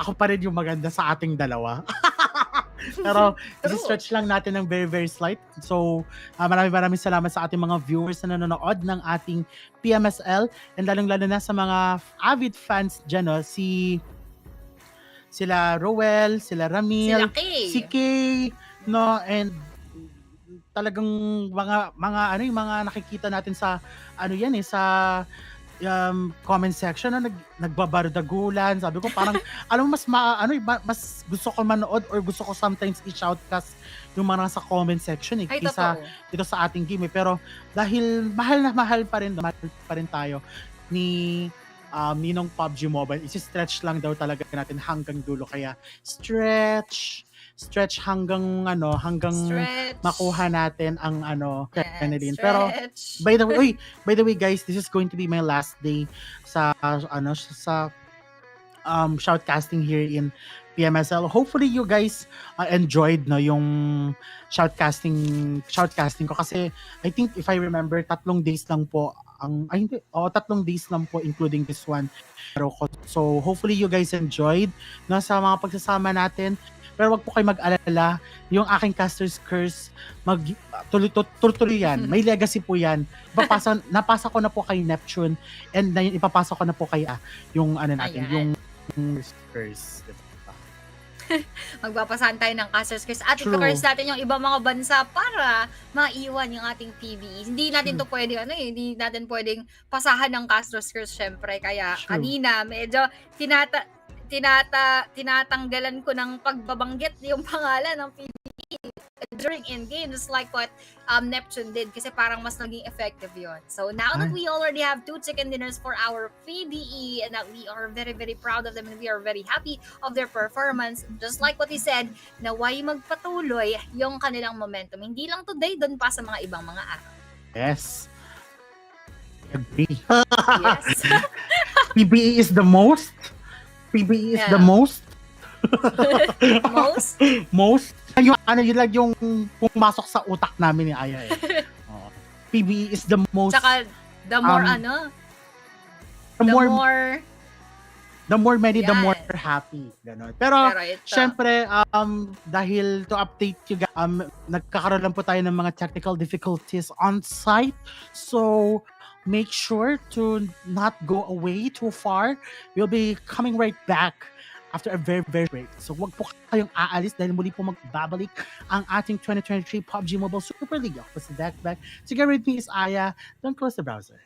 ako pa rin yung maganda sa ating dalawa. Pero stretch lang natin ng very very slight. So maraming salamat sa ating mga viewers na nanonood ng ating PMSL and lalong-lalo na sa mga avid fans dyan, si sila Roel, sila Ramil, Sila Kay. si Kay, no, and talagang mga yung mga nakikita natin sa sa comment section na nagbabardagulan. Sabi ko parang alam mo mas gusto ko manood or gusto ko sometimes i-shoutcast yung mga nasa comment section Ay, kaysa totoo. dito sa ating game. Pero dahil mahal pa rin tayo ni Ninong PUBG Mobile, isi-stretch lang daw talaga natin hanggang dulo, kaya stretch hanggang Stretch. makuha natin ang Canadian. Stretch. Pero by the way guys, this is going to be my last day sa shoutcasting here in PMSL. Hopefully you guys enjoyed yung shoutcasting ko, kasi I think if I remember 3 days lang po 3 days lang po including this one. So hopefully you guys enjoyed sa mga pagsasama natin. Pero wag po kayo mag-alala, yung aking caster's curse tuloy yan. May legacy po yan. Napasa ko na po kay Neptune, and ipapasa ko na po kay yung Ayan. yung curse. Magpapasahan tayo ng casters curse at True. i-curse natin yung ibang mga bansa para maiwan yung ating PBE. Hindi natin to pwedeng hindi natin pwedeng pasahan ng casters curse syempre. Kaya True. kanina medyo tinatanggalan ko ng pagbabanggit yung pangalan ng PBE during in-game, just like what Neptune did, kasi parang mas naging effective yon. So now that we already have 2 chicken dinners for our PBE and that we are very, very proud of them and we are very happy of their performance, just like what he said, naway magpatuloy yung kanilang momentum. Hindi lang today, doon pa sa mga ibang mga araw. Yes. Agree. Yes. PBE is the most. PBE is Yeah. the most. Most? Yung yun lang yung pumasok sa utak namin ni Aya eh. PBE is the most. Tsaka the more the more many, the Yan. more happy. Ganon. Pero ito, syempre, dahil to update you guys, nagkakaroon lang po tayo ng mga technical difficulties on site. So, make sure to not go away too far. We'll be coming right back after a very, very break. So, wag po kayong aalis dahil muli po magbabalik ang ating 2023 PUBG Mobile Super League. Ako si Back. Together with me is Aya. Don't close the browser.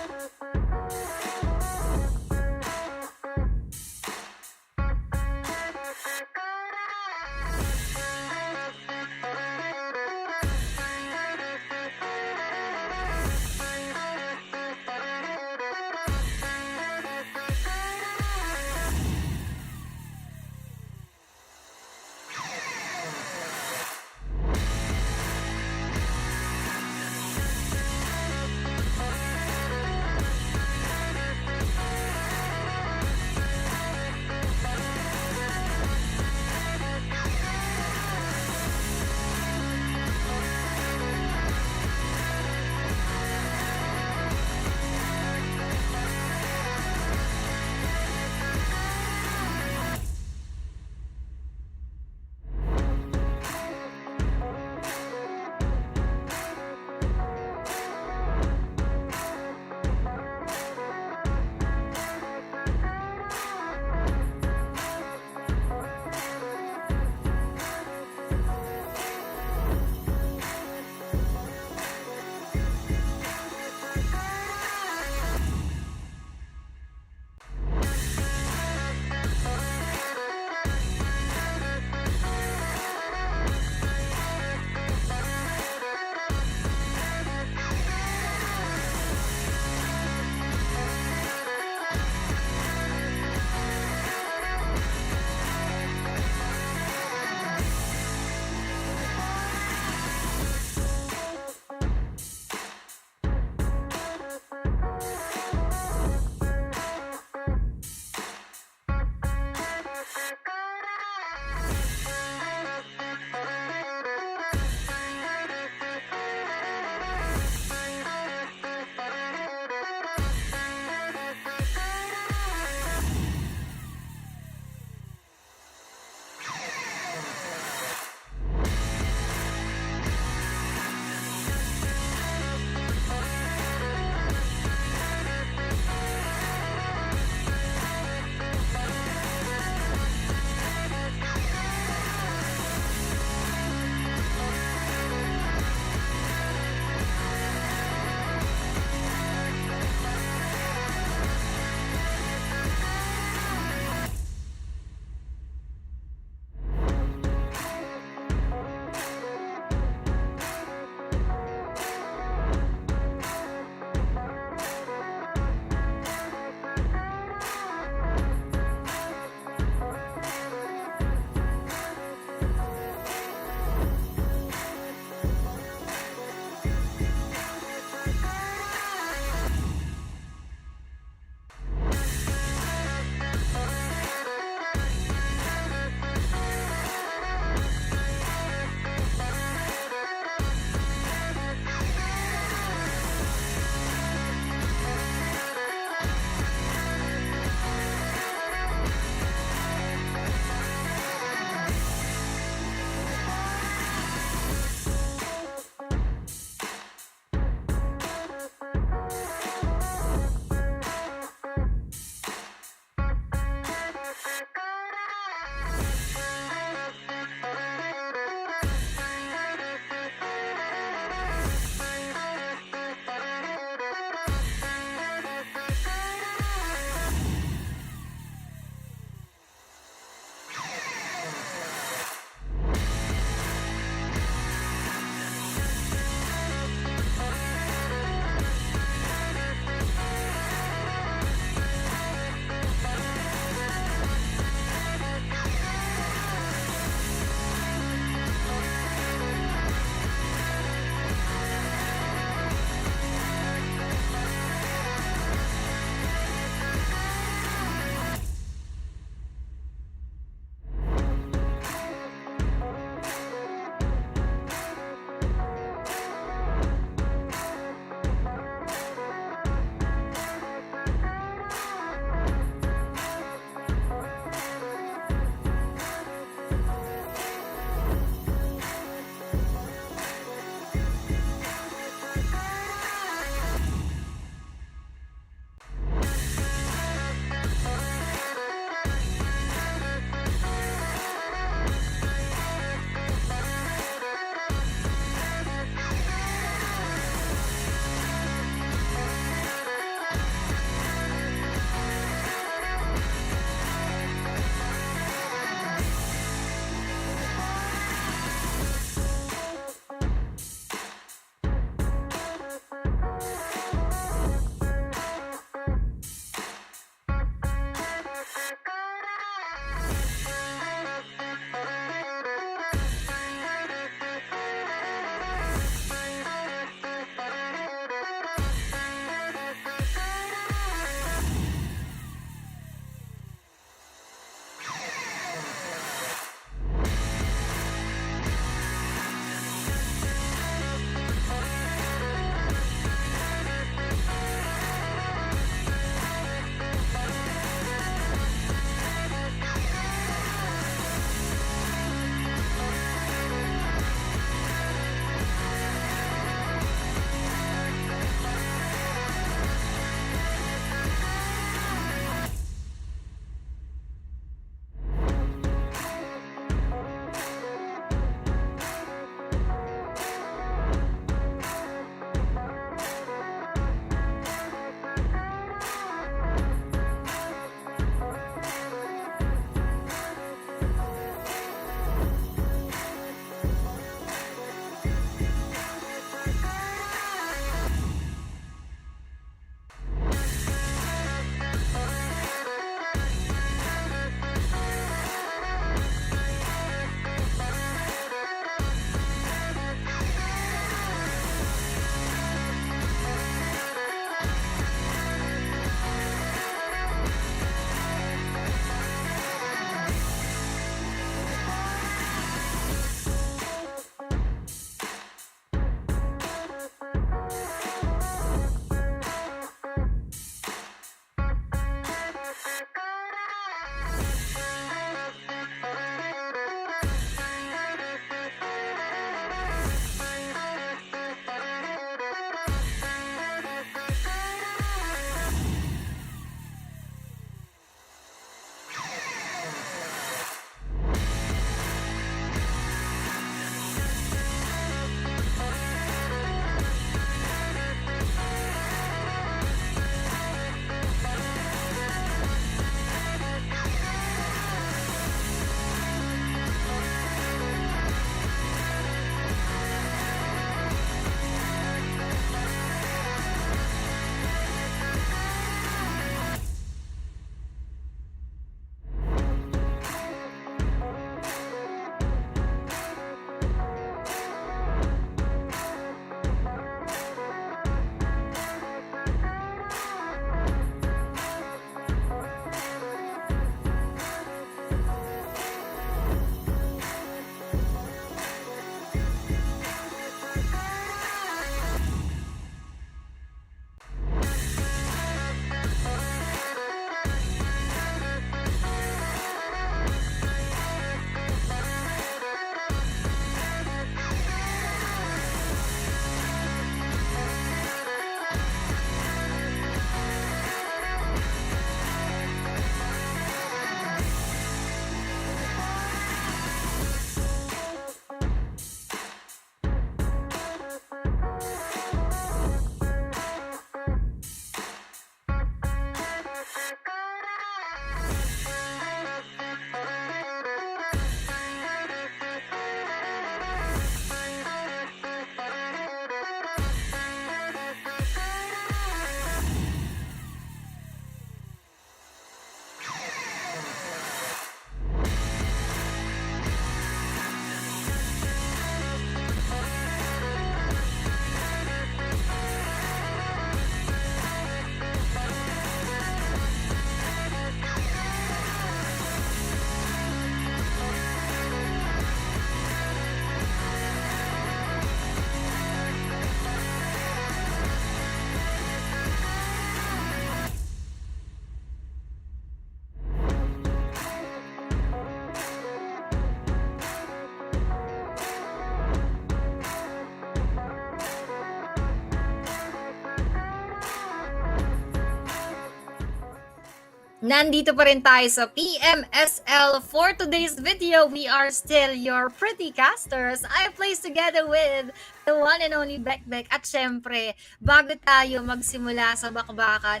Nandito pa rin tayo sa PMSL. For today's video, we are still your pretty casters. I plays together with the one and only Bekbek. At syempre, bago tayo magsimula sa bakbakan,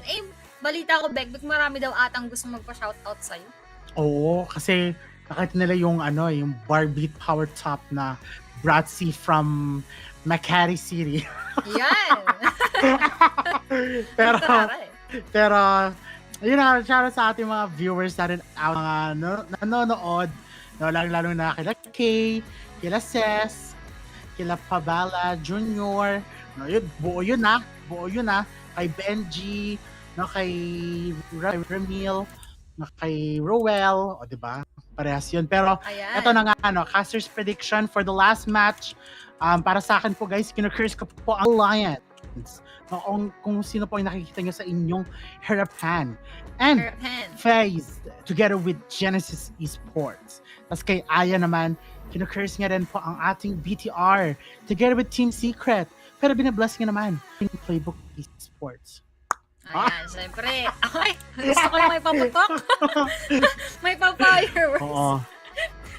balita ko, Bekbek, marami daw atang gusto magpa-shoutout sa'yo. Oo, kasi nakita nila yung yung Barbie power top na Bratzy from Makati City. Yan! pero yun na, shoutout sa ating mga viewers natin, mga nanonood, lalo na kila Kay, kila Ses, kila Pabala Junior, buo yun na, kay Benji, kay Ramil, kay Roel, diba? Parehas yun. Pero ito na nga, caster's prediction for the last match. Para sa akin po guys, kinukurs ko po ang Alliance. Kung sino po yung nakikita nyo sa inyong harapan. And FaZe, together with Genesis Esports. Tapos kay Aya naman, kinukurs nga rin po ang ating BTR, together with Team Secret. Pero binabless nga naman yung PLAYBOOK Esports. Ayan, syempre. Ay, gusto ko lang may paputok. May pa-fireworks. Oo.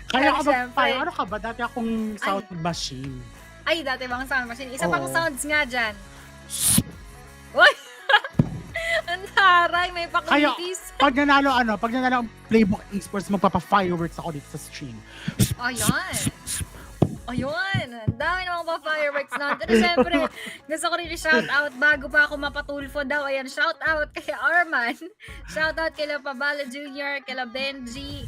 Kaya ka ba, ano ka ba? Dati akong sound machine. Ay, dati bang sound machine? Isa pang sounds nga dyan. Uy! Ang taray, may pakulitis. Kaya, pag nanalo ang PLAYBOOK Esports, magpapa-fireworks ako dito sa stream. Ayun. Ang dami namang pa-fireworks natin. Pero syempre, gusto ko rin i-shoutout bago pa ako mapatulfo daw. Ayan, shoutout kay Arman. Shoutout kay Pabala Jr., kay Benji,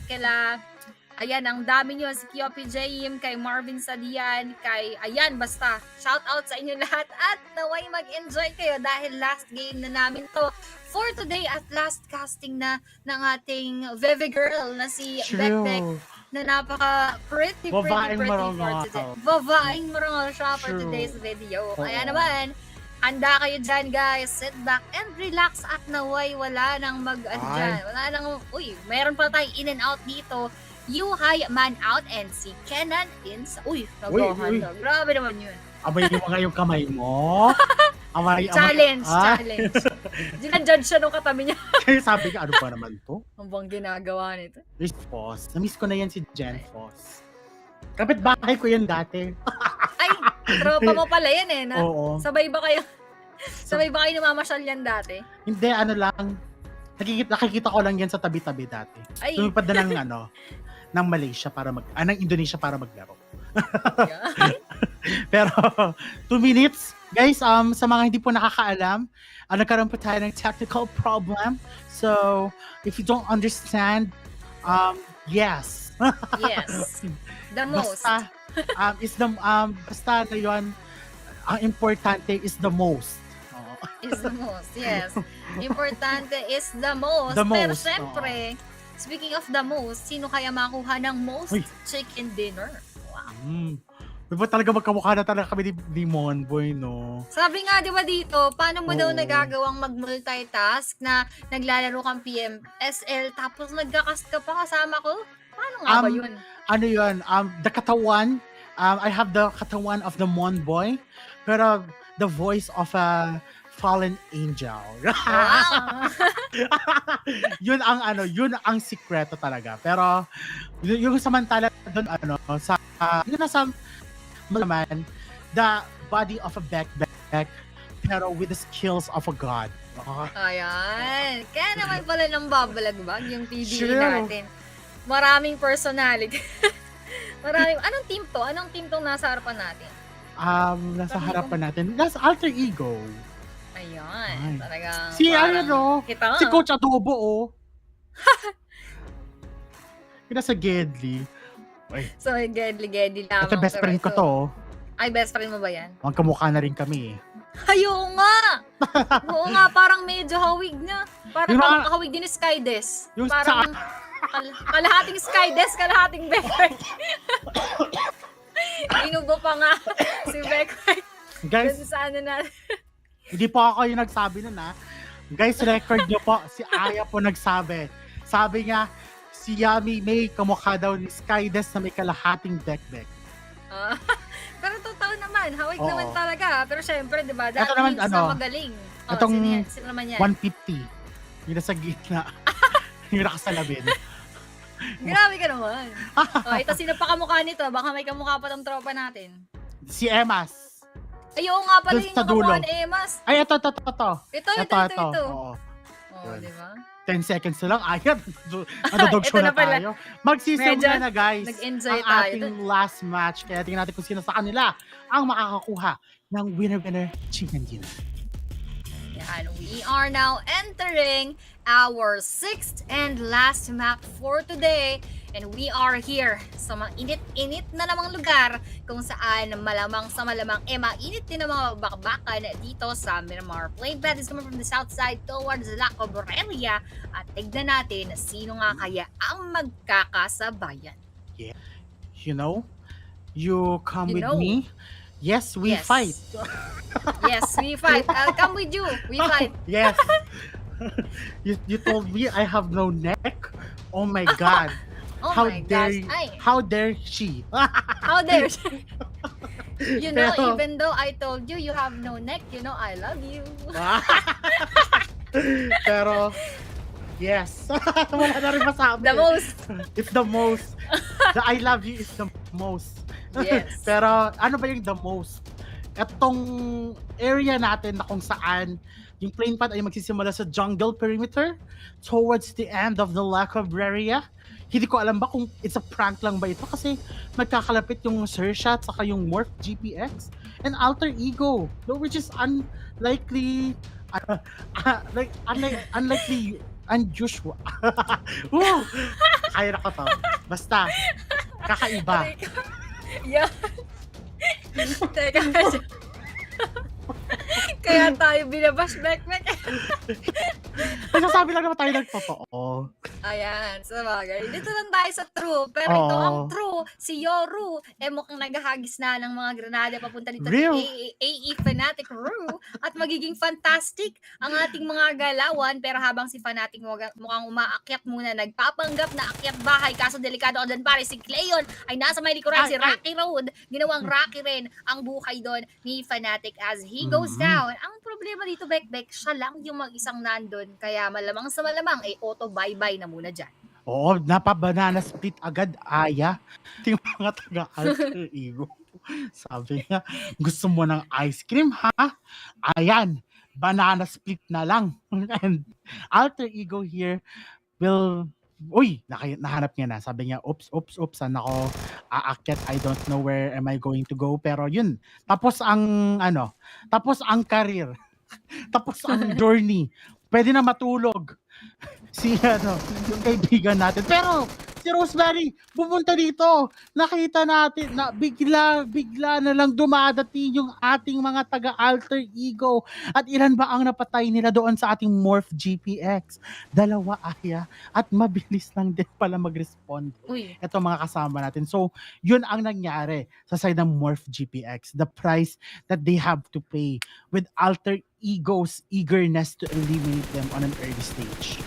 ayan, ang dami nyo, si Kyopi Jaim, kay Marvin Sadian, ayan, basta, shoutout sa inyo lahat at naway mag-enjoy kayo dahil last game na namin to for today at last casting na ng ating Veve girl na si Bekbek na napaka-pretty for today. Babaeng marangal siya for today's video. Kaya naman, handa kayo dyan guys, sit back and relax at naway wala nang meron pa tayong in and out dito. Yuhay man out and si Kenan inside. Nagahan na. Grabe naman yun. Abay mo nga yung kamay mo. Challenge. Ginajudge siya nung katabi niya. Kaya sabi ka, ano ba naman to? Ang bang ginagawa nito? Miss Foss. Na-miss ko na yan si Jen Foss. Kapit bahay ko yan dati. Ay, tropa mo pala yan eh. Oo. Sabay ba kayo namamasyal yan dati? Hindi, lang. Nakikita ko lang yan sa tabi-tabi dati. Lumipad na ng Malaysia ng Indonesia para maglaro. Pero 2 minutes. Guys, sa mga hindi po nakakaalam, nagkaroon po tayo ng technical problem. So, if you don't understand, yes. Yes. The most. Basta na yun, ang importante is the most. Is the most, yes. Importante is the most. Pero syempre, speaking of the most, sino kaya makuha ng most chicken dinner? Wow. Diba talaga magkamukha na talaga kami ni Monboy, no? Sabi nga, di ba dito, paano mo daw nagagawang mag-multitask na naglalaro kang PMSL tapos nagkakast ka pa kasama ko? Paano nga ba yun? Ano yun? The katawan, I have the katawan of the Monboy, pero the voice of a fallen angel. Wow. Yun ang sikreto talaga. Pero yung samantala doon naman the body of a Bekbek pero with the skills of a god. Ayan. Kaya naman pala nang babalagbag yung PBE natin. Maraming personality. Anong team to? Anong team tong nasa harapan natin? Nasa harapan natin. Nasa alter ego. Ayun. Talagang si si Coach Adobo, Nasa Gedli. So, Gedli lamang. Ito best friend ko to. Ay, best friend mo ba yan? Magkamukha na rin kami. Ay, oo nga! Oo nga, parang medyo hawig na. Parang hawig din ni Skydes. Parang kalahating Skydes, kalahating Bekbek. Inubo pa nga si Bekbek. Guys, hindi po ako yung nagsabi nun Guys, record nyo po, si Aya po nagsabi. Sabi niya, si Yami may kamukha daw ni Skydes na may kalahating Bekbek. Pero totoo naman, hawig naman talaga. Pero syempre, di ba, that naman, means na magaling. Itong sino naman yan? 150. Yung nasa gitna. Yung nakasalamin. Grabe ka naman. Oh, ito sino pa kamukha nito? Baka may kamukha pa tong tropa natin. Si Emas. Ay, oo nga pala Dun yung sa dulo. kamukha ni Emas. Ay, ito. Ito. Oo. Oh, di ba? 10 seconds na lang. Ayan, madodog show Ito na na pala. tayo. Magsisimula Medyo na guys nag-enjoy ang tayo. ating last match. Kaya tingnan natin kung sino sa kanila ang makakakuha ng winner chicken dinner. Yan, we are now entering our 6th and last map for today. And we are here sa mga init-init na namang lugar kung saan malamang sa malamang mainit din ang mga bakbakan dito sa Miramar. Playback is coming from the south side towards La Cabrera. At tignan natin sino nga kaya ang magkakasabayan. Yeah. You know, you come You with know. me. Yes, we Yes. fight. Yes, we fight. I'll come with you. We fight. Yes. you told me I have no neck. Oh my God. Oh how my dare gosh. Ay. how dare she? How dare she? You know, Pero- even though I told you you have no neck, you know I love you. Pero yes. Wala na rin masabi. The most. It's the most. The I love you is the most. Yes. Pero ano ba yung the most? Etong area natin na kung saan yung plane pad ay magsisimula sa jungle perimeter towards the end of the La Cabrera. Hindi ko alam ba kung it's a prank lang ba ito kasi magkakalapit yung XERXIA at saka yung MORPH GPX and Alter Ego, which is unlikely unlikely unusual. Woo! Kaya na ko to. Basta, kakaiba. Yeah. Teka. Kaya tayo binabash mek. Nagsasabi lang naman tayo ng totoo. Ayan, sa bagay. Dito lang tayo sa true. Pero ito Oo. ang true, si Yoru, mukhang naghahagis na ng mga granada papunta dito Real. sa AE Fanatic Crew. At magiging fantastic ang ating mga galawan. Pero habang si Fanatic mukhang umaakyat muna, nagpapanggap na akyat bahay. Kaso delikado ako dyan pare, si Cleon ay nasa may likuran, si Rocky Road. Ginawang Rocky rin ang buhay doon ni Fanatic as he goes down. Ang problema dito, Bekbek, siya lang yung mag-isang nandun. Kaya malamang sa malamang, auto bye-bye na muna dyan. Oo, napabanana split agad, Aya. Yung mga taga-alter ego. Sabi niya, gusto mo ng ice cream, ha? Ayan, banana split na lang. And alter ego here will... Uy, nahanap niya na. Sabi niya, oops, saan ako aakyat? I don't know where am I going to go. Pero yun, tapos ang career. Tapos ang journey. Pwede na matulog. Si yung kaibigan natin. Pero si Rosemary, pumunta dito. Nakita natin na bigla na lang dumadating yung ating mga taga-alter ego. At ilan ba ang napatay nila doon sa ating MORPH GPX? 2, Aya. At mabilis lang din pala mag-respond. Uy. Ito mga kasama natin. So, yun ang nangyari sa side ng MORPH GPX. The price that they have to pay with alter ego's eagerness to eliminate them on an early stage.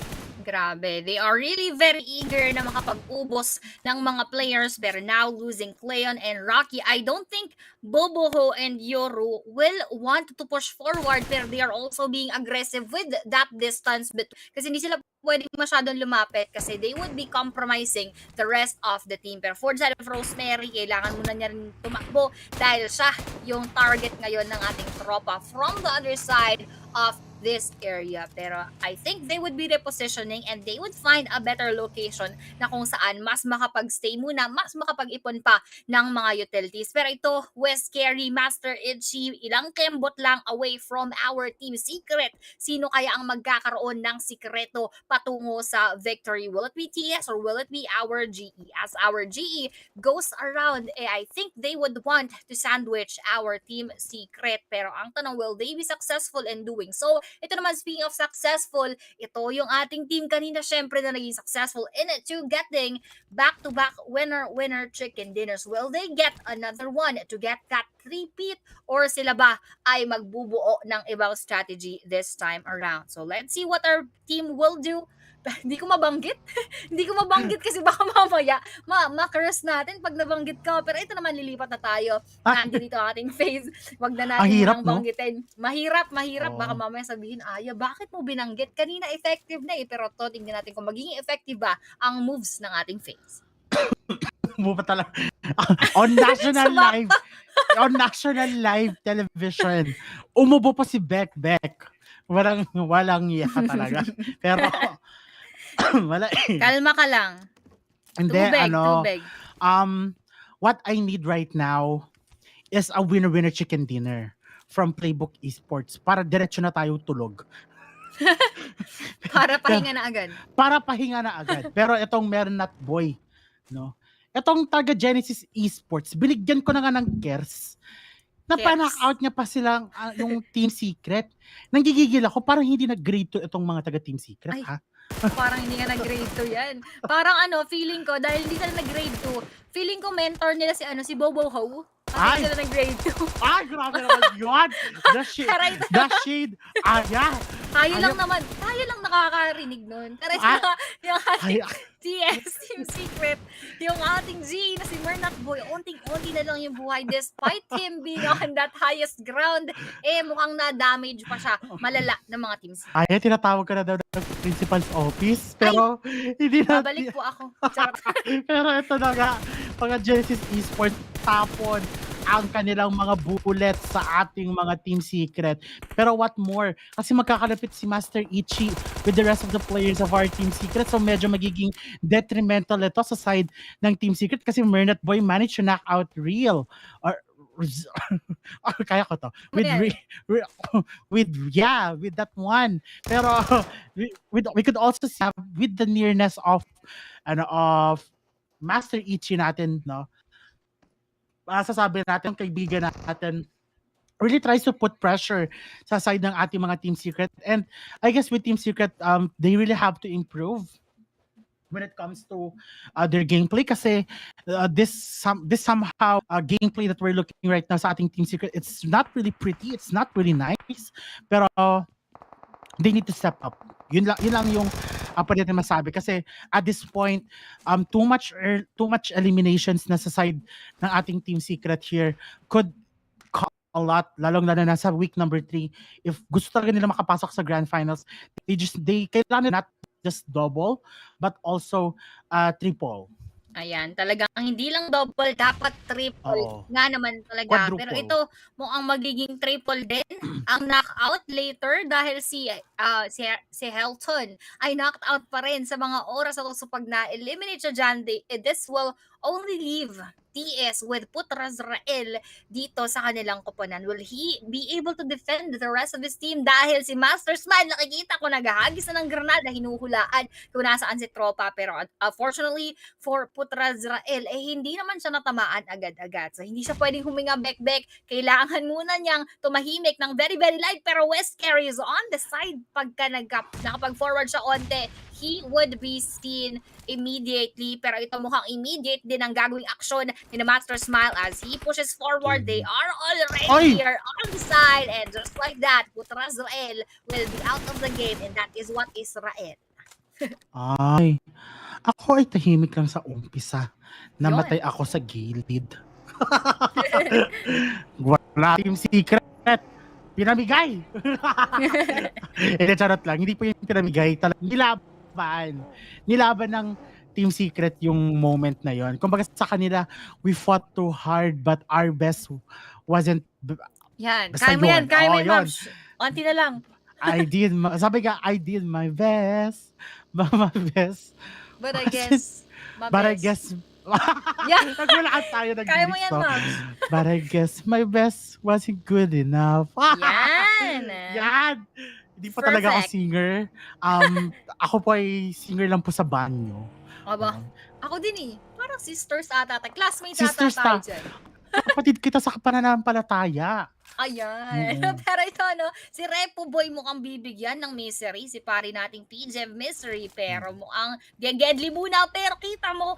Grabe. They are really very eager na makapag-ubos ng mga players pero now losing Cleon and Rocky. I don't think Boboho and Yoru will want to push forward pero they are also being aggressive with that distance kasi hindi sila pwedeng masyadong lumapit kasi they would be compromising the rest of the team. Pero for the side of Rosemary, kailangan muna niya rin tumakbo dahil siya yung target ngayon ng ating tropa from the other side of this area. Pero I think they would be repositioning and they would find a better location na kung saan mas makapag-stay muna, mas makapag-ipon pa ng mga utilities. Pero ito, West Carry, Master Itchy, ilang kembot lang away from our team secret. Sino kaya ang magkakaroon ng sikreto patungo sa victory? Will it be TS or will it be our GE? As our GE goes around, I think they would want to sandwich our team secret. Pero ang tanong, will they be successful in doing so? Ito naman, speaking of successful, ito yung ating team kanina syempre na naging successful in it to getting back-to-back winner chicken dinners. Will they get another one to get that repeat or sila ba ay magbubuo ng ibang strategy this time around? So let's see what our team will do. Hindi ko mabanggit. Hindi ko mabanggit kasi baka mamaya ma-curse natin pag nabanggit ka. Pero ito naman, lilipat na tayo. Nandito ang ating phase. Wag na natin hirap, munang no? banggitin. Mahirap. Oo. Baka mamaya sabihin, Aya, bakit mo binanggit? Kanina effective na eh. Pero to, tingnan natin kung magiging effective ba ang moves ng ating phase. Mo pa talaga. On national Sumapa. live. On national live television. Umubo pa si Beck. Walang iya talaga. Pero, wala eh. Kalma ka lang. Hindi, Tubig. what I need right now is a winner-winner chicken dinner from PLAYBOOK Esports para diretso na tayo tulog. Para pahinga na agad. Para pahinga na agad. Pero itong Mernat Boy, no? Itong taga Genesis Esports, binigyan ko na nga ng cares. Napanakout niya pa silang yung Team Secret. Nanggigigil ako, parang hindi nag-grade 2 itong mga taga Team Secret, Ay. ha? Parang hindi nga nag-grade 2 yan. Parang feeling ko, dahil hindi sila nag-grade 2, feeling ko mentor nila si Bobo Ho. Parang Ay. sila nag-grade 2. Ay, grabe naman yun! Aray. The shade! Ayan! Tayo lang nakakarinig nun. Pero yung ating TS, Team Secret, yung ating G na si Mernat Boy, unting-unti na lang yung buhay despite him being on that highest ground, mukhang na-damage pa siya. Malala ng mga teams. Ay, tinatawag ka na daw ng principal's office, pero hindi na. Babalik po ako. Charot. Pero ito na nga, mga Genesis Esports tapon ang kanilang mga bullets sa ating mga Team Secret. Pero what more? Kasi magkakalapit si Master Ichi with the rest of the players of our Team Secret. So medyo magiging detrimental ito sa side ng Team Secret kasi Mernat Boy managed to knock out Real. Kaya ko to. With that one. Pero we could also see with the nearness of Master Ichi natin, no? Sasabi natin, kaibigan natin really tries to put pressure sa side ng ating mga Team Secret. And I guess with Team Secret, they really have to improve when it comes to their gameplay kasi this somehow gameplay that we're looking right now sa ating Team Secret, it's not really pretty, it's not really nice, pero they need to step up. Yun lang yung pwede natin masabi kasi at this point too much eliminations na sa side ng ating Team Secret here could cost a lot, lalong-lalo na sa week number 3. If gusto talaga nila makapasok sa grand finals, they kailangan not just double but also triple. Ayan, talagang hindi lang double, dapat triple. Oo. Nga naman talaga. Quadruple. Pero ito, mukhang magiging triple din ang knockout later dahil si Helton ay knocked out pa rin sa mga oras na so pag na-eliminate siya dyan, this will only leave TS with Putrazrael dito sa kanilang koponan. Will he be able to defend the rest of his team? Dahil si Master Smile, nakikita ko naghahagis na ng granada, hinuhulaan kung nasaan si tropa. Pero unfortunately for Putrazrael, hindi naman siya natamaan agad-agad. So hindi siya pwedeng huminga back-back. Kailangan muna niyang tumahimik ng very, very light. Pero West carries on the side. Pagka nakapag-forward siya onte, he would be seen immediately. Pero ito mukhang immediate din ang gagawing aksyon ni Master Smile as he pushes forward. They are already here on the side, and just like that, Putrazrael will be out of the game, and that is what Israel. Ay, ako ay tahimik lang sa umpisa. Namatay ako sa gilid. Wala Team Secret. Pinamigay. Charot lang. Hindi po yung pinamigay. Nilaban ng Team Secret yung moment na yon. Kumbaga sa kanila, we fought too hard but our best wasn't. Yan. Basta Kaya mo yan. Kaya mo yan, yun. Mabs. Onti na lang. I did my best. My best. But I guess, Yeah. Nagwalaan tayo ng kaya mo yan, Mabs. But I guess my best wasn't good enough. Yan. Yan. Hindi pa talaga ako singer. Ako po ay singer lang po sa banyo. Aba, ako din eh. Parang sisters ata. Classmates Sisters ata tayo dyan. Kapatid kita sa pananampalataya. Ayan. Pero ito, no, si Repo Boy mukhang bibigyan ng misery. Si pari nating PJ Misery. Pero mukhang deadly muna. Pero kita mo,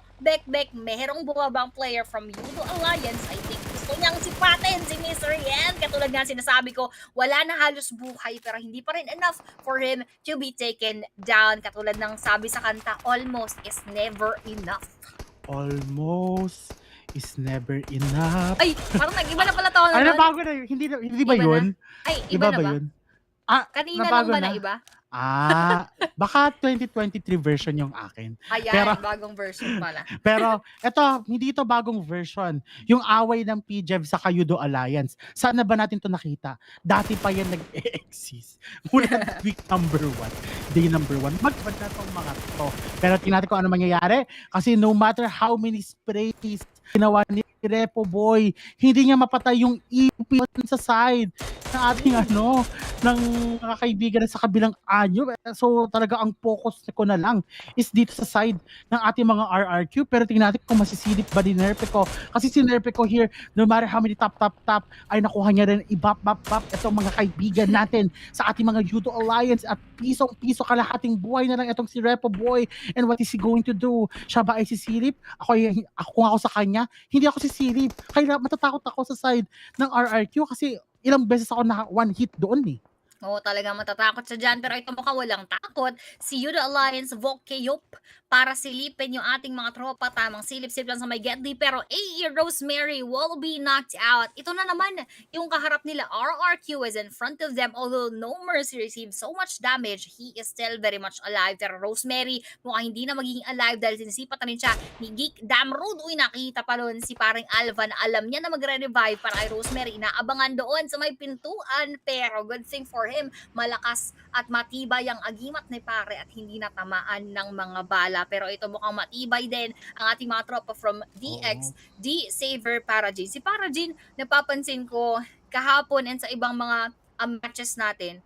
merong bumabang player from Yoodo Alliance. I think gusto niyang sipatin si Misery. And katulad nga sinasabi ko, wala na halos buhay pero hindi pa rin enough for him to be taken down. Katulad ng sabi sa kanta, almost is never enough. Almost is never enough. Ay, parang nag-iba na pala taon Ano nun. bago na yun? Hindi ba Iba yun? Ay, iba na ba? Yun? Ah, Kanina lang nabago ba na na? iba? Baka 2023 version yung akin. Ayan, Pero- bagong version pala. Pero eto, hindi ito bagong version. Yung away ng PJEV sa Yoodo Alliance. Saan na ba natin to nakita? Dati pa yan nag-exist. Mula week number 1, day number 1. Magpad na tong mga to. Pero tingnan natin kung ano mangyayari. Kasi no matter how many sprays ginawa ni Repo Boy, hindi niya mapatay yung EP sa side ng ating ng mga kaibigan sa kabilang anyo. So talaga ang focus ko na lang is dito sa side ng ating mga RRQ. Pero tingnan natin kung masisilip ba ni Nerpeco. Kasi si Nerpeco here, no matter how many tap, ay nakuha niya rin i-bap itong mga kaibigan natin sa ating mga Yoodo Alliance at pisong-piso kalahating buhay na lang itong si Repo Boy. And what is he going to do? Siya ba ay sisilip? Kung ako sa kanya, hindi ako sisilip. Kaya matatakot ako sa side ng RRQ kasi ilang beses ako na one hit doon eh. Oo, talagang matatakot siya dyan. Pero ito mukhang walang takot. Si Yoodo Alliance, Volkeyop, para silipin yung ating mga tropa. Tamang silip-silip lang sa may Getty. Pero AE Rosemary will be knocked out. Ito na naman, yung kaharap nila, RRQ is in front of them. Although no Mercy received so much damage, he is still very much alive. Pero Rosemary, mukhang hindi na magiging alive dahil sinisipat na rin siya ni Geek. Damn rude. Uy, nakita pa ron si paring Alva na alam niya na magre-revive para kay Rosemary. Inaabangan doon sa may pintuan. Pero good thing for him, malakas at matibay ang agimat ni pare at hindi natamaan ng mga bala. Pero ito mukhang matibay din ang ating mga tropa from DX, D-Saver, Parajin. Si Parajin, napapansin ko kahapon and sa ibang mga matches natin,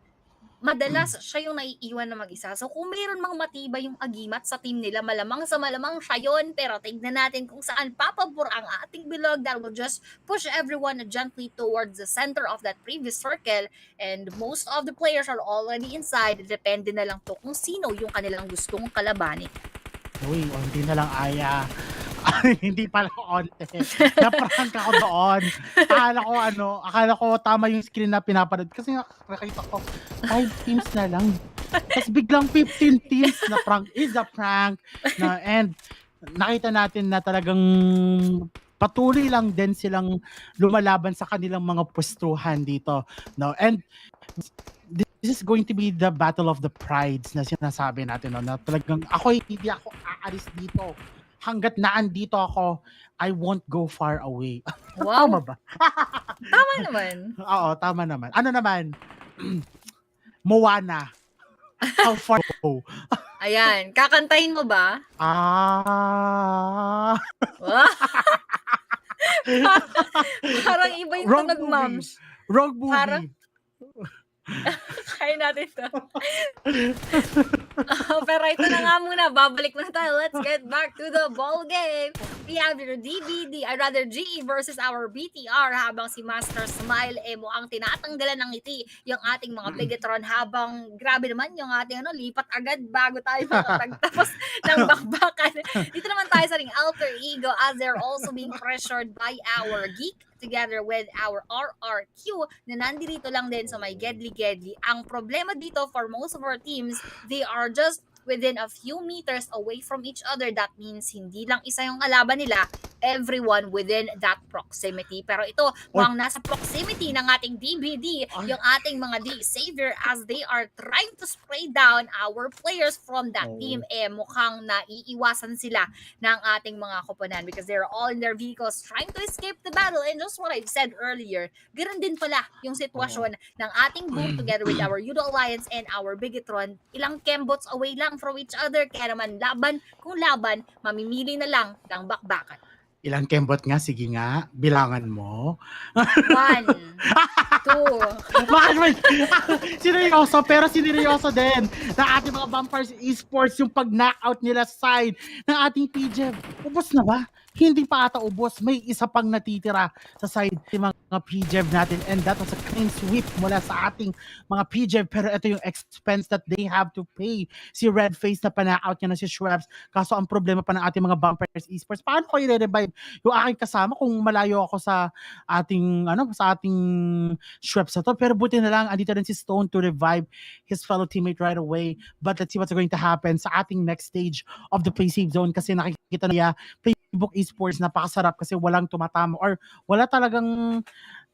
madalas siya yung naiiwan na mag-isa. So kung mayroon mang matibay yung agimat sa team nila, malamang sa malamang siya yun. Pero tignan natin kung saan papabor ang ating bilog that will just push everyone gently towards the center of that previous circle. And most of the players are already inside. Depende na lang to kung sino yung kanilang gustong kalabanin. Uy, onti na lang Aya. Hindi pala onte. Naprank ako doon. Akala ko tama yung screen na pinapanood. Kasi nakita ko, 5 teams na lang. Tapos biglang 15 teams na prank is a prank. And nakita natin na talagang patuloy lang din silang lumalaban sa kanilang mga pwestuhan dito. No? And this is going to be the battle of the prides na sinasabi natin. No? Na talagang hindi ako aalis dito. Hanggat naandito ako, I won't go far away. Wow. Tama ba? Tama naman. Oo, tama naman. Ano naman? Moana. How far go? Ayan, kakantahin mo ba? Parang iba yung Wrong tunog, moms. Wrong movie. Parang- Kaya natin to. Pero ito na nga muna, babalik na tayo. Let's get back to the ball game. We have your GE versus our BTR habang si Master Smile mukhang tinatanggalan ng ngiti yung ating mga BIGETRON habang grabe naman yung ating lipat agad bago tayo makapagtapos ng bakbakan. Dito naman tayo sa ring alter ego as they're also being pressured by our GEEK together with our RRQ na nandito lang din sa may Gedli. Ang problema dito for most of our teams, they are just within a few meters away from each other. That means hindi lang isa yung kalaban nila, everyone within that proximity. Pero ito, mukhang nasa proximity ng ating DBD, yung ating mga D-Savior as they are trying to spray down our players from that team. Mukhang naiiwasan sila ng ating mga koponan because they're all in their vehicles trying to escape the battle. And just what I've said earlier, ganoon din pala yung sitwasyon ng ating boom together with our Yoodo Alliance and our BIGETRON. Ilang kembots away lang from each other, kaya naman kung laban, mamimili na lang ng bakbakan. Ilang kembot nga? Sige nga, bilangan mo. 1, 2. Seryoso, pero sineryoso din na ating mga Vampires Esports yung pag-knockout nila side ng ating PJEV. Ubos na ba? Hindi pa ata ubos. May isa pang natitira sa side ng mga mga PGEV natin, and that was a clean sweep mula sa ating mga PGEV, pero ito yung expense that they have to pay. Si Redface na pana-out niya na si Schweppes, kaso ang problema pa ng ating mga bumpers esports, paano ko i-revive yung aking kasama kung malayo ako sa ating Schweppes na to? Pero buti na lang andito rin si Stone to revive his fellow teammate right away. But let's see what's going to happen sa ating next stage of the play safe zone, kasi nakikita niya PLAYBOOK Esports napakasarap kasi walang tumatama or wala talagang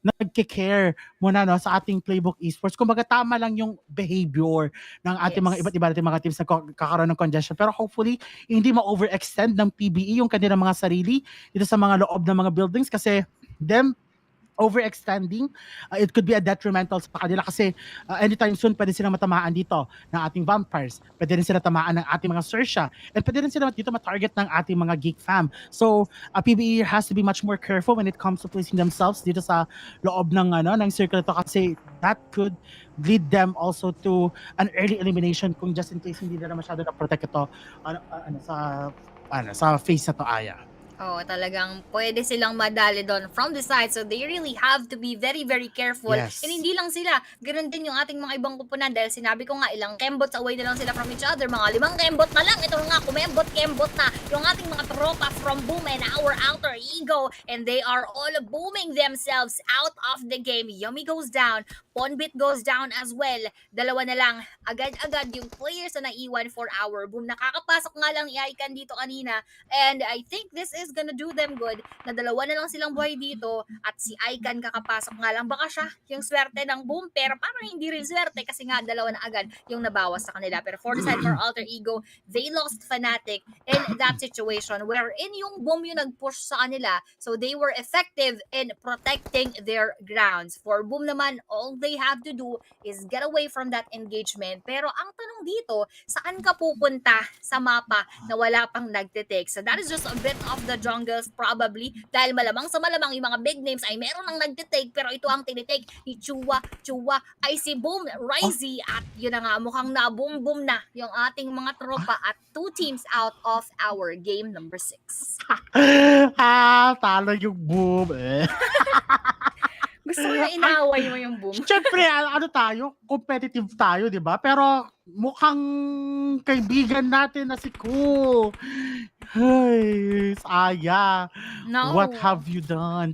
nagke-care muna sa ating PLAYBOOK Esports. Kumbaga tama lang yung behavior ng ating mga iba't iba nating mga teams na kakaroon ng congestion. Pero hopefully, hindi ma-overextend ng PBE yung kanilang mga sarili dito sa mga loob ng mga buildings, kasi them overextending, it could be a detrimental sa kanila, kasi anytime soon pwede silang matamaan dito ng ating vampires, pwede rin sila tamaan ng ating mga XERXIA, and pwede rin sila dito matarget ng ating mga GEEK fam. So PBE has to be much more careful when it comes to placing themselves dito sa loob ng circle to, kasi that could lead them also to an early elimination kung just in case hindi nila masyado na protect ito sa face na to, Aya. Oh, talagang pwede silang madali doon from the side. So they really have to be very, very careful. Yes. And hindi lang sila. Ganoon din yung ating mga ibang kupunan. Dahil sinabi ko nga, ilang kembot away na lang sila from each other. Mga 5 kembot na lang. Ito nga, kembot na yung ating mga tropa from Boom and our alter ego. And they are all booming themselves out of the game. Yummy goes down. Ponbit goes down as well. Dalawa na lang. Agad-agad yung players na naiwan for our Boom. Nakakapasok nga lang ni Icon dito kanina. And I think this is gonna do them good na dalawa na lang silang buhay dito at si Icon kakapasok nga lang. Baka siya yung swerte ng Boom, pero parang hindi rin swerte kasi nga dalawa na agad yung nabawas sa kanila. Pero for the side for alter ego, they lost Fnatic in that situation wherein yung Boom yung nag-push sa kanila, so they were effective in protecting their grounds. For Boom naman, all they have to do is get away from that engagement. Pero ang tanong dito, saan ka pupunta sa mapa na wala pang nagtitake? So that is just a bit of the jungles probably, dahil malamang sa malamang yung mga big names ay meron nang nagtitake, pero ito ang tinitake ni Chua ay si Boom Risey, at yun na nga, mukhang na boom na yung ating mga tropa at 2 teams out of our game number 6. Talo yung Boom. Gusto ko na inaway mo yung Boom. Siyempre, tayo, competitive tayo, di ba? Pero mukhang kaibigan natin na si Cool. Ay, Saya. No. What have you done?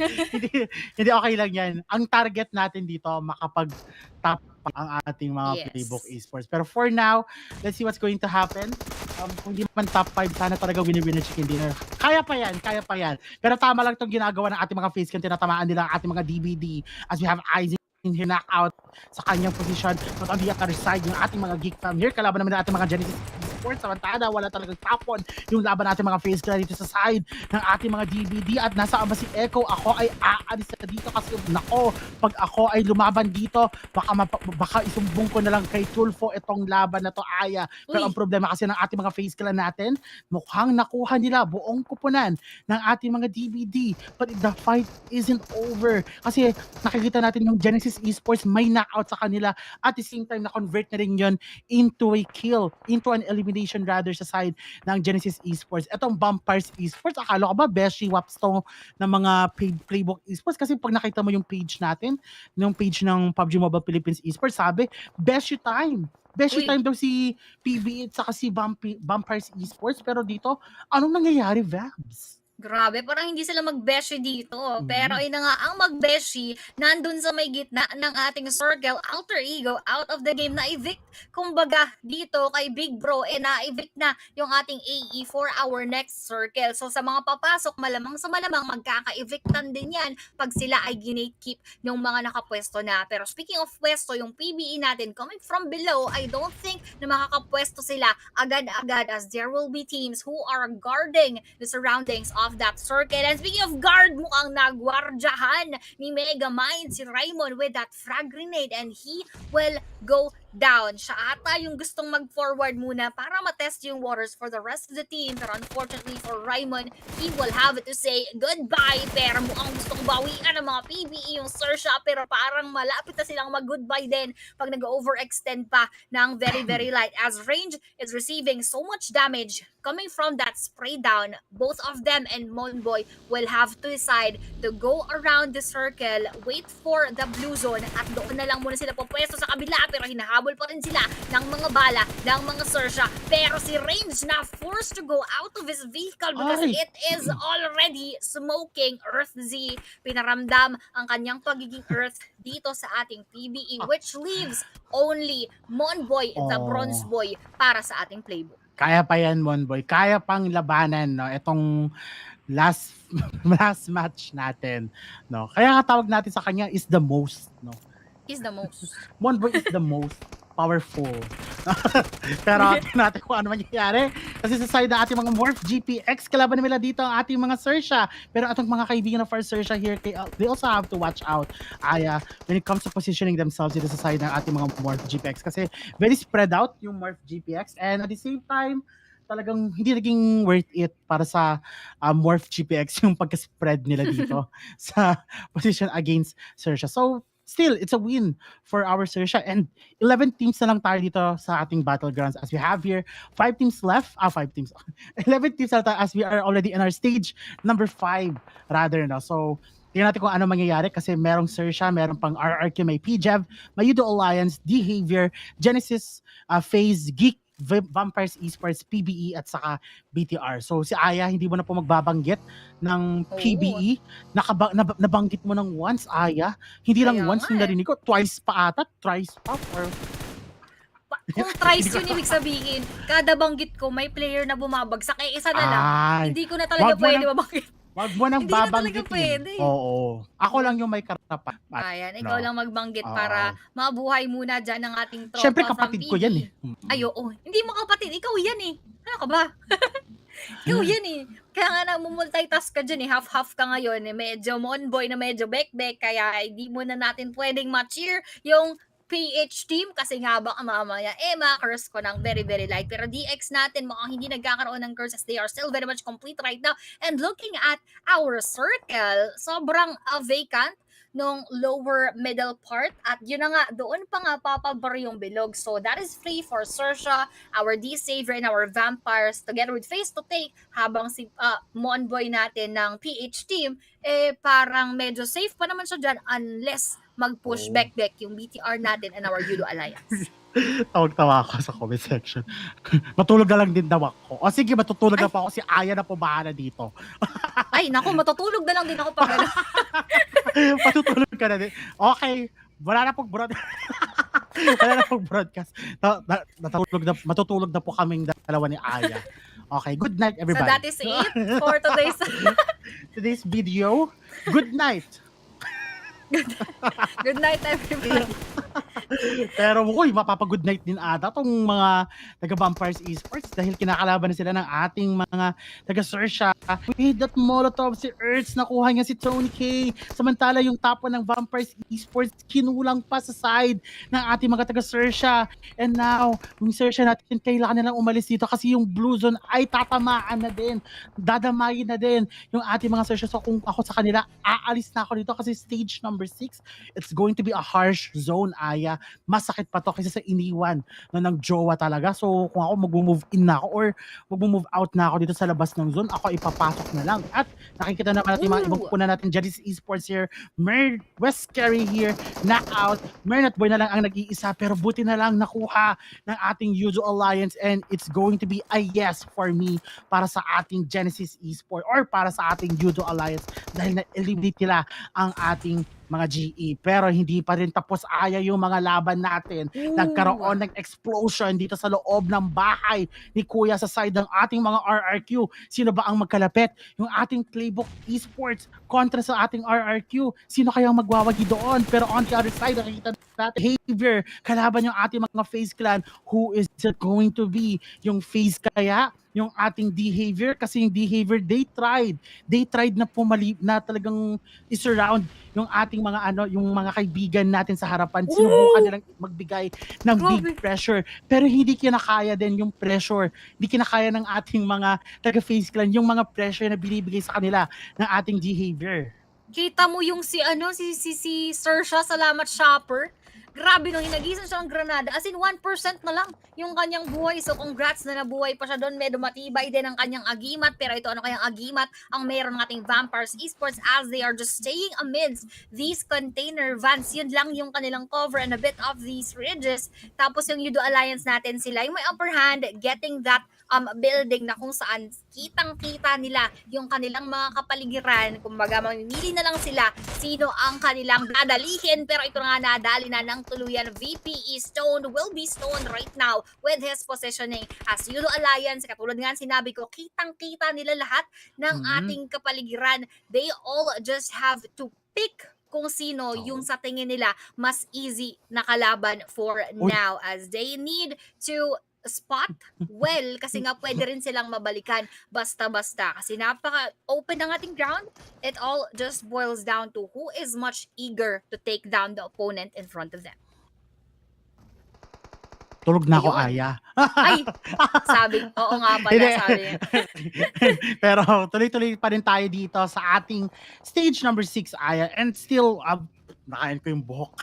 hindi okay lang yan. Ang target natin dito, makapag-top ang ating mga PLAYBOOK Esports. Pero for now, let's see what's going to happen. Kung di man top 5, sana talaga winner chicken dinner. Kaya pa yan. Pero tama lang itong ginagawa ng ating mga FaZe Clan, tinatamaan nila ang ating mga DVD as we have Isaac here knock out sa kanyang position. Not on the other side, yung ating mga GEEK fam here, kalaban naman ng ating mga Genesis Esports. Samantala, wala talagang tapon yung laban natin mga FaZe Clan dito sa side ng ating mga DVD. At nasa ba si Echo? Ako ay aalis na dito kasi nako, pag ako ay lumaban dito, baka isumbong ko na lang kay Tulfo itong laban na to, Aya. Pero ang problema kasi ng ating mga FaZe Clan natin, mukhang nakuha nila buong kupunan ng ating mga DVD. But the fight isn't over. Kasi nakikita natin yung Genesis Esports may knockout sa kanila, at the same time na-convert na rin yun into a kill, into an elimination rather sa side ng Genesis Esports. Etong Vampires Esports, akala ko ba Beshi Waps to ng mga paid PLAYBOOK Esports? Kasi pag nakita mo yung page natin, yung page ng PUBG Mobile Philippines Esports, sabi, Beshi time daw si PB at saka si Vampires Esports. Pero dito, anong nangyayari, Vabs? Grabe, parang hindi sila magbeshi dito. Pero ina nga, ang magbeshi, nandun sa may gitna ng ating circle, alter ego, out of the game, na-evict. Kumbaga, dito kay Big Bro, na-evict na yung ating AE for our next circle. So sa mga papasok, malamang sa malamang, magkaka-evictan din yan pag sila ay ginatekeep yung mga nakapwesto na. Pero speaking of pwesto, yung PBE natin coming from below, I don't think na makakapwesto sila agad-agad, as there will be teams who are guarding the surroundings of that circle. And speaking of guard, mukhang nagwardyahan ni Megamind si Raymond with that frag grenade, and he will go down. Siya ata yung gustong mag-forward muna para matest yung waters for the rest of the team. Pero unfortunately for Raymond, he will have to say goodbye. Pero mukhang gustong bawian ng mga PBE yung XERXIA, pero parang malapit na silang mag-goodbye din pag nag-overextend pa ng very, very light, as Range is receiving so much damage coming from that spray down. Both of them and Monboy will have to decide to go around the circle, wait for the blue zone, at doon na lang muna sila pupwesto sa kabila, pero hinahabol pa rin sila ng mga bala, ng mga XERXIA. Pero si Range na forced to go out of his vehicle because it is already smoking. Earth Z, pinaramdam ang kanyang pagiging Earth dito sa ating PBE, which leaves only Monboy, the Bronze Boy, para sa ating playbook. Kaya pa yan, Monboy. Kaya pang labanan, no? Itong last match natin, no? Kaya nga tawag natin sa kanya is the most, no? Is the most. Monboy is the most powerful. Pero tingnan natin kung ano mangyayari. Kasi sa side ng ating mga MORPH GPX, kalaban nila dito ang ating mga XERXIA. Pero atong mga kaibigan ng XERXIA here, they also have to watch out when it comes to positioning themselves dito sa side ng ating mga MORPH GPX. Kasi very spread out yung MORPH GPX. And at the same time, talagang hindi naging worth it para sa MORPH GPX yung pagka-spread nila dito sa position against XERXIA. So, still, it's a win for our XERXIA. And 11 teams na lang tayo dito sa ating battlegrounds as we have here 5 teams left. 5 teams. 11 teams na tayo as we are already in our stage number 5 rather. No? So, tingnan natin kung ano mangyayari kasi merong XERXIA, merong pang RRQ, may PJEV, may Yoodo Alliance, Behavior, Genesis, FaZe, GEEK, Vampires Esports, PBE at saka BTR. So si Aya, hindi mo na po magbabanggit ng PBE. Nabanggit mo ng once, Aya. Hindi lang once yung narinig ko, twice pa ata, thrice pa. Or... Kung thrice yun, ibig sabihin, kada banggit ko, may player na bumabagsak. Eh, isa na lang. Hindi ko na talaga pwede mabanggit. Wag mo nang babanggit. Pwede. Oo. Ako lang yung may karapat. Ayan, ikaw lang magbanggit para mabuhay muna dyan ng ating tropa. Siyempre kapatid ko yan eh. Ay, oo. Hindi mo kapatid, ikaw yan eh. Ano ka ba? Ikaw yan eh. Kaya nga namumultitask ka dyan eh. Half-half ka ngayon eh. Medyo Monboy na medyo back-back. Kaya hindi mo na natin pwedeng ma-cheer yung PH team kasi nga baka mamaya curse ko ng very very light, pero DX natin mukhang hindi nagkakaroon ng curses. They are still very much complete right now. And looking at our circle, sobrang vacant nung lower middle part at yun na nga, doon pa nga papabor yung bilog. So that is free for XERXIA, our D-Saver, and our Vampires together with Face to take, habang si Monboy natin ng PH team, parang medyo safe pa naman siya dyan unless mag-push back yung BTR natin and our Yoodo Alliance. Tawag-tawa ako sa comment section. Matulog na lang din daw ako. O sige, matutulog na po ako. Si Aya na po bahala dito. Ay, naku, matutulog na lang din ako pag ano. Matutulog ka na din. Okay, wala na pong broadcast. Matutulog na po kaming dalawa ni Aya. Okay, good night everybody. So that is it for today's video. Good night. Good night everybody. Pero mapapa-good night din ata tong mga taga-Vampires Esports dahil kinakalaban na sila ng ating mga taga-XERXIA. With that Molotov, si Ertz, nakuha niya si Tony K. Samantala yung top 1 ng Vampires Esports, kinulang pa sa side ng ating mga taga-XERXIA. And now, yung XERXIA natin, kailangan nilang umalis dito kasi yung blue zone ay tatamaan na din. Dadamayin na din yung ating mga XERXIA. So kung ako sa kanila, aalis na ako dito kasi stage number 6, it's going to be a harsh zone, Aya. Masakit pa to kaysa sa iniwan ng jowa talaga. So kung ako mag-move in na ako or mag-move out na ako dito sa labas ng zone, ako ipapasok na lang. At nakikita naman natin mga ibang puna natin, Genesis Esports here, Mer West Carry here, knockout. Mer Boy na lang ang nag-iisa, pero buti na lang nakuha ng ating Yoodo Alliance, and it's going to be a yes for me para sa ating Genesis Esports or para sa ating Yoodo Alliance dahil na-eliminate nila ang ating mga GE. Pero hindi pa rin tapos, Aya, yung mga laban natin. Nagkaroon ng explosion dito sa loob ng bahay ni Kuya sa side ng ating mga RRQ. Sino ba ang magkalapit? Yung ating Playbook Esports kontra sa ating RRQ. Sino kayang magwawagi doon? Pero on the other side, nakikita natin Behavior kalaban yung ating mga FaZe Clan. Who is it going to be? Yung FaZe kaya? Yung ating Behavior? Kasi yung Behavior, they tried na na talagang i-surround yung ating mga yung mga kaibigan natin sa harapan. Sinubukan nilang magbigay ng big pressure, pero hindi kinakaya din yung pressure. Hindi kinakaya ng ating mga taga-FaZe Clan yung mga pressure na binibigay sa kanila ng ating Behavior. Kita mo yung si XERXIA, salamat shopper. Grabe no, hinagisan siya ng granada. As in, 1% na lang yung kanyang buhay. So, congrats na nabuhay pa siya doon. Medyo matibay din ang kanyang agimat. Pero ito, ano kayang agimat ang meron ng ating Vampires Esports as they are just staying amidst these container vans. Yun lang yung kanilang cover and a bit of these ridges. Tapos yung Yoodo Alliance natin, sila yung may upper hand, getting that building na kung saan kitang-kita nila yung kanilang mga kapaligiran. Kumbaga, mamimili na lang sila sino ang kanilang dadalihin. Pero ito nga, nadali na ng tuluyan. VP is stoned, will be stoned right now with his positioning as Yoodo Alliance. Katulad nga sinabi ko, kitang-kita nila lahat ng ating kapaligiran. They all just have to pick kung sino yung sa tingin nila mas easy na kalaban for now, as they need to spot well, kasi nga pwede rin silang mabalikan basta-basta kasi napaka-open ng ating ground. It all just boils down to who is much eager to take down the opponent in front of them. Tulog na ako, Ayun. Aya. Ay, sabi, oo nga pala, sabi. Pero tuloy-tuloy pa rin tayo dito sa ating stage number 6, Aya. And still, nakain ko yung buhok.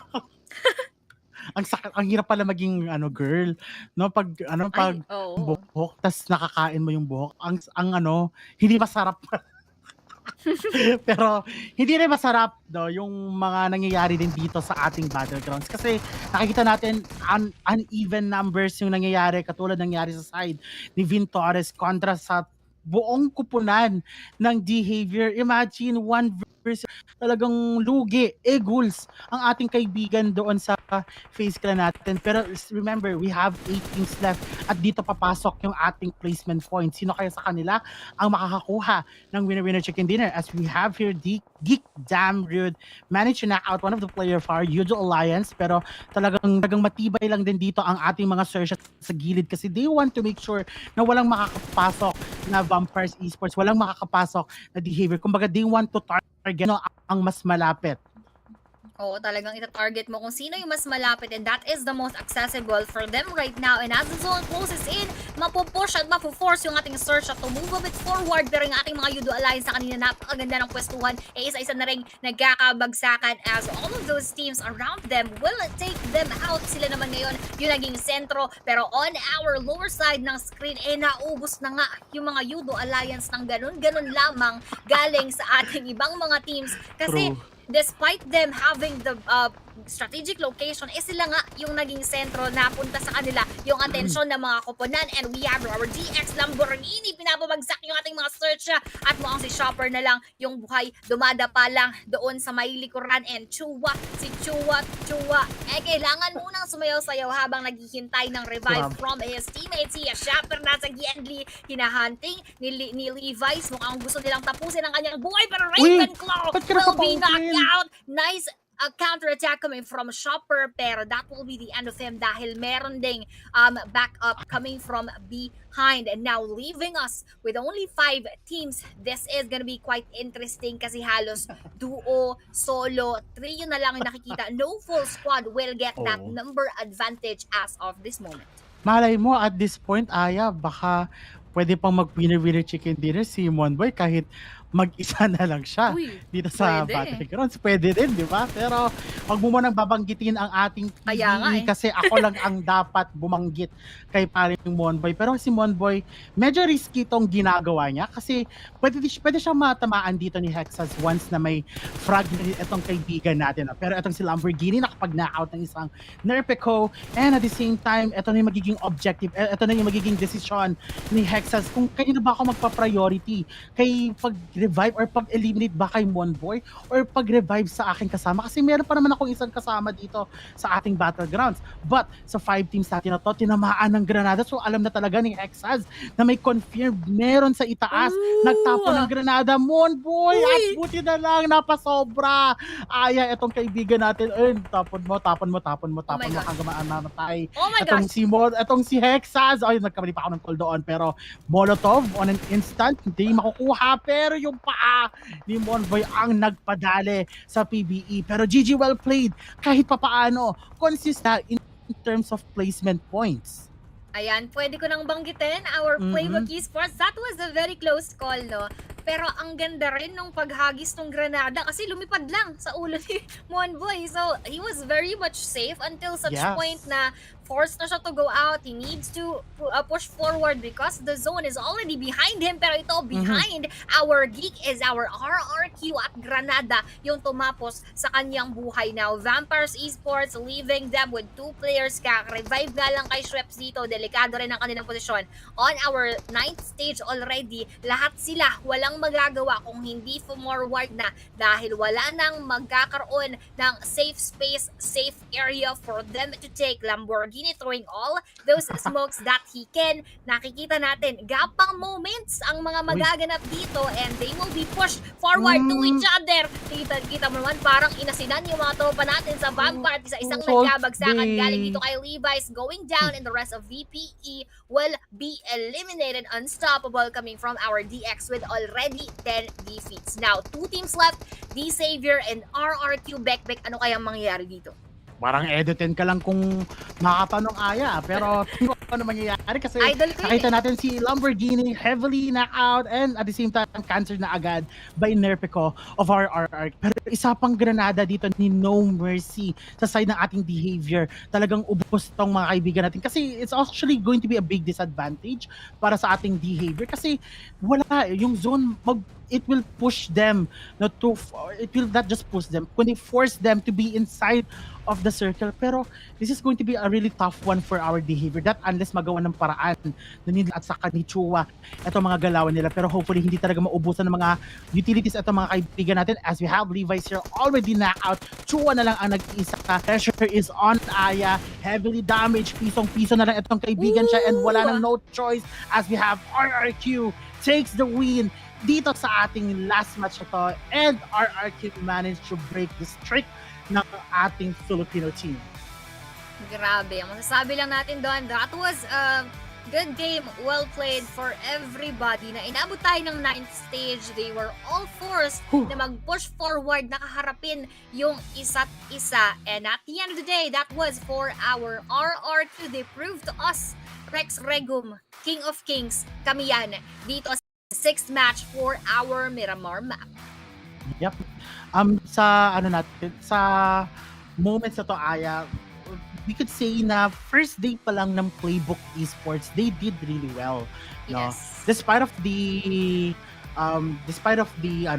Ang sakit, ang hirap pala maging girl, no, pag Oo. buhok tas nakakain mo yung buhok, ang hindi masarap. Pero hindi rin masarap yung mga nangyayari din dito sa ating battlegrounds kasi nakikita natin uneven numbers yung nangyayari, katulad nangyari sa side ni Vin Torres kontra sa buong kupunan ng behavior. Imagine one versus talagang lugi, goals ang ating kaibigan doon sa FaZe Clan natin. Pero remember, we have 8 teams left at dito papasok yung ating placement points. Sino kaya sa kanila ang makakakuha ng winner-winner chicken dinner? As we have here, GEEK damn rude managed to knock out one of the player of our Yoodo Alliance, pero talagang matibay lang din dito ang ating mga search sa gilid kasi they want to make sure na walang makakapasok na Vampires Esports, walang makakapasok na behavior. Kumbaga, they want to target ang mas malapit. Oo, talagang ita-target mo kung sino yung mas malapit, and that is the most accessible for them right now. And as the zone closes in, mapupush at mapuforce yung ating search at to move a bit forward. Pero yung ating mga Yoodo Alliance sa kanina, napakaganda ng pwestuhan. Isa-isa na rin nagkakabagsakan as all of those teams around them will take them out. Sila naman ngayon yung naging sentro. Pero on our lower side ng screen, naubos na nga yung mga Yoodo Alliance ng ganun-ganun lamang galing sa ating ibang mga teams. Kasi despite them having the strategic location, sila nga yung naging sentro na punta sa kanila yung atensyon ng mga koponan. And we have our DX Lamborghini, pinapabagsak yung ating mga search at mukhang si Shopper na lang yung buhay, dumadapa lang doon sa may likuran. And Chua, kailangan munang sumayaw-sayaw habang naghihintay ng revive from his teammates. Si Shopper nasa Gendly, hinahunting ni Levi's, mukhang gusto nilang tapusin ang kanyang buhay, pero Ravenclaw will be knocked out. Nice counter-attack coming from Shopper, pero that will be the end of him dahil meron ding backup coming from behind. And now leaving us with only 5 teams. This is gonna be quite interesting kasi halos duo, solo, trio na lang yung nakikita. No full squad will get that number advantage as of this moment. Malay mo at this point, Aya, baka pwede pang mag-winner-winner chicken dinner si Monboy kahit mag-isa na lang siya dito sa battlegrounds. Pwede din, di ba? Pero wag mo nang babanggitin ang ating PBE kasi ako lang ang dapat bumanggit kay paring Monboy. Pero si Monboy, medyo risky itong ginagawa niya kasi pwede siyang matamaan dito ni Hexas once na may frag na itong kaibigan natin. Pero itong si Lamborghini nakapag-knockout ng isang Nerpeco, and at the same time, ito na yung magiging objective, ito na yung magiging desisyon ni Hexas kung kanino ba ako magpa-priority kay pag-revive or pag-eliminate ba kay Monboy or pag-revive sa aking kasama kasi meron pa naman akong isang kasama dito sa ating battlegrounds. But sa 5 teams natin na to, tinamaan ng granada, so alam na talaga ni Hexas na may confirmed meron sa itaas. Nagtapon ng granada, Monboy, at buti na lang, napasobra. Aya, itong kaibigan natin, tapon mo hanggang mamatay. Itong si Hexas, nagkamali pa ako ng call doon, pero Molotov on an instant, hindi makukuha, pero yung paa ni Monboy ang nagpadali sa PBE. Pero GG, well played, kahit papaano, consistent in terms of placement points. Ayan, pwede ko nang banggitin our PLAYBOOK Esports. That was a very close call, no? Pero ang ganda rin nung paghagis ng granada kasi lumipad lang sa ulo ni Monboy. So, he was very much safe until such Yes. point na forced na siya to go out. He needs to push forward because the zone is already behind him. Pero ito, behind our Geek is our RRQ at Granada yung tumapos sa kanyang buhay now. Vampires Esports leaving them with 2 players. Revive nga lang kay Shreps dito. Delikado rin ang kanilang posisyon. On our 9th stage already, lahat sila walang magagawa kung hindi forward na dahil wala nang magkakaroon ng safe space, safe area for them to take. Lamborghini throwing all those smokes that he can. Nakikita natin, gapang moments ang mga magaganap dito and they will be pushed forward to each other. Kita mo naman, parang inasinan yung mga tropa natin sa Vampire at isang nagkabagsakan galing dito kay Levi's going down and the rest of VPE will be eliminated. Unstoppable coming from our DX with already 10 defeats. Now, 2 teams left, D Savior and RRQ Bekbek. Ano kayang mangyayari dito? Parang editin ka lang kung makatanong Aya. Pero ano mangyayari kasi Idol ko yun nakita natin si Lamborghini heavily knocked out and at the same time cancer na agad by Nerpico of our RR. Pero isa pang granada dito ni No Mercy sa side ng ating behavior. Talagang ubos tong mga kaibigan natin kasi it's actually going to be a big disadvantage para sa ating behavior kasi wala yung zone it will push them it will not just push them kundi force them to be inside of the circle. Pero this is going to be a really tough one for our behavior that unless magawa ng paraan na nila at saka ni Chua ito mga galawan nila. Pero hopefully hindi talaga maubusan ng mga utilities ito mga kaibigan natin as we have Levi's here already knocked out. Chua na lang ang nag-iisa. Pressure is on Aya. Heavily damaged. Pisong-piso na lang itong kaibigan siya and wala nang no choice as we have RRQ takes the win dito sa ating last match ito and RRQ managed to break the streak ng ating Filipino team. Grabe. Ang masasabi lang natin doon, that was a good game, well played for everybody. Na inabot tayo ng 9th stage, they were all forced na mag-push forward, nakaharapin yung isa't isa. And at the end of the day, that was for our RR2. They proved to us, Rex Regum, King of Kings, kami yan, dito sa 6th match for our Miramar map. Yep. Sa ano natin, sa moments na to Aya, we could say na first day pa lang ng Playbook Esports, they did really well. No? Yes. Despite of the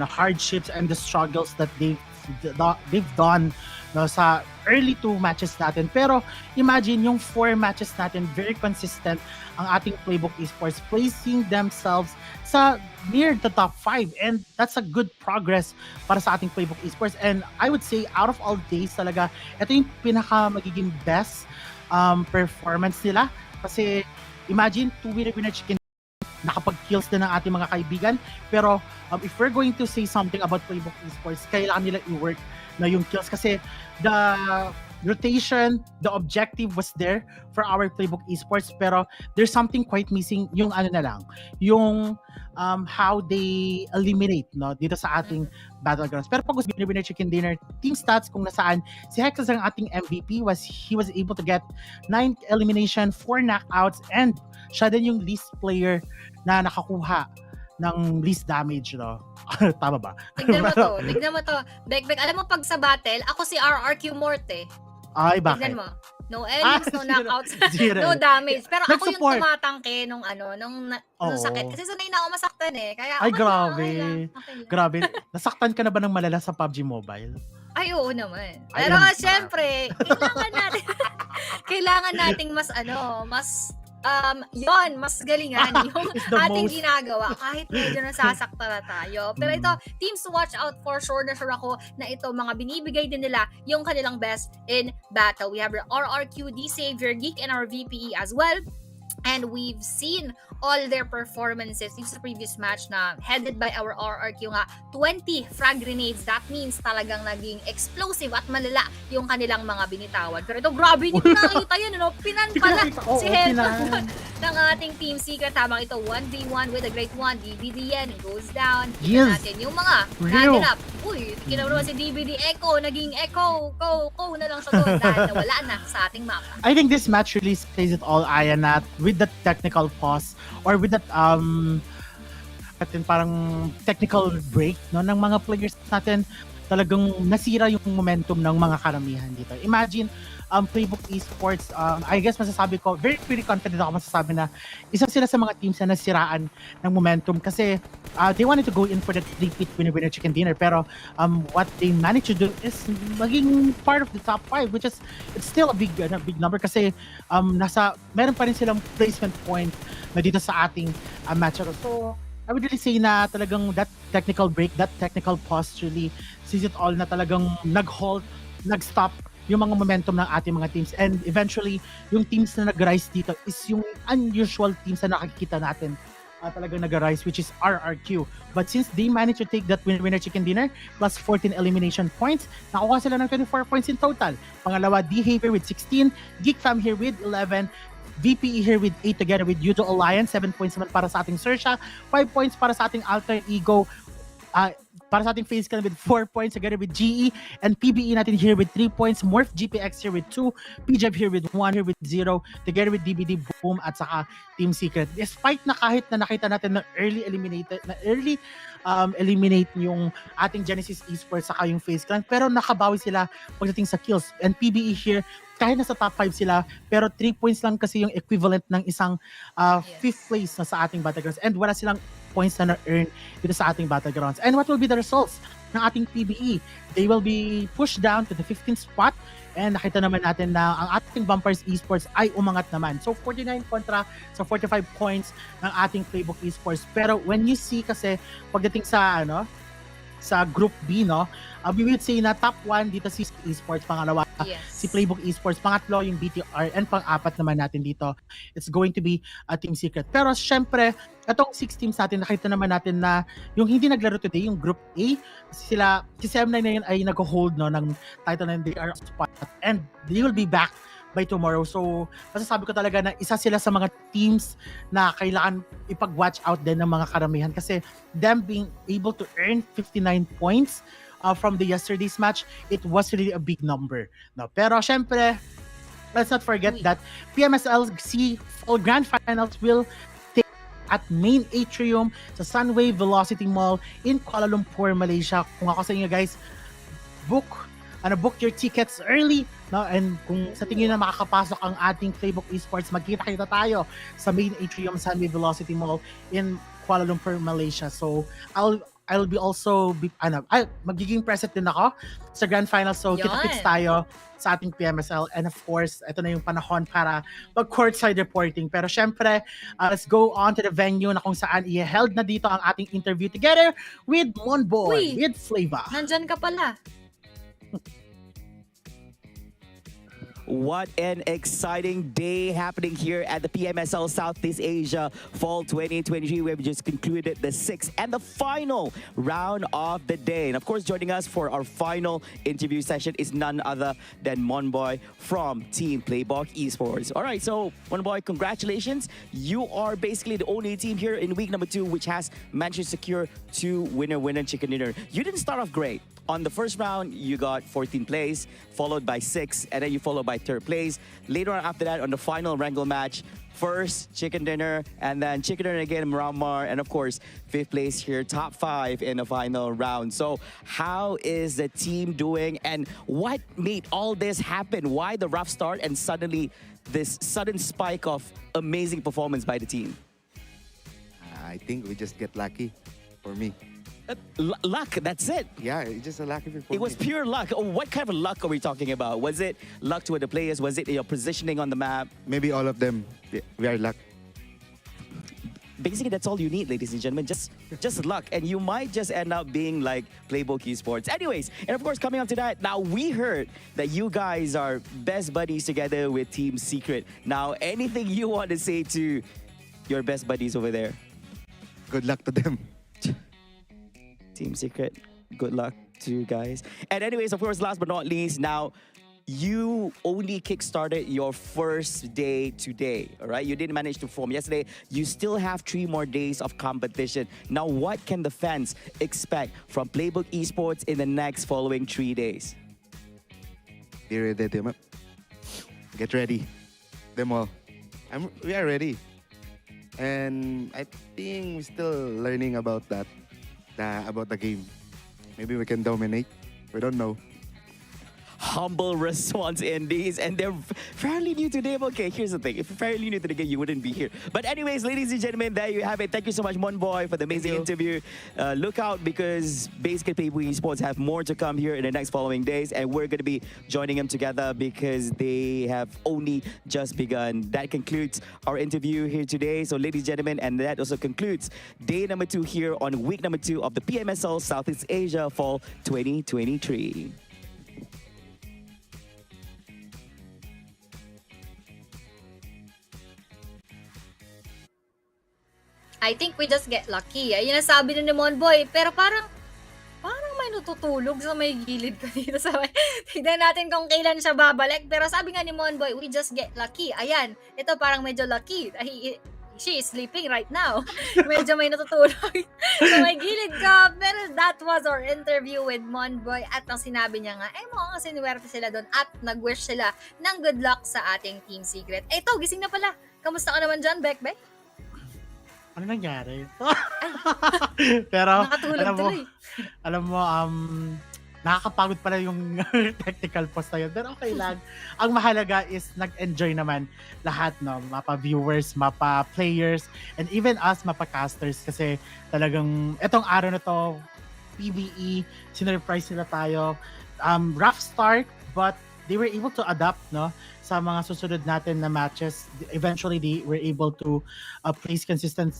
hardships and the struggles that they've done no, sa early 2 matches natin. Pero imagine yung 4 matches natin, very consistent ang ating Playbook Esports, placing themselves sa near the top 5 and that's a good progress para sa ating Playbook Esports. And I would say out of all days talaga, ito yung pinaka magiging best performance nila kasi imagine 2 winner chicken nakapag-kills na ng ating mga kaibigan. Pero if we're going to say something about Playbook Esports, kailangan nila i-work na yung kills kasi the rotation, the objective was there for our Playbook Esports pero there's something quite missing yung ano na lang, yung how they eliminate no dito sa ating battlegrounds. Pero pag winner chicken dinner team stats kung nasaan si Hex ang ating MVP he was able to get 9 elimination, 4 knockouts and siya din yung least player na nakakuha ng least damage, no? Tama ba? Tignan mo to. Bekbek, alam mo pag sa battle, ako si RRQ Morte. Ay, bakit? Tignan mo. No elements, no knockouts, Zero. no damage. Pero ako yung Nag-support. tumatangke nung sakit. Kasi sanay na ako masaktan eh. Kaya Ay, okay grabe. lang. Okay lang. Grabe. Nasaktan ka na ba ng malala sa PUBG Mobile? Ay, oo naman. Ay, Pero alam- syempre, kailangan nating mas mas galingan yung It's the ating most. ginagawa kahit medyo nasasakta na tayo. Pero ito, teams to watch out for, sure na sure ako na ito, mga binibigay din nila yung kanilang best in battle. We have our RRQ, D Savior, Geek, and our VPE as well. And we've seen all their performances in the previous match na headed by our RRQ nga 20 frag grenades. That means talagang naging explosive at malala yung kanilang mga binitawan. Pero ito, grabe, hindi ko nakita yun. Ano? Pinan pala si Helton ng ating Team Secret. Habang ito, 1v1 with a great one. DBDN goes down. Tignan Yes. natin yung mga Real. naganap. Uy, kinawa naman si DBD Echo. Naging Echo, ko na lang siya doon dahil nawala na sa ating mapa. I think this match really says it all, Ayanat, with the technical pause or with that natin parang technical break no ng mga players natin, talagang nasira yung momentum ng mga karamihan dito. Imagine Playbook Esports, I guess masasabi ko, very confident ako masasabi na isa sila sa mga teams na nasiraan ng momentum kasi they wanted to go in for the three-peat winner chicken dinner, pero what they managed to do is maging part of the top 5, which is it's still a big number kasi meron pa rin silang placement point na dito sa ating match. So I would really say na talagang that technical break, that technical pause really sees it all, na talagang nag-halt, nag-stop yung mga momentum ng ating mga teams. And eventually, yung teams na nag-rise dito is yung unusual teams na nakikita natin talagang nag-rise, which is RRQ. But since they managed to take that winner chicken dinner plus 14 elimination points, nakuha sila ng 24 points in total. Pangalawa, D-Haver with 16, Geek Fam here with 11, VPE here with 8 together with Yoodo Alliance, 7 points naman para sa ating XERXIA, 5 points para sa ating Alter Ego, para sa ating FaZe Clan with 4 points together with GE, and PBE natin here with 3 points, MORPH GPX here with 2, PJEB here with 1, here with 0, together with DBD, Boom, at saka Team Secret. Despite na kahit na nakita natin na early eliminate yung ating Genesis Esports saka yung FaZe Clan, pero nakabawi sila pagdating sa kills. And PBE here, kahit nasa top 5 sila, pero 3 points lang kasi yung equivalent ng isang 5th place na sa ating Battlegrounds, and wala silang points na na-earn dito sa ating Battlegrounds. And what will be the results ng ating PBE? They will be pushed down to the 15th spot, and nakita naman natin na ang ating Bumpers Esports ay umangat naman. So 49 kontra sa 45 points ng ating Playbook Esports. Pero when you see kasi pagdating sa sa Group B, no, we would say na top 1 dito si Esports, pangalawa si Playbook Esports, pangatlo yung BTR, and pang-apat naman natin dito, it's going to be Team Secret. Pero syempre, itong 6 teams natin, nakita naman natin na yung hindi naglaro today, yung Group A, si CM9 na yun ay nag-hold no, ng title ng DR spot, and they will be back by tomorrow. So, masasabi ko talaga na isa sila sa mga teams na kailangan ipag-watch out din ng mga karamihan kasi them being able to earn 59 points from the yesterday's match, it was really a big number. No? Pero syempre, let's not forget that PMSL SEA Fall Grand Finals will take at main atrium sa Sunway Velocity Mall in Kuala Lumpur, Malaysia. Kung ako sa inyo guys, book your tickets early, no? And kung sa tingin na makakapasok ang ating Playbook Esports, magkita-kita tayo sa main atrium Sunway Velocity Mall in Kuala Lumpur, Malaysia. So I'll be also magiging present din ako sa Grand Final. So kita-kits tayo sa ating PMSL, and of course, ito na yung panahon para mag-courtside reporting. Pero syempre, let's go on to the venue na kung saan i-held na dito ang ating interview together with Monboy, with Flava. Nandyan ka pala. What an exciting day happening here at the PMSL Southeast Asia Fall 2023. We've just concluded the 6th and the final round of the day. And of course, joining us for our final interview session is none other than Monboy from Team PLAYBOOK Esports. All right, so Monboy, congratulations. You are basically the only team here in week number 2 which has managed to secure 2 winner chicken dinner. You didn't start off great. On the first round, you got 14th place, followed by 6th, and then you followed by 3rd place. Later on after that, on the final wrangle match, first chicken dinner, and then chicken dinner again, Miramar, and of course, 5th place here, top 5 in the final round. So how is the team doing, and what made all this happen? Why the rough start and suddenly this sudden spike of amazing performance by the team? I think we just get lucky for me. Luck, that's it. Yeah, it's just a lucky for It was me. pure luck. What kind of luck are we talking about? Was it luck to the players? Was it your positioning on the map? Maybe all of them. We are luck. Basically, that's all you need, ladies and gentlemen. Just luck. And you might just end up being like PLAYBOOK Esports. Anyways, and of course, coming on to that, now we heard that you guys are best buddies together with Team Secret. Now, anything you want to say to your best buddies over there? Good luck to them. Team Secret, good luck to you guys. And anyways, of course, last but not least, now you only kickstarted your first day today, all right? You didn't manage to perform yesterday. You still have 3 more days of competition. Now, what can the fans expect from PLAYBOOK Esports in the next following 3 days? Get ready. Them all. We are ready. And I think we're still learning about that, about the game. Maybe we can dominate. We don't know. Humble response in these, and they're fairly new to the game. Okay, here's the thing. If you're fairly new to the game, you wouldn't be here. But anyways, ladies and gentlemen, there you have it. Thank you so much, Monboy, for the amazing interview. Look out, because basically PLAYBOOK Esports have more to come here in the next following days, and we're going to be joining them together because they have only just begun. That concludes our interview here today. So ladies and gentlemen, and that also concludes day number 2 here on week number 2 of the PMSL Southeast Asia Fall 2023. I think we just get lucky. Ayun ang sabi ni Monboy. Pero parang may natutulog sa may gilid ko dito. Tignan natin kung kailan siya babalik. Pero sabi nga ni Monboy, we just get lucky. Ayan, ito parang medyo lucky. She is sleeping right now. Medyo may natutulog sa may gilid ko. Pero that was our interview with Monboy. At ang sinabi niya nga, mukhang sinuwerte sila doon at nag-wish sila ng good luck sa ating Team Secret. Ito, gising na pala. Kamusta ka naman dyan, Beck? Ano nangyari? Pero, alam mo, nakakapagod pala yung technical post na yun. Pero okay lang. Ang mahalaga is nag-enjoy naman lahat, no? Mapa-viewers, mapa-players, and even us, mapa-casters. Kasi talagang, etong araw na to, PBE, sinurprise nila tayo. Rough start, but they were able to adapt, no, sa mga susunod natin na matches. Eventually, they were able to place consistent.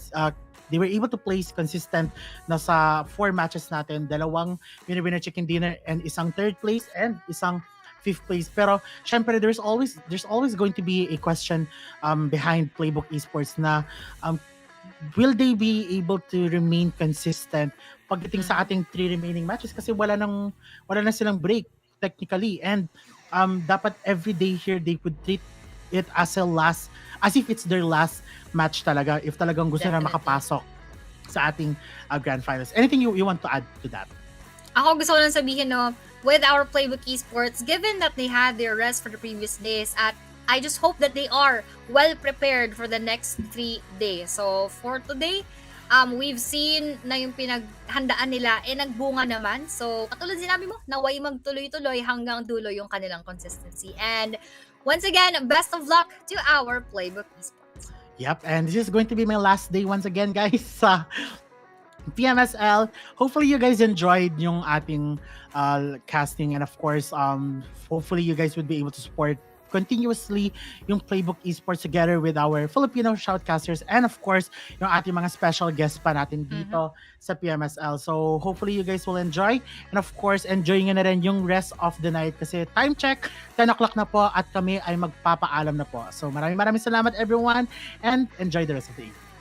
They were able to place consistent na sa 4 matches natin. 2 winner chicken dinner and isang 3rd place and isang 5th place. Pero syempre, there's always going to be a question behind PLAYBOOK Esports na will they be able to remain consistent pagdating sa ating 3 remaining matches, kasi wala na silang break technically, and dapat every day here they could treat it as if it's their last match talaga, if talagang gusto na makapasok sa ating grand finals. Anything you want to add to that? Ako gusto ko lang sabihin, no, with our PLAYBOOK Esports, given that they had their rest for the previous days, at I just hope that they are well prepared for the next 3 days. So for today, we've seen na yung pinaghandaan nila nagbunga naman. So katulad sinabi mo, naway magtuloy-tuloy hanggang dulo yung kanilang consistency. And once again, best of luck to our PLAYBOOK Esports. Yep, and this is going to be my last day once again, guys, sa PMSL. Hopefully you guys enjoyed yung ating casting, and of course, hopefully you guys would be able to support continuously yung PLAYBOOK Esports together with our Filipino shoutcasters, and of course yung ating mga special guests pa natin dito sa PMSL. So hopefully you guys will enjoy, and of course enjoy nyo na rin yung rest of the night kasi time check 10 o'clock na po at kami ay magpapaalam na po. So maraming salamat everyone, and enjoy the rest of the evening.